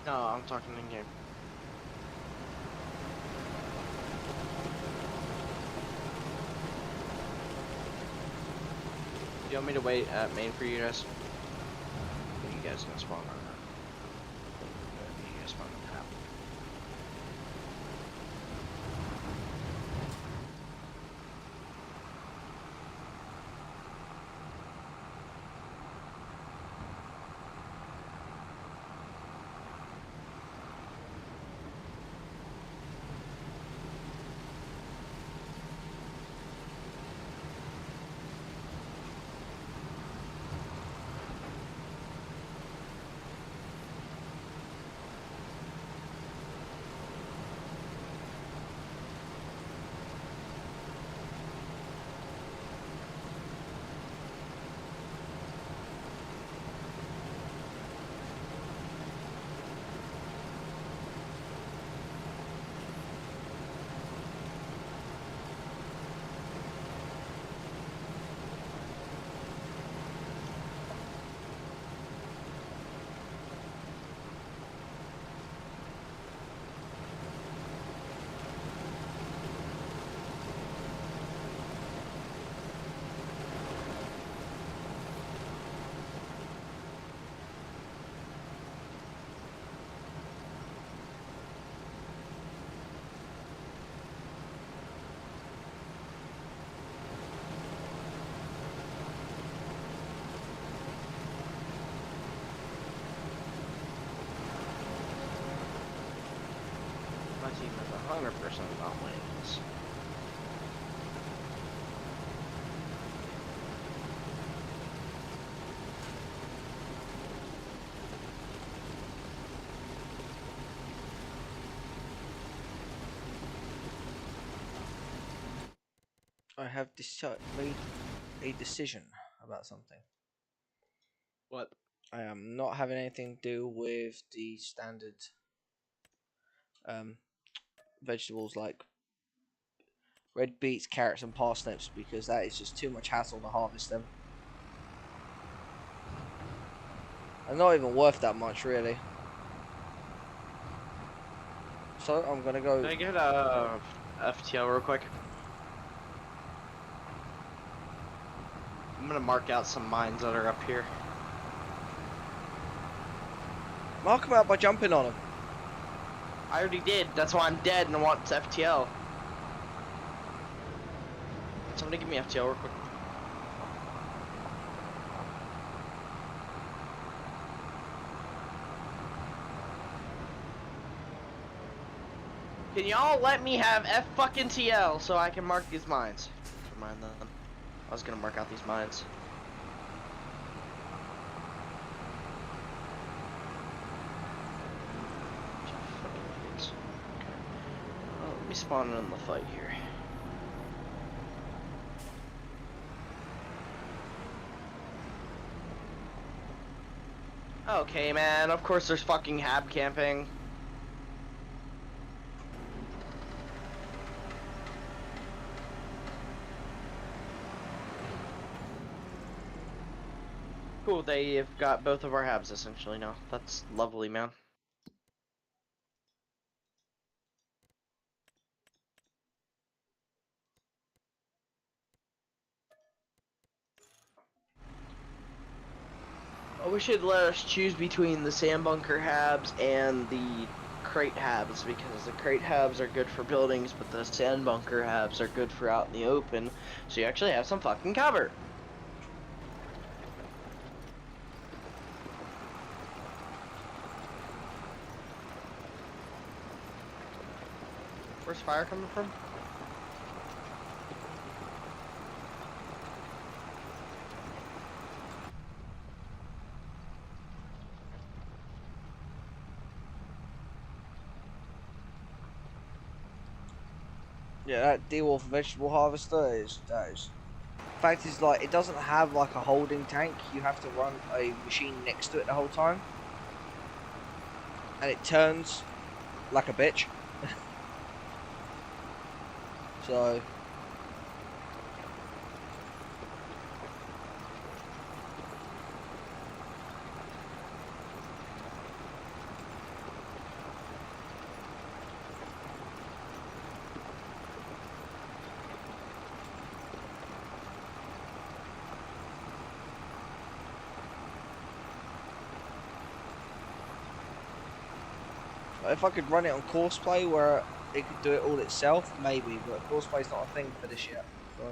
No, I'm talking in game. Do you want me to wait at main for you guys? You guys can spawn on that. You guys spawn on top. My team is 100% not winning this. I have made a decision about something. What? I am not having anything to do with the standard vegetables like red beets, carrots, and parsnips because that is just too much hassle to harvest them. And not even worth that much, really. So I'm gonna go. Can I get a FTL real quick? I'm gonna mark out some mines that are up here. Mark them out by jumping on them. I already did. That's why I'm dead and I want FTL. Somebody give me FTL real quick. Can y'all let me have F fucking TL so I can mark these mines? Never mind then. I was gonna mark out these mines. Let me spawn in the fight here. Okay, man. Of course, there's fucking hab camping. Cool, they've got both of our habs essentially now. That's lovely, man. I wish it'd let us choose between the sand bunker habs and the crate habs, because the crate habs are good for buildings, but the sand bunker habs are good for out in the open, so you actually have some fucking cover. Where's fire coming from? Yeah, that Dewolf vegetable harvester is that is. Fact is, like, it doesn't have like a holding tank. You have to run a machine next to it the whole time, and it turns like a bitch. So. If I could run it on course play where it could do it all itself, maybe, but course play's not a thing for this yet. So.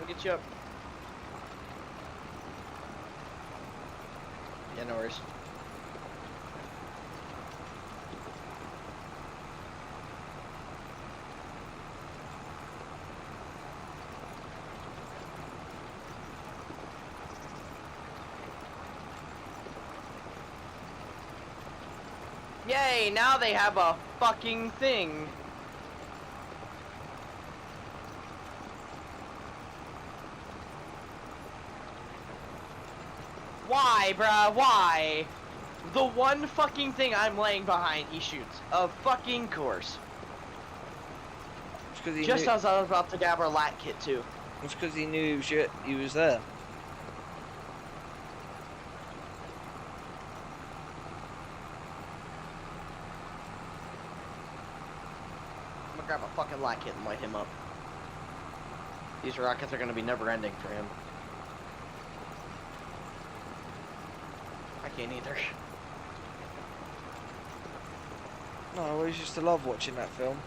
I'll get you up. Yeah, no worries. Yay, now they have a fucking thing. Why, bruh? Why? The one fucking thing I'm laying behind, he shoots. Of fucking course. Just as I was about to grab our lat kit, too. It's because he knew shit, he was there. I'm gonna grab a fucking lat kit and light him up. These rockets are gonna be never ending for him. I can't either. No, I always used to love watching that film.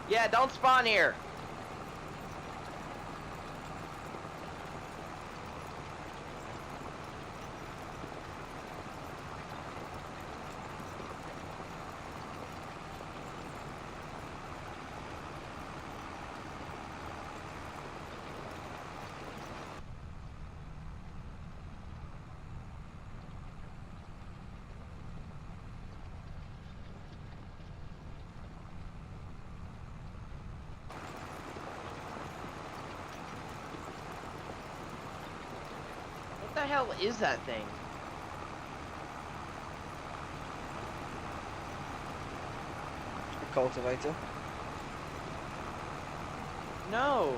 Yeah, don't spawn here. What the hell is that thing? A cultivator. No.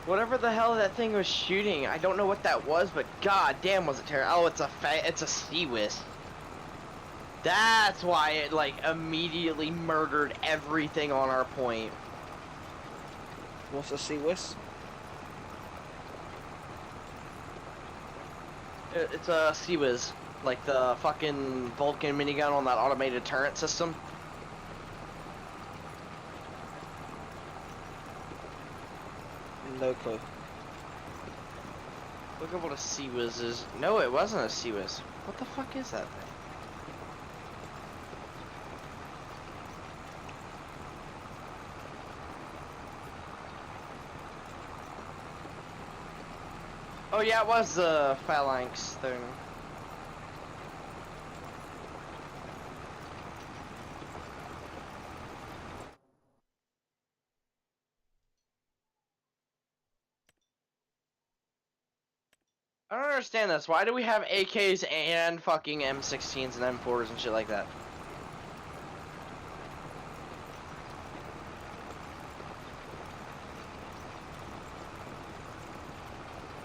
Whatever the hell that thing was shooting, I don't know what that was, but god damn was it terrible. Oh, it's a sea-whiz. That's why it like immediately murdered everything on our point. What's a sea-whiz? It's a sea-whiz, like the fucking Vulcan minigun on that automated turret system. No clue. Look at what a sea-whiz is. No, it wasn't a sea-whiz. What the fuck is that thing? Oh yeah, it was the phalanx thing. I don't understand this. Why do we have AKs and fucking M16s and M4s and shit like that?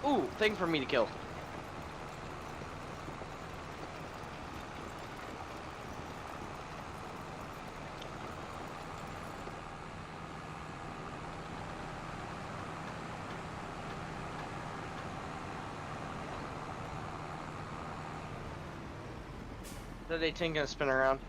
Ooh, thing for me to kill. That 18 gonna spin around.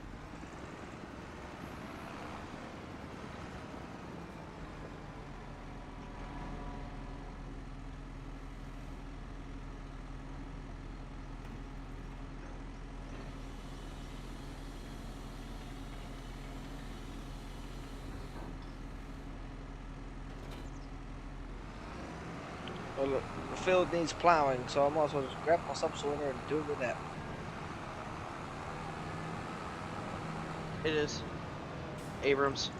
Well, look, the field needs ploughing, so I might as well just grab my subsoiler and do it with that. It is. Abrams.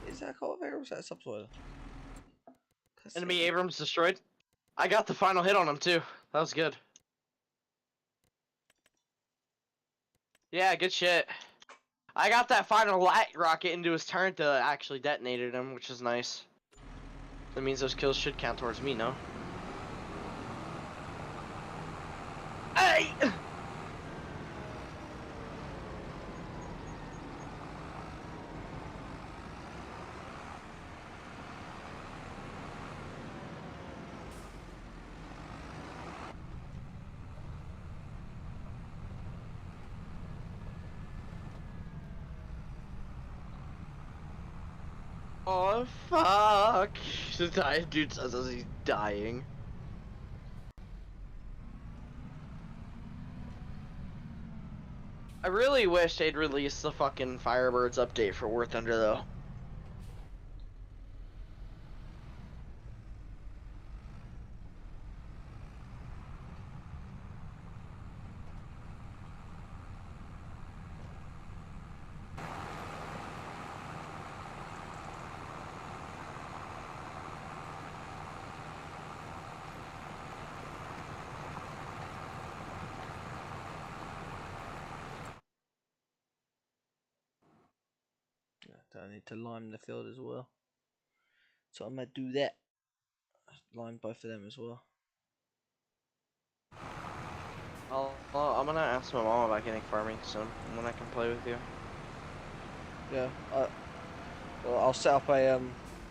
Is that cultivator or is that subsoiler? Enemy Abrams destroyed. I got the final hit on him too. That was good. Yeah, good shit. I got that final light rocket into his turret that actually detonated him, which is nice. That means those kills should count towards me, no? Hey! Oh fuck! The dude says as he's dying. I really wish they'd release the fucking Firebirds update for War Thunder though. I need to lime the field as well. So I'm going to do that. Lime both of them as well. I'm gonna ask my mom about getting farming soon, when I can play with you. Yeah, well, I'll set up a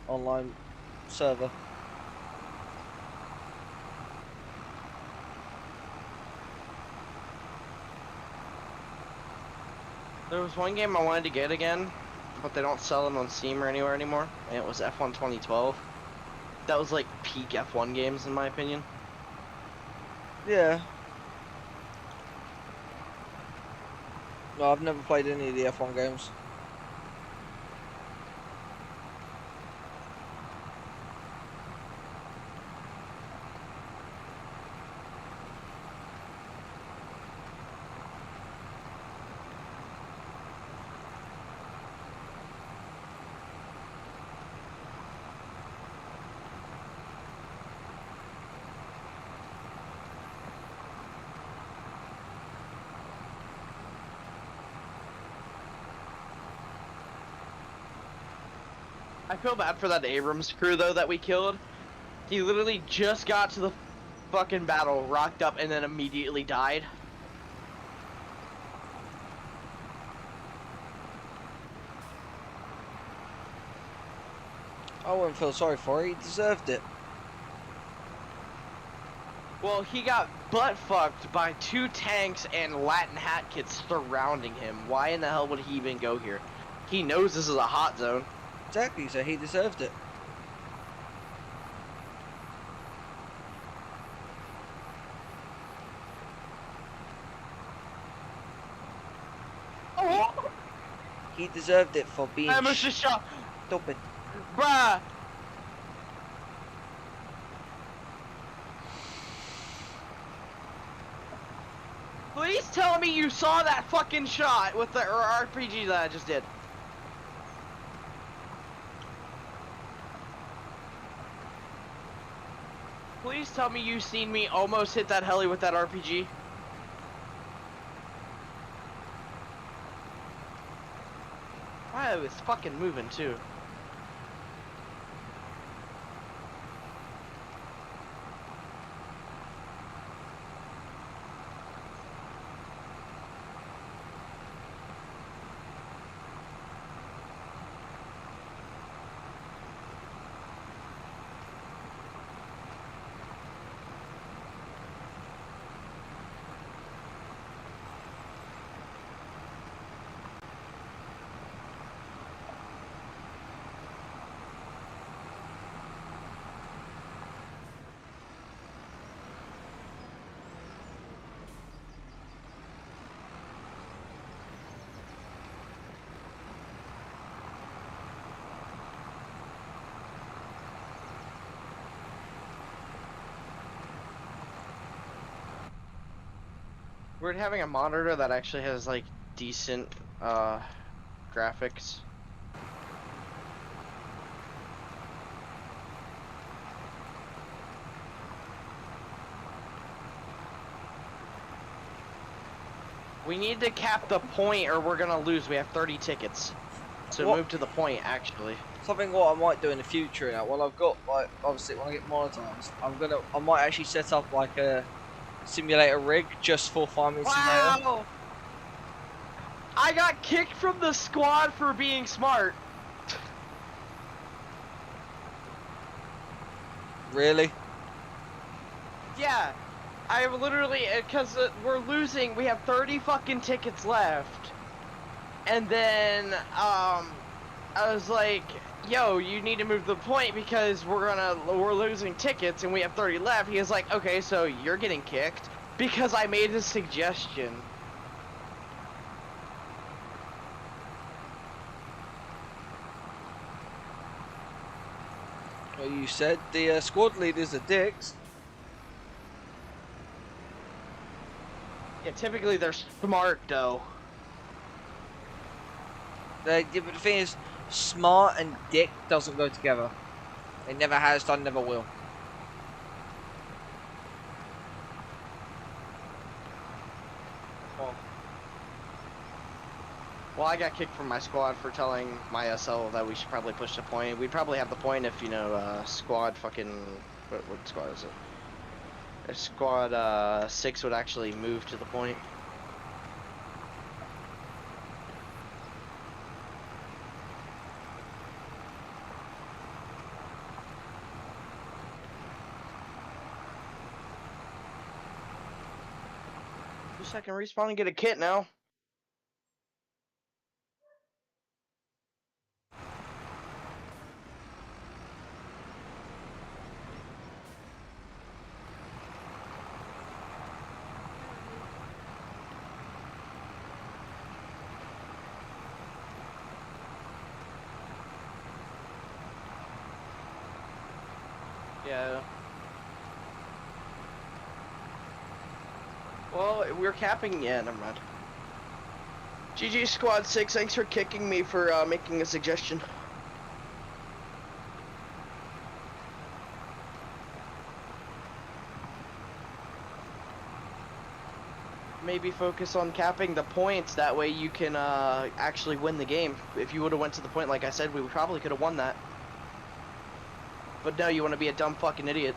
online server. There was one game I wanted to get again, but they don't sell them on Steam or anywhere anymore, and it was F1 2012. That was like peak F1 games in my opinion. Yeah. No, I've never played any of the F1 games. I feel bad for that Abrams crew though that we killed. He literally just got to the fucking battle, rocked up, and then immediately died. I wouldn't feel sorry for it. He deserved it. Well, he got butt fucked by 2 tanks and Latin hat kids surrounding him. Why in the hell would he even go here? He knows this is a hot zone. Exactly, so he deserved it. He deserved it for being I almost just shot. stupid. Bruh. Please tell me you saw that fucking shot with the RPG that I just did. Please tell me you seen me almost hit that heli with that RPG. Wow, it was fucking moving too. Weird having a monitor that actually has like decent graphics. We need to cap the point or we're gonna lose. We have 30 tickets. So What? move to the point actually. Something what I might do in the future now. Well, I've got like obviously when I get monetized, I might actually set up like a simulator rig just for Farming Simulator. Wow! I got kicked from the squad for being smart. Really? Yeah, I literally, because we're losing, we have 30 fucking tickets left. And then, I was like, yo, you need to move the point because we're losing tickets and we have 30 left. He was like, okay, so you're getting kicked because I made a suggestion. Well, you said the squad leaders are dicks. Yeah, typically they're smart though. Yeah, but the thing is, smart and dick doesn't go together. It never has done, never will. Well, I got kicked from my squad for telling my SL that we should probably push the point. We'd probably have the point if, you know, squad fucking... What squad is it? If squad 6 would actually move to the point. Just I can respawn and get a kit now. Yeah. Well, we're capping. Yeah, never mind. GG Squad 6, thanks for kicking me for making a suggestion. Maybe focus on capping the points, that way you can actually win the game. If you would have went to the point like I said, we probably could have won that. But no, you want to be a dumb fucking idiot.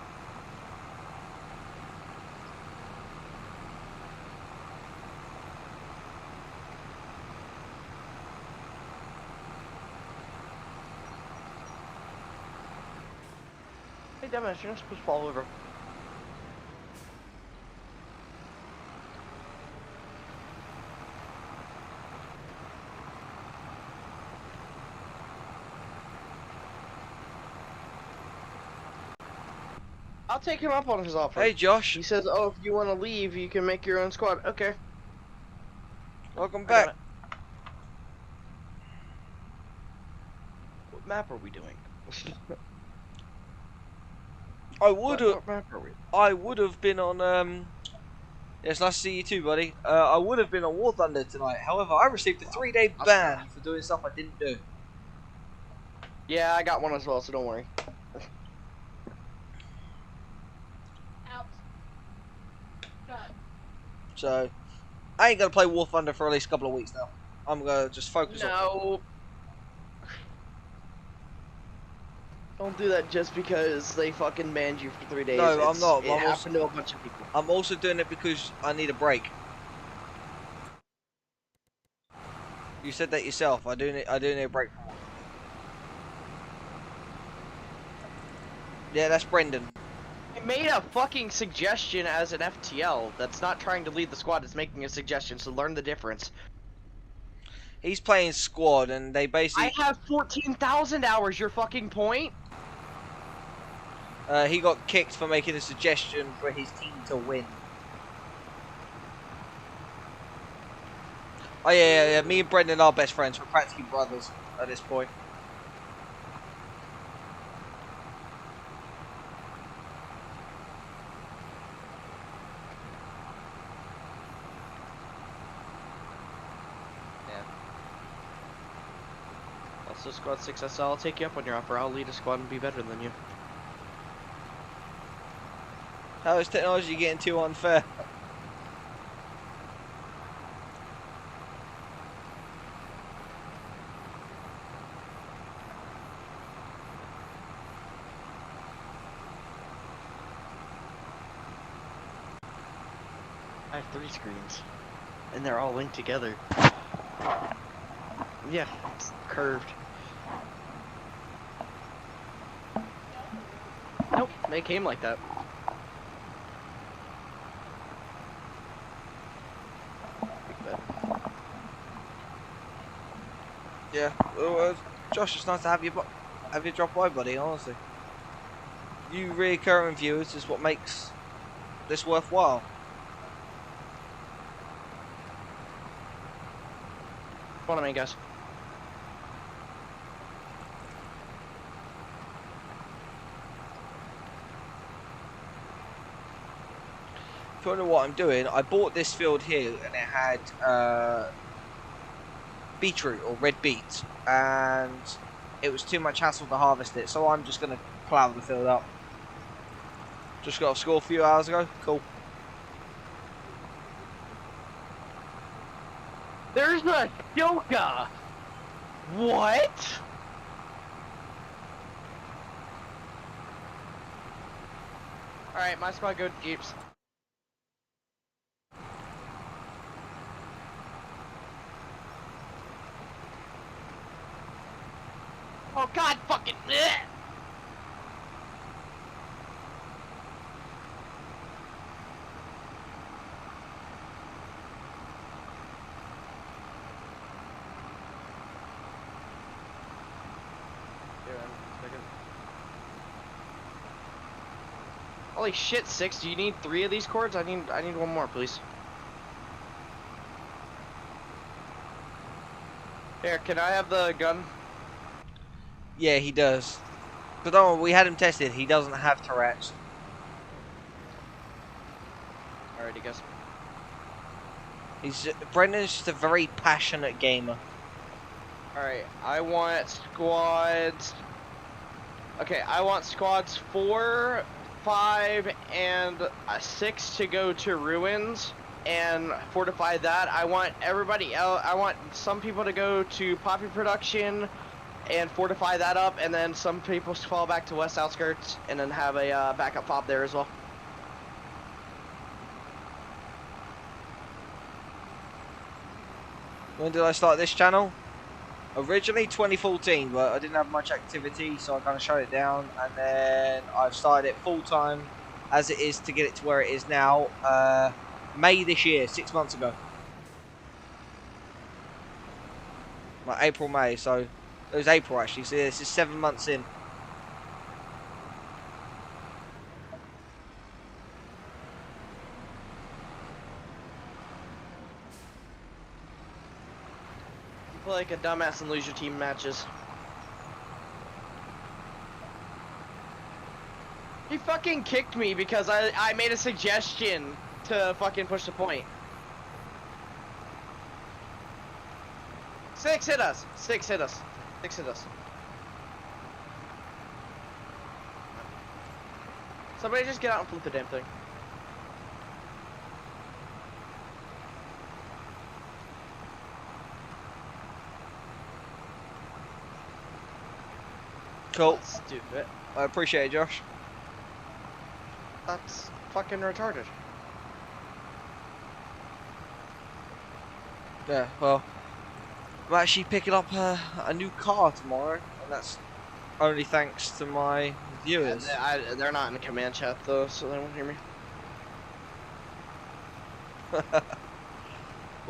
Hey, dumbass, you're not supposed to fall over. I'll take him up on his offer. Hey, Josh. He says, oh, if you want to leave, you can make your own squad. Okay. Welcome I got back. map are we doing? I would have. What map are we? I would have been on. Yeah, it's nice to see you too, buddy. I would have been on War Thunder tonight. However, I received a 3-day ban for doing stuff I didn't do. Yeah, I got one as well, so don't worry. So, I ain't gonna play War Thunder for at least a couple of weeks now. I'm gonna just focus on. No. Don't do that just because they fucking banned you for 3 days. No, I'm not. It happened to a bunch of people. I'm also doing it because I need a break. You said that yourself. I do need a break from work. Yeah, that's Brendan. I made a fucking suggestion as an FTL that's not trying to lead the squad, it's making a suggestion, so learn the difference. He's playing squad, and they basically. I have 14,000 hours, your fucking point? He got kicked for making a suggestion for his team to win. Oh yeah. Me and Brendan are best friends. We're practically brothers at this point. Also, Squad 6SL, I'll take you up on your offer. I'll lead a squad and be better than you. How is technology getting too unfair? I have 3 screens, and they're all linked together. Yeah, it's curved. Nope, they came like that. Yeah. Well, Josh, it's nice to have you drop by, buddy. Honestly, you recurring viewers is what makes this worthwhile. What I mean, guys. If you wonder what I'm doing, I bought this field here and it had beetroot or red beet, and it was too much hassle to harvest it, so I'm just gonna plough the field up. Just got off school a few hours ago. Cool. There's a Yoga! What? Alright, my squad go to Jeeps. Oh god fucking bleh. Holy shit, 6, do you need 3 of these cords? I need 1 more, please. Here, can I have the gun? Yeah, he does. But don't worry, we had him tested. He doesn't have Tourette's. Alrighty, guys. Brendan's just a very passionate gamer. Alright, I want squads. Okay, I want squads 4, 5, and 6 to go to ruins and fortify that. I want everybody else. I want some people to go to poppy production and fortify that up, and then some people fall back to west outskirts and then have a backup fob there as well. When did I start this channel? Originally 2014, but I didn't have much activity, so I kind of shut it down, and then I've started it full time as it is to get it to where it is now. May this year, 6 months ago. Like April, May, so it was April actually, so this is 7 months in. Play like a dumbass and lose your team matches. He fucking kicked me because I made a suggestion to fucking push the point. 6 hit us. 6 hit us. 6 hit us. Somebody just get out and flip the damn thing. Cool. That's stupid. I appreciate it, Josh. That's fucking retarded. Yeah, well, I'm actually picking up a new car tomorrow, and that's only thanks to my viewers. They're not in the command chat though, so they won't hear me. Well,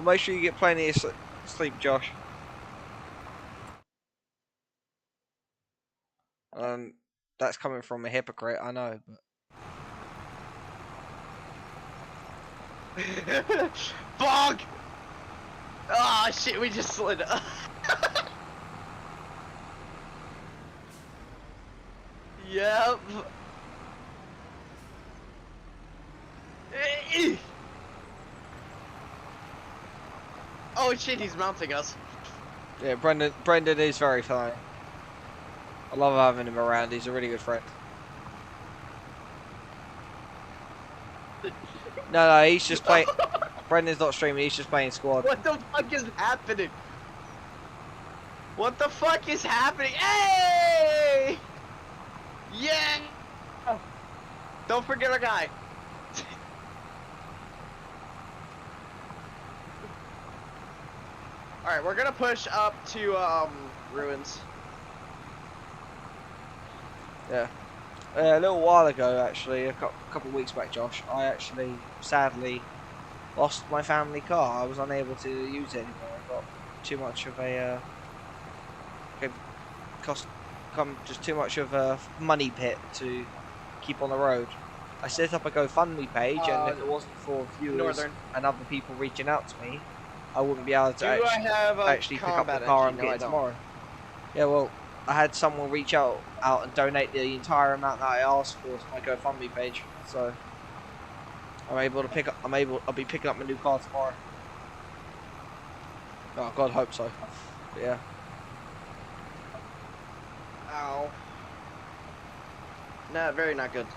make sure you get plenty of sleep, Josh. That's coming from a hypocrite, I know, but... Bog! Ah, shit, we just slid. Yep. Oh shit, he's mounting us. Yeah, Brendan is very funny. I love having him around, he's a really good friend. No, he's just playing... Brendan's not streaming, he's just playing squad. What the fuck is happening? What the fuck is happening? Hey! Yeah! Don't forget our guy. Alright, we're gonna push up to, ruins. Yeah. A little while ago, actually, a couple of weeks back, Josh, I actually, sadly, lost my family car. I was unable to use it anymore. I got too much of a, just too much of a money pit to keep on the road. I set up a GoFundMe page, and if it wasn't for viewers and other people reaching out to me, I wouldn't be able to actually pick up the car and get it tomorrow. Yeah, well, I had someone reach out and donate the entire amount that I asked for to my GoFundMe page, so I'm able to pick up. I'll be picking up my new car tomorrow. Oh God, hope so. But yeah. Ow. Nah, very not good.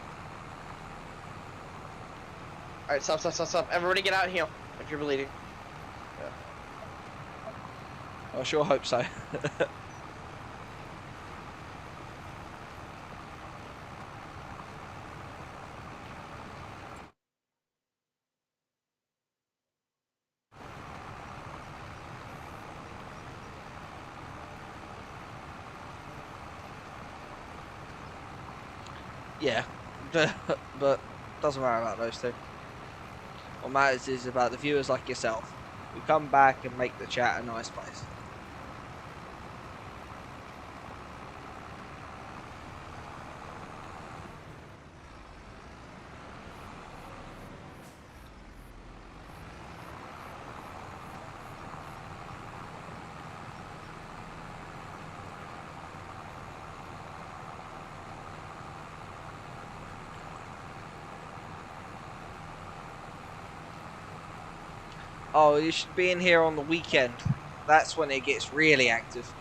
Alright, stop. Everybody get out and heal if you're bleeding. I sure hope so. Yeah, but doesn't matter about those two. What matters is about the viewers like yourself who come back and make the chat a nice place. Oh, you should be in here on the weekend. That's when it gets really active.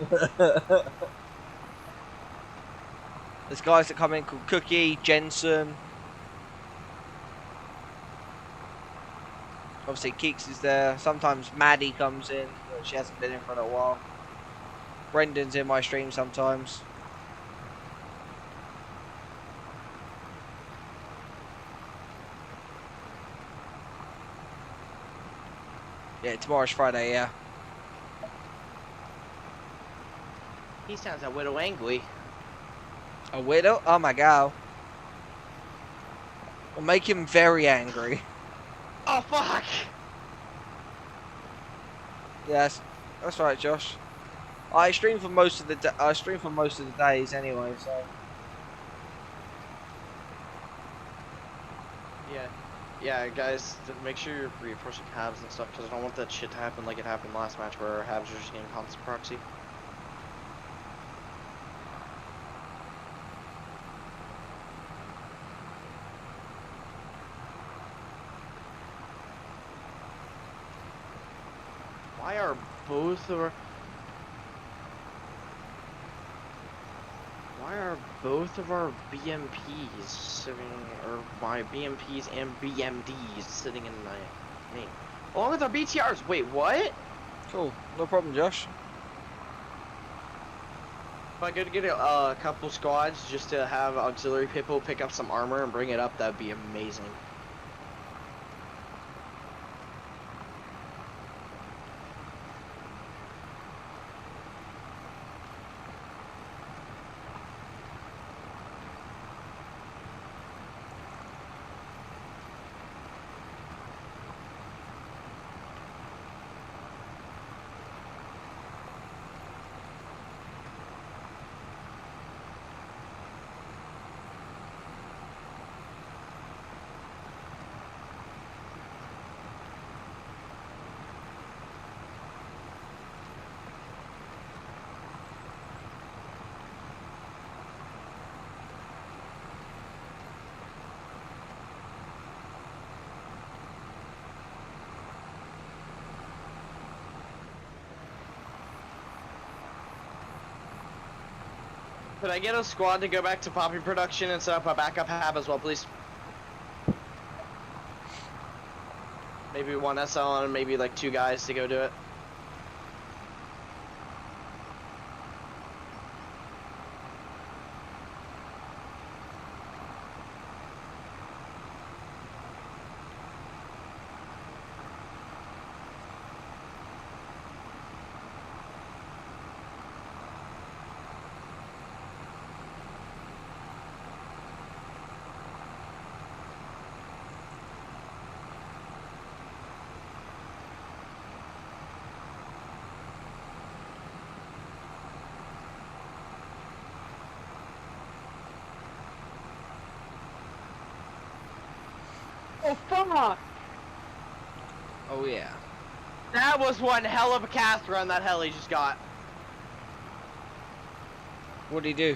There's guys that come in called Cookie, Jensen. Obviously, Keeks is there. Sometimes Maddie comes in. But she hasn't been in for a little while. Brendan's in my stream sometimes. Yeah, tomorrow's Friday, yeah. He sounds a little angry. A widow? Oh my god. We'll make him very angry. Oh fuck! Yes, that's right, Josh. I stream for most of the days anyway, so. Yeah, guys, make sure you're reinforcing halves and stuff, because I don't want that shit to happen like it happened last match where our halves are just getting constant proxy. Why are both of our... Why are both of our BMPs sitting, or my BMPs and BMDs sitting in my name? Along with our BTRs. Wait, what? Cool. No problem, Josh. If I could get a couple squads just to have auxiliary people pick up some armor and bring it up, that'd be amazing. Could I get a squad to go back to poppy production and set up a backup hab as well, please? Maybe one SL and maybe like 2 guys to go do it. Oh fuck! Oh yeah. That was one hell of a cast run that heli just got. What'd he do?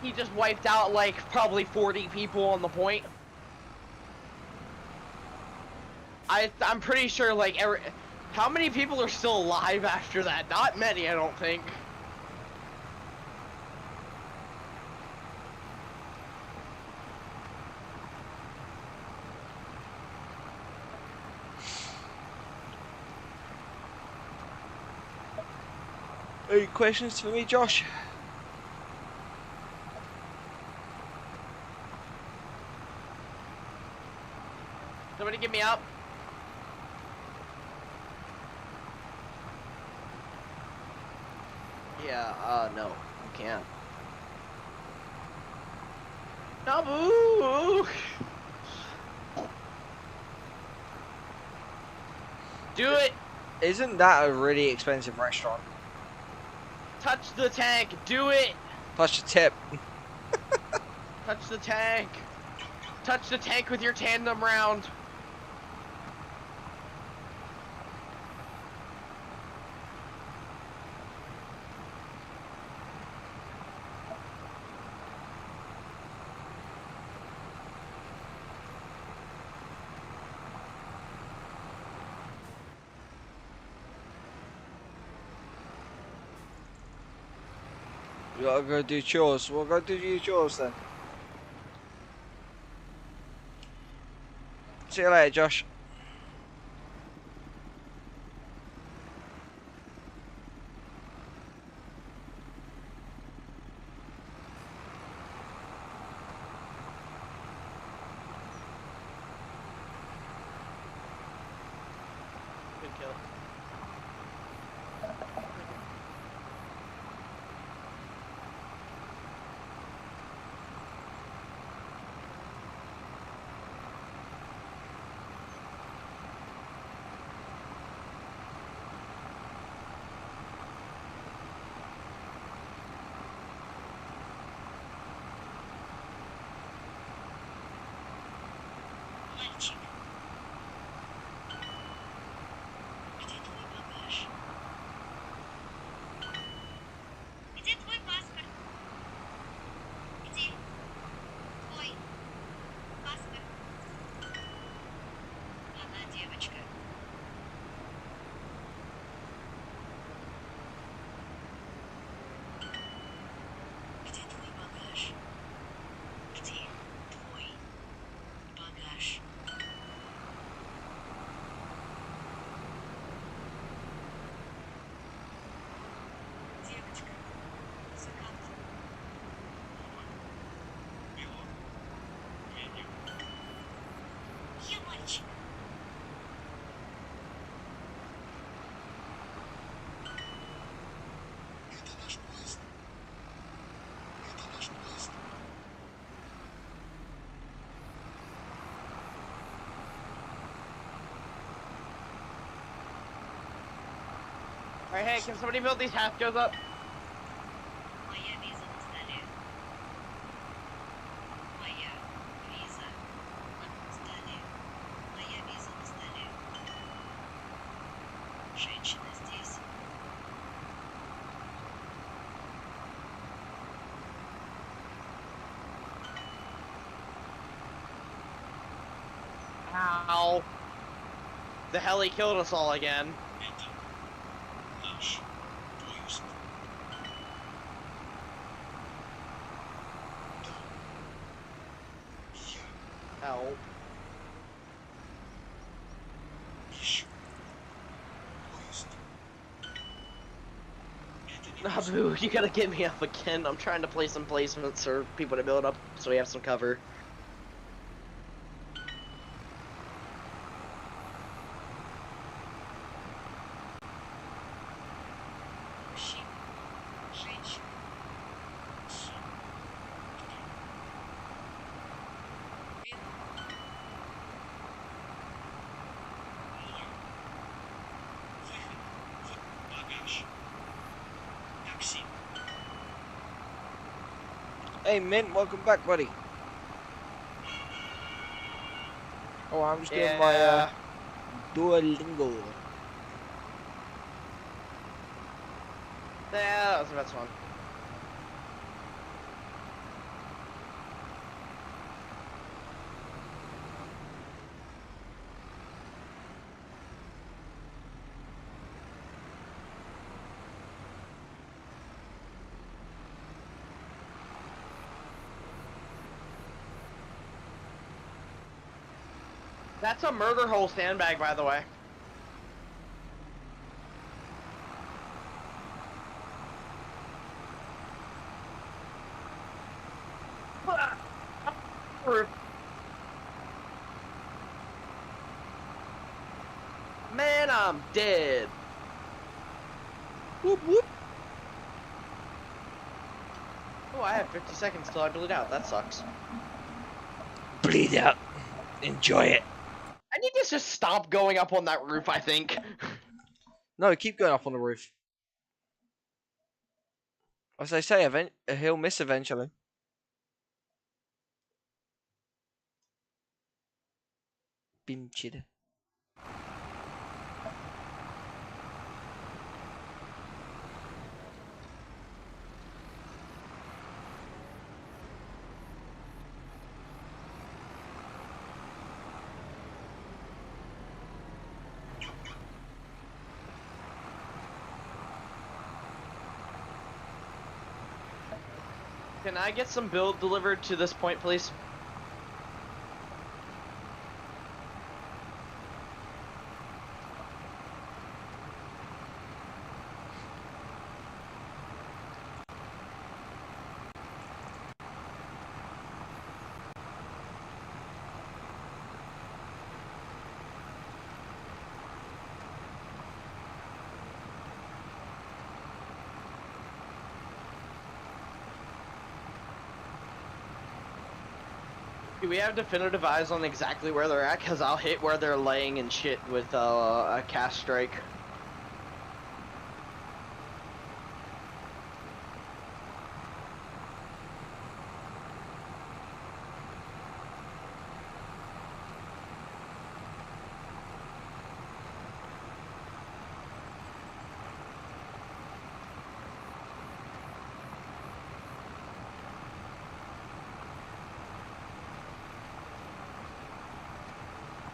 He just wiped out like probably 40 people on the point. I'm pretty sure like how many people are still alive after that? Not many, I don't think. Any questions for me, Josh? Somebody get me up. Yeah, no, I can't. No, boo! Do it! Isn't that a really expensive restaurant? Touch the tank, do it! Touch the tip. Touch the tank! Touch the tank with your tandem round! We gotta go do chores. We'll go do your chores then. See you later, Josh. Good kill. Alright, hey, can somebody build these Hascos up? Ow. The heli killed us all again. Help. Nabu, you gotta get me up again. I'm trying to play some placements for people to build up so we have some cover. Hey Mint, welcome back, buddy. Oh, I'm just doing my Duolingo. Yeah, that was the best one. That's a murder hole sandbag, by the way. Man, I'm dead. Whoop whoop. Oh, I have 50 seconds till I bleed out. That sucks. Bleed out. Enjoy it. I need to just stop going up on that roof, I think. No, keep going up on the roof. As they say, he'll miss eventually. Bim chida. Can I get some build delivered to this point, please? Do we have definitive eyes on exactly where they're at? Because I'll hit where they're laying and shit with a cast strike.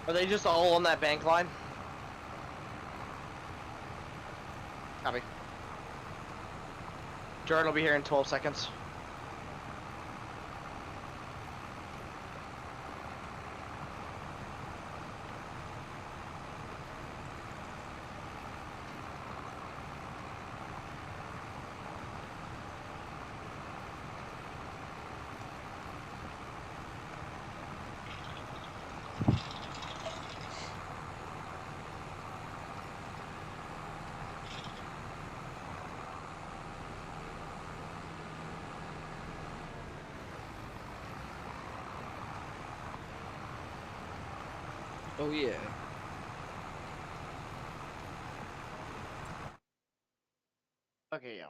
Are they just all on that bank line? Copy. Jordan will be here in 12 seconds. Oh yeah. Okay, yeah.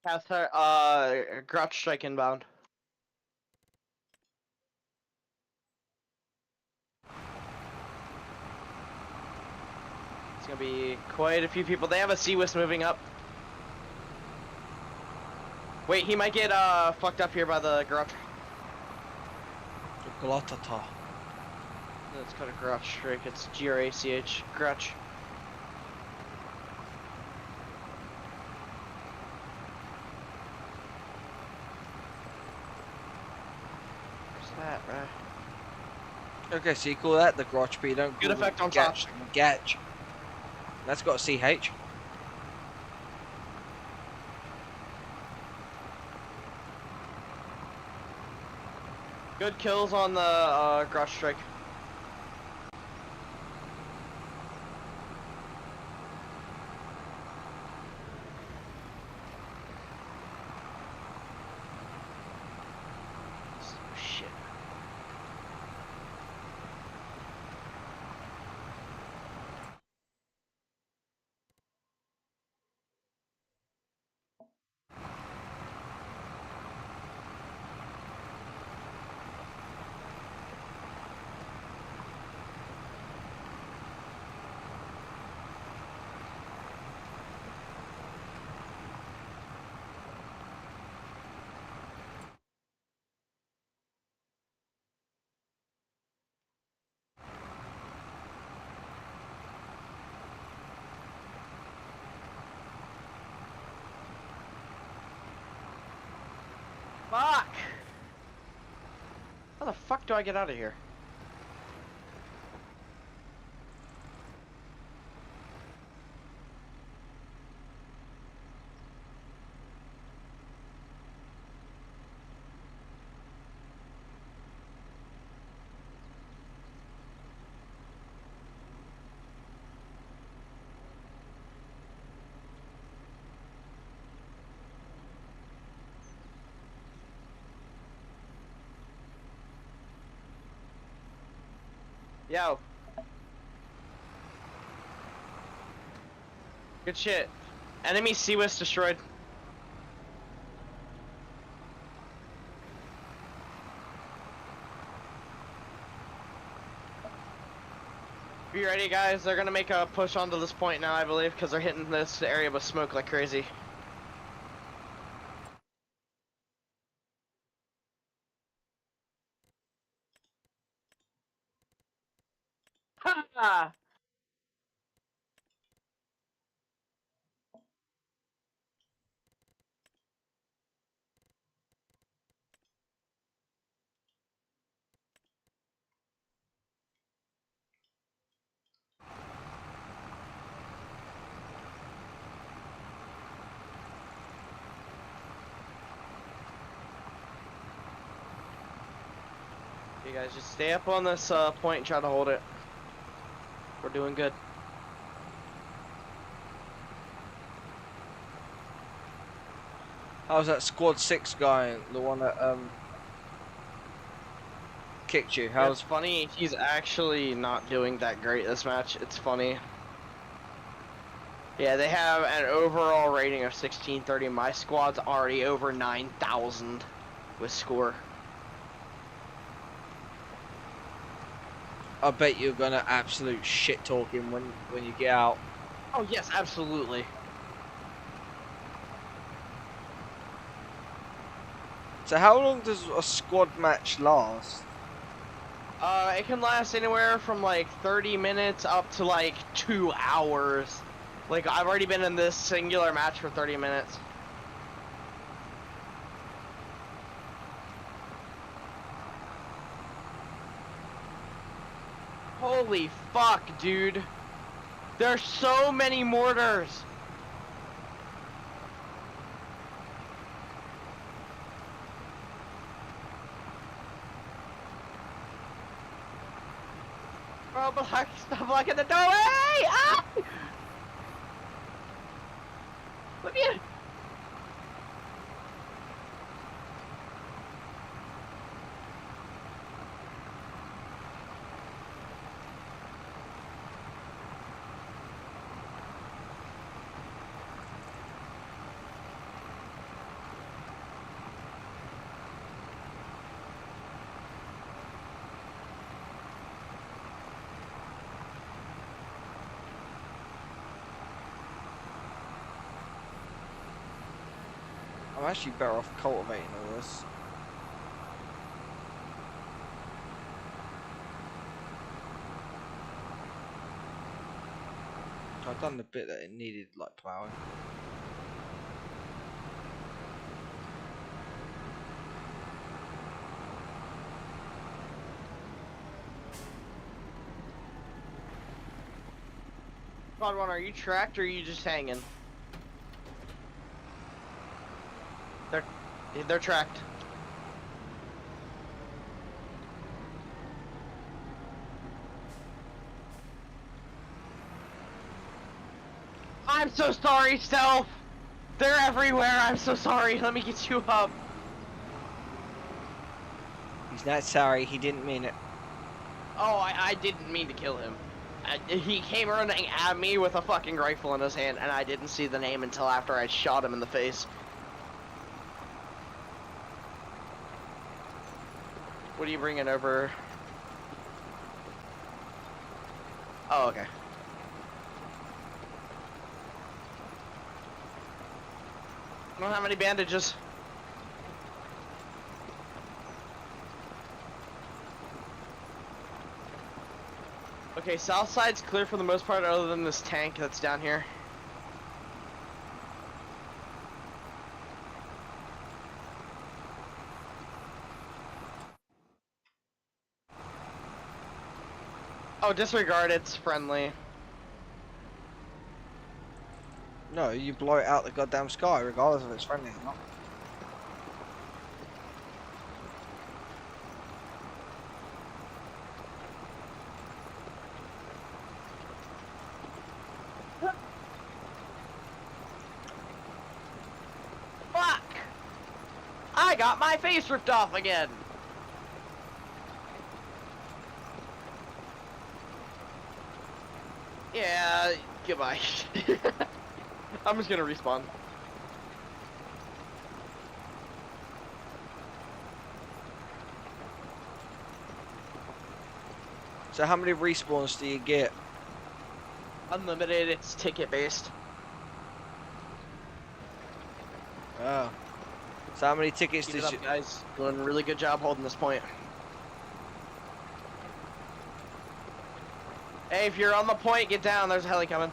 Counter, Grotch strike inbound. It's gonna be quite a few people. They have a Sea-Wist moving up. Wait, he might get fucked up here by the Grotch. Glotata. It's called a Grotch strike. It's Grach, Grotch. Where's that, right? Okay, so you call that the Grotch, but you don't Good call effect on it top. Gatch. That's got a CH. Good kills on the Grotch strike. Shit. Fuck! How the fuck do I get out of here? Yo. Good shit. Enemy Sea-Wist destroyed. Be ready, guys. They're gonna make a push onto this point now, I believe, because they're hitting this area with smoke like crazy. Ha! You guys just stay up on this point and try to hold it. We're doing good. How's that squad 6 guy, the one that kicked you? It's How's funny, he's actually not doing that great this match. It's funny. Yeah, they have an overall rating of 1630. My squad's already over 9,000 with score. I bet you're gonna absolute shit talk him when you get out. Oh yes, absolutely. So how long does a squad match last? It can last anywhere from like 30 minutes up to like 2 hours. Like, I've already been in this singular match for 30 minutes. Holy fuck, dude. There's so many mortars. Stop blocking the doorway! Ah! Let me in! I'm actually better off cultivating all this. I've done the bit that it needed, like ploughing. Squad 1, are you tracked or are you just hanging? They're tracked. I'm so sorry, Stealth! They're everywhere, I'm so sorry. Let me get you up. He's not sorry, he didn't mean it. Oh, I didn't mean to kill him. He came running at me with a fucking rifle in his hand, and I didn't see the name until after I shot him in the face. What are you bringing over? Oh, okay. I don't have any bandages. Okay, south side's clear for the most part other than this tank that's down here. Oh, disregard, it's friendly. No, you blow it out the goddamn sky, regardless if it's friendly or not. Fuck! I got my face ripped off again! Yeah, goodbye. I'm just gonna respawn. So how many respawns do you get? Unlimited, it's ticket based. Oh. So how many tickets Keep did it you... up, guys. Doing a really good job holding this point. Hey, if you're on the point, get down. There's a heli coming.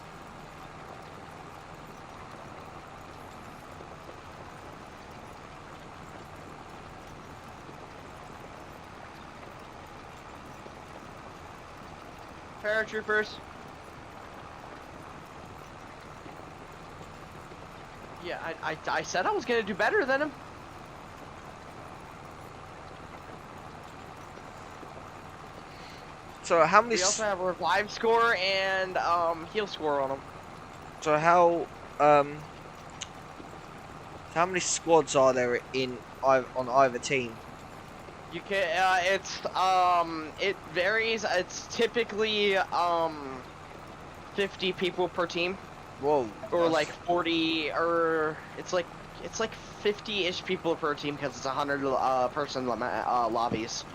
Paratroopers. Yeah, I said I was gonna do better than him. So how many... We also have a revive score and heal score on them. So how many squads are there on either team? You can it varies. It's typically 50 people per team. Whoa. Or like 40, or it's like 50-ish people per team because it's 100 person lobbies.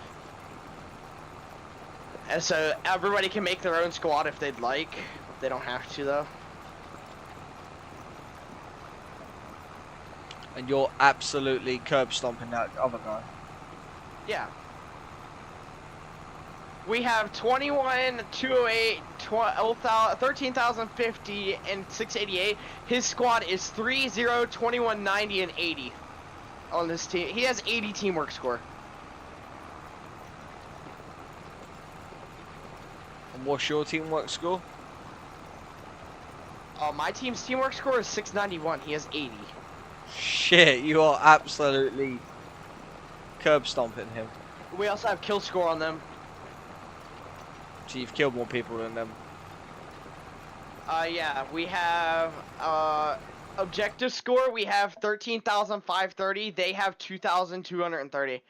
And so everybody can make their own squad if they'd like. They don't have to though. And you're absolutely curb stomping that other guy. Yeah. We have 21, 208, 13,050, and 688. His squad is 30, 21, 90, and 80 on this team. He has 80 teamwork score. And what's your teamwork score? My team's teamwork score is 691. He has 80. Shit, you are absolutely curb stomping him. We also have kill score on them. So you've killed more people than them. Yeah, we have objective score. We have 13,530. They have 2,230.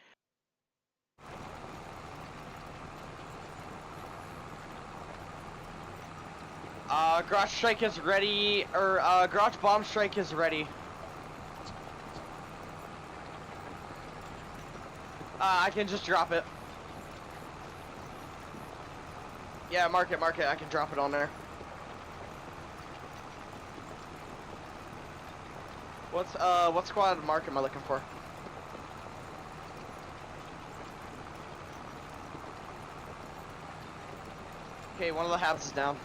Garage strike is ready, or garage bomb strike is ready. I can just drop it. Yeah, mark it. I can drop it on there. What squad mark am I looking for? Okay, one of the halves is down.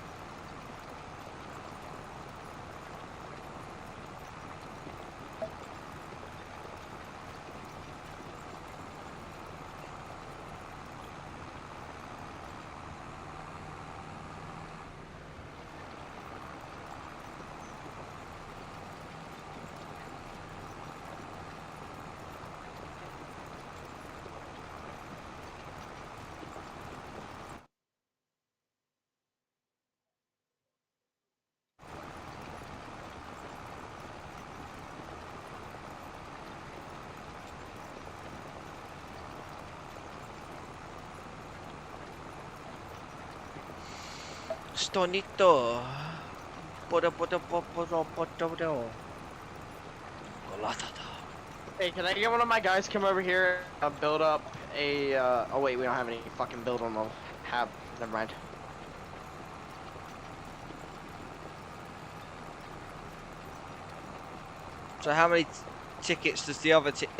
Stonito. Hey, can I get one of my guys come over here and build up a, oh wait, we don't have any fucking build on the hab. Never mind. So how many tickets does the other What team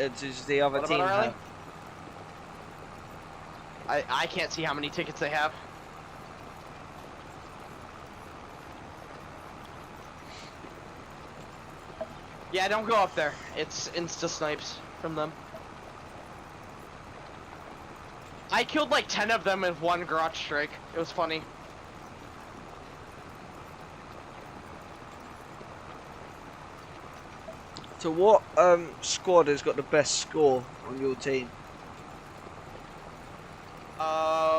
about Riley? have? I can't see how many tickets they have. Yeah, don't go up there. It's insta snipes from them. I killed like 10 of them with one garage strike. It was funny. So what squad has got the best score on your team?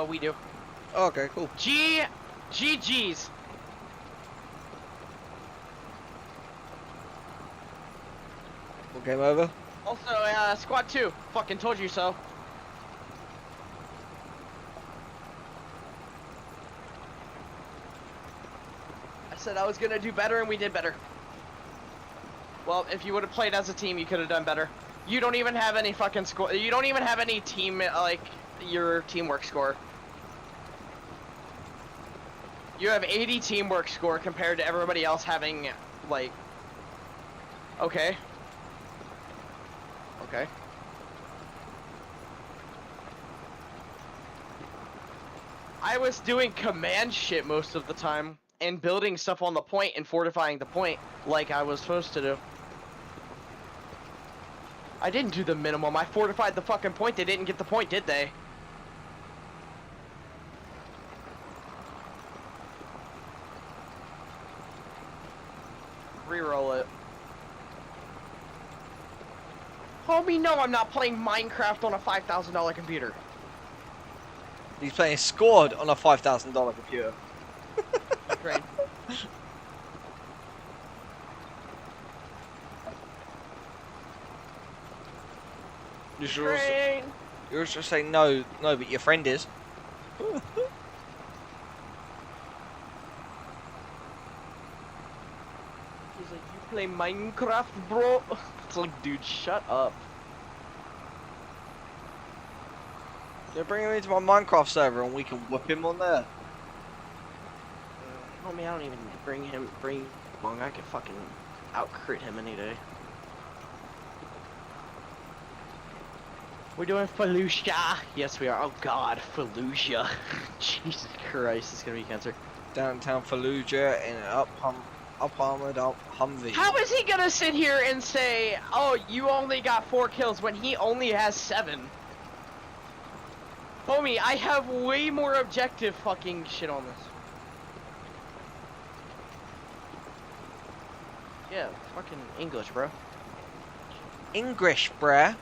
We do. Oh, okay, cool. GG's. Well, game over. Also, squad 2. Fucking told you so. I said I was gonna do better and we did better. Well, if you would have played as a team, you could have done better. You don't even have any fucking score. You don't even have any team, like, your teamwork score. You have 80 teamwork score compared to everybody else having, like... Okay. Okay. I was doing command shit most of the time, and building stuff on the point and fortifying the point like I was supposed to do. I didn't do the minimum. I fortified the fucking point. They didn't get the point, did they? Reroll it. Homie, no, I'm not playing Minecraft on a $5,000 computer. He's playing squad on a $5,000 computer. Ukraine. You're also saying no, but your friend is. He's like, you play Minecraft, bro? It's like, dude, shut up. Yeah, bring him into my Minecraft server and we can whip him on there. Homie, I don't even bring long. I could fucking out-crit him any day. We're doing Fallujah. Yes, we are. Oh God, Fallujah. Jesus Christ, it's gonna be cancer. Downtown Fallujah in an up-armored Humvee. How is he gonna sit here and say, "Oh, you only got 4 kills" when he only has 7? Homie, I have way more objective fucking shit on this. Yeah, fucking English, bro. English, bruh.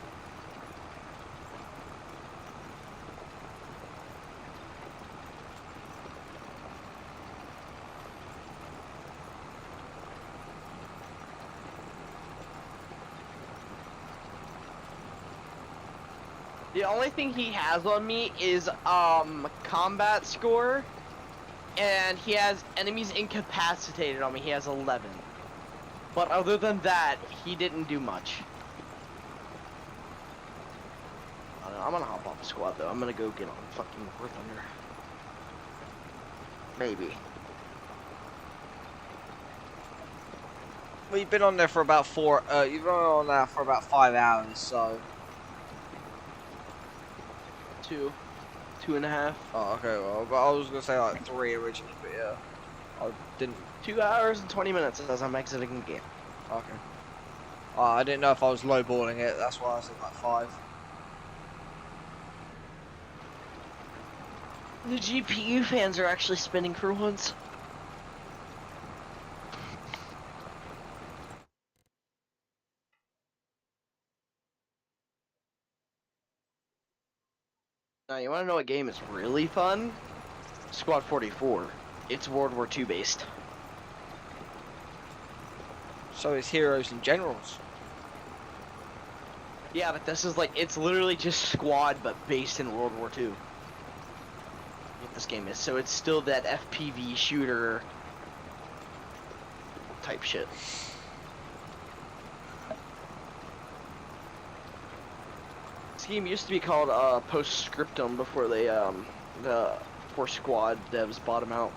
The only thing he has on me is combat score, and he has enemies incapacitated on me. He has 11. But other than that, he didn't do much. I don't know, I'm gonna hop off the squad though. I'm gonna go get on fucking War Thunder. Maybe. Well, you've been on there for about you've been on there for about 5 hours, so. 2.5. Oh, okay. Well, but I was gonna say like 3 originally, but yeah, I didn't. 2 hours and 20 minutes as I'm exiting the game. Okay. I didn't know if I was lowballing it. That's why I said like 5. The GPU fans are actually spinning for once. Now, you want to know what game is really fun? Squad 44. It's World War II based. So it's heroes and generals. Yeah, but this is like, it's literally just Squad, but based in World War II. What this game is. So it's still that FPV shooter type shit. This game used to be called Postscriptum before they before Squad devs bought them out.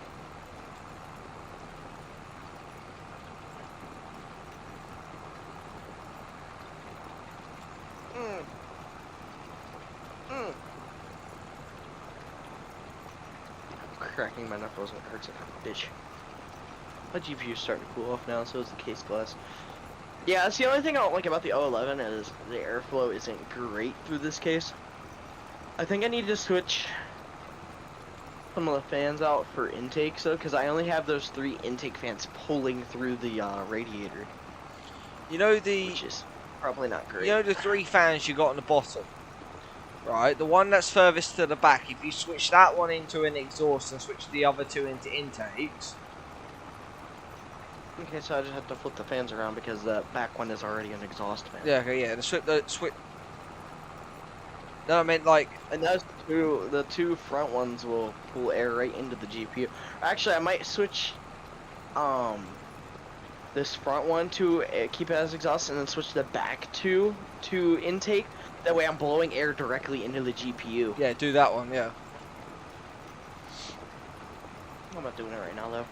I'm cracking my knuckles and it hurts like a bitch. My GPU's starting to cool off now, so is the case glass. Yeah, that's the only thing I don't like about the 011 is the airflow isn't great through this case. I think I need to switch some of the fans out for intakes though, because I only have those 3 intake fans pulling through the radiator. You know the. Which is probably not great. You know the 3 fans you got on the bottom, right? The one that's furthest to the back. If you switch that one into an exhaust and switch the other 2 into intakes. Okay, so I just have to flip the fans around because the back one is already an exhaust fan. Yeah, okay, yeah. The switch. No, I meant like. And those the two front ones will pull air right into the GPU. Actually, I might switch this front one to keep it as exhaust, and then switch the back two to intake. That way, I'm blowing air directly into the GPU. Yeah, do that one. Yeah. I'm not doing it right now though.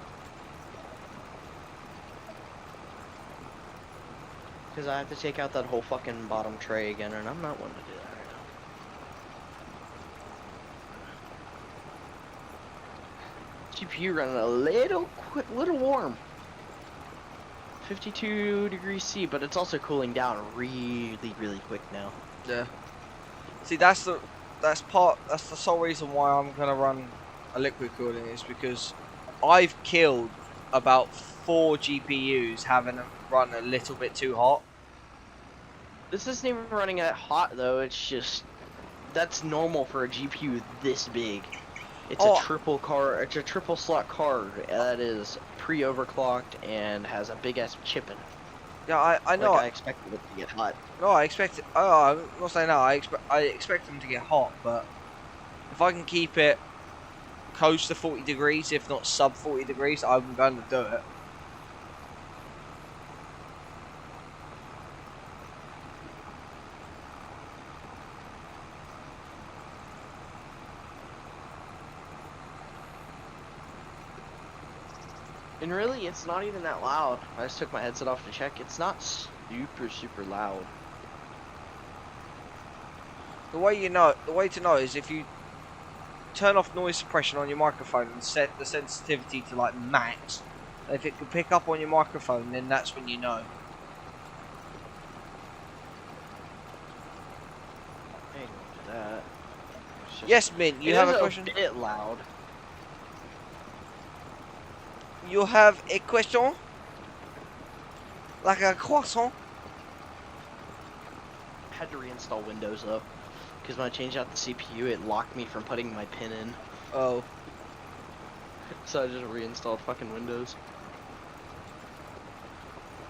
Because I have to take out that whole fucking bottom tray again, and I'm not one to do that right now. GPU running a little warm. 52 degrees C, but it's also cooling down really quick now. Yeah. See, that's the sole reason why I'm gonna run a liquid cooling is because I've killed about 4 GPUs having them run a little bit too hot. This isn't even running that hot though, it's just that's normal for a GPU this big. It's a triple slot card that is pre-overclocked and has a big ass chip in it. Yeah, I know. Like I expected it to get hot. No, I expect it. Oh, I'm not saying no. I expect them to get hot, but if I can keep it close to 40 degrees, if not sub 40 degrees, I'm going to do it. And really, it's not even that loud. I just took my headset off to check. It's not super loud. The way to know is if you turn off noise suppression on your microphone and set the sensitivity to like max. If it can pick up on your microphone, then that's when you know. I ain't gonna do that. Yes, Mint, you have a question? It is a bit loud. You have a question? Like a croissant? I had to reinstall Windows though, because when I changed out the CPU, it locked me from putting my pin in. Oh. So I just reinstalled fucking Windows.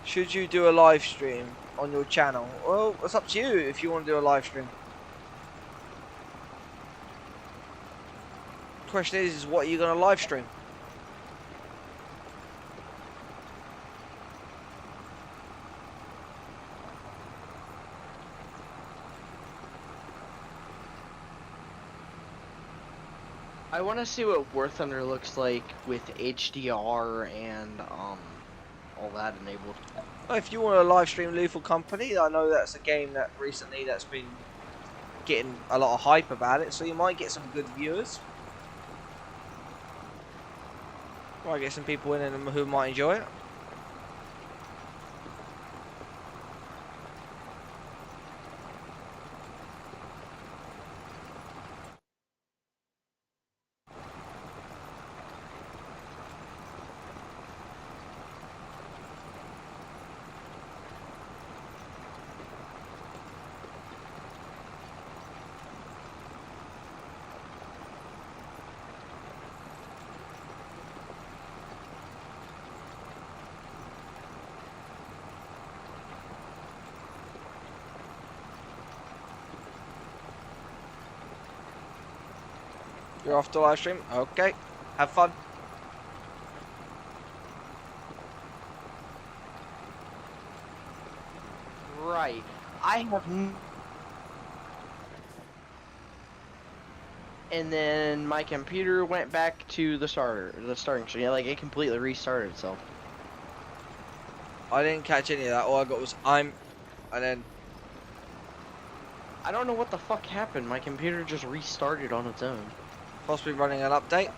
Should you do a live stream on your channel? Well, it's up to you if you want to do a live stream. question is what are you going to live stream? I want to see what War Thunder looks like with HDR and all that enabled. Well, if you want to live stream Lethal Company, I know that's a game that recently that's been getting a lot of hype about it, so you might get some good viewers. Might get some people in and who might enjoy it. You're off to live stream? Okay. Have fun. Right. I have. And then my computer went back to the starting screen. Like it completely restarted itself. I didn't catch any of that. All I got was and then I don't know what the fuck happened. My computer just restarted on its own. possibly running an update.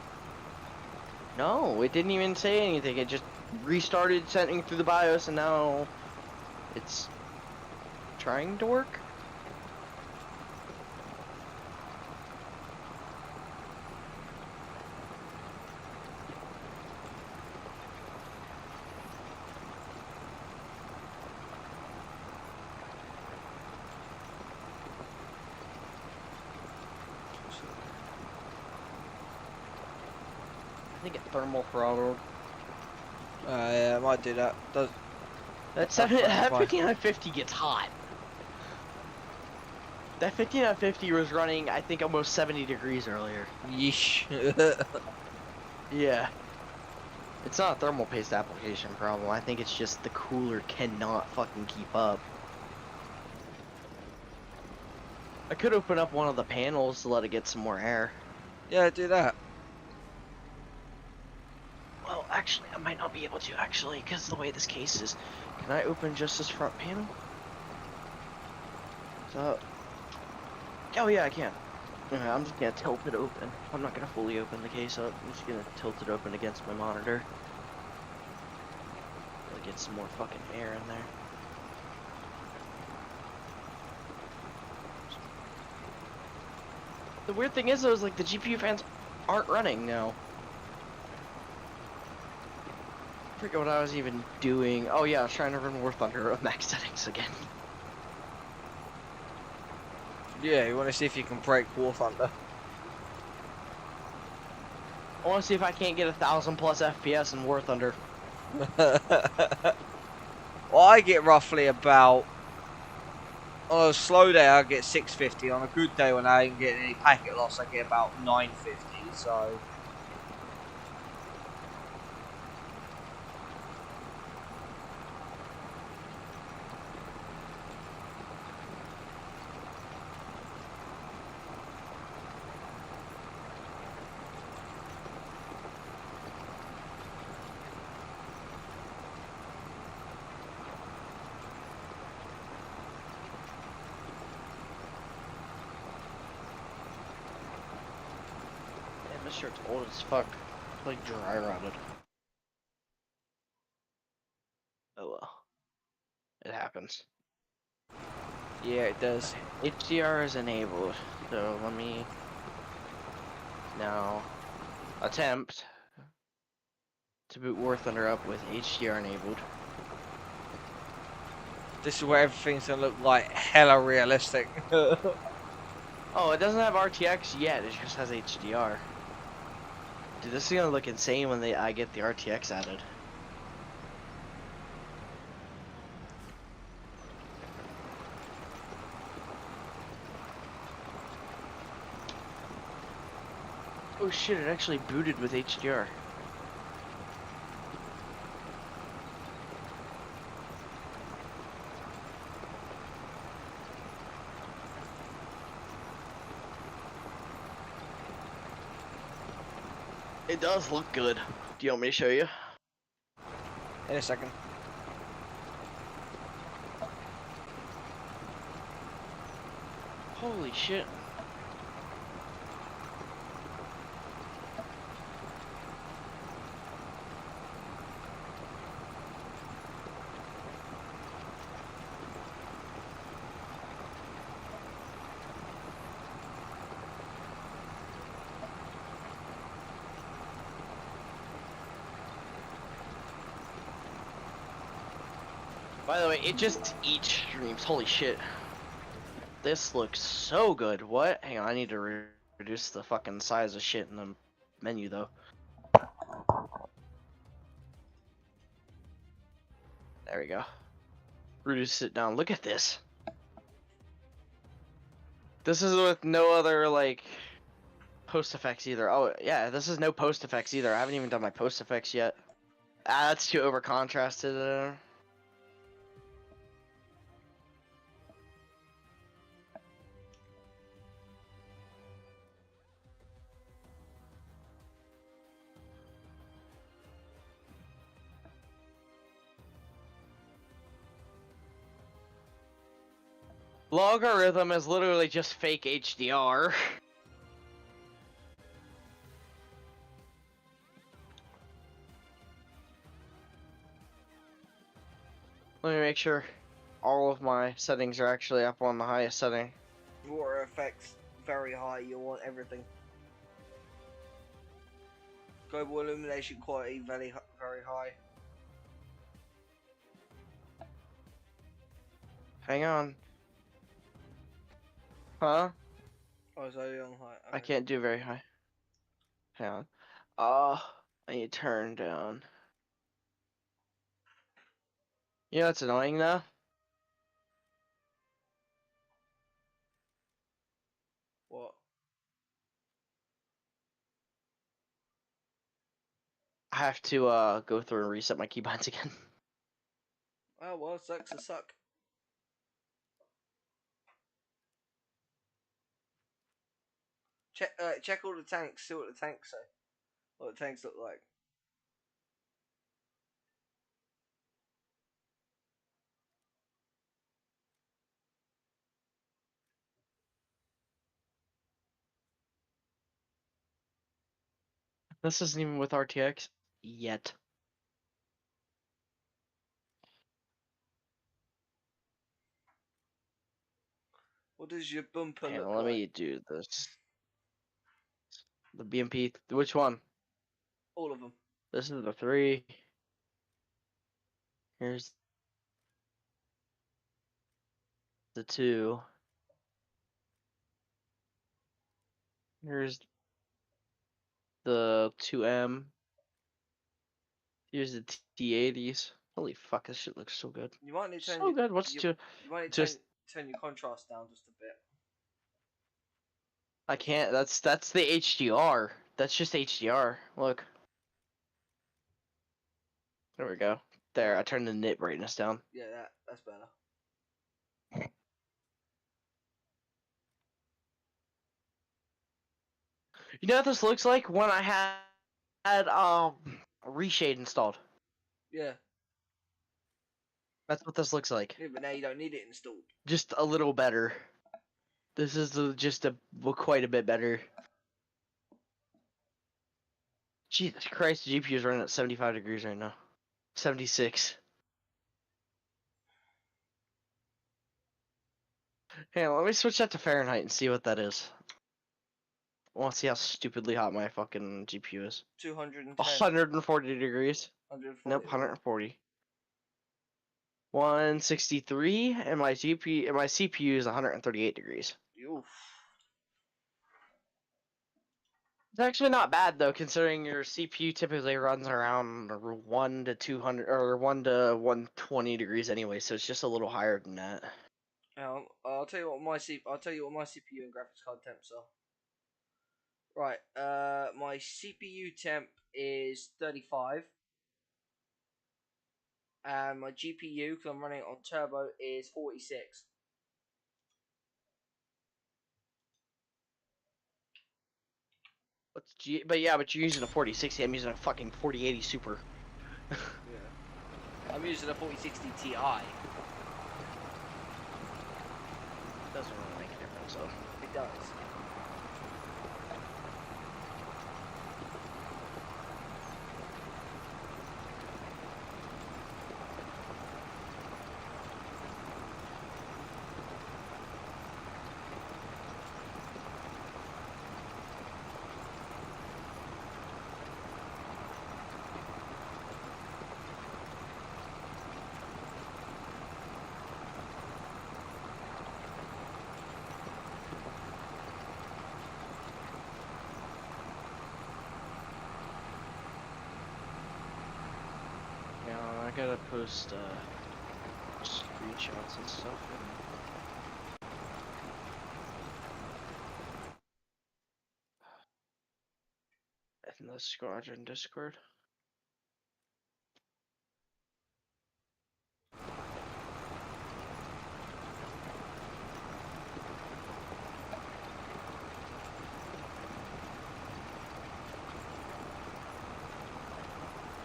No, it didn't even say anything. It just restarted sending through the BIOS, and now it's trying to work. I think it thermal throttled. Yeah, I might do that. Does That That's fine, fine. 5950 gets hot. That 5950 was running, I think, almost 70 degrees earlier. yeesh. Yeah. It's not a thermal paste application problem. I think it's just the cooler cannot fucking keep up. I could open up one of the panels to let it get some more air. Yeah, do that. Well, actually, I might not be able to, actually, because the way this case is. Can I open just this front panel? So... Oh yeah, I can. Okay, I'm just gonna tilt it open. I'm not gonna fully open the case up. I'm just gonna tilt it open against my monitor. Really get some more fucking air in there. The weird thing is, though, is like the GPU fans aren't running now. I forget what I was even doing. Oh yeah, I was trying to run War Thunder at max settings again. Yeah, you want to see if you can break War Thunder. I want to see if I can't get 1,000 plus FPS in War Thunder. Well, I get roughly about... On a slow day, I get 650. On a good day, when I ain't getting any packet loss, I get about 950. So... This shirt's old as fuck. It's like dry rotted. Oh well. It happens. Yeah, it does. HDR is enabled, so let me now attempt to boot War Thunder up with HDR enabled. This is where everything's gonna look like hella realistic. Oh, it doesn't have RTX yet, it just has HDR. Dude, this is gonna look insane when I get the RTX added. Oh shit! It actually booted with HDR. It does look good. Do you want me to show you? In a second. Holy shit. By the way, it just eats streams. Holy shit. This looks so good. What? Hang on, I need to reduce the fucking size of shit in the menu though. There we go. Reduce it down. Look at this. This is with no other like post effects either. Oh yeah, this is no post effects either. I haven't even done my post effects yet. Ah, that's too over contrasted. Logarithm is literally just fake HDR. Let me make sure all of my settings are actually up on the highest setting. Water effects very high. You want everything. Global illumination quality very high. Hang on. Huh? Oh, it's only on high. I Okay. can't do very high. Hang on. I need to turn down. You know what's annoying though? What? I have to go through and reset my keybinds again. Oh well, sucks to suck. Check all the tanks. See what the tanks say. What the tanks look like. This isn't even with RTX yet. What does your bumper Hang look on, let like? me do this. The BMP, which one? All of them. This is the 3. Here's the 2. Here's the 2M. Here's the T80s. Holy fuck, this shit looks so good. You might need to turn So good. What's you, two? you might need to Just turn your contrast down just a bit. I can't. That's the HDR. That's just HDR. Look. There we go. There, I turned the nit brightness down. Yeah, that's better. You know what this looks like when I had reshade installed. Yeah. That's what this looks like. Yeah, but now you don't need it installed. Just a little better. This is just quite a bit better. Jesus Christ, the GPU is running at 75 degrees right now. 76. Hey, let me switch that to Fahrenheit and see what that is. I want to see how stupidly hot my fucking GPU is. 210. 140 degrees. 140. Nope, 140. 163, and my CPU is 138 degrees. Oof. It's actually not bad though, considering your CPU typically runs around 1 to 200 or 1 to 120 degrees anyway, so it's just a little higher than that. I'll tell you what my CPU and graphics card temps are. Right. My CPU temp is 35, and my GPU, because I'm running it on turbo, is 46. But yeah, but you're using a 4060. I'm using a fucking 4080 Super. Yeah. I'm using a 4060 Ti. Doesn't really make a difference though. It does. Yeah, I gotta post screenshots and stuff. In the squadron Discord.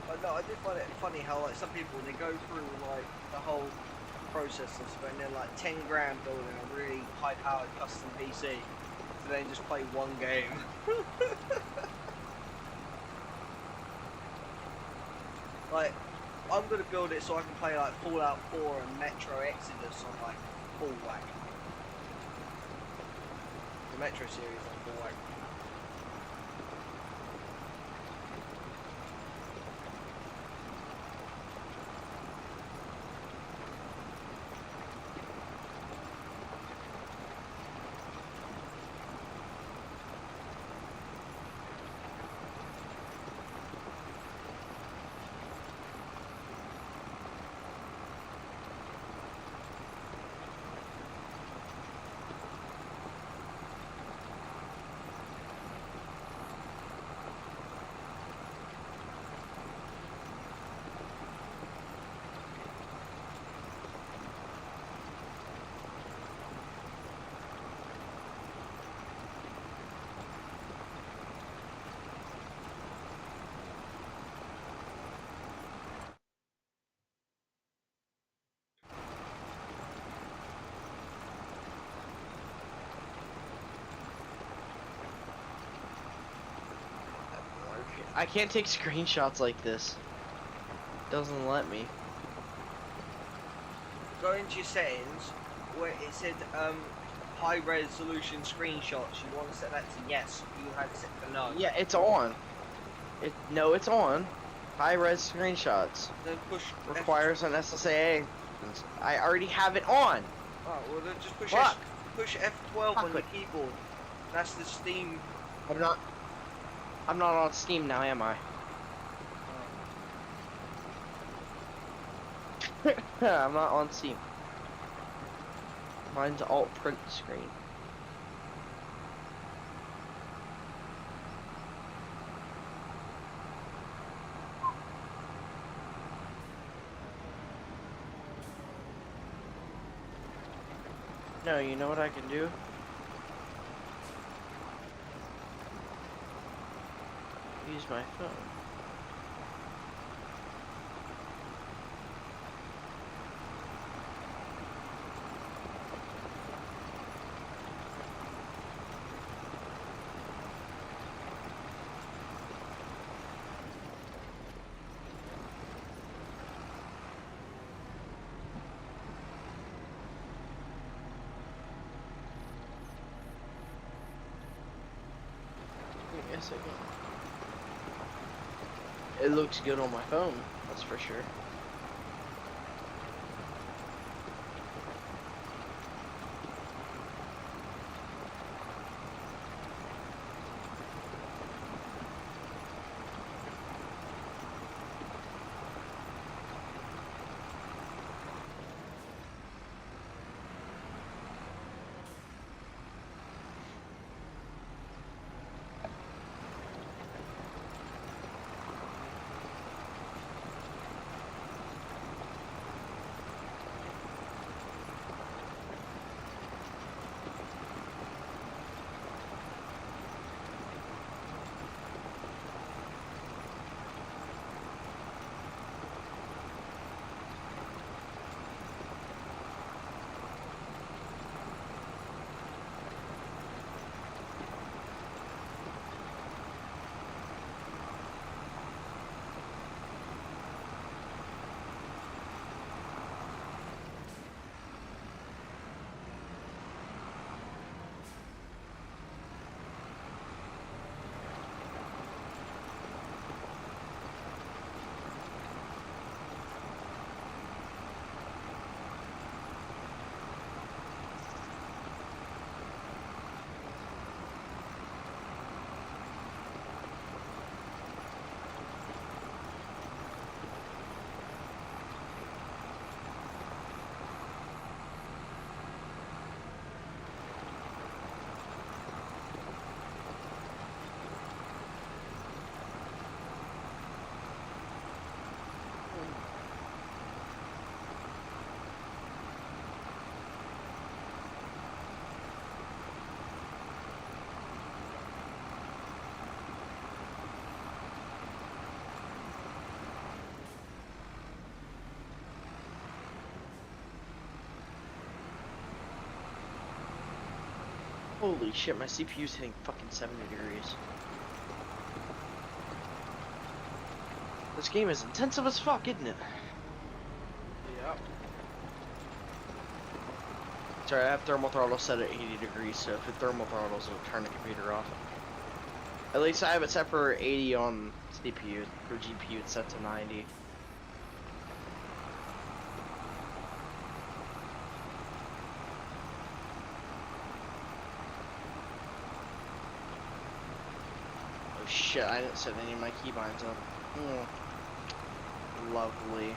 But no, I did find it funny how like some people they go through like the whole process of spending like 10 grand building a really high-powered custom PC to then just play one game. Like, I'm gonna build it so I can play like Fallout 4 and Metro Exodus on like full whack. The Metro series on full whack. I can't take screenshots like this. Doesn't let me. Go into your settings where it said high resolution screenshots. You want to set that to yes. You had to set for no. Yeah, it's on. No, it's on. High res screenshots Then push requires an SSAA. I already have it on. Oh well, then just push Fuck. push F12 Fuck on your it. keyboard. That's the Steam. I'm not on Steam now, am I? I'm not on Steam. Mine's alt print screen. No, you know what I can do? Use my phone. Yes, I can. It looks good on my phone, that's for sure. Holy shit, my CPU's hitting fucking 70 degrees. This game is intensive as fuck, isn't it? Yep. Sorry, I have thermal throttle set at 80 degrees, so if it thermal throttles, it'll turn the computer off. At least I have it set for 80 on CPU. For GPU, it's set to 90. Oh shit, I didn't set any of my keybinds up. Lovely.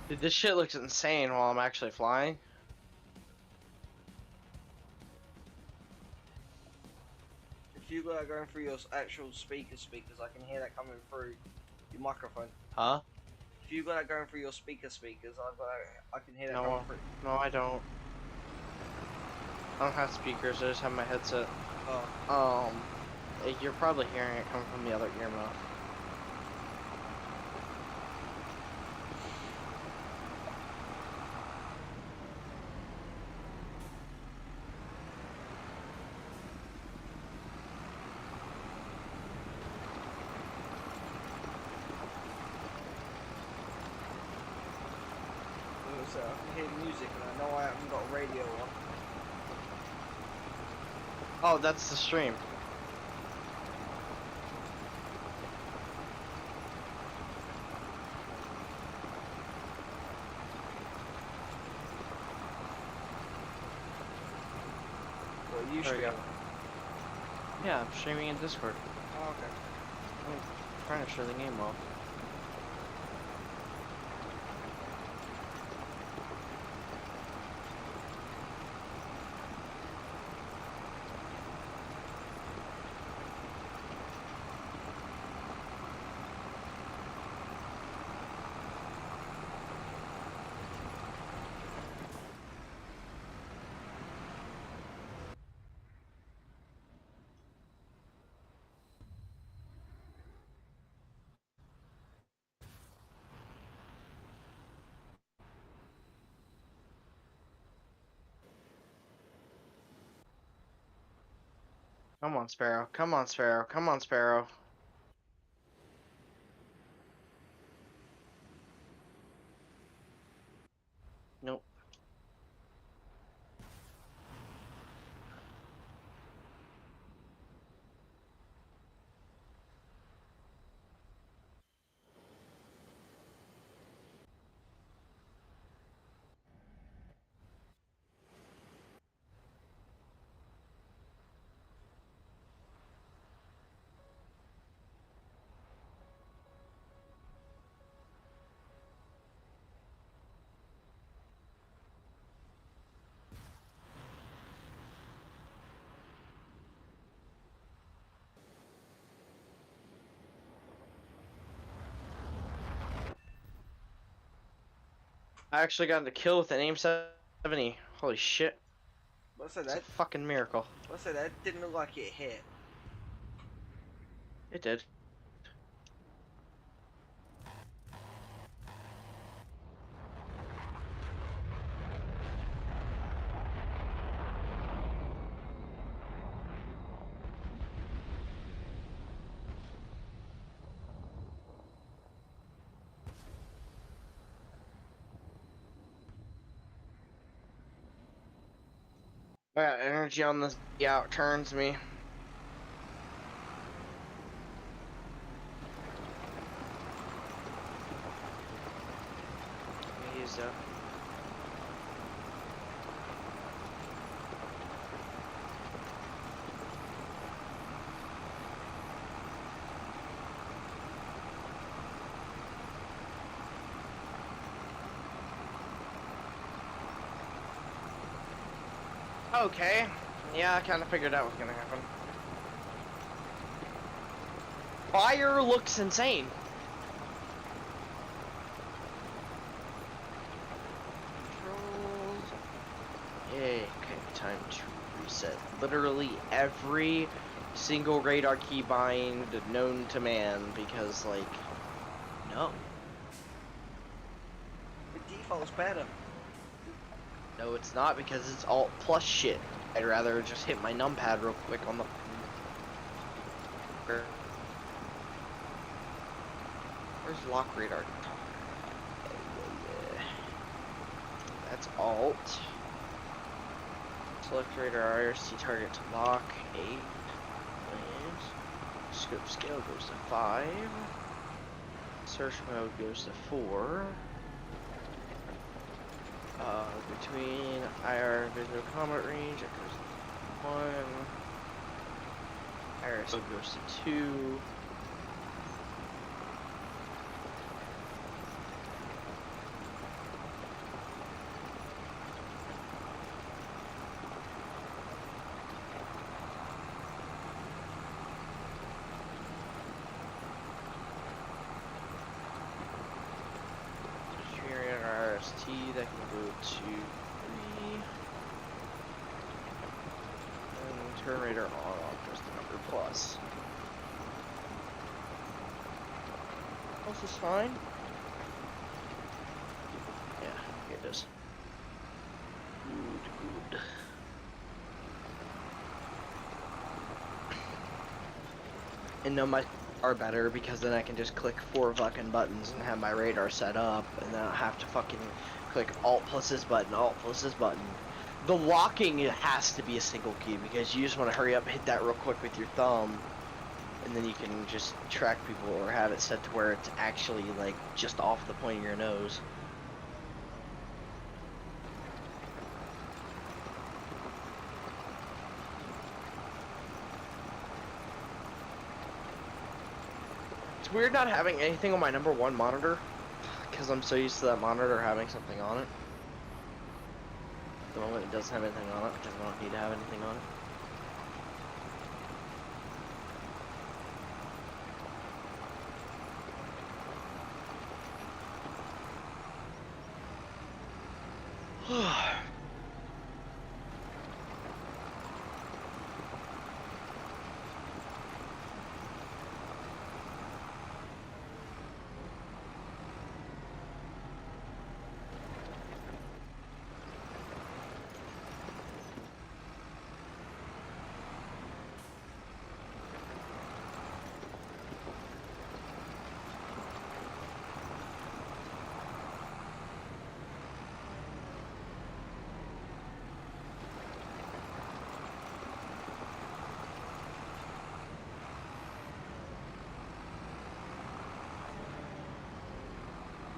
Dude, this shit looks insane while I'm actually flying. If you are going through your actual speakers, I can hear that coming through your microphone. Huh? If you got that going through your speakers, I can hear that No, coming through. no, I don't. I don't have speakers. I just have my headset. Oh. You're probably hearing it coming from the other earmuff. So I can hear music, and I know I haven't got a radio on. Oh, that's the stream. Well, you There we stream. go. Yeah, I'm streaming in Discord. Oh, okay. I'm trying to show the game off. Come on, Sparrow. Come on, Sparrow. Come on, Sparrow. Nope. I actually got a kill with an aim 70. Holy shit. Let's say It's a that. fucking miracle. Let's say that didn't look like it hit. It did. Alright, energy on this out turns me. He's okay. Yeah, I kind of figured that was gonna happen. Fire looks insane. Controls. Yay. Okay, time to reset. Literally every single radar keybind known to man because, like, no. The default's better. No, it's not because it's Alt plus shit. I'd rather just hit my numpad real quick on the. Where's lock radar? That's Alt. Select radar IRC target to lock 8. Scope scale goes to 5. Search mode goes to 4. Between IR visual combat range, it goes to 1. IRS goes to 2. That can go to 3. And turn radar on off goes to number plus. This is fine. Yeah, it is. Good. And no, my are better because then I can just click 4 fucking buttons and have my radar set up, and then I don't have to fucking click Alt plus this button, Alt plus this button. The locking, it has to be a single key because you just want to hurry up, hit that real quick with your thumb, and then you can just track people or have it set to where it's actually like just off the point of your nose. It's weird not having anything on my number 1 monitor because I'm so used to that monitor having something on it. At the moment it doesn't have anything on it because I don't need to have anything on it.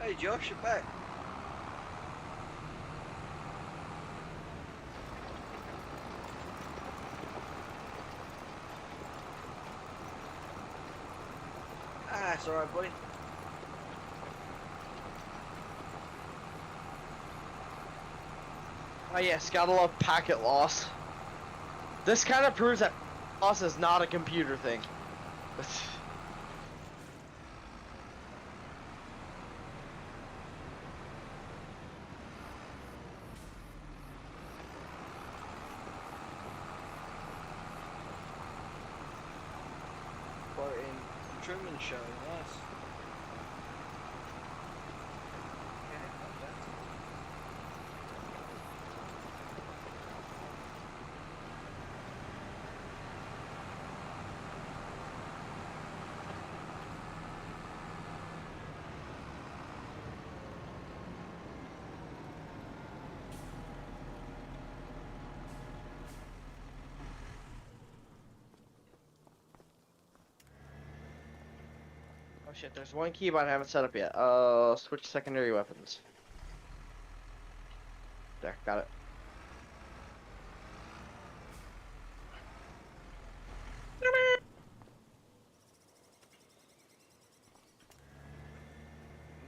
Hey Josh, you're back. Ah, it's alright, buddy. Oh yes, gotta love packet loss. This kind of proves that loss is not a computer thing. Quoting Truman Show, nice. shit, there's one keybind I haven't set up yet. Switch secondary weapons. There, got it.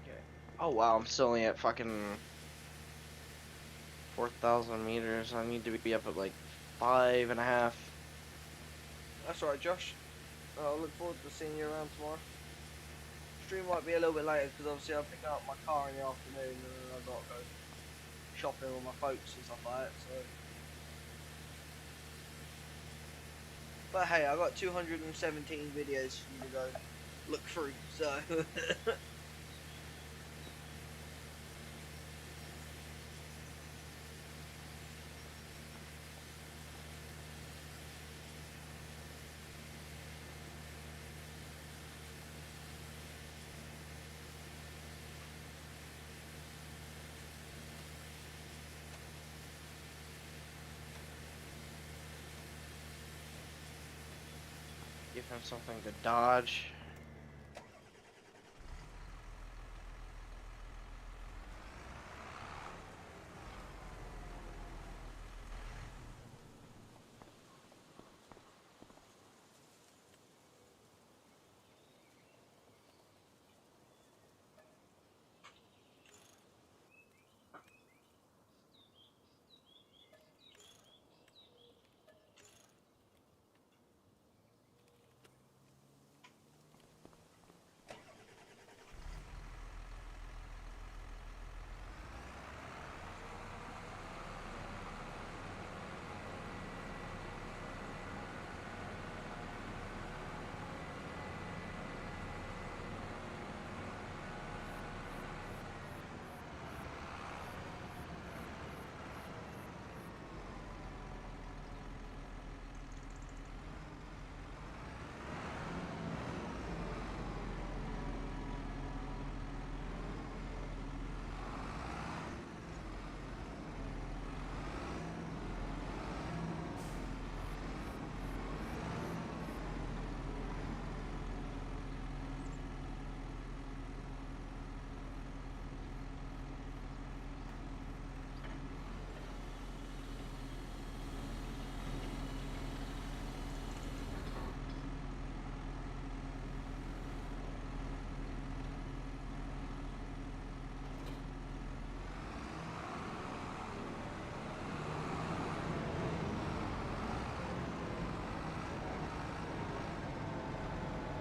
Okay. Oh wow, I'm still only at fucking 4,000 meters. I need to be up at like 5.5. That's alright, Josh. I'll look forward to seeing you around tomorrow. Stream might be a little bit later because obviously I'm picking up my car in the afternoon and then I've got to go shopping with my folks and stuff like that. So, but hey, I got 217 videos for you to go look through. So. Give him something to dodge.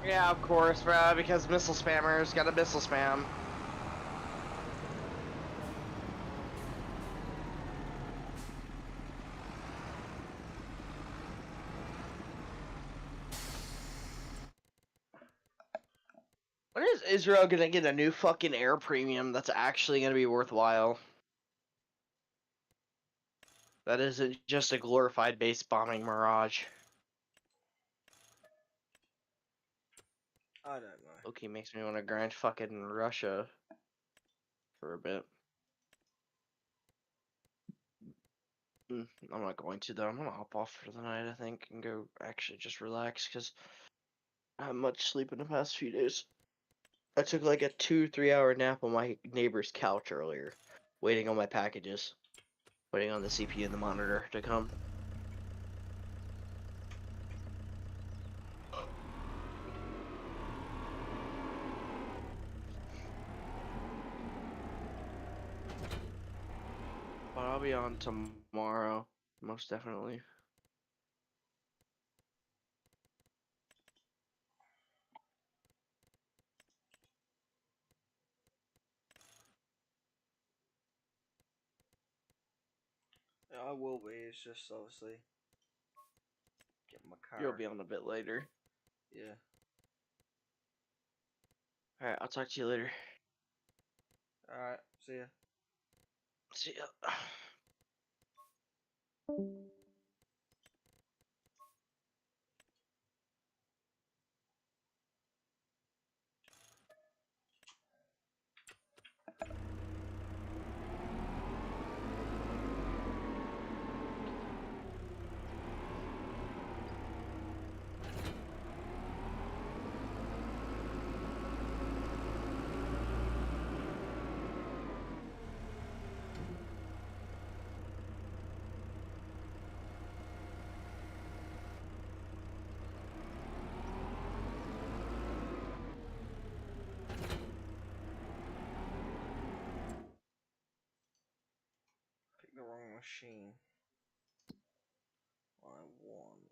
Yeah, of course, bro, because missile spammers got a missile spam. When is Israel gonna get a new fucking air premium that's actually gonna be worthwhile? That isn't just a glorified base bombing mirage. I don't know. Okay, makes me want to grind fucking Russia for a bit. I'm not going to though. I'm gonna hop off for the night, I think, and go actually just relax because I haven't much sleep in the past few days. I took like a 2-3 hour nap on my neighbor's couch earlier, waiting on my packages, waiting on the CPU and the monitor to come. But I'll be on tomorrow, most definitely. Yeah, I will be. It's just obviously get my car. You'll be on a bit later. Yeah. Alright, I'll talk to you later. All right. See ya. See ya. machine. I want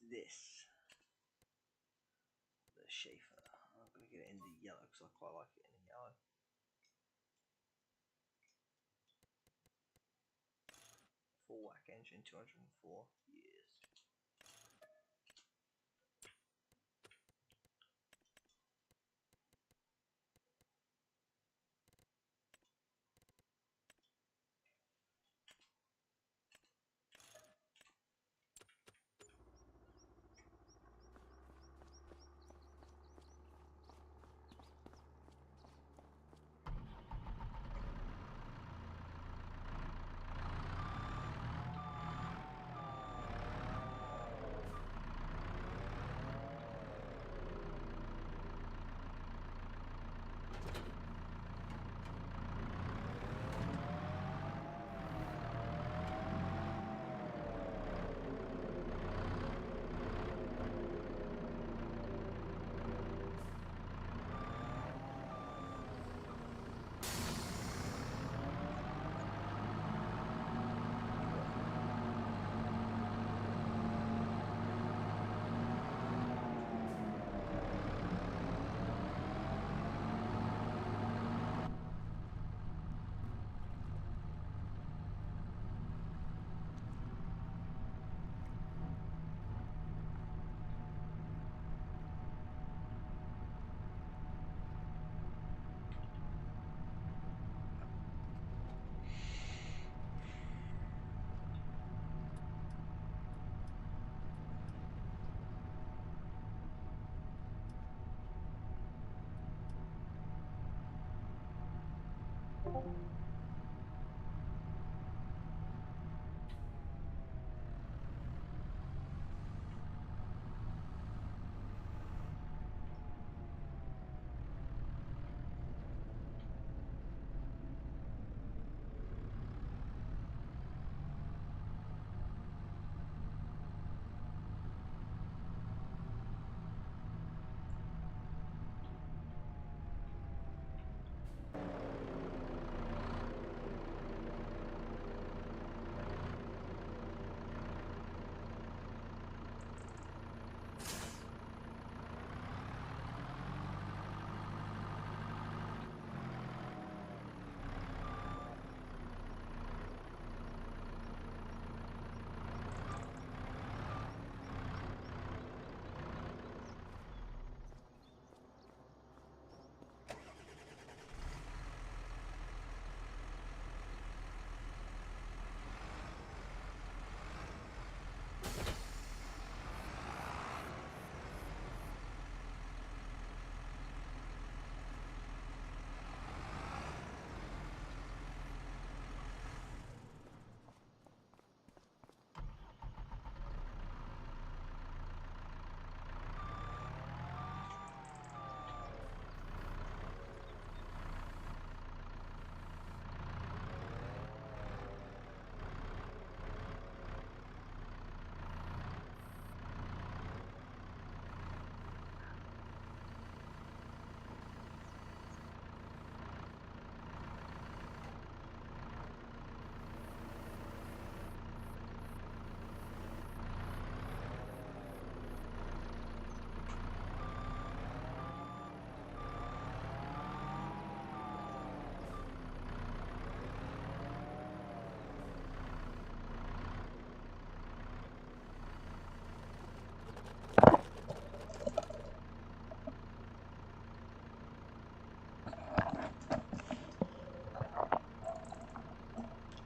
this. The Schaefer. I'm gonna get it in the yellow because I quite like it in the yellow. Full whack engine, 204 years.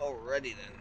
Alrighty then.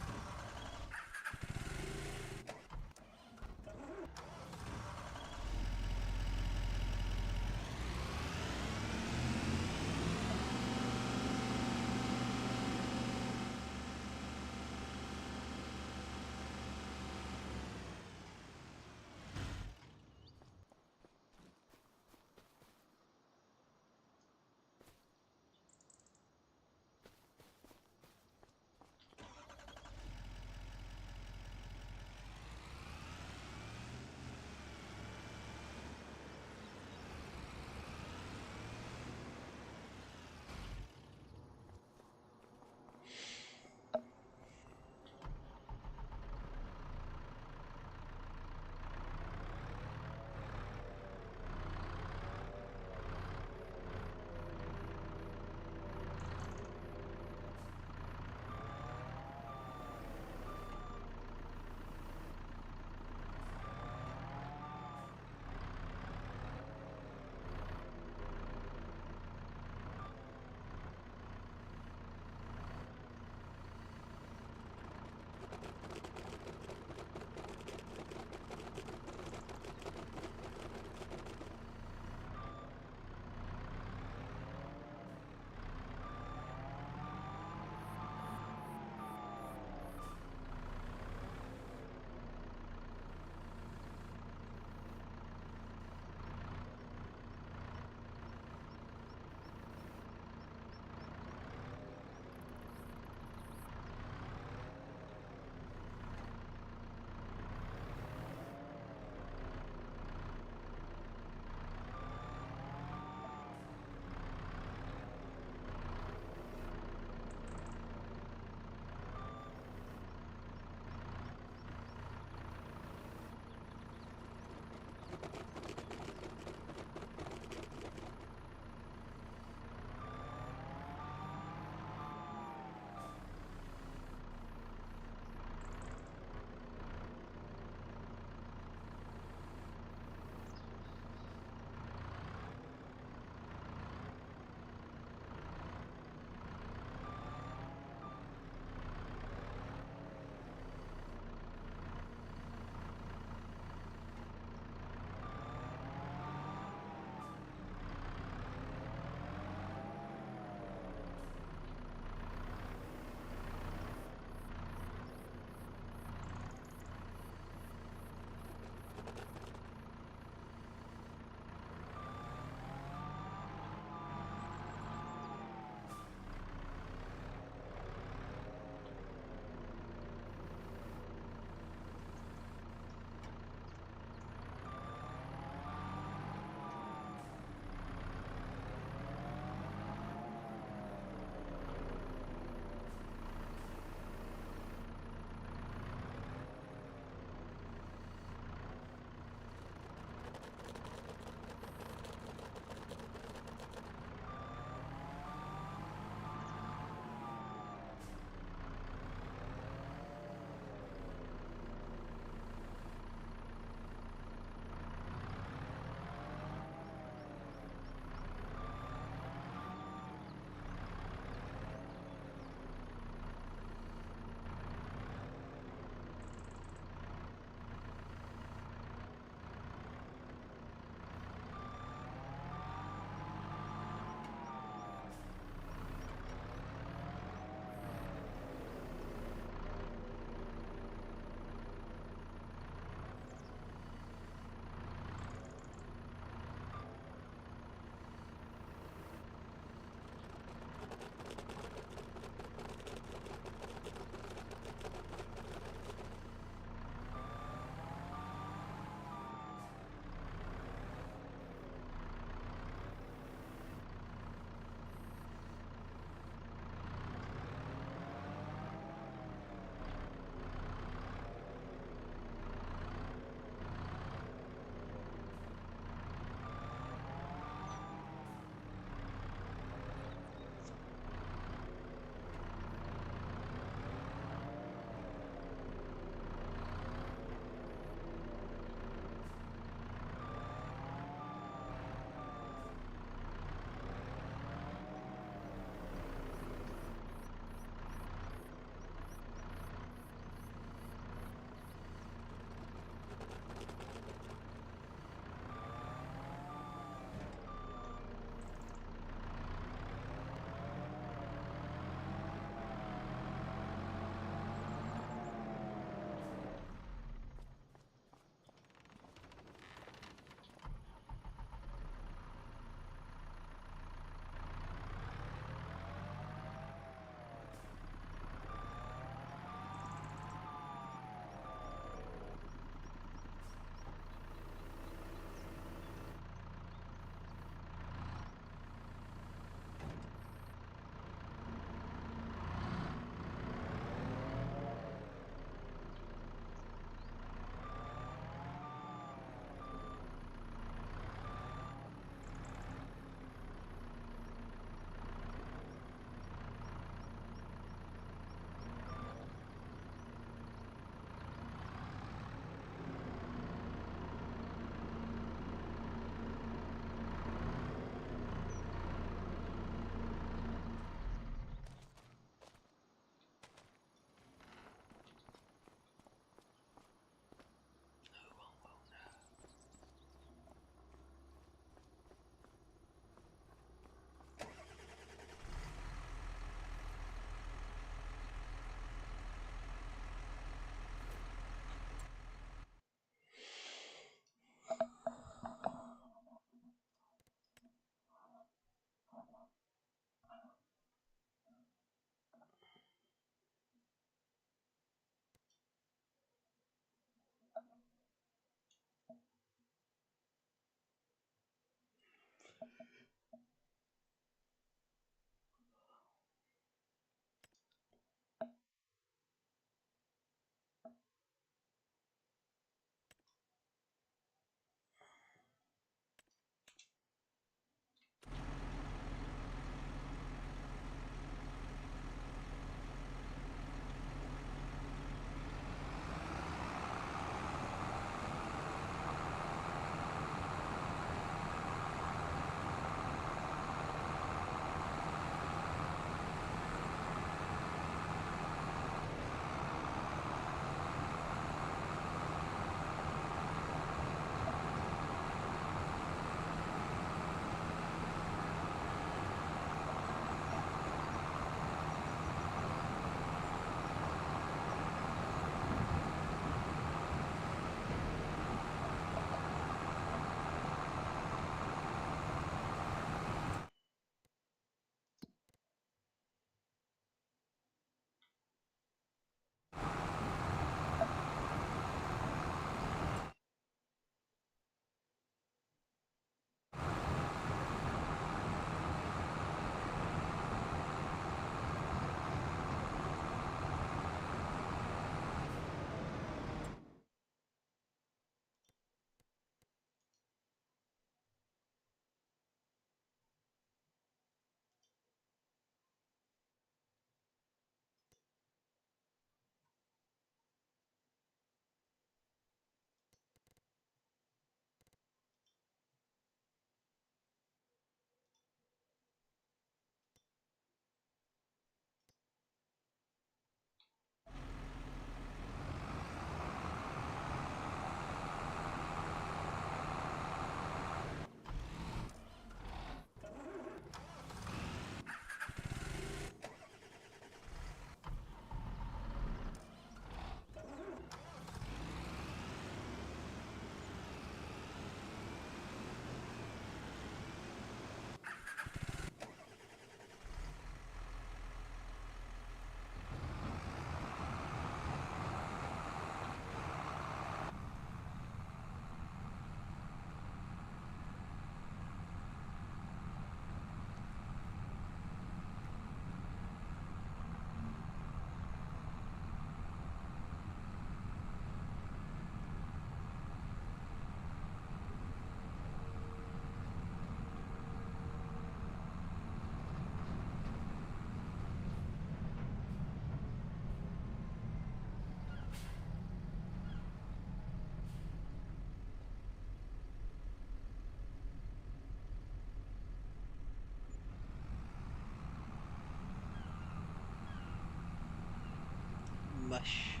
Mush.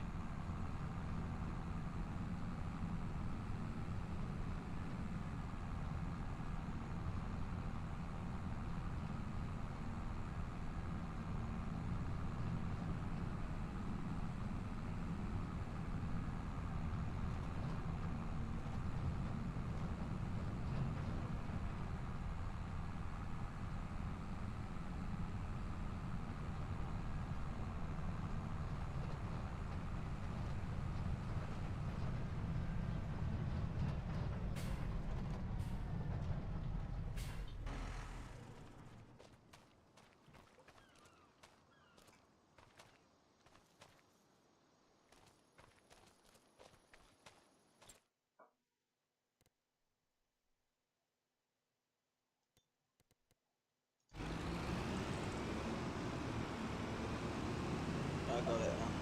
I got it now.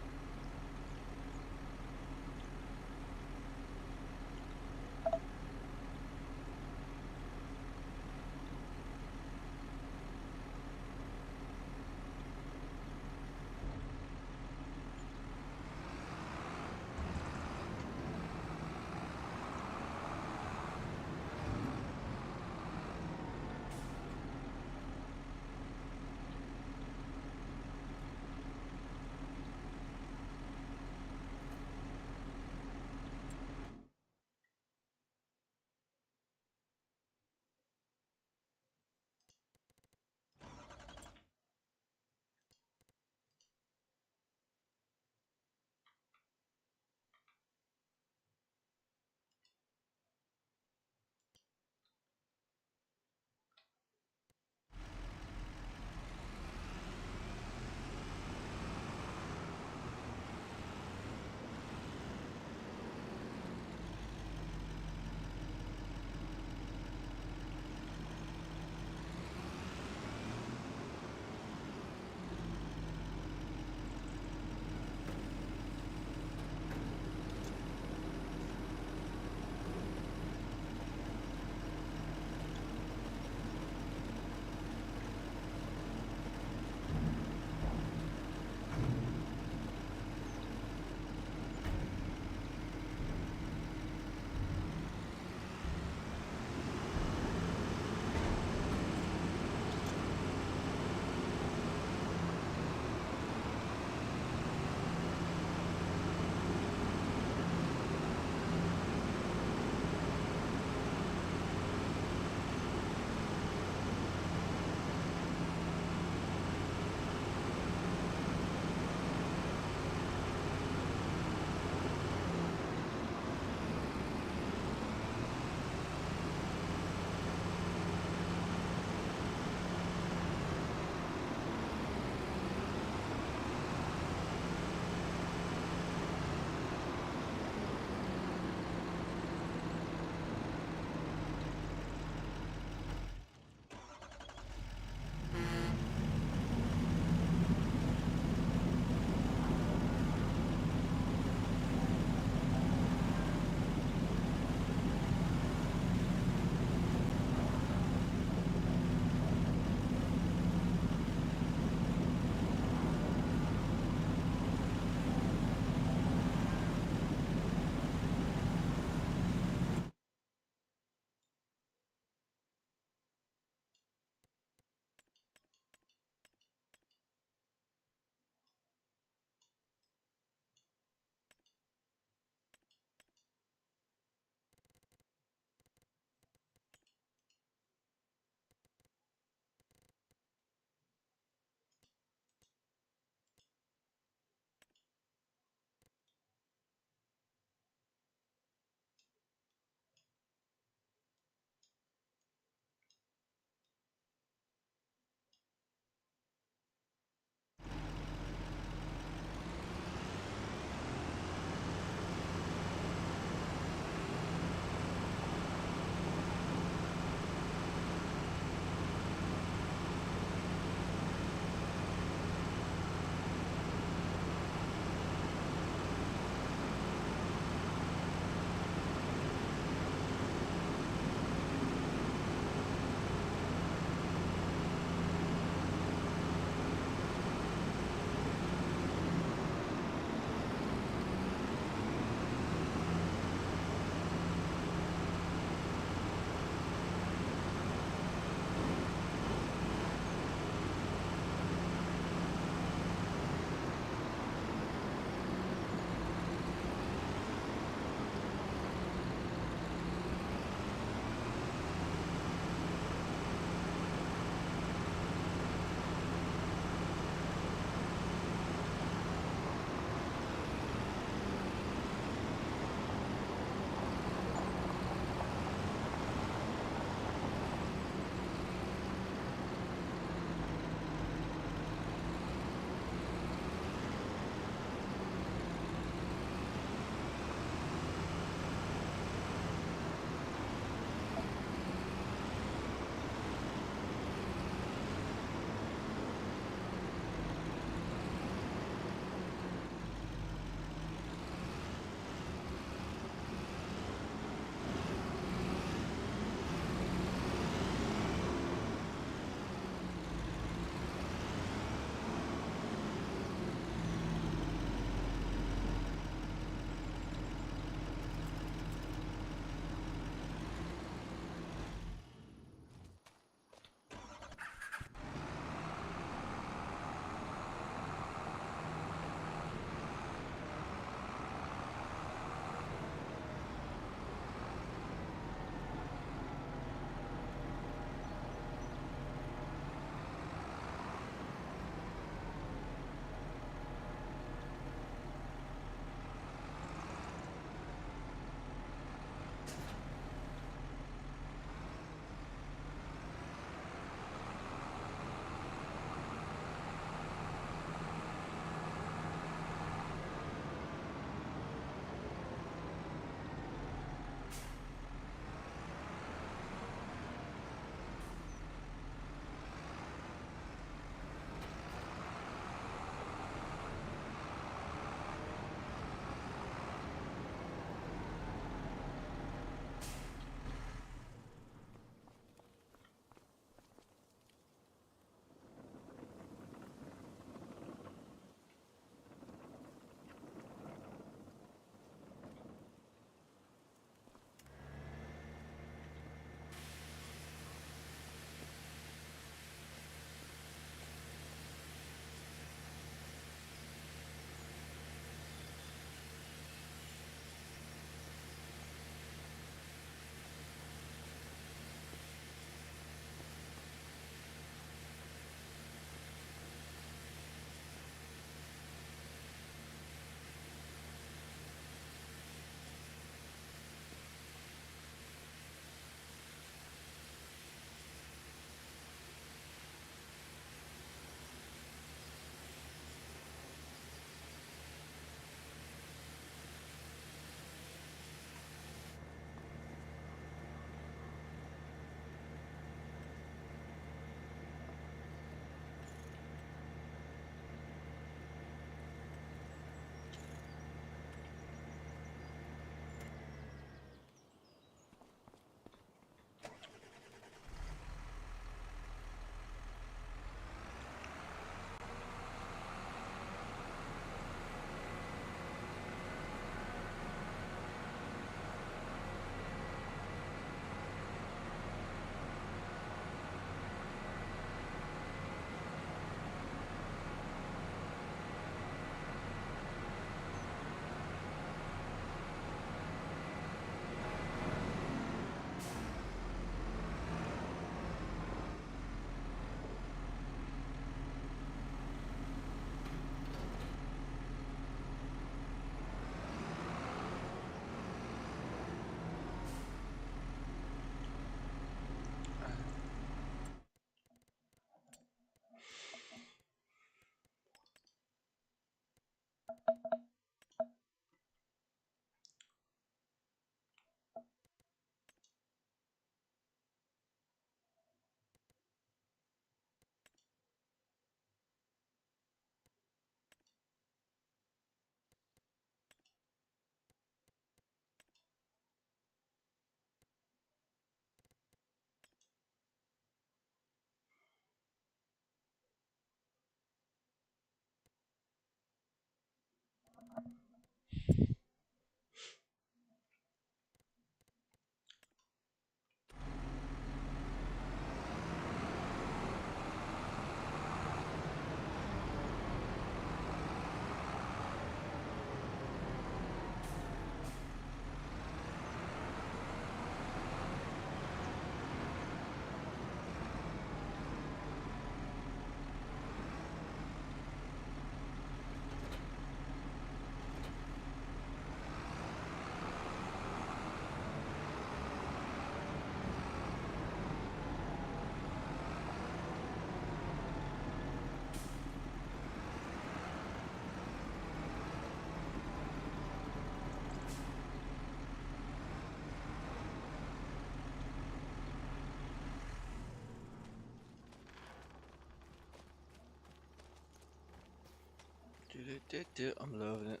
I'm loving it.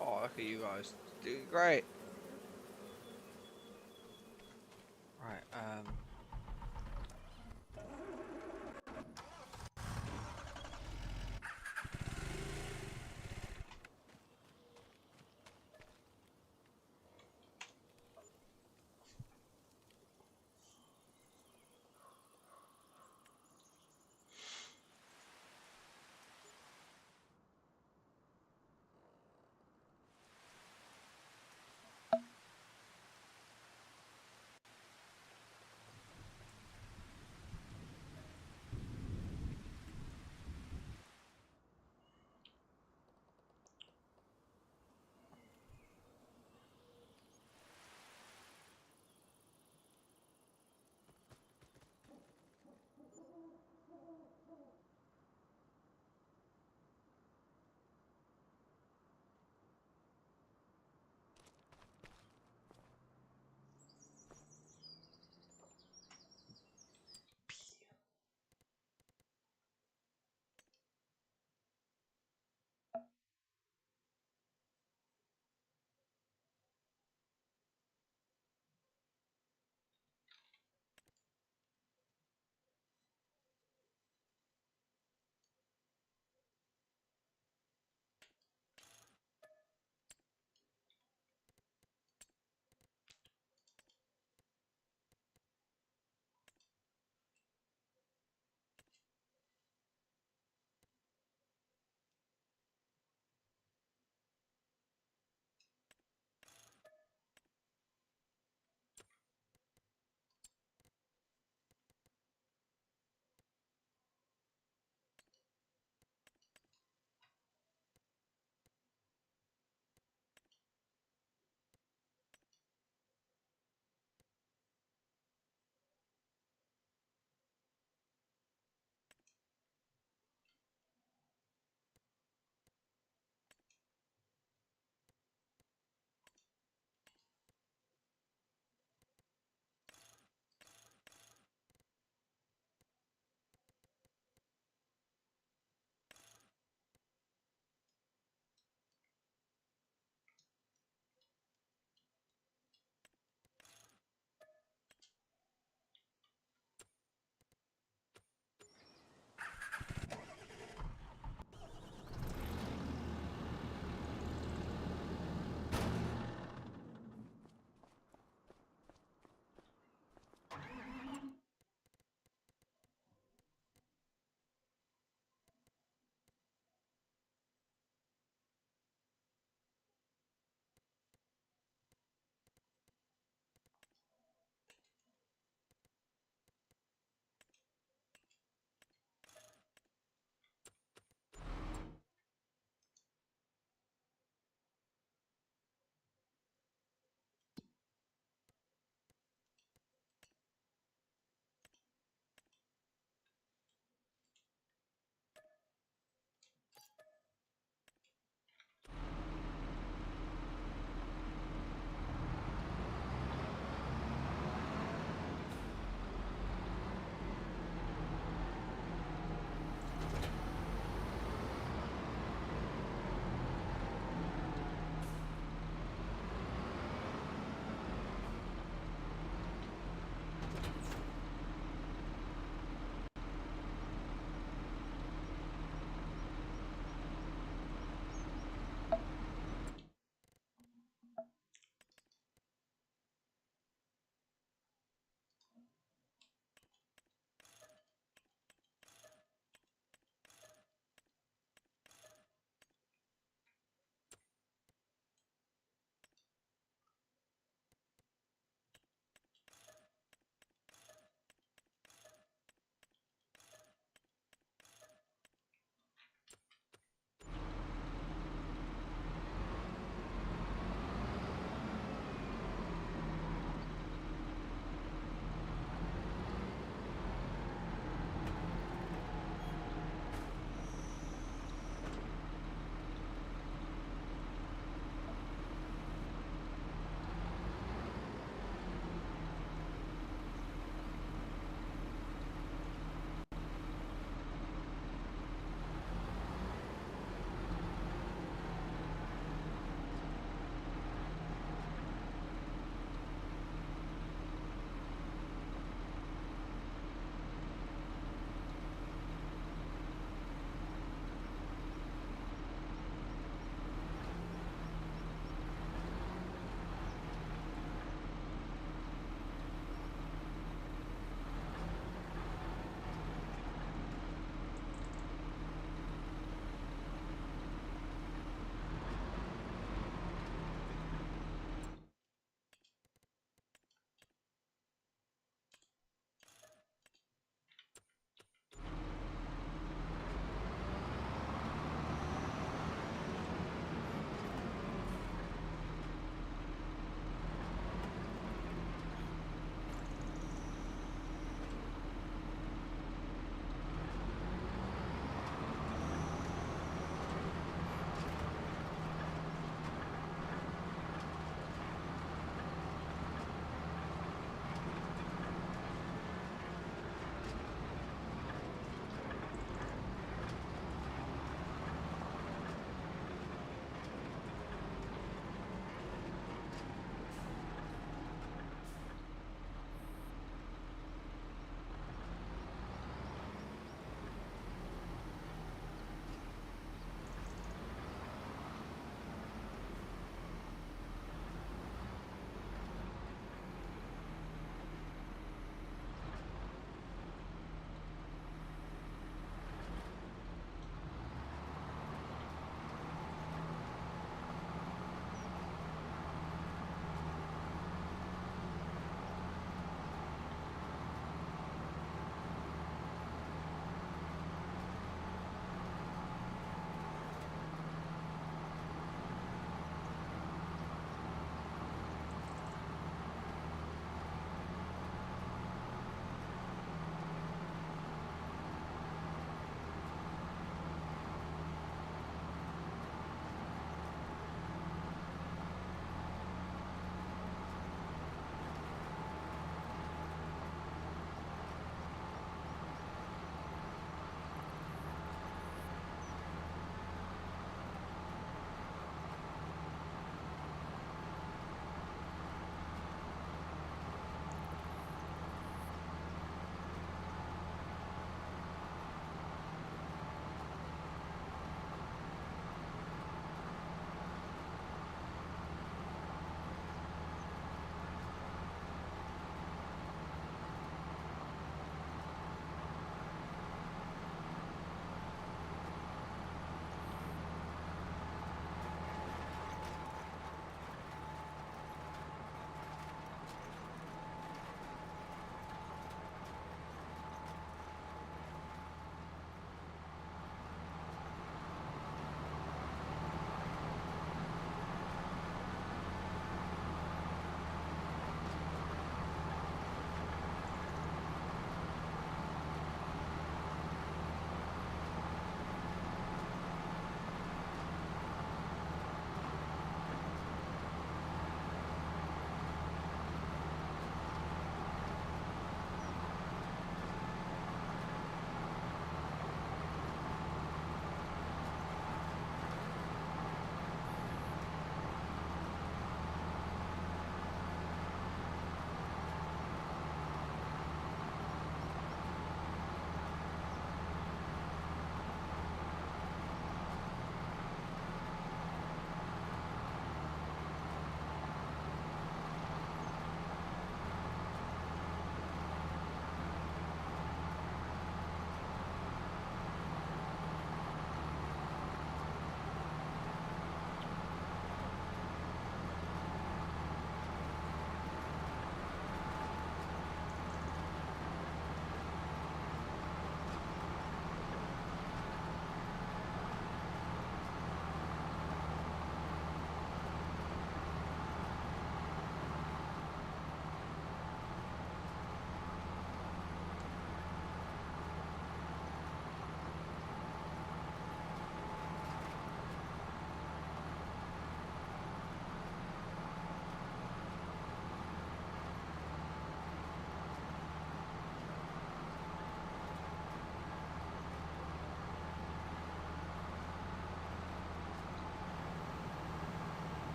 Oh, look at you guys. Doing great. Right,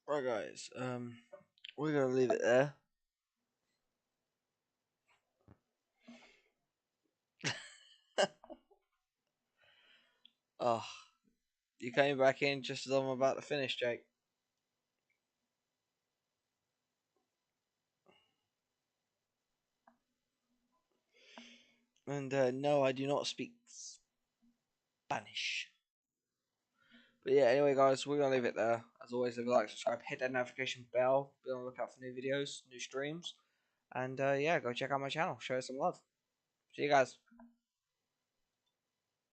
Right, guys. We're gonna leave it there. Oh, you came back in just as I'm about to finish, Jake. And no, I do not speak Spanish. But yeah, anyway, guys, we're gonna leave it there. As always, if you like, subscribe, hit that notification bell, be on the lookout for new videos, new streams, and yeah, go check out my channel, show us some love. See you guys.